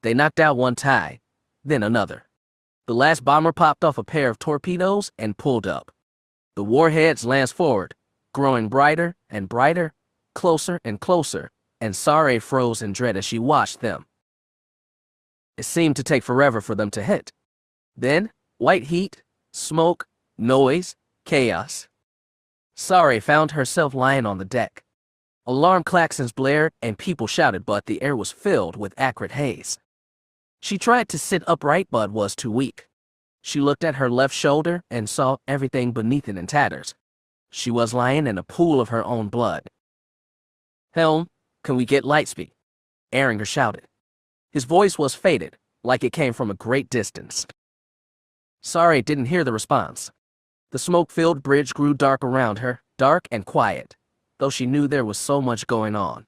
They knocked out one TIE, then another. The last bomber popped off a pair of torpedoes and pulled up. The warheads lanced forward, growing brighter and brighter, closer and closer, and Saray froze in dread as she watched them. It seemed to take forever for them to hit. Then, white heat, smoke, noise, chaos. Saray found herself lying on the deck. Alarm klaxons blared and people shouted, but the air was filled with acrid haze. She tried to sit upright but was too weak. She looked at her left shoulder and saw everything beneath it in tatters. She was lying in a pool of her own blood. Helm, can we get lightspeed? Ehringer shouted. His voice was faded, like it came from a great distance. Saray didn't hear the response. The smoke-filled bridge grew dark around her, dark and quiet, though she knew there was so much going on.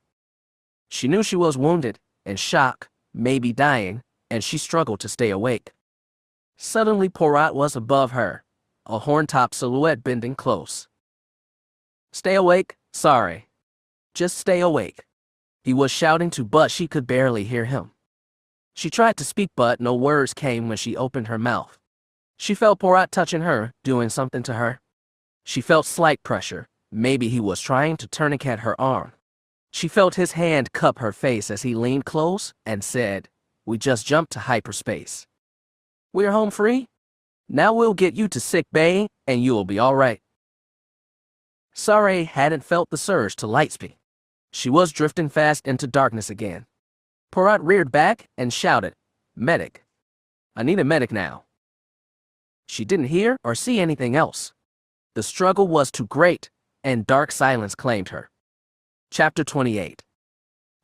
She knew she was wounded, in shock, maybe dying, and she struggled to stay awake. Suddenly Porat was above her, a horn-topped silhouette bending close. Stay awake, Saray. Just stay awake. He was shouting to, but she could barely hear him. She tried to speak, but no words came when she opened her mouth. She felt Porat touching her, doing something to her. She felt slight pressure. Maybe he was trying to tourniquet her arm. She felt his hand cup her face as he leaned close and said, "We just jumped to hyperspace. We're home free? Now we'll get you to sick bay, and you'll be all right." Saray hadn't felt the surge to lightspeed. She was drifting fast into darkness again. Porat reared back and shouted, "Medic. I need a medic now." She didn't hear or see anything else. The struggle was too great, and dark silence claimed her. Chapter 28.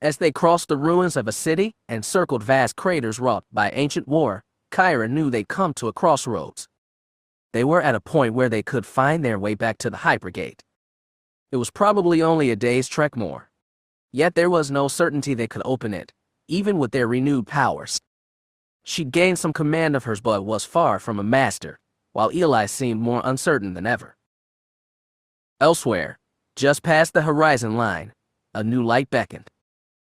As they crossed the ruins of a city and circled vast craters wrought by ancient war, Kyra knew they'd come to a crossroads. They were at a point where they could find their way back to the hypergate. It was probably only a day's trek more. Yet there was no certainty they could open it, even with their renewed powers. She'd gained some command of hers but was far from a master, while Eli seemed more uncertain than ever. Elsewhere, just past the horizon line, a new light beckoned.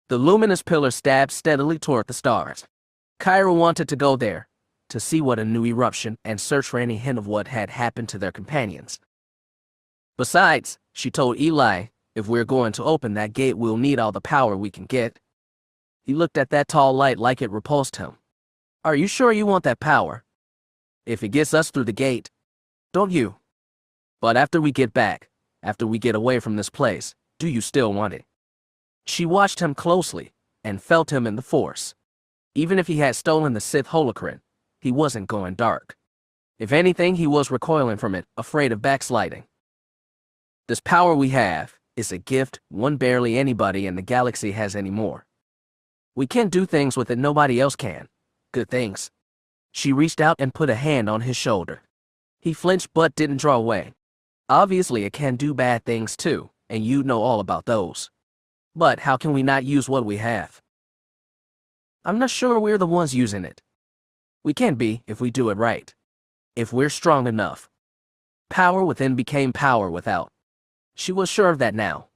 The luminous pillar stabbed steadily toward the stars. Kyra wanted to go there, to see what a new eruption and search for any hint of what had happened to their companions. Besides, she told Eli, if we're going to open that gate, we'll need all the power we can get. He looked at that tall light like it repulsed him. Are you sure you want that power? If it gets us through the gate, don't you? But after we get back, after we get away from this place, do you still want it? She watched him closely and felt him in the Force. Even if he had stolen the Sith holocron, he wasn't going dark. If anything, he was recoiling from it, afraid of backsliding. This power we have is a gift, one barely anybody in the galaxy has anymore, We can do things with it nobody else can. Good things. She reached out and put a hand on his shoulder. He flinched but didn't draw away. Obviously it can do bad things too, and you know all about those. But how can we not use what we have? I'm not sure we're the ones using it. We can be if we do it right. If we're strong enough. Power within became power without. She was sure of that now.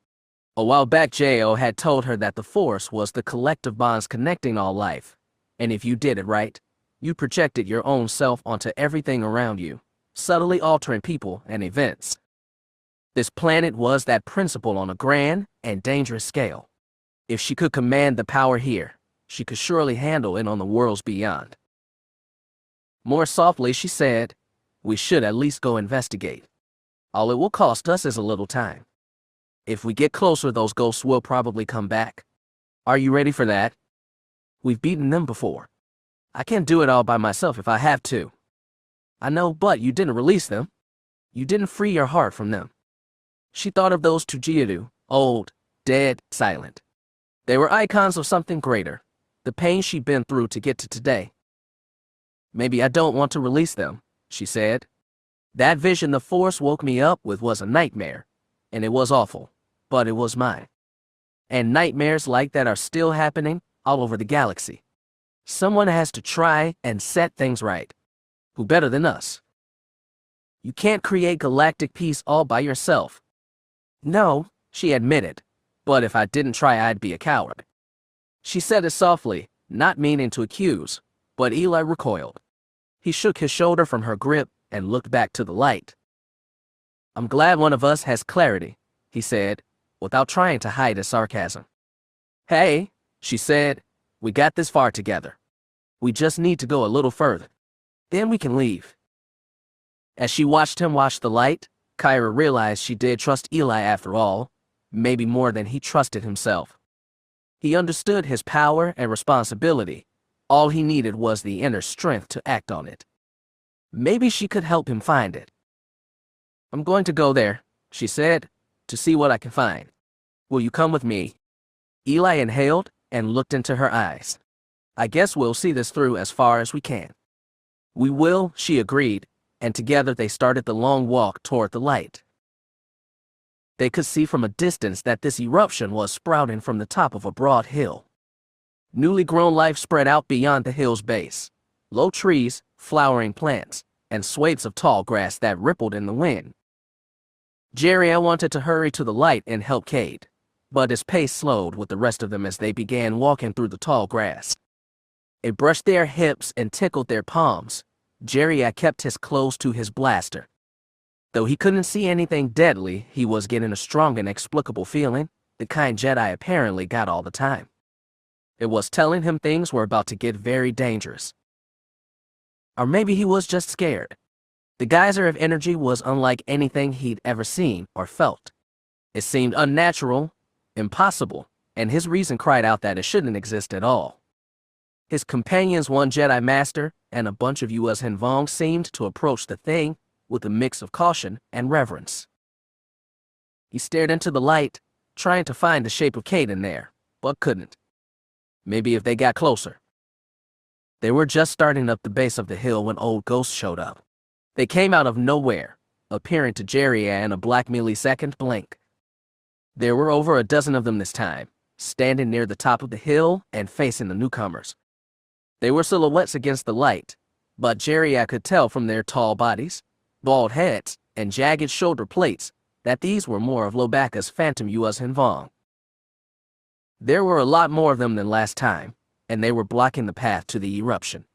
A while back Jo had told her that the Force was the collective bonds connecting all life, and if you did it right, you projected your own self onto everything around you, subtly altering people and events. This planet was that principle on a grand and dangerous scale. If she could command the power here, she could surely handle it on the worlds beyond. More softly she said, "We should at least go investigate. All it will cost us is a little time. If we get closer, those ghosts will probably come back. Are you ready for that? We've beaten them before. I can't do it all by myself if I have to. I know, but you didn't release them. You didn't free your heart from them." She thought of those two Geodu, old, dead, silent. They were icons of something greater, the pain she'd been through to get to today. "Maybe I don't want to release them," she said. "That vision the Force woke me up with was a nightmare, and it was awful, but it was mine. And nightmares like that are still happening all over the galaxy. Someone has to try and set things right. Who better than us? You can't create galactic peace all by yourself." "No," she admitted, "but if I didn't try, I'd be a coward." She said it softly, not meaning to accuse, but Eli recoiled. He shook his shoulder from her grip and looked back to the light. "I'm glad one of us has clarity," he said, without trying to hide his sarcasm. "Hey," she said, "we got this far together. We just need to go a little further. Then we can leave." As she watched him watch the light, Kyra realized she did trust Eli after all, maybe more than he trusted himself. He understood his power and responsibility. All he needed was the inner strength to act on it. Maybe she could help him find it. "I'm going to go there," she said, "to see what I can find. Will you come with me?" Eli inhaled and looked into her eyes. "I guess we'll see this through as far as we can." "We will," she agreed, and together they started the long walk toward the light. They could see from a distance that this eruption was sprouting from the top of a broad hill. Newly grown life spread out beyond the hill's base. Low trees, flowering plants, and swathes of tall grass that rippled in the wind. Jerry wanted to hurry to the light and help Cade, but his pace slowed with the rest of them as they began walking through the tall grass. It brushed their hips and tickled their palms. Jerry kept his close to his blaster. Though he couldn't see anything deadly, he was getting a strong and inexplicable feeling, the kind Jedi apparently got all the time. It was telling him things were about to get very dangerous. Or maybe he was just scared. The geyser of energy was unlike anything he'd ever seen or felt. It seemed unnatural, impossible, and his reason cried out that it shouldn't exist at all. His companions, one Jedi Master and a bunch of Yuuzhan Vong, seemed to approach the thing with a mix of caution and reverence. He stared into the light, trying to find the shape of Cade in there, but couldn't. Maybe if they got closer. They were just starting up the base of the hill when old ghosts showed up. They came out of nowhere, appearing to Jerry in a black millisecond blink. There were over a dozen of them this time, standing near the top of the hill and facing the newcomers. They were silhouettes against the light, but Jerry could tell from their tall bodies, bald heads, and jagged shoulder plates that these were more of Lobaka's phantom Yuuzhan Vong. There were a lot more of them than last time, and they were blocking the path to the eruption.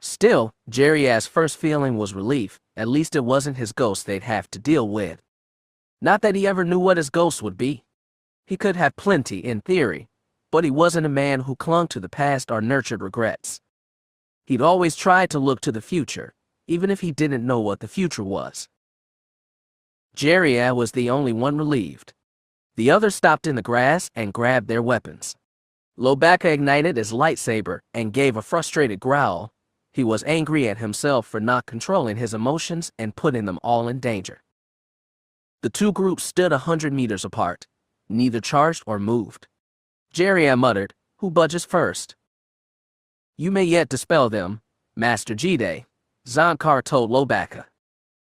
Still, Jerry's first feeling was relief. At least it wasn't his ghost they'd have to deal with. Not that he ever knew what his ghost would be. He could have plenty in theory, but he wasn't a man who clung to the past or nurtured regrets. He'd always tried to look to the future, even if he didn't know what the future was. Jerry was the only one relieved. The others stopped in the grass and grabbed their weapons. Lobaka ignited his lightsaber and gave a frustrated growl. He was angry at himself for not controlling his emotions and putting them all in danger. The two groups stood 100 meters apart, neither charged or moved. Jerry muttered, Who budges first? You may yet dispel them, Master Jedi, Zonkar told Lobaka.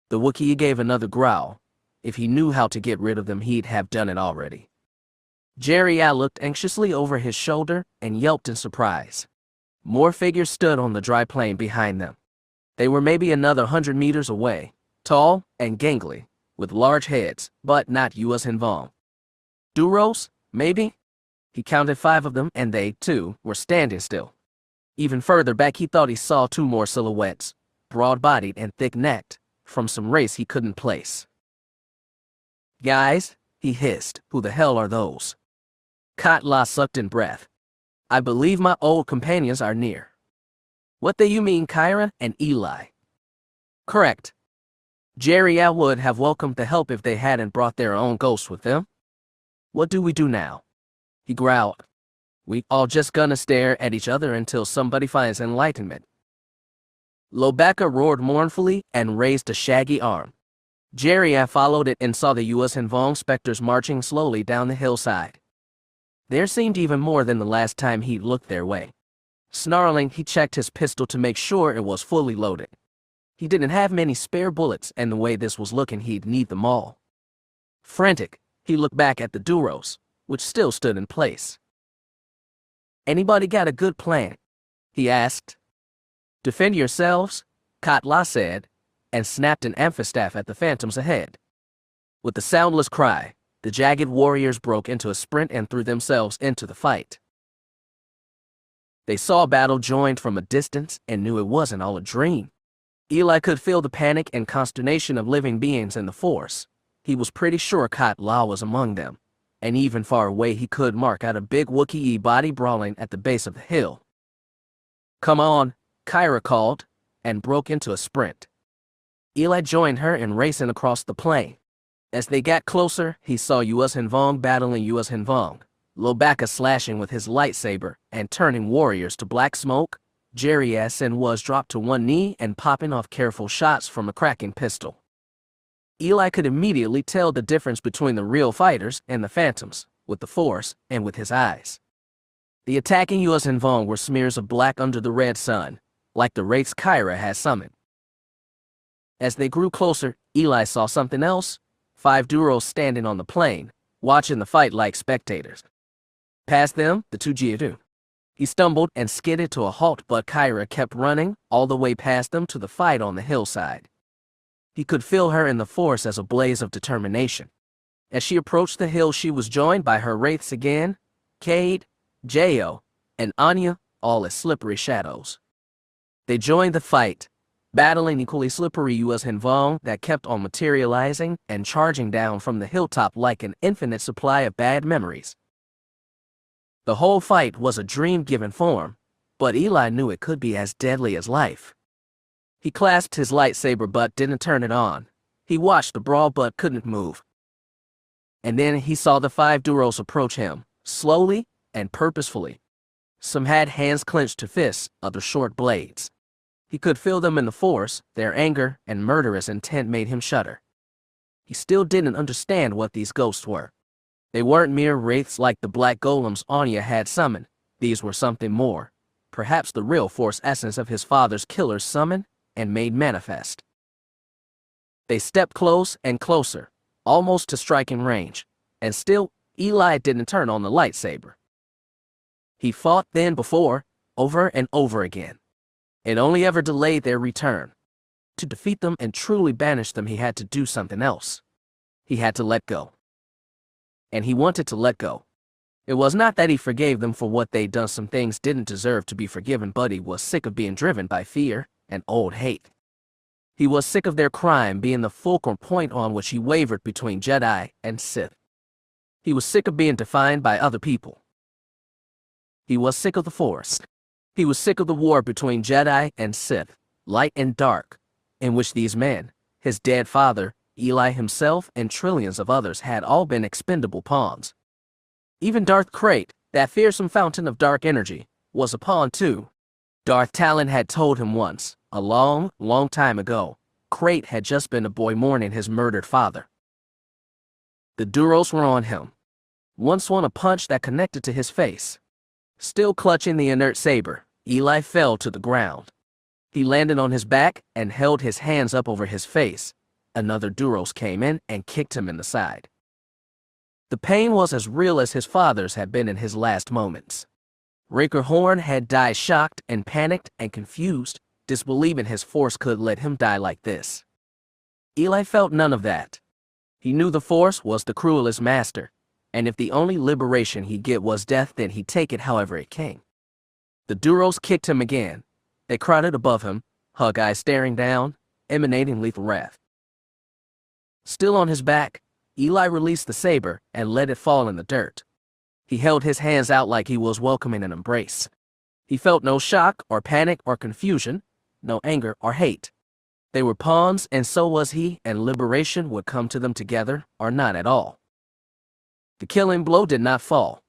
The Wookiee gave another growl. If he knew how to get rid of them, he'd have done it already. Jeriah looked anxiously over his shoulder and yelped in surprise. More figures stood on the dry plain behind them. They were maybe another 100 meters away, tall and gangly, with large heads, but not Yuuzhan Vong. Duros, maybe? He counted 5 of them, and they, too, were standing still. Even further back, he thought he saw 2 more silhouettes, broad-bodied and thick-necked, from some race he couldn't place. Guys, he hissed, who the hell are those? Khat Lah sucked in breath. I believe my old companions are near. What do you mean, Kyra and Eli? Correct. Jeriah would have welcomed the help if they hadn't brought their own ghosts with them. What do we do now? He growled. We all just gonna stare at each other until somebody finds enlightenment. Lobaka roared mournfully and raised a shaggy arm. Jeriah followed it and saw the Yuuzhan Vong specters marching slowly down the hillside. There seemed even more than the last time he'd looked their way. Snarling, he checked his pistol to make sure it was fully loaded. He didn't have many spare bullets, and the way this was looking, he'd need them all. Frantic, he looked back at the Duros, which still stood in place. Anybody got a good plan? He asked. Defend yourselves, Khat Lah said, and snapped an amphistaff at the phantoms ahead. With a soundless cry, the jagged warriors broke into a sprint and threw themselves into the fight. They saw battle joined from a distance and knew it wasn't all a dream. Eli could feel the panic and consternation of living beings in the Force. He was pretty sure Khat Lah was among them, and even far away he could mark out a big Wookiee body brawling at the base of the hill. Come on, Kyra called, and broke into a sprint. Eli joined her in racing across the plain. As they got closer, he saw Yuuzhan Vong battling Yuuzhan Vong, Lobaka slashing with his lightsaber and turning warriors to black smoke. Jeriah was dropped to one knee and popping off careful shots from a cracking pistol. Eli could immediately tell the difference between the real fighters and the phantoms, with the Force and with his eyes. The attacking Yuuzhan Vong were smears of black under the red sun, like the wraiths Kyra had summoned. As they grew closer, Eli saw something else, 5 Duros standing on the plain, watching the fight like spectators. Past them, the 2 Geodu. He stumbled and skidded to a halt, but Kyra kept running all the way past them to the fight on the hillside. He could feel her in the Force as a blaze of determination. As she approached the hill, she was joined by her wraiths again, Cade, Jo, and Ania, all as slippery shadows. They joined the fight, battling equally slippery Yuuzhan Vong that kept on materializing and charging down from the hilltop like an infinite supply of bad memories. The whole fight was a dream given form, but Eli knew it could be as deadly as life. He clasped his lightsaber but didn't turn it on. He watched the brawl but couldn't move. And then he saw the 5 Duros approach him, slowly and purposefully. Some had hands clenched to fists, others short blades. He could feel them in the Force. Their anger and murderous intent made him shudder. He still didn't understand what these ghosts were. They weren't mere wraiths like the black golems Ania had summoned. These were something more, perhaps the real Force essence of his father's killers summoned and made manifest. They stepped close and closer, almost to striking range, and still Eli didn't turn on the lightsaber. He fought then before, over and over again. It only ever delayed their return. To defeat them and truly banish them, he had to do something else. He had to let go. And he wanted to let go. It was not that he forgave them for what they'd done. Some things didn't deserve to be forgiven, but he was sick of being driven by fear and old hate. He was sick of their crime being the fulcrum point on which he wavered between Jedi and Sith. He was sick of being defined by other people. He was sick of the Force. He was sick of the war between Jedi and Sith, light and dark, in which these men, his dead father, Eli himself, and trillions of others had all been expendable pawns. Even Darth Krayt, that fearsome fountain of dark energy, was a pawn too. Darth Talon had told him once, a long, long time ago, Krayt had just been a boy mourning his murdered father. The Duros were on him. One swung a punch that connected to his face. Still clutching the inert saber, Eli fell to the ground. He landed on his back and held his hands up over his face. Another Duros came in and kicked him in the side. The pain was as real as his father's had been in his last moments. Raker Horn had died shocked and panicked and confused, disbelieving his Force could let him die like this. Eli felt none of that. He knew the Force was the cruelest master, and if the only liberation he'd get was death, then he'd take it however it came. The Duros kicked him again. They crowded above him, hug eyes staring down, emanating lethal wrath. Still on his back, Eli released the saber and let it fall in the dirt. He held his hands out like he was welcoming an embrace. He felt no shock or panic or confusion, no anger or hate. They were pawns, and so was he, and liberation would come to them together or not at all. The killing blow did not fall.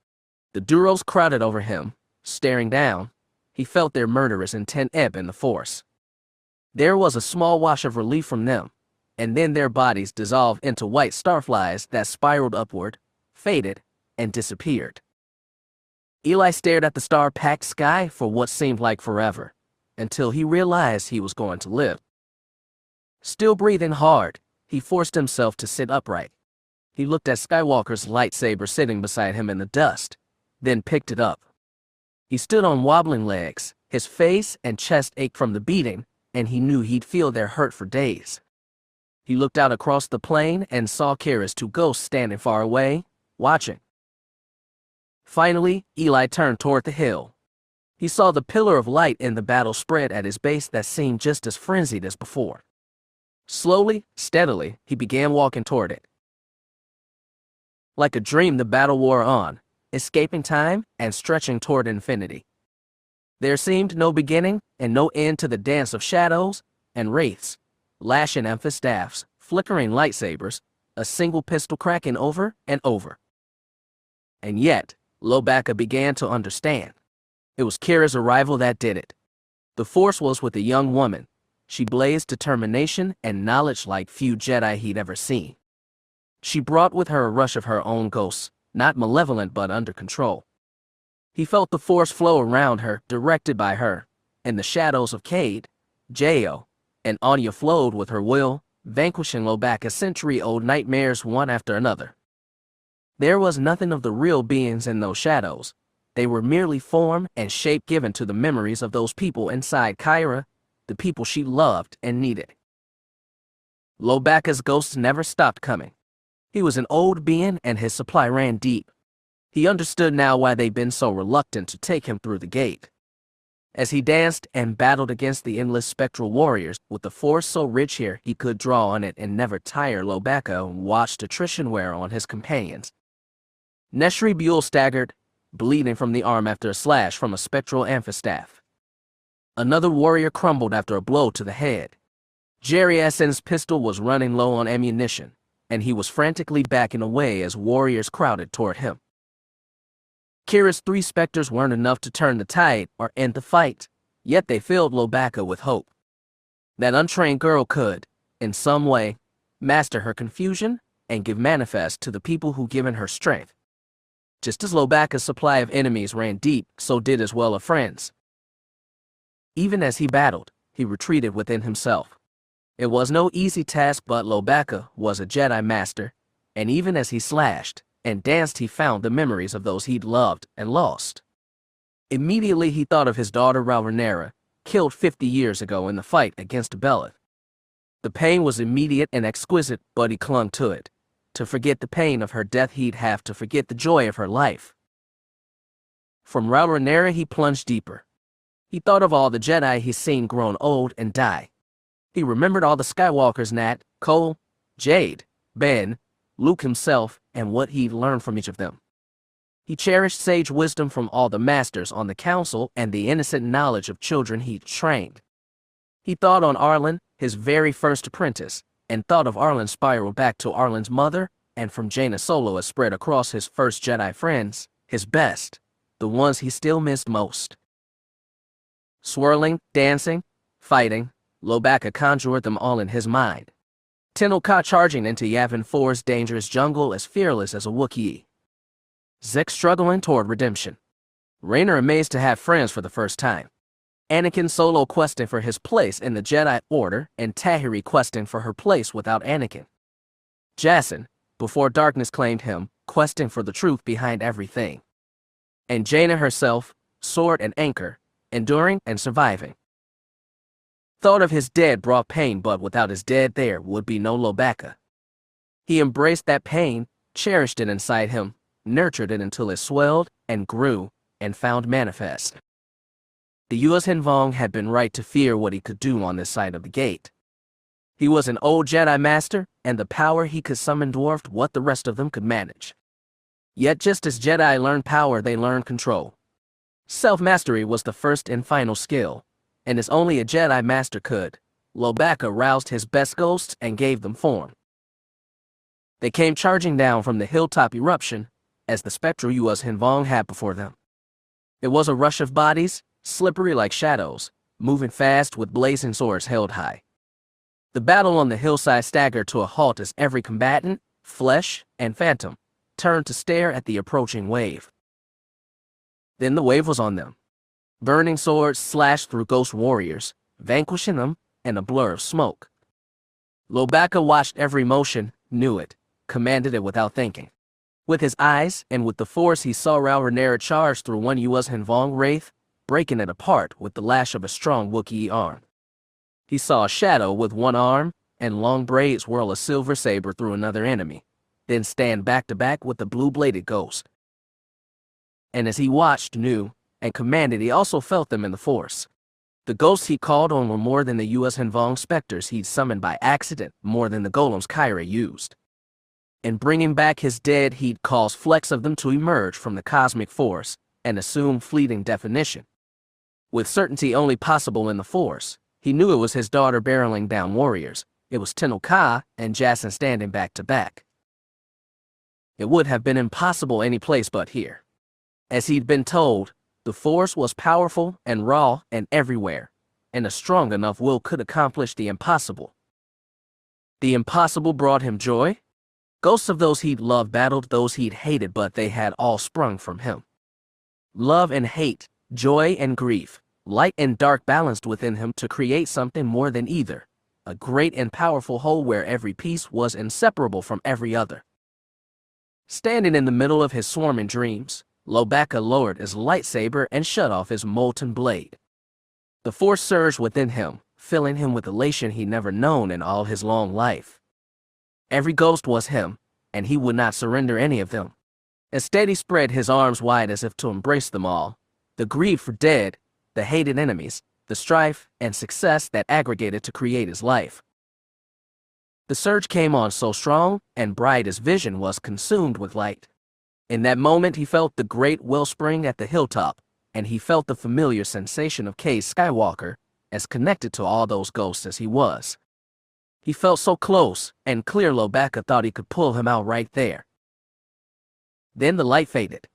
The Duros crowded over him, staring down. He felt their murderous intent ebb in the Force. There was a small wash of relief from them, and then their bodies dissolved into white starflies that spiraled upward, faded, and disappeared. Eli stared at the star-packed sky for what seemed like forever, until he realized he was going to live. Still breathing hard, he forced himself to sit upright. He looked at Skywalker's lightsaber sitting beside him in the dust, then picked it up. He stood on wobbling legs, his face and chest ached from the beating, and he knew he'd feel their hurt for days. He looked out across the plain and saw Kira's two ghosts standing far away, watching. Finally, Eli turned toward the hill. He saw the pillar of light in the battle spread at his base that seemed just as frenzied as before. Slowly, steadily, he began walking toward it. Like a dream, the battle wore on, escaping time and stretching toward infinity. There seemed no beginning and no end to the dance of shadows and wraiths, lashing amethyst staffs, flickering lightsabers, a single pistol cracking over and over. And yet, Lobaka began to understand. It was Kira's arrival that did it. The Force was with a young woman. She blazed determination and knowledge like few Jedi he'd ever seen. She brought with her a rush of her own ghosts, not malevolent but under control. He felt the Force flow around her, directed by her, and the shadows of Cade, Jo, and Ania flowed with her will, vanquishing Lobaka's century-old nightmares one after another. There was nothing of the real beings in those shadows. They were merely form and shape given to the memories of those people inside Kira, the people she loved and needed. Lobaka's ghosts never stopped coming. He was an old being and his supply ran deep. He understood now why they'd been so reluctant to take him through the gate. As he danced and battled against the endless spectral warriors, with the Force so rich here he could draw on it and never tire, Lobaka watched attrition wear on his companions. Neshri Buell staggered, bleeding from the arm after a slash from a spectral amphistaff. Another warrior crumbled after a blow to the head. Jerry Essen's pistol was running low on ammunition, and he was frantically backing away as warriors crowded toward him. Kira's 3 specters weren't enough to turn the tide or end the fight, yet they filled Lobaka with hope. That untrained girl could, in some way, master her confusion and give manifest to the people who given her strength. Just as Lobaka's supply of enemies ran deep, so did his well of friends. Even as he battled, he retreated within himself. It was no easy task, but Lobaka was a Jedi master, and even as he slashed and danced, he found the memories of those he'd loved and lost. Immediately he thought of his daughter Rhaenyra, killed 50 years ago in the fight against Belith. The pain was immediate and exquisite, but he clung to it. To forget the pain of her death, he'd have to forget the joy of her life. From Rhaenyra he plunged deeper. He thought of all the Jedi he'd seen grown old and die. He remembered all the Skywalkers, Nat, Cole, Jade, Ben, Luke himself, and what he'd learned from each of them. He cherished sage wisdom from all the masters on the council and the innocent knowledge of children he'd trained. He thought on Arlen, his very first apprentice, and thought of Arlen's spiral back to Arlen's mother, and from Ania Solo as spread across his first Jedi friends, his best, the ones he still missed most. Swirling, dancing, fighting, Lobaka conjured them all in his mind. Tenno Ka charging into Yavin 4's dangerous jungle as fearless as a Wookiee. Zek struggling toward redemption. Rayner amazed to have friends for the first time. Anakin Solo questing for his place in the Jedi Order, and Tahiri questing for her place without Anakin. Jacen, before darkness claimed him, questing for the truth behind everything. And Jaina herself, sword and anchor, enduring and surviving. Thought of his dead brought pain, but without his dead there would be no Lobaka. He embraced that pain, cherished it inside him, nurtured it until it swelled and grew and found manifest. The Yuuzhan Vong had been right to fear what he could do on this side of the gate. He was an old Jedi master, and the power he could summon dwarfed what the rest of them could manage. Yet just as Jedi learned power, they learned control. Self-mastery was the first and final skill, and as only a Jedi master could, Lobaka roused his best ghosts and gave them form. They came charging down from the hilltop eruption, as the spectral Yuuzhan Vong had before them. It was a rush of bodies, slippery like shadows, moving fast with blazing swords held high. The battle on the hillside staggered to a halt as every combatant, flesh and phantom, turned to stare at the approaching wave. Then the wave was on them. Burning swords slashed through ghost warriors, vanquishing them in a blur of smoke. Lobaka watched every motion, knew it, commanded it without thinking. With his eyes and with the force, he saw Rhaenyra charge through one Yuuzhan Vong wraith, breaking it apart with the lash of a strong Wookiee arm. He saw a shadow with one arm and long braids whirl a silver saber through another enemy, then stand back to back with the blue-bladed ghost. And as he watched, knew, and commanded, he also felt them in the force. The ghosts he called on were more than the Yuuzhan Vong specters he'd summoned by accident, more than the golems Kyra used. In bringing back his dead, he'd caused flecks of them to emerge from the cosmic force and assume fleeting definition. With certainty only possible in the force, he knew it was his daughter barreling down warriors. It was Tenel Ka and Jacen standing back to back. It would have been impossible any place but here. As he'd been told, the force was powerful and raw and everywhere, and a strong enough will could accomplish the impossible. The impossible brought him joy. Ghosts of those he'd loved battled those he'd hated, but they had all sprung from him. Love and hate, joy and grief, light and dark balanced within him to create something more than either, a great and powerful whole where every piece was inseparable from every other. Standing in the middle of his swarming dreams, Lobaka lowered his lightsaber and shut off his molten blade. The force surged within him, filling him with elation he'd never known in all his long life. Every ghost was him, and he would not surrender any of them. Instead, he spread his arms wide as if to embrace them all, the greed for dead, the hated enemies, the strife and success that aggregated to create his life. The surge came on so strong and bright his vision was consumed with light. In that moment, he felt the great wellspring at the hilltop, and he felt the familiar sensation of Cade Skywalker, as connected to all those ghosts as he was. He felt so close, and clear Lobaka thought he could pull him out right there. Then the light faded.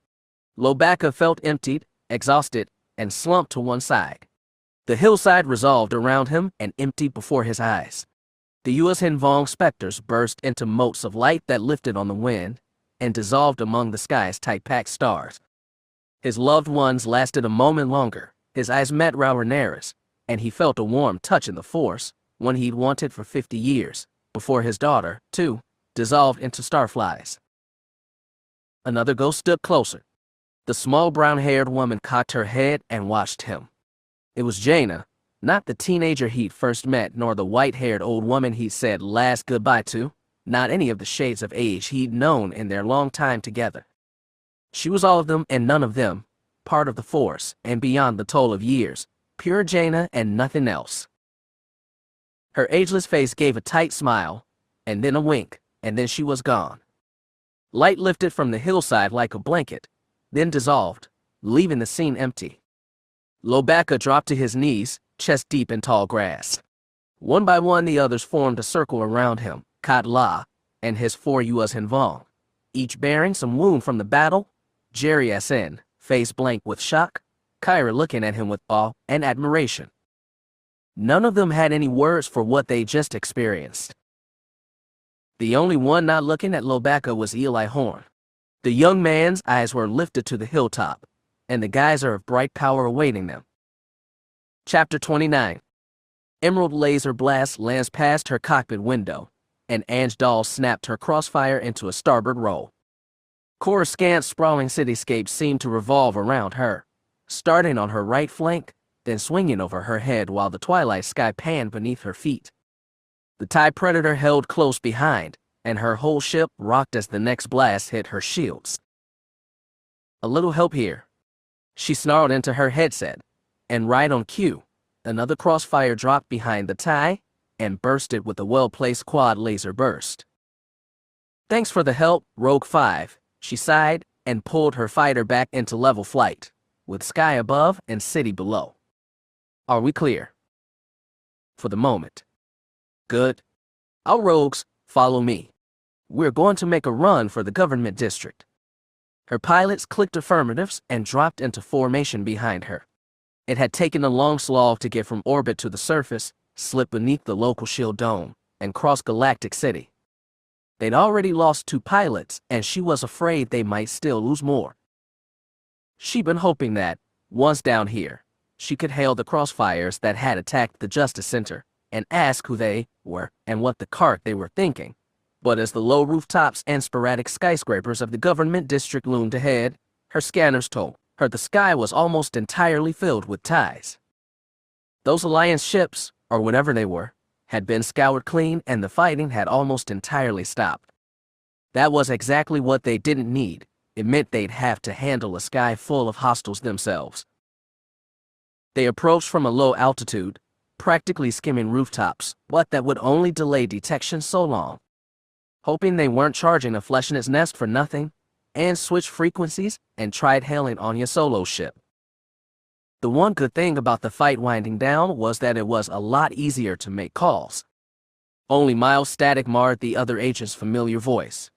Lobaka felt emptied, exhausted, and slumped to one side. The hillside resolved around him and emptied before his eyes. The Yuuzhan Vong specters burst into motes of light that lifted on the wind and dissolved among the sky's tight-packed stars. His loved ones lasted a moment longer. His eyes met Rhaenyra's, and he felt a warm touch in the force, one he'd wanted for 50 years, before his daughter, too, dissolved into starflies. Another ghost stood closer. The small brown-haired woman cocked her head and watched him. It was Jaina, not the teenager he'd first met, nor the white-haired old woman he'd said last goodbye to, not any of the shades of age he'd known in their long time together. She was all of them and none of them, part of the force and beyond the toll of years, pure Jaina and nothing else. Her ageless face gave a tight smile, and then a wink, and then she was gone. Light lifted from the hillside like a blanket, then dissolved, leaving the scene empty. Lobaka dropped to his knees, chest deep in tall grass. One by one the others formed a circle around him, Khat Lah, and his 4 Yuuzhan Vong, each bearing some wound from the battle, Jerry S.N., face blank with shock, Kyra looking at him with awe and admiration. None of them had any words for what they just experienced. The only one not looking at Lobaka was Eli Horn. The young man's eyes were lifted to the hilltop, and the geyser of bright power awaiting them. Chapter 29. Emerald laser blast lands past her cockpit window, and Ange Dahl snapped her crossfire into a starboard roll. Coruscant's sprawling cityscape seemed to revolve around her, starting on her right flank, then swinging over her head while the twilight sky panned beneath her feet. The TIE Predator held close behind, and her whole ship rocked as the next blast hit her shields. A little help here, she snarled into her headset, and right on cue, another crossfire dropped behind the TIE and bursted with a well-placed quad laser burst. Thanks for the help, Rogue 5, she sighed and pulled her fighter back into level flight, with sky above and city below. Are we clear? For the moment. Good. All rogues, follow me. We're going to make a run for the government district. Her pilots clicked affirmatives and dropped into formation behind her. It had taken a long slog to get from orbit to the surface, slip beneath the local shield dome, and cross Galactic City. They'd already lost 2 pilots, and she was afraid they might still lose more. She'd been hoping that, once down here, she could hail the crossfires that had attacked the Justice Center and ask who they were and what the cart they were thinking. But as the low rooftops and sporadic skyscrapers of the government district loomed ahead, her scanners told her the sky was almost entirely filled with TIEs. Those Alliance ships, or whatever they were, had been scoured clean and the fighting had almost entirely stopped. That was exactly what they didn't need. It meant they'd have to handle a sky full of hostiles themselves. They approached from a low altitude, practically skimming rooftops, but that would only delay detection so long. Hoping they weren't charging a flesh in its nest for nothing, Anne switched frequencies and tried hailing Ania Solo's ship. The one good thing about the fight winding down was that it was a lot easier to make calls. Only mild static marred the other agent's familiar voice.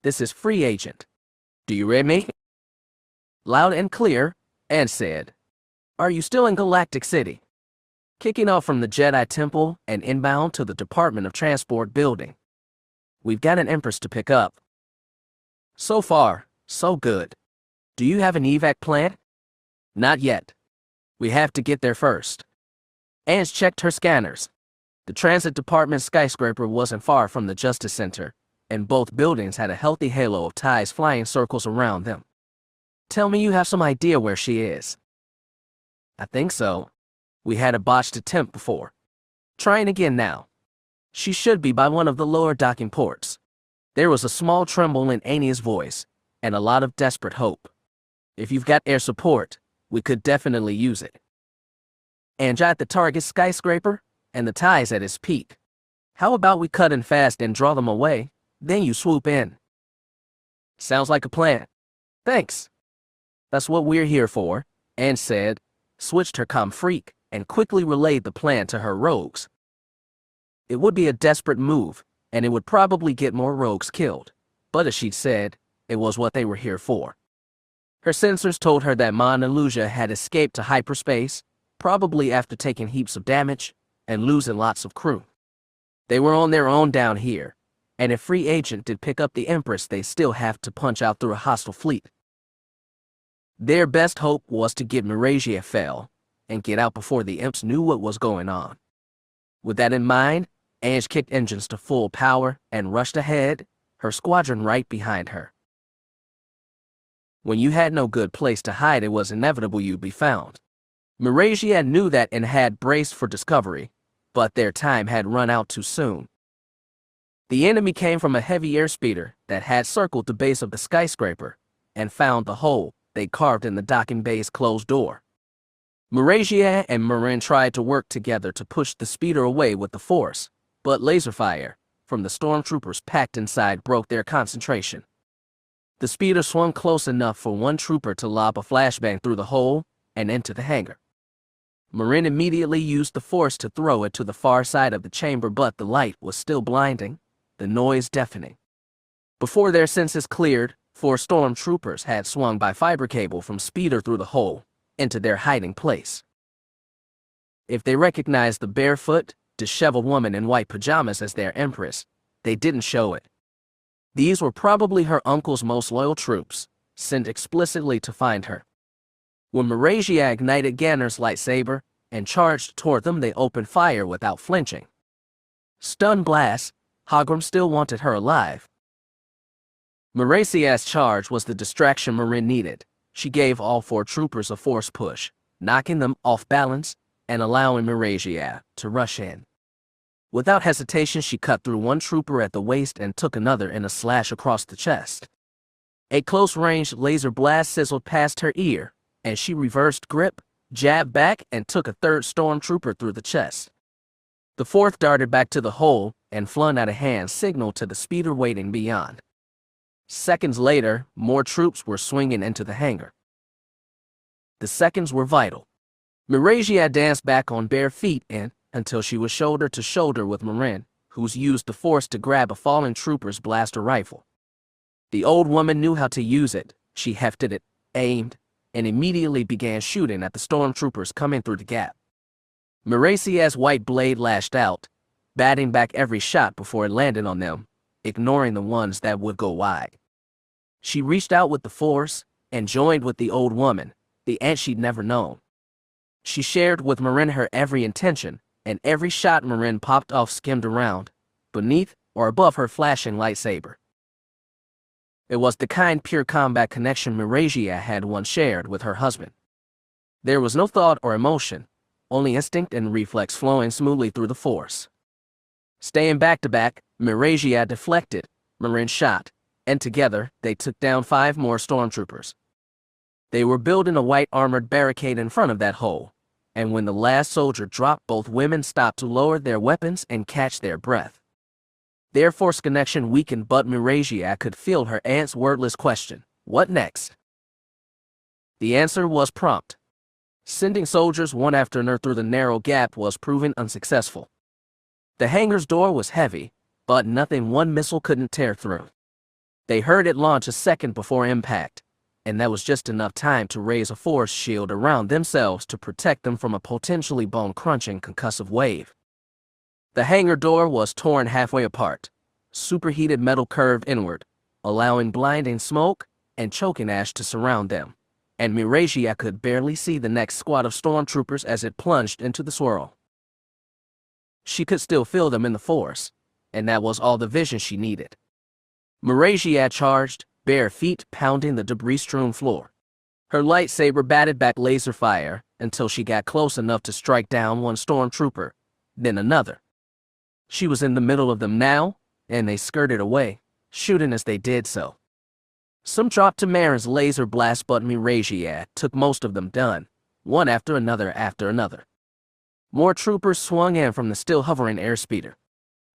This is Free Agent. Do you read me? Loud and clear, Anne said. Are you still in Galactic City? Kicking off from the Jedi Temple and inbound to the Department of Transport building. We've got an Empress to pick up. So far, so good. Do you have an evac plan? Not yet. We have to get there first. Ange checked her scanners. The Transit Department skyscraper wasn't far from the Justice Center, and both buildings had a healthy halo of TIEs flying circles around them. Tell me you have some idea where she is. I think so. We had a botched attempt before. Trying again now. She should be by one of the lower docking ports. There was a small tremble in Ania's voice, and a lot of desperate hope. If you've got air support, we could definitely use it. Ange at the target skyscraper, and the TIEs at its peak. How about we cut in fast and draw them away, then you swoop in? Sounds like a plan. Thanks. That's what we're here for, Ange said, switched her comm freak, and quickly relayed the plan to her rogues. It would be a desperate move, and it would probably get more rogues killed, but as she'd said, it was what they were here for. Her sensors told her that Mon and Luja had escaped to hyperspace, probably after taking heaps of damage and losing lots of crew. They were on their own down here, and if Free Agent did pick up the Empress, they still have to punch out through a hostile fleet. Their best hope was to get Marasiah Fel and get out before the imps knew what was going on. With that in mind, Ange kicked engines to full power and rushed ahead, her squadron right behind her. When you had no good place to hide, it was inevitable you'd be found. Marasiah knew that and had braced for discovery, but their time had run out too soon. The enemy came from a heavy airspeeder that had circled the base of the skyscraper and found the hole they carved in the docking bay's closed door. Marasiah and Marin tried to work together to push the speeder away with the force, but laser fire from the stormtroopers packed inside broke their concentration. The speeder swung close enough for one trooper to lob a flashbang through the hole and into the hangar. Marin immediately used the force to throw it to the far side of the chamber, but the light was still blinding, the noise deafening. Before their senses cleared, 4 stormtroopers had swung by fiber cable from speeder through the hole into their hiding place. If they recognized the barefoot, disheveled woman in white pajamas as their Empress, they didn't show it. These were probably her uncle's most loyal troops, sent explicitly to find her. When Marasiah ignited Ganner's lightsaber and charged toward them, they opened fire without flinching. Stun blast, Hogrim still wanted her alive. Marasiah's charge was the distraction Marin needed. She gave all 4 troopers a force push, knocking them off balance and allowing Marasiah to rush in. Without hesitation, she cut through one trooper at the waist and took another in a slash across the chest. A close-range laser blast sizzled past her ear, and she reversed grip, jabbed back, and took a 3rd stormtrooper through the chest. The 4th darted back to the hole and flung out a hand signal to the speeder waiting beyond. Seconds later, more troops were swinging into the hangar. The seconds were vital. Marasiah danced back on bare feet until she was shoulder to shoulder with Marin, who's used the force to grab a fallen trooper's blaster rifle. The old woman knew how to use it. She hefted it, aimed, and immediately began shooting at the stormtroopers coming through the gap. Marasiah's white blade lashed out, batting back every shot before it landed on them, ignoring the ones that would go wide. She reached out with the force and joined with the old woman, the aunt she'd never known. She shared with Marin her every intention, and every shot Marin popped off skimmed around, beneath or above her flashing lightsaber. It was the kind pure combat connection Marasiah had once shared with her husband. There was no thought or emotion, only instinct and reflex flowing smoothly through the force. Staying back to back, Marasiah deflected, Marin shot, and together they took down 5 more stormtroopers. They were building a white armored barricade in front of that hole, and when the last soldier dropped, both women stopped to lower their weapons and catch their breath. Their force connection weakened, but Marasiah could feel her aunt's wordless question, "What next?" The answer was prompt. Sending soldiers one after another through the narrow gap was proving unsuccessful. The hangar's door was heavy, but nothing one missile couldn't tear through. They heard it launch a second before impact, and that was just enough time to raise a force shield around themselves to protect them from a potentially bone-crunching concussive wave. The hangar door was torn halfway apart. Superheated metal curved inward, allowing blinding smoke and choking ash to surround them, and Marasiah could barely see the next squad of stormtroopers as it plunged into the swirl. She could still feel them in the force, and that was all the vision she needed. Marasiah charged, bare feet pounding the debris-strewn floor. Her lightsaber batted back laser fire until she got close enough to strike down one stormtrooper, then another. She was in the middle of them now, and they skirted away, shooting as they did so. Some dropped to Marin's laser blast, but Marasiah took most of them down, one after another after another. More troopers swung in from the still hovering airspeeder.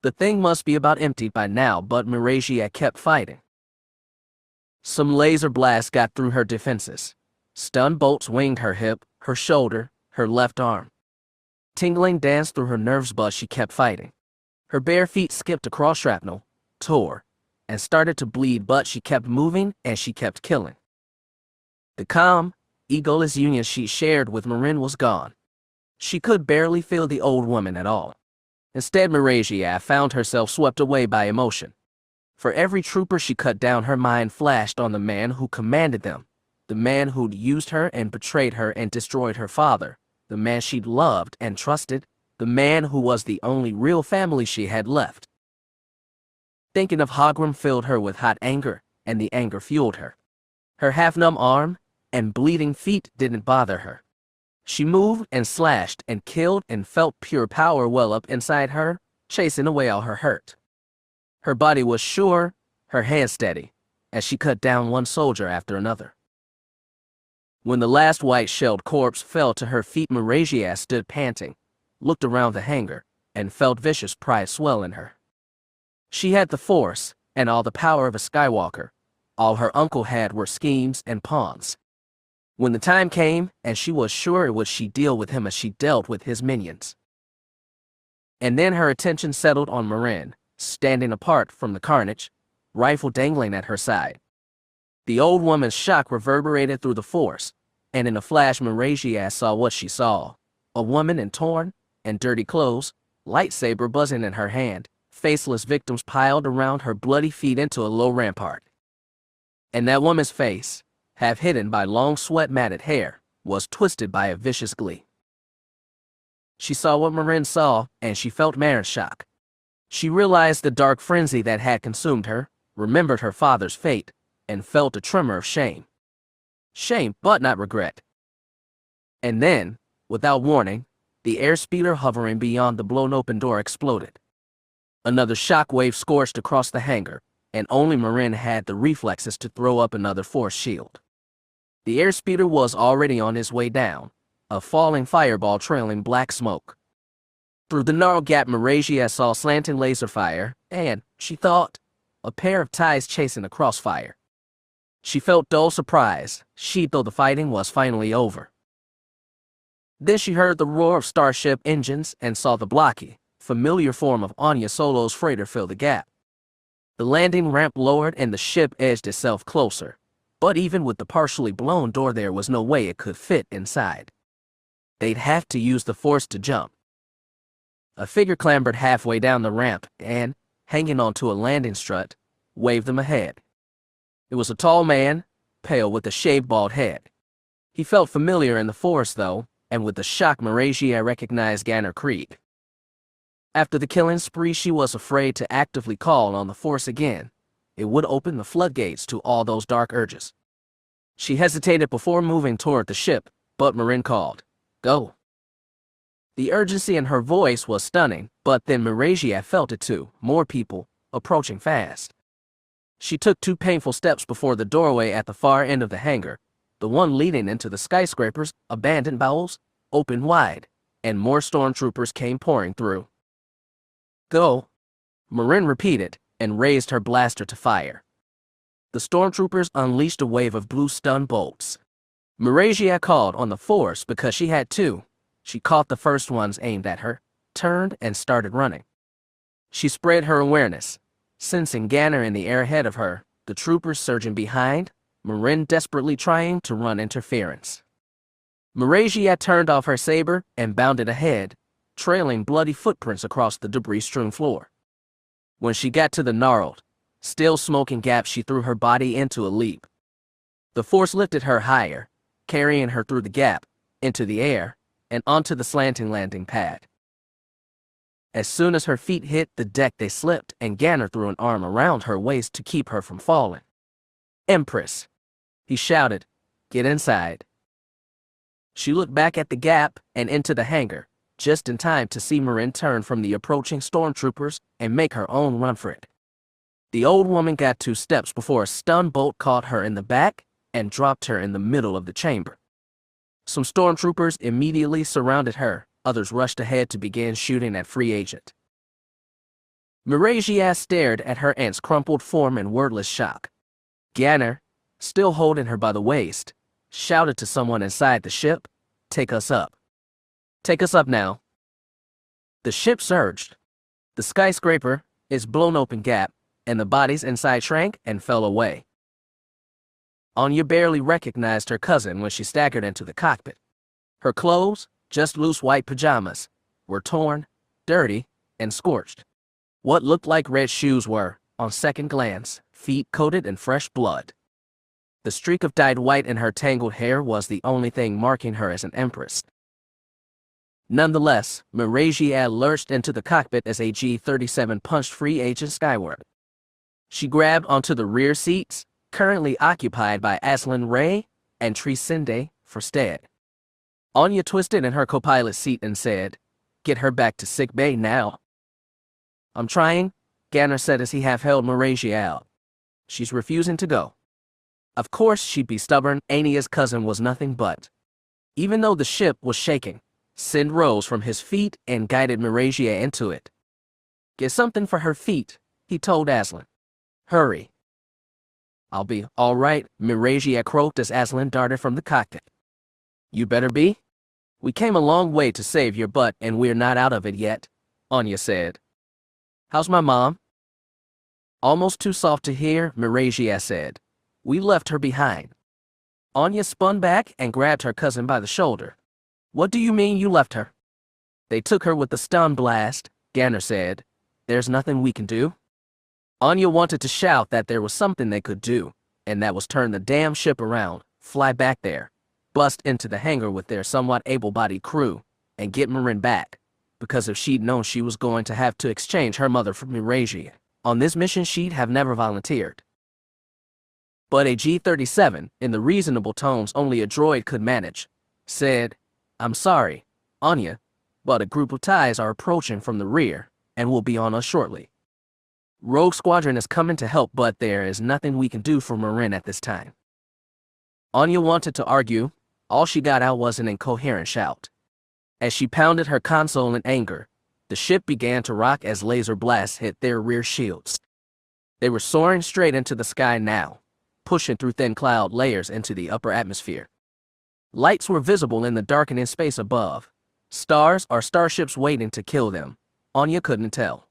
The thing must be about emptied by now, but Marasiah kept fighting. Some laser blasts got through her defenses. Stun bolts winged her hip, her shoulder, her left arm. Tingling danced through her nerves, but she kept fighting. Her bare feet skipped across shrapnel, tore, and started to bleed, but she kept moving and she kept killing. The calm, egoless union she shared with Marin was gone. She could barely feel the old woman at all. Instead, Marasiah found herself swept away by emotion. For every trooper she cut down, her mind flashed on the man who commanded them, the man who'd used her and betrayed her and destroyed her father, the man she'd loved and trusted, the man who was the only real family she had left. Thinking of Hogrim filled her with hot anger, and the anger fueled her. Her half-numb arm and bleeding feet didn't bother her. She moved and slashed and killed and felt pure power well up inside her, chasing away all her hurt. Her body was sure, her hands steady, as she cut down one soldier after another. When the last white-shelled corpse fell to her feet, Marasiah stood panting, looked around the hangar, and felt vicious pride swell in her. She had the Force and all the power of a Skywalker. All her uncle had were schemes and pawns. When the time came, and she was sure would she deal with him as she dealt with his minions. And then her attention settled on Marin, standing apart from the carnage, rifle dangling at her side. The old woman's shock reverberated through the Force, and in a flash Marasiah saw what she saw. A woman in torn and dirty clothes, lightsaber buzzing in her hand, faceless victims piled around her bloody feet into a low rampart. And that woman's face, half hidden by long sweat-matted hair, was twisted by a vicious glee. She saw what Marin saw, and she felt Marin's shock. She realized the dark frenzy that had consumed her, remembered her father's fate, and felt a tremor of shame. Shame, but not regret. And then, without warning, the airspeeder hovering beyond the blown-open door exploded. Another shockwave scorched across the hangar, and only Marin had the reflexes to throw up another force shield. The airspeeder was already on his way down, a falling fireball trailing black smoke. Through the narrow gap, Marasiah saw slanting laser fire, and, she thought, a pair of ties chasing a crossfire. She felt dull surprise, though the fighting was finally over. Then she heard the roar of starship engines and saw the blocky, familiar form of Ania Solo's freighter fill the gap. The landing ramp lowered and the ship edged itself closer, but even with the partially blown door there was no way it could fit inside. They'd have to use the force to jump. A figure clambered halfway down the ramp and, hanging onto a landing strut, waved them ahead. It was a tall man, pale with a shaved bald head. He felt familiar in the force though, and with the shock Marasiah recognized Ganner Creed. After the killing spree she was afraid to actively call on the force again. It would open the floodgates to all those dark urges. She hesitated before moving toward the ship, but Marin called, "Go." The urgency in her voice was stunning, but then Marasiah felt it too, more people, approaching fast. She took 2 painful steps before the doorway at the far end of the hangar, the one leading into the skyscraper's abandoned bowels, opened wide, and more stormtroopers came pouring through. "Go," Marin repeated, and raised her blaster to fire. The stormtroopers unleashed a wave of blue stun bolts. Marasiah called on the force because she had to. She caught the first ones aimed at her, turned, and started running. She spread her awareness, sensing Ganner in the air ahead of her, the troopers surging behind, Marin desperately trying to run interference. Marasiah turned off her saber and bounded ahead, trailing bloody footprints across the debris-strewn floor. When she got to the gnarled, still smoking gap, she threw her body into a leap. The force lifted her higher, carrying her through the gap, into the air, and onto the slanting landing pad. As soon as her feet hit the deck, they slipped, and Ganner threw an arm around her waist to keep her from falling. "Empress," he shouted, "get inside." She looked back at the gap and into the hangar, just in time to see Marin turn from the approaching stormtroopers and make her own run for it. The old woman got 2 steps before a stun bolt caught her in the back and dropped her in the middle of the chamber. Some stormtroopers immediately surrounded her. Others rushed ahead to begin shooting at Free Agent. Marasiah stared at her aunt's crumpled form in wordless shock. Ganner, still holding her by the waist, shouted to someone inside the ship, "Take us up. Take us up now." The ship surged. The skyscraper, its blown open gap, and the bodies inside shrank and fell away. Ania barely recognized her cousin when she staggered into the cockpit. Her clothes, just loose white pajamas, were torn, dirty, and scorched. What looked like red shoes were, on second glance, feet coated in fresh blood. The streak of dyed white in her tangled hair was the only thing marking her as an empress. Nonetheless, Marasiah lurched into the cockpit as a G-37 punched Free Agent Skywalker. She grabbed onto the rear seats, currently occupied by Azlyn Rae and Trisinde Forstead. Ania twisted in her co-pilot seat and said, "Get her back to sick bay now." "I'm trying," Ganner said as he half-held Marasiah out. "She's refusing to go." Of course she'd be stubborn. Ania's cousin was nothing but. Even though the ship was shaking, Sind rose from his feet and guided Marasiah into it. "Get something for her feet," he told Azlyn. "Hurry." "I'll be all right," Marasiah croaked as Azlyn darted from the cockpit. "You better be. We came a long way to save your butt and we're not out of it yet," Ania said. "How's my mom?" "Almost too soft to hear," Marasiah said. "We left her behind." Ania spun back and grabbed her cousin by the shoulder. "What do you mean you left her?" "They took her with the stun blast," Ganner said. "There's nothing we can do." Ania wanted to shout that there was something they could do, and that was turn the damn ship around, fly back there. bust into the hangar with their somewhat able-bodied crew and get Marin back, because if she'd known she was going to have to exchange her mother for Marasiah on this mission, she'd have never volunteered. But a G-37, in the reasonable tones only a droid could manage, said, "I'm sorry, Ania, but a group of TIEs are approaching from the rear and will be on us shortly. Rogue Squadron is coming to help, but there is nothing we can do for Marin at this time." Ania wanted to argue. All she got out was an incoherent shout. As she pounded her console in anger, the ship began to rock as laser blasts hit their rear shields. They were soaring straight into the sky now, pushing through thin cloud layers into the upper atmosphere. Lights were visible in the darkening space above. Stars or starships waiting to kill them. Ania couldn't tell.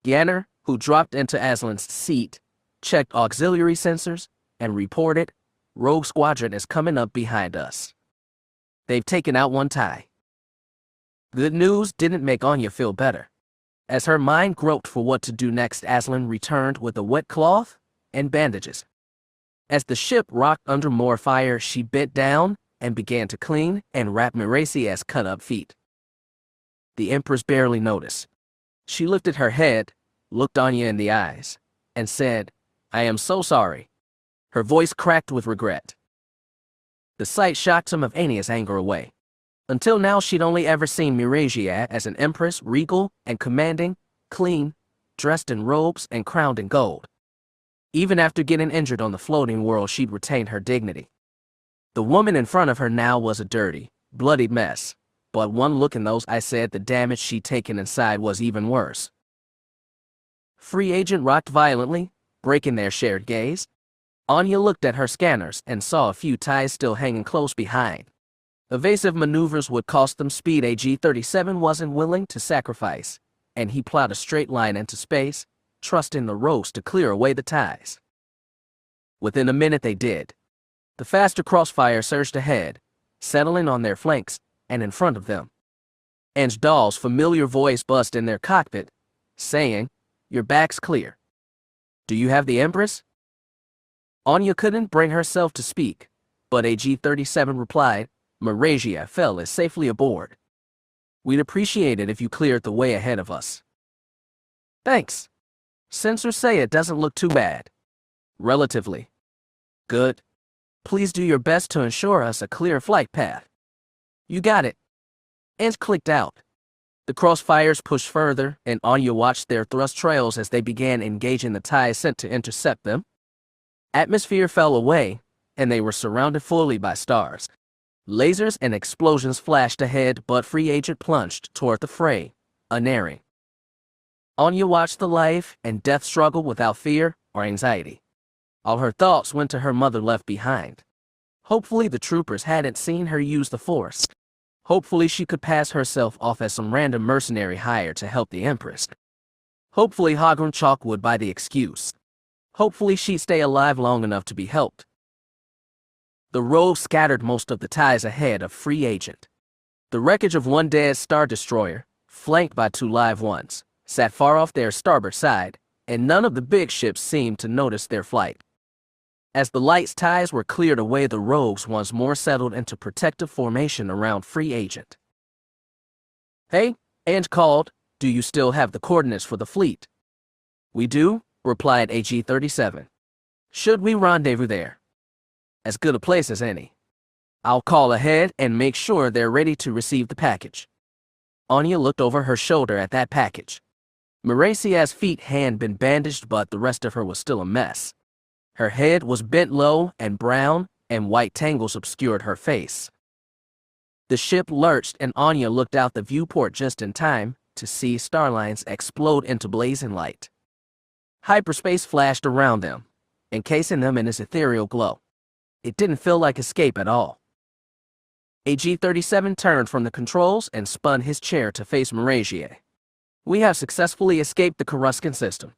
Yanner, who dropped into Aslan's seat, checked auxiliary sensors and reported, "Rogue Squadron is coming up behind us. They've taken out one TIE." Good news didn't make Ania feel better. As her mind groped for what to do next, Aslan returned with a wet cloth and bandages. As the ship rocked under more fire, she bent down and began to clean and wrap Marasiah's cut-up feet. The Empress barely noticed. She lifted her head, looked Ania in the eyes, and said, "I am so sorry." Her voice cracked with regret. The sight shocked some of Ania's anger away. Until now, she'd only ever seen Marasiah as an empress, regal and commanding, clean, dressed in robes and crowned in gold. Even after getting injured on the floating world, she'd retained her dignity. The woman in front of her now was a dirty, bloodied mess, but one look in those eyes said the damage she'd taken inside was even worse. Free Agent rocked violently, breaking their shared gaze. Ania looked at her scanners and saw a few TIEs still hanging close behind. Evasive maneuvers would cost them speed a G-37 wasn't willing to sacrifice, and he plowed a straight line into space, trusting the rogues to clear away the TIEs. Within a minute they did. The faster crossfire surged ahead, settling on their flanks and in front of them. Ange Dahl's familiar voice buzzed in their cockpit, saying, "Your back's clear. Do you have the Empress?" Ania couldn't bring herself to speak, but a G-37 replied, "Marasiah Fel is safely aboard. We'd appreciate it if you cleared the way ahead of us." "Thanks. Sensors say it doesn't look too bad." "Relatively." "Good. Please do your best to ensure us a clear flight path." "You got it." Ange clicked out. The crossfires pushed further, and Ania watched their thrust trails as they began engaging the TIEs sent to intercept them. Atmosphere fell away, and they were surrounded fully by stars. Lasers and explosions flashed ahead, but Free Agent plunged toward the fray, unerring. Ania watched the life and death struggle without fear or anxiety. All her thoughts went to her mother left behind. Hopefully the troopers hadn't seen her use the Force. Hopefully she could pass herself off as some random mercenary hired to help the Empress. Hopefully Hogrum Chalk would buy the excuse. Hopefully she'd stay alive long enough to be helped. The rogues scattered most of the TIEs ahead of Free Agent. The wreckage of one dead Star Destroyer, flanked by two live ones, sat far off their starboard side, and none of the big ships seemed to notice their flight. As the light TIEs were cleared away, the rogues once more settled into protective formation around Free Agent. "Hey," Ange called, "do you still have the coordinates for the fleet?" "We do," replied AG-37. "Should we rendezvous there?" "As good a place as any. I'll call ahead and make sure they're ready to receive the package." Ania looked over her shoulder at that package. Marasiah's feet had been bandaged, but the rest of her was still a mess. Her head was bent low and brown, and white tangles obscured her face. The ship lurched, and Ania looked out the viewport just in time to see starlines explode into blazing light. Hyperspace flashed around them, encasing them in its ethereal glow. It didn't feel like escape at all. AG-37 turned from the controls and spun his chair to face Marasiah. "We have successfully escaped the Coruscant system.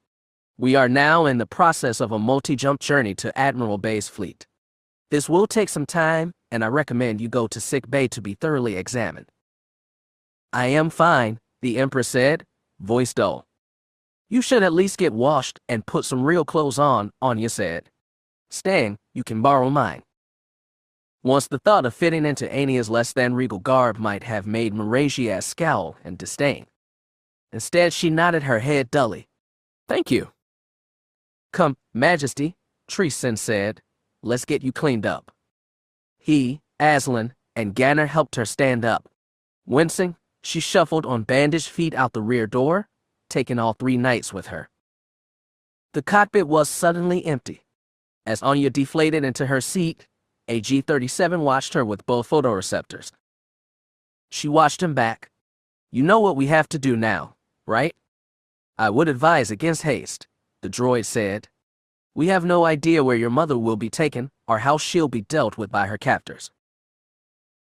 We are now in the process of a multi-jump journey to Admiral Bay's fleet. This will take some time, and I recommend you go to sick bay to be thoroughly examined." "I am fine," the Empress said, voice dull. "You should at least get washed and put some real clothes on," Ania said. "Staying, you can borrow mine." Once the thought of fitting into Ania's less-than-regal garb might have made Marasiah scowl in disdain. Instead, she nodded her head dully. "Thank you." "Come, Majesty," Treeson said. "Let's get you cleaned up." He, Aslan, and Ganner helped her stand up. Wincing, she shuffled on bandaged feet out the rear door, taking all 3 knights with her. The cockpit was suddenly empty. As Ania deflated into her seat, a G-37 watched her with both photoreceptors. She watched him back. "You know what we have to do now, right?" "I would advise against haste," the droid said. "We have no idea where your mother will be taken or how she'll be dealt with by her captors.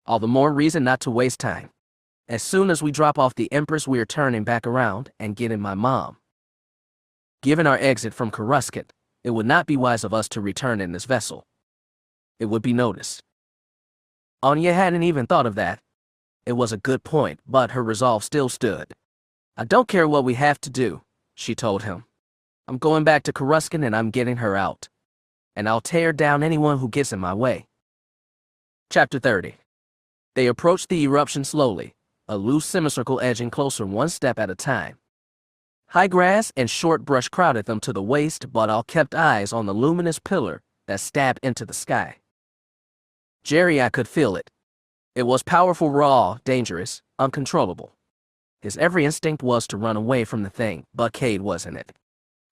All the more reason not to waste time. As soon as we drop off the Empress, we're turning back around and getting my mom. Given our exit from Coruscant, it would not be wise of us to return in this vessel. It would be noticed." Ania hadn't even thought of that. It was a good point, but her resolve still stood. "I don't care what we have to do," she told him. "I'm going back to Coruscant and I'm getting her out. And I'll tear down anyone who gets in my way." Chapter 30. They approached the eruption slowly, a loose semicircle edging closer one step at a time. High grass and short brush crowded them to the waist, but all kept eyes on the luminous pillar that stabbed into the sky. Jedi could feel it. It was powerful, raw, dangerous, uncontrollable. His every instinct was to run away from the thing, but Cade wasn't it.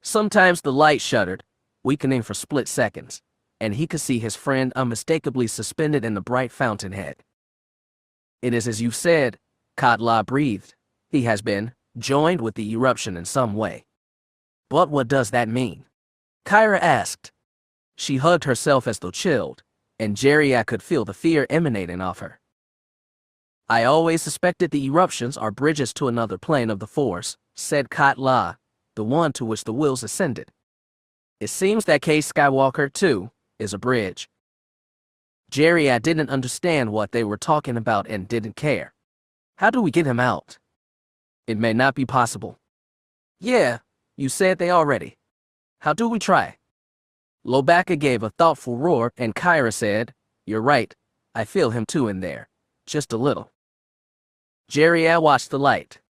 Sometimes the light shuddered, weakening for split seconds, and he could see his friend unmistakably suspended in the bright fountainhead. "It is as you said," Khat Lah breathed. "He has been joined with the eruption in some way." "But what does that mean?" Kyra asked. She hugged herself as though chilled, and Jedi could feel the fear emanating off her. "I always suspected the eruptions are bridges to another plane of the Force," said Khat Lah, the one to which the Whills ascended. "It seems that Cade Skywalker, too, is a bridge." Jedi didn't understand what they were talking about and didn't care. "How do we get him out?" "It may not be possible." "Yeah, you said they already. How do we try?" Lobaka gave a thoughtful roar, and Kyra said, "You're right. I feel him too in there. Just a little." Jedi watched the light.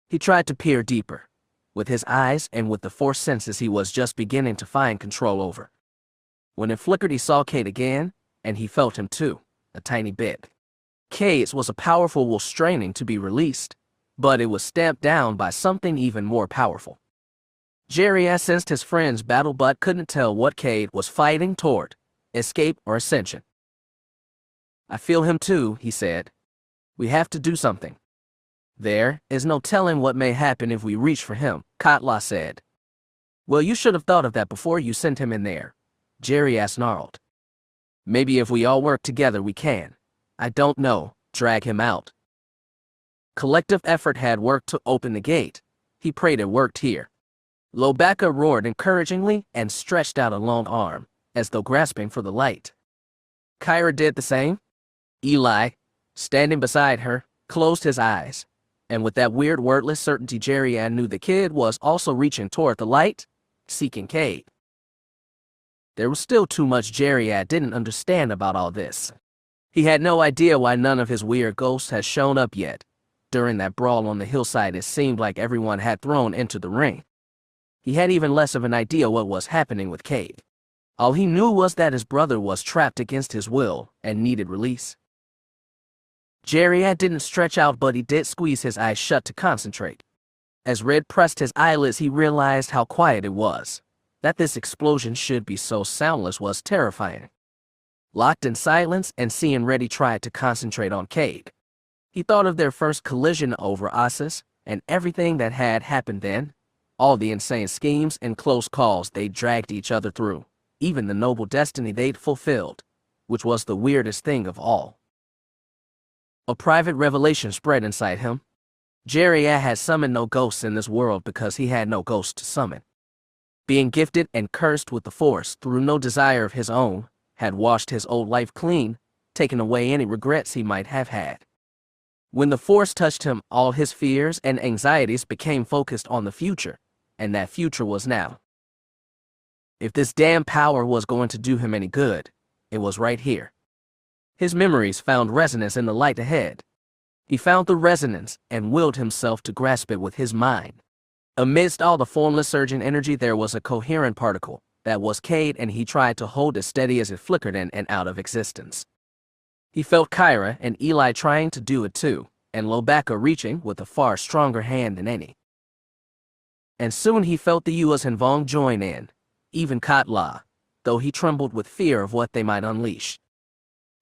He tried to peer deeper. With his eyes and with the Force senses he was just beginning to find control over. When it flickered, he saw Cade again, and he felt him too, a tiny bit. Cade's was a powerful will straining to be released, but it was stamped down by something even more powerful. Jedi sensed his friend's battle but couldn't tell what Cade was fighting toward, escape or ascension. "I feel him too," he said. "We have to do something." "There is no telling what may happen if we reach for him," Khat Lah said. "Well, you should have thought of that before you sent him in there," Jedi snarled. "Maybe if we all work together we can. I don't know, drag him out." Collective effort had worked to open the gate. He prayed it worked here. Lobaka roared encouragingly and stretched out a long arm, as though grasping for the light. Kyra did the same. Eli, standing beside her, closed his eyes, and with that weird wordless certainty Jedi knew the kid was also reaching toward the light, seeking Cade. There was still too much Jedi didn't understand about all this. He had no idea why none of his weird ghosts had shown up yet. During that brawl on the hillside, it seemed like everyone had thrown into the ring. He had even less of an idea what was happening with Cade. All he knew was that his brother was trapped against his will and needed release. Jedi didn't stretch out, but he did squeeze his eyes shut to concentrate. As Red pressed his eyelids, he realized how quiet it was. That this explosion should be so soundless was terrifying. Locked in silence, and seeing Reddy tried to concentrate on Cade. He thought of their first collision over Ossus and everything that had happened then. All the insane schemes and close calls they dragged each other through, even the noble destiny they'd fulfilled, which was the weirdest thing of all. A private revelation spread inside him. Jedi had summoned no ghosts in this world because he had no ghosts to summon. Being gifted and cursed with the Force through no desire of his own, had washed his old life clean, taken away any regrets he might have had. When the Force touched him, all his fears and anxieties became focused on the future, and that future was now. If this damn power was going to do him any good, it was right here. His memories found resonance in the light ahead. He found the resonance and willed himself to grasp it with his mind. Amidst all the formless surging energy there was a coherent particle. That was Cade, and he tried to hold it steady as it flickered in and out of existence. He felt Kyra and Eli trying to do it too, and Lobaka reaching with a far stronger hand than any. And soon he felt the Yuuzhan Vong join in, even Khat Lah, though he trembled with fear of what they might unleash.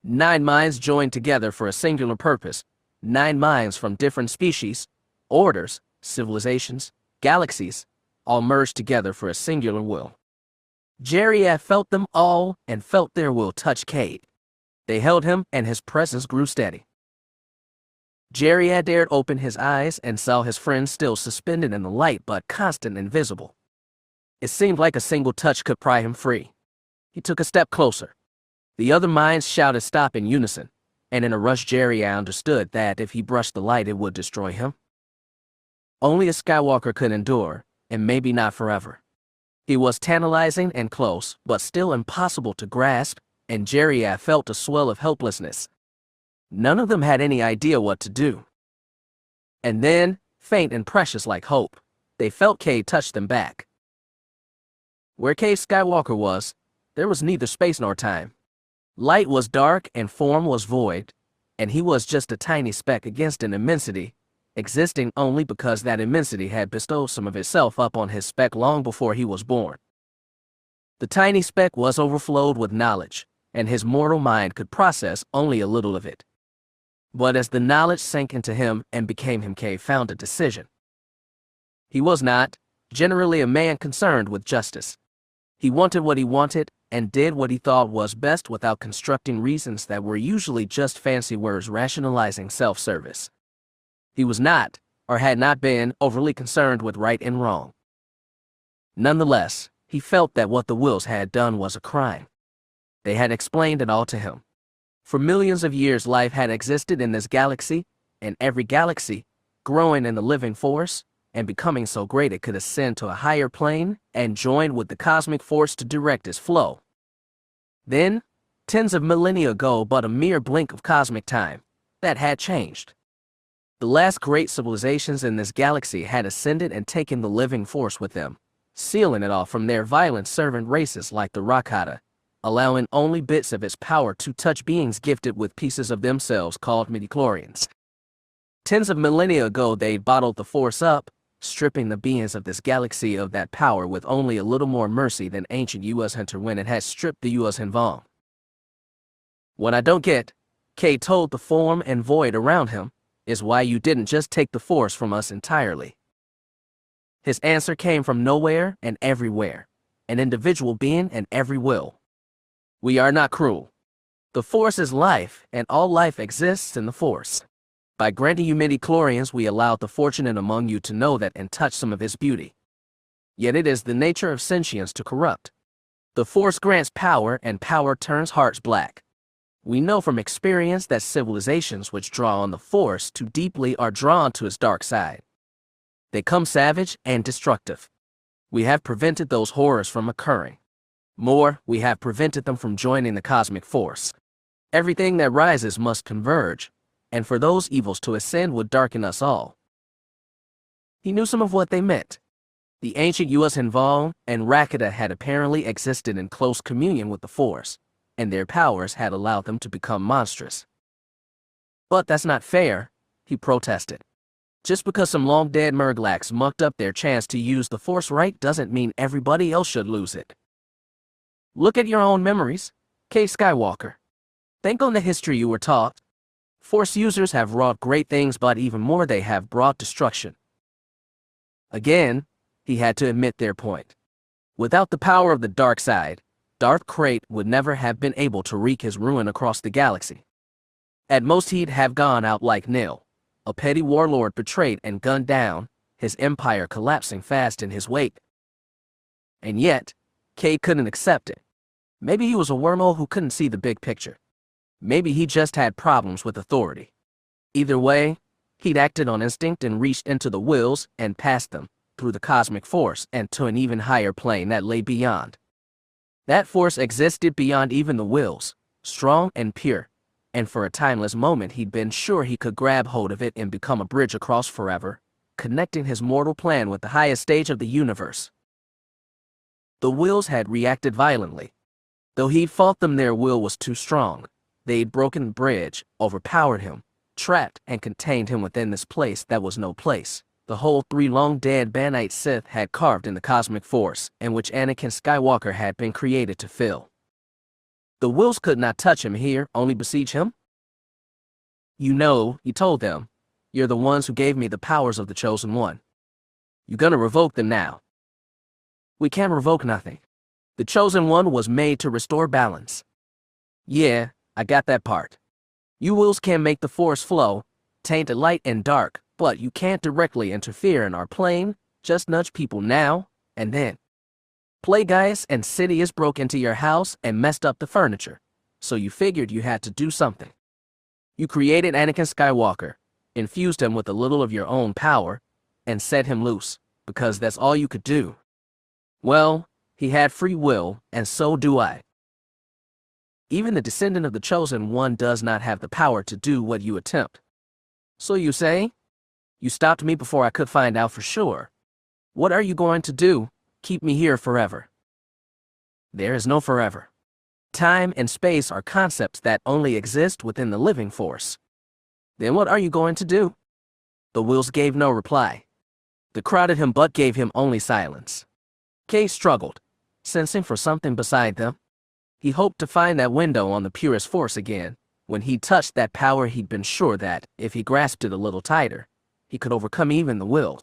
9 minds joined together for a singular purpose, 9 minds from different species, orders, civilizations, galaxies, all merged together for a singular will. Jedi felt them all and felt their will touch Cade. They held him and his presence grew steady. Jedi dared open his eyes and saw his friend still suspended in the light but constant and visible. It seemed like a single touch could pry him free. He took a step closer. The other minds shouted stop in unison, and in a rush Jedi understood that if he brushed the light it would destroy him. Only a Skywalker could endure, and maybe not forever. He was tantalizing and close, but still impossible to grasp, and Jedi felt a swell of helplessness. None of them had any idea what to do. And then, faint and precious like hope, they felt Cade touch them back. Where Cade Skywalker was, there was neither space nor time. Light was dark and form was void, and he was just a tiny speck against an immensity, existing only because that immensity had bestowed some of itself up on his speck long before he was born. The tiny speck was overflowed with knowledge, and his mortal mind could process only a little of it. But as the knowledge sank into him and became him, Cade found a decision. He was not, generally, a man concerned with justice. He wanted what he wanted and did what he thought was best without constructing reasons that were usually just fancy words rationalizing self-service. He was not, or had not been, overly concerned with right and wrong. Nonetheless, he felt that what the Whills had done was a crime. They had explained it all to him. For millions of years life had existed in this galaxy, and every galaxy, growing in the living force, and becoming so great it could ascend to a higher plane and join with the cosmic force to direct its flow. Then, tens of millennia ago, but a mere blink of cosmic time, that had changed. The last great civilizations in this galaxy had ascended and taken the living force with them, sealing it off from their violent servant races like the Rakata, allowing only bits of its power to touch beings gifted with pieces of themselves called midichlorians. Tens of millennia ago they'd bottled the force up, stripping the beings of this galaxy of that power with only a little more mercy than ancient Yuuzhan when it had stripped the Yuuzhan Vong. What I don't get, Cade told the form and void around him, is why you didn't just take the force from us entirely. His answer came from nowhere and everywhere, an individual being and every will. We are not cruel. The force is life, and all life exists in the force. By granting you midichlorians, we allowed the fortunate among you to know that and touch some of its beauty. Yet it is the nature of sentience to corrupt. The force grants power, and power turns hearts black. We know from experience that civilizations which draw on the force too deeply are drawn to its dark side. They come savage and destructive. We have prevented those horrors from occurring. More, we have prevented them from joining the cosmic force. Everything that rises must converge, and for those evils to ascend would darken us all. He knew some of what they meant. The ancient Yuuzhan Vong and Rakata had apparently existed in close communion with the force, and their powers had allowed them to become monstrous. But that's not fair, he protested. Just because some long-dead Murglaks mucked up their chance to use the force right doesn't mean everybody else should lose it. Look at your own memories, Cade Skywalker. Think on the history you were taught. Force users have wrought great things, but even more they have brought destruction. Again, he had to admit their point. Without the power of the dark side, Darth Krayt would never have been able to wreak his ruin across the galaxy. At most he'd have gone out like nil, a petty warlord betrayed and gunned down, his empire collapsing fast in his wake. And yet, Cade couldn't accept it. Maybe he was a wormhole who couldn't see the big picture. Maybe he just had problems with authority. Either way, he'd acted on instinct and reached into the Whills and passed them, through the cosmic force and to an even higher plane that lay beyond. That force existed beyond even the Whills, strong and pure, and for a timeless moment he'd been sure he could grab hold of it and become a bridge across forever, connecting his mortal plan with the highest stage of the universe. The Whills had reacted violently. Though he'd fought them, their will was too strong. They'd broken the bridge, overpowered him, trapped and contained him within this place that was no place. The whole 3 long-dead Banite Sith had carved in the cosmic force, in which Anakin Skywalker had been created to fill. The Whills could not touch him here, only besiege him. "You know," he told them, "you're the ones who gave me the powers of the Chosen One. You're gonna revoke them now." "We can't revoke nothing. The Chosen One was made to restore balance." "Yeah, I got that part. You Whills can make the Force flow, taint it light and dark, but you can't directly interfere in our plane, just nudge people now and then. Plagueis and Sidious broke into your house and messed up the furniture, so you figured you had to do something. You created Anakin Skywalker, infused him with a little of your own power, and set him loose, because that's all you could do. Well, he had free will, and so do I. Even the descendant of the Chosen One does not have the power to do what you attempt. So you say? You stopped me before I could find out for sure. What are you going to do? Keep me here forever?" There is no forever. Time and space are concepts that only exist within the living force. Then what are you going to do? The Whills gave no reply. They crowded him but gave him only silence. Cade struggled, sensing for something beside them. He hoped to find that window on the purest force again. When he touched that power, he'd been sure that, if he grasped it a little tighter, he could overcome even the will.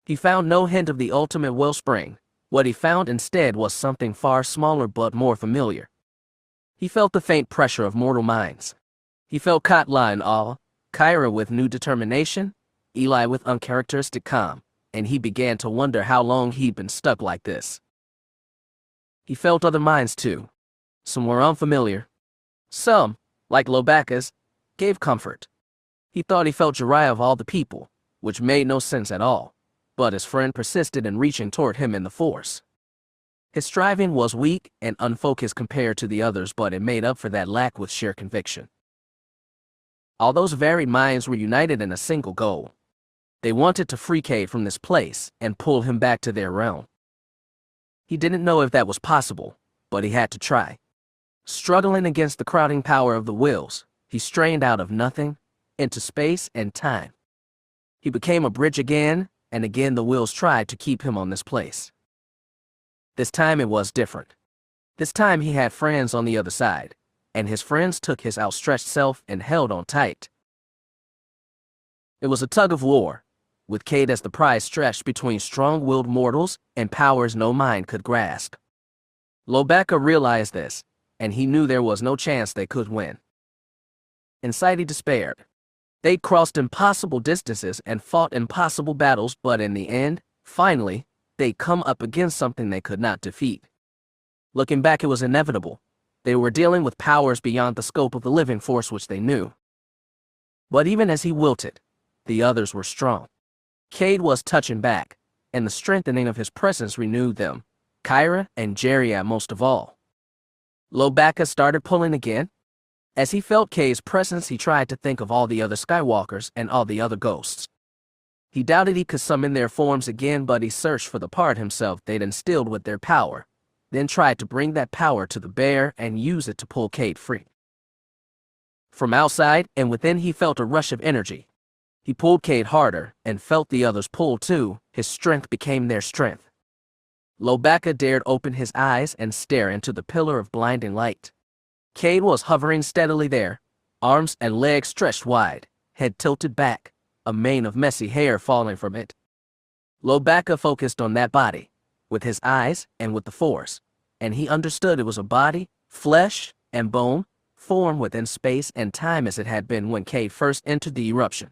He found no hint of the ultimate wellspring. What he found instead was something far smaller but more familiar. He felt the faint pressure of mortal minds. He felt Khat Lah in awe, Kyra with new determination, Eli with uncharacteristic calm, and he began to wonder how long he'd been stuck like this. He felt other minds too. Some were unfamiliar. Some, like Lobaka's, gave comfort. He thought he felt Jedi of all the people, which made no sense at all. But his friend persisted in reaching toward him in the Force. His striving was weak and unfocused compared to the others, but it made up for that lack with sheer conviction. All those varied minds were united in a single goal. They wanted to free Cade from this place and pull him back to their realm. He didn't know if that was possible, but he had to try. Struggling against the crowding power of the Whills, he strained out of nothing into space and time. He became a bridge again, and again the Whills tried to keep him on this place. This time it was different. This time he had friends on the other side, and his friends took his outstretched self and held on tight. It was a tug of war, with Cade as the prize stretched between strong-willed mortals and powers no mind could grasp. Lobaka realized this, and he knew there was no chance they could win. Inside he despaired. They'd crossed impossible distances and fought impossible battles, but in the end, finally, they'd come up against something they could not defeat. Looking back, it was inevitable. They were dealing with powers beyond the scope of the living force which they knew. But even as he wilted, the others were strong. Cade was touching back, and the strengthening of his presence renewed them, Kyra and Jeria most of all. Lobaka started pulling again. As he felt Cade's presence, he tried to think of all the other Skywalkers and all the other ghosts. He doubted he could summon their forms again, but he searched for the part himself they'd instilled with their power, then tried to bring that power to the bear and use it to pull Cade free. From outside and within he felt a rush of energy. He pulled Cade harder and felt the others pull too. His strength became their strength. Lobaka dared open his eyes and stare into the pillar of blinding light. Cade was hovering steadily there, arms and legs stretched wide, head tilted back, a mane of messy hair falling from it. Lobaka focused on that body, with his eyes and with the Force, and he understood it was a body, flesh and bone, formed within space and time as it had been when Cade first entered the eruption.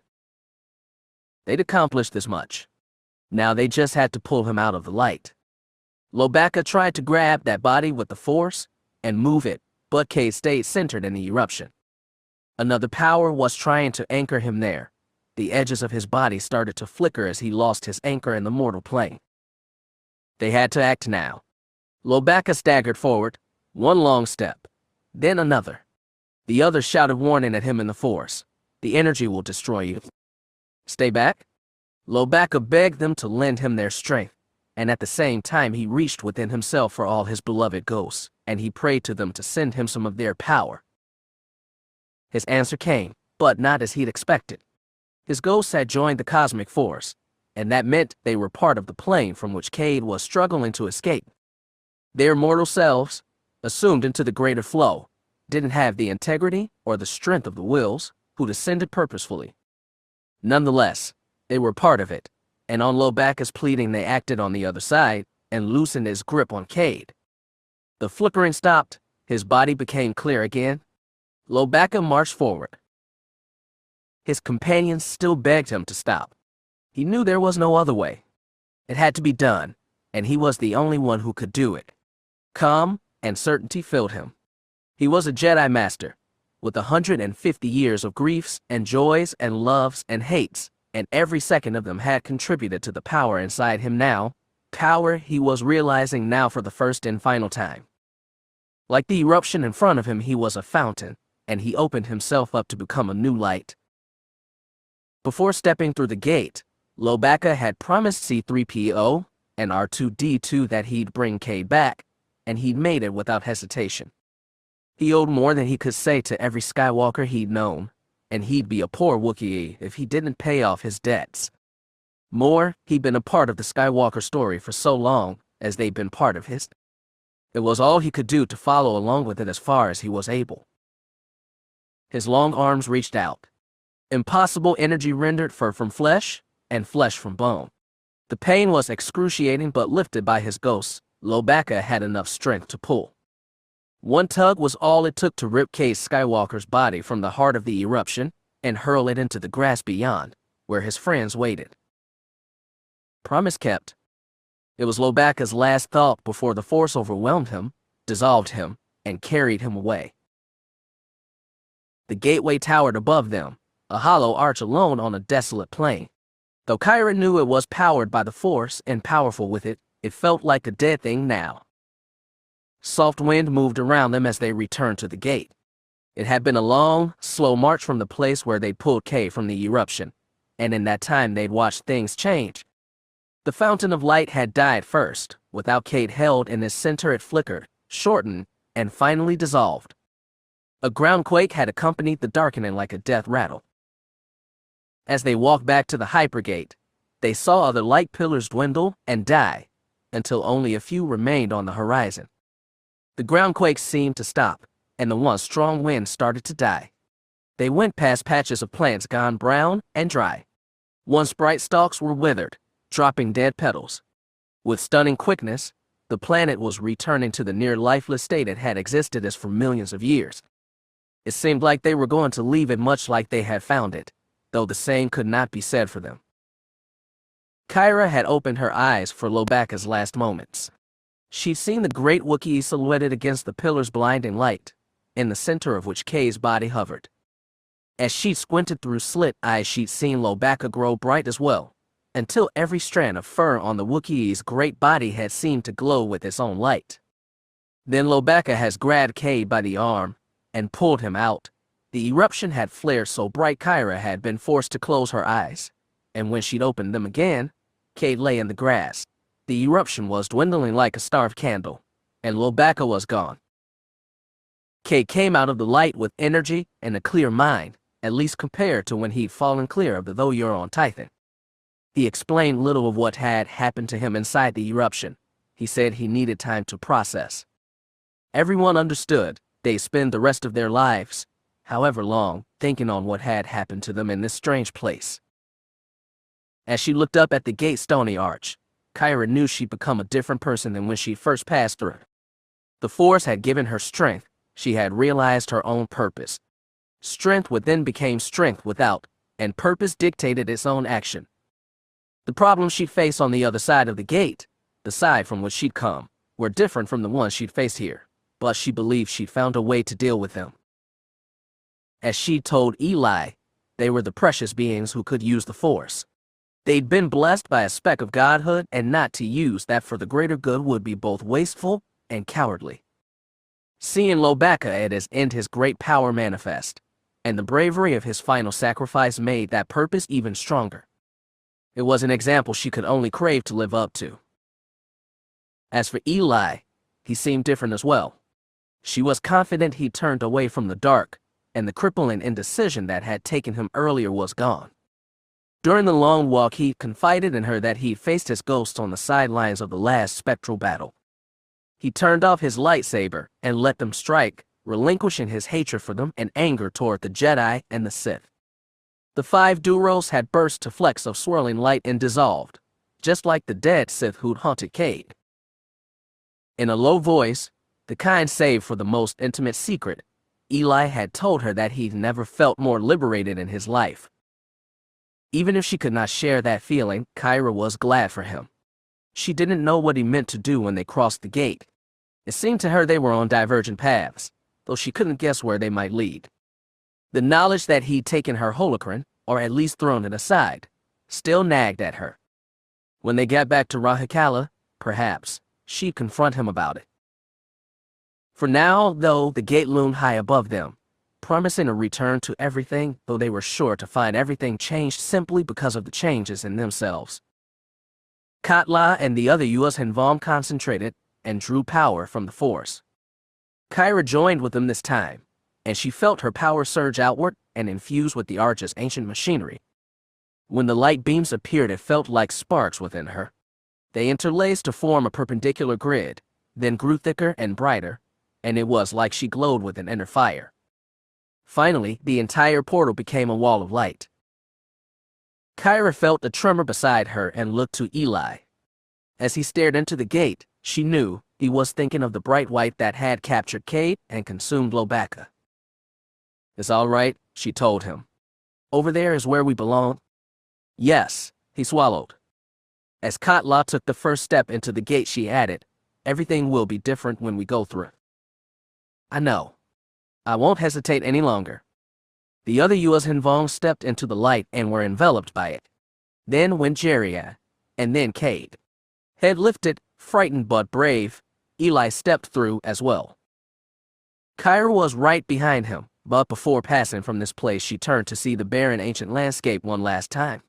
They'd accomplished this much. Now they just had to pull him out of the light. Lobaka tried to grab that body with the Force and move it, but Cade stayed centered in the eruption. Another power was trying to anchor him there. The edges of his body started to flicker as he lost his anchor in the mortal plane. They had to act now. Lobaka staggered forward, one long step, then another. The other shouted warning at him in the Force. The energy will destroy you. Stay back. Lobaka begged them to lend him their strength, and at the same time he reached within himself for all his beloved ghosts, and he prayed to them to send him some of their power. His answer came, but not as he'd expected. His ghosts had joined the cosmic force, and that meant they were part of the plane from which Cade was struggling to escape. Their mortal selves, assumed into the greater flow, didn't have the integrity or the strength of the Whills, who descended purposefully. Nonetheless, they were part of it, and on Lobaka's pleading they acted on the other side and loosened his grip on Cade. The flickering stopped, his body became clear again. Lobaka marched forward. His companions still begged him to stop. He knew there was no other way. It had to be done, and he was the only one who could do it. Calm and certainty filled him. He was a Jedi Master, with 150 years of griefs and joys and loves and hates, and every second of them had contributed to the power inside him now, power he was realizing now for the first and final time. Like the eruption in front of him, he was a fountain, and he opened himself up to become a new light. Before stepping through the gate, Lobaka had promised C-3PO and R2-D2 that he'd bring Cade back, and he'd made it without hesitation. He owed more than he could say to every Skywalker he'd known, and he'd be a poor Wookiee if he didn't pay off his debts. More, he'd been a part of the Skywalker story for so long as they'd been part of his. It was all he could do to follow along with it as far as he was able. His long arms reached out. Impossible energy rendered fur from flesh, and flesh from bone. The pain was excruciating, but lifted by his ghosts, Lobaka had enough strength to pull. One tug was all it took to rip Cade Skywalker's body from the heart of the eruption and hurl it into the grass beyond, where his friends waited. Promise kept. It was Lobaka's last thought before the Force overwhelmed him, dissolved him, and carried him away. The gateway towered above them, a hollow arch alone on a desolate plain. Though Kyra knew it was powered by the Force and powerful with it, it felt like a dead thing now. Soft wind moved around them as they returned to the gate. It had been a long, slow march from the place where they'd pulled Cade from the eruption, and in that time they'd watched things change. The fountain of light had died first. Without Cade held in its center, it flickered, shortened, and finally dissolved. A groundquake had accompanied the darkening like a death rattle. As they walked back to the hypergate, they saw other light pillars dwindle and die, until only a few remained on the horizon. The groundquake seemed to stop, and the once strong wind started to die. They went past patches of plants gone brown and dry. Once bright stalks were withered, dropping dead petals. With stunning quickness, the planet was returning to the near-lifeless state it had existed as for millions of years. It seemed like they were going to leave it much like they had found it, though the same could not be said for them. Kyra had opened her eyes for Lobaka's last moments. She'd seen the great Wookiee silhouetted against the pillar's blinding light, in the center of which Cade's body hovered. As she squinted through slit eyes, she'd seen Lobaka grow bright as well, until every strand of fur on the Wookiee's great body had seemed to glow with its own light. Then Lobaka has grabbed Cade by the arm and pulled him out. The eruption had flared so bright Kyra had been forced to close her eyes, and when she'd opened them again, Cade lay in the grass. The eruption was dwindling like a starved candle, and Lobaka was gone. Cade came out of the light with energy and a clear mind, at least compared to when he'd fallen clear of the though you're on Tython. He explained little of what had happened to him inside the eruption. He said he needed time to process. Everyone understood. They'd spend the rest of their lives, however long, thinking on what had happened to them in this strange place. As she looked up at the gate's stony arch, Kyra knew she'd become a different person than when she first passed through. The Force had given her strength. She had realized her own purpose. Strength within became strength without, and purpose dictated its own action. The problems she'd face on the other side of the gate, the side from which she'd come, were different from the ones she'd faced here, but she believed she'd found a way to deal with them. As she'd told Eli, they were the precious beings who could use the Force. They'd been blessed by a speck of godhood, and not to use that for the greater good would be both wasteful and cowardly. seeing Lobaka at his end his great power manifest, and the bravery of his final sacrifice made that purpose even stronger. It was an example she could only crave to live up to. As for Eli, he seemed different as well. She was confident he'd turned away from the dark, and the crippling indecision that had taken him earlier was gone. During the long walk, he confided in her that he'd faced his ghost on the sidelines of the last spectral battle. He turned off his lightsaber and let them strike, relinquishing his hatred for them and anger toward the Jedi and the Sith. The 5 Duros had burst to flecks of swirling light and dissolved, just like the dead Sith who'd haunted Cade. In a low voice, the kind save for the most intimate secret, Eli had told her that he'd never felt more liberated in his life. Even if she could not share that feeling, Kyra was glad for him. She didn't know what he meant to do when they crossed the gate. It seemed to her they were on divergent paths, though she couldn't guess where they might lead. The knowledge that he'd taken her holocron, or at least thrown it aside, still nagged at her. When they got back to Rahikala, perhaps she'd confront him about it. For now, though, the gate loomed high above them, promising a return to everything, though they were sure to find everything changed simply because of the changes in themselves. Khat Lah and the other Yuuzhan Vong concentrated and drew power from the Force. Kyra joined with them this time, and she felt her power surge outward and infuse with the Arch's ancient machinery. When the light beams appeared, it felt like sparks within her. They interlaced to form a perpendicular grid, then grew thicker and brighter, and it was like she glowed with an inner fire. Finally, the entire portal became a wall of light. Kyra felt a tremor beside her and looked to Eli. As he stared into the gate, she knew he was thinking of the bright white that had captured Cade and consumed Lobaka. "It's all right," she told him. "Over there is where we belong." "Yes," he swallowed. As Khat Lah took the first step into the gate, she added, "Everything will be different when we go through." "I know. I won't hesitate any longer." The other Yuuzhan Vong stepped into the light and were enveloped by it. Then went Jeria, and then Cade. Head lifted, frightened but brave, Eli stepped through as well. Kyra was right behind him, but before passing from this place she turned to see the barren ancient landscape one last time.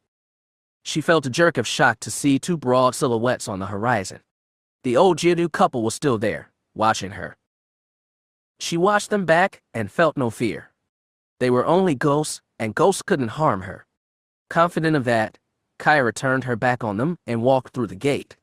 She felt a jerk of shock to see 2 broad silhouettes on the horizon. The old Jedi couple was still there, watching her. She watched them back and felt no fear. They were only ghosts, and ghosts couldn't harm her. Confident of that, Kyra turned her back on them and walked through the gate.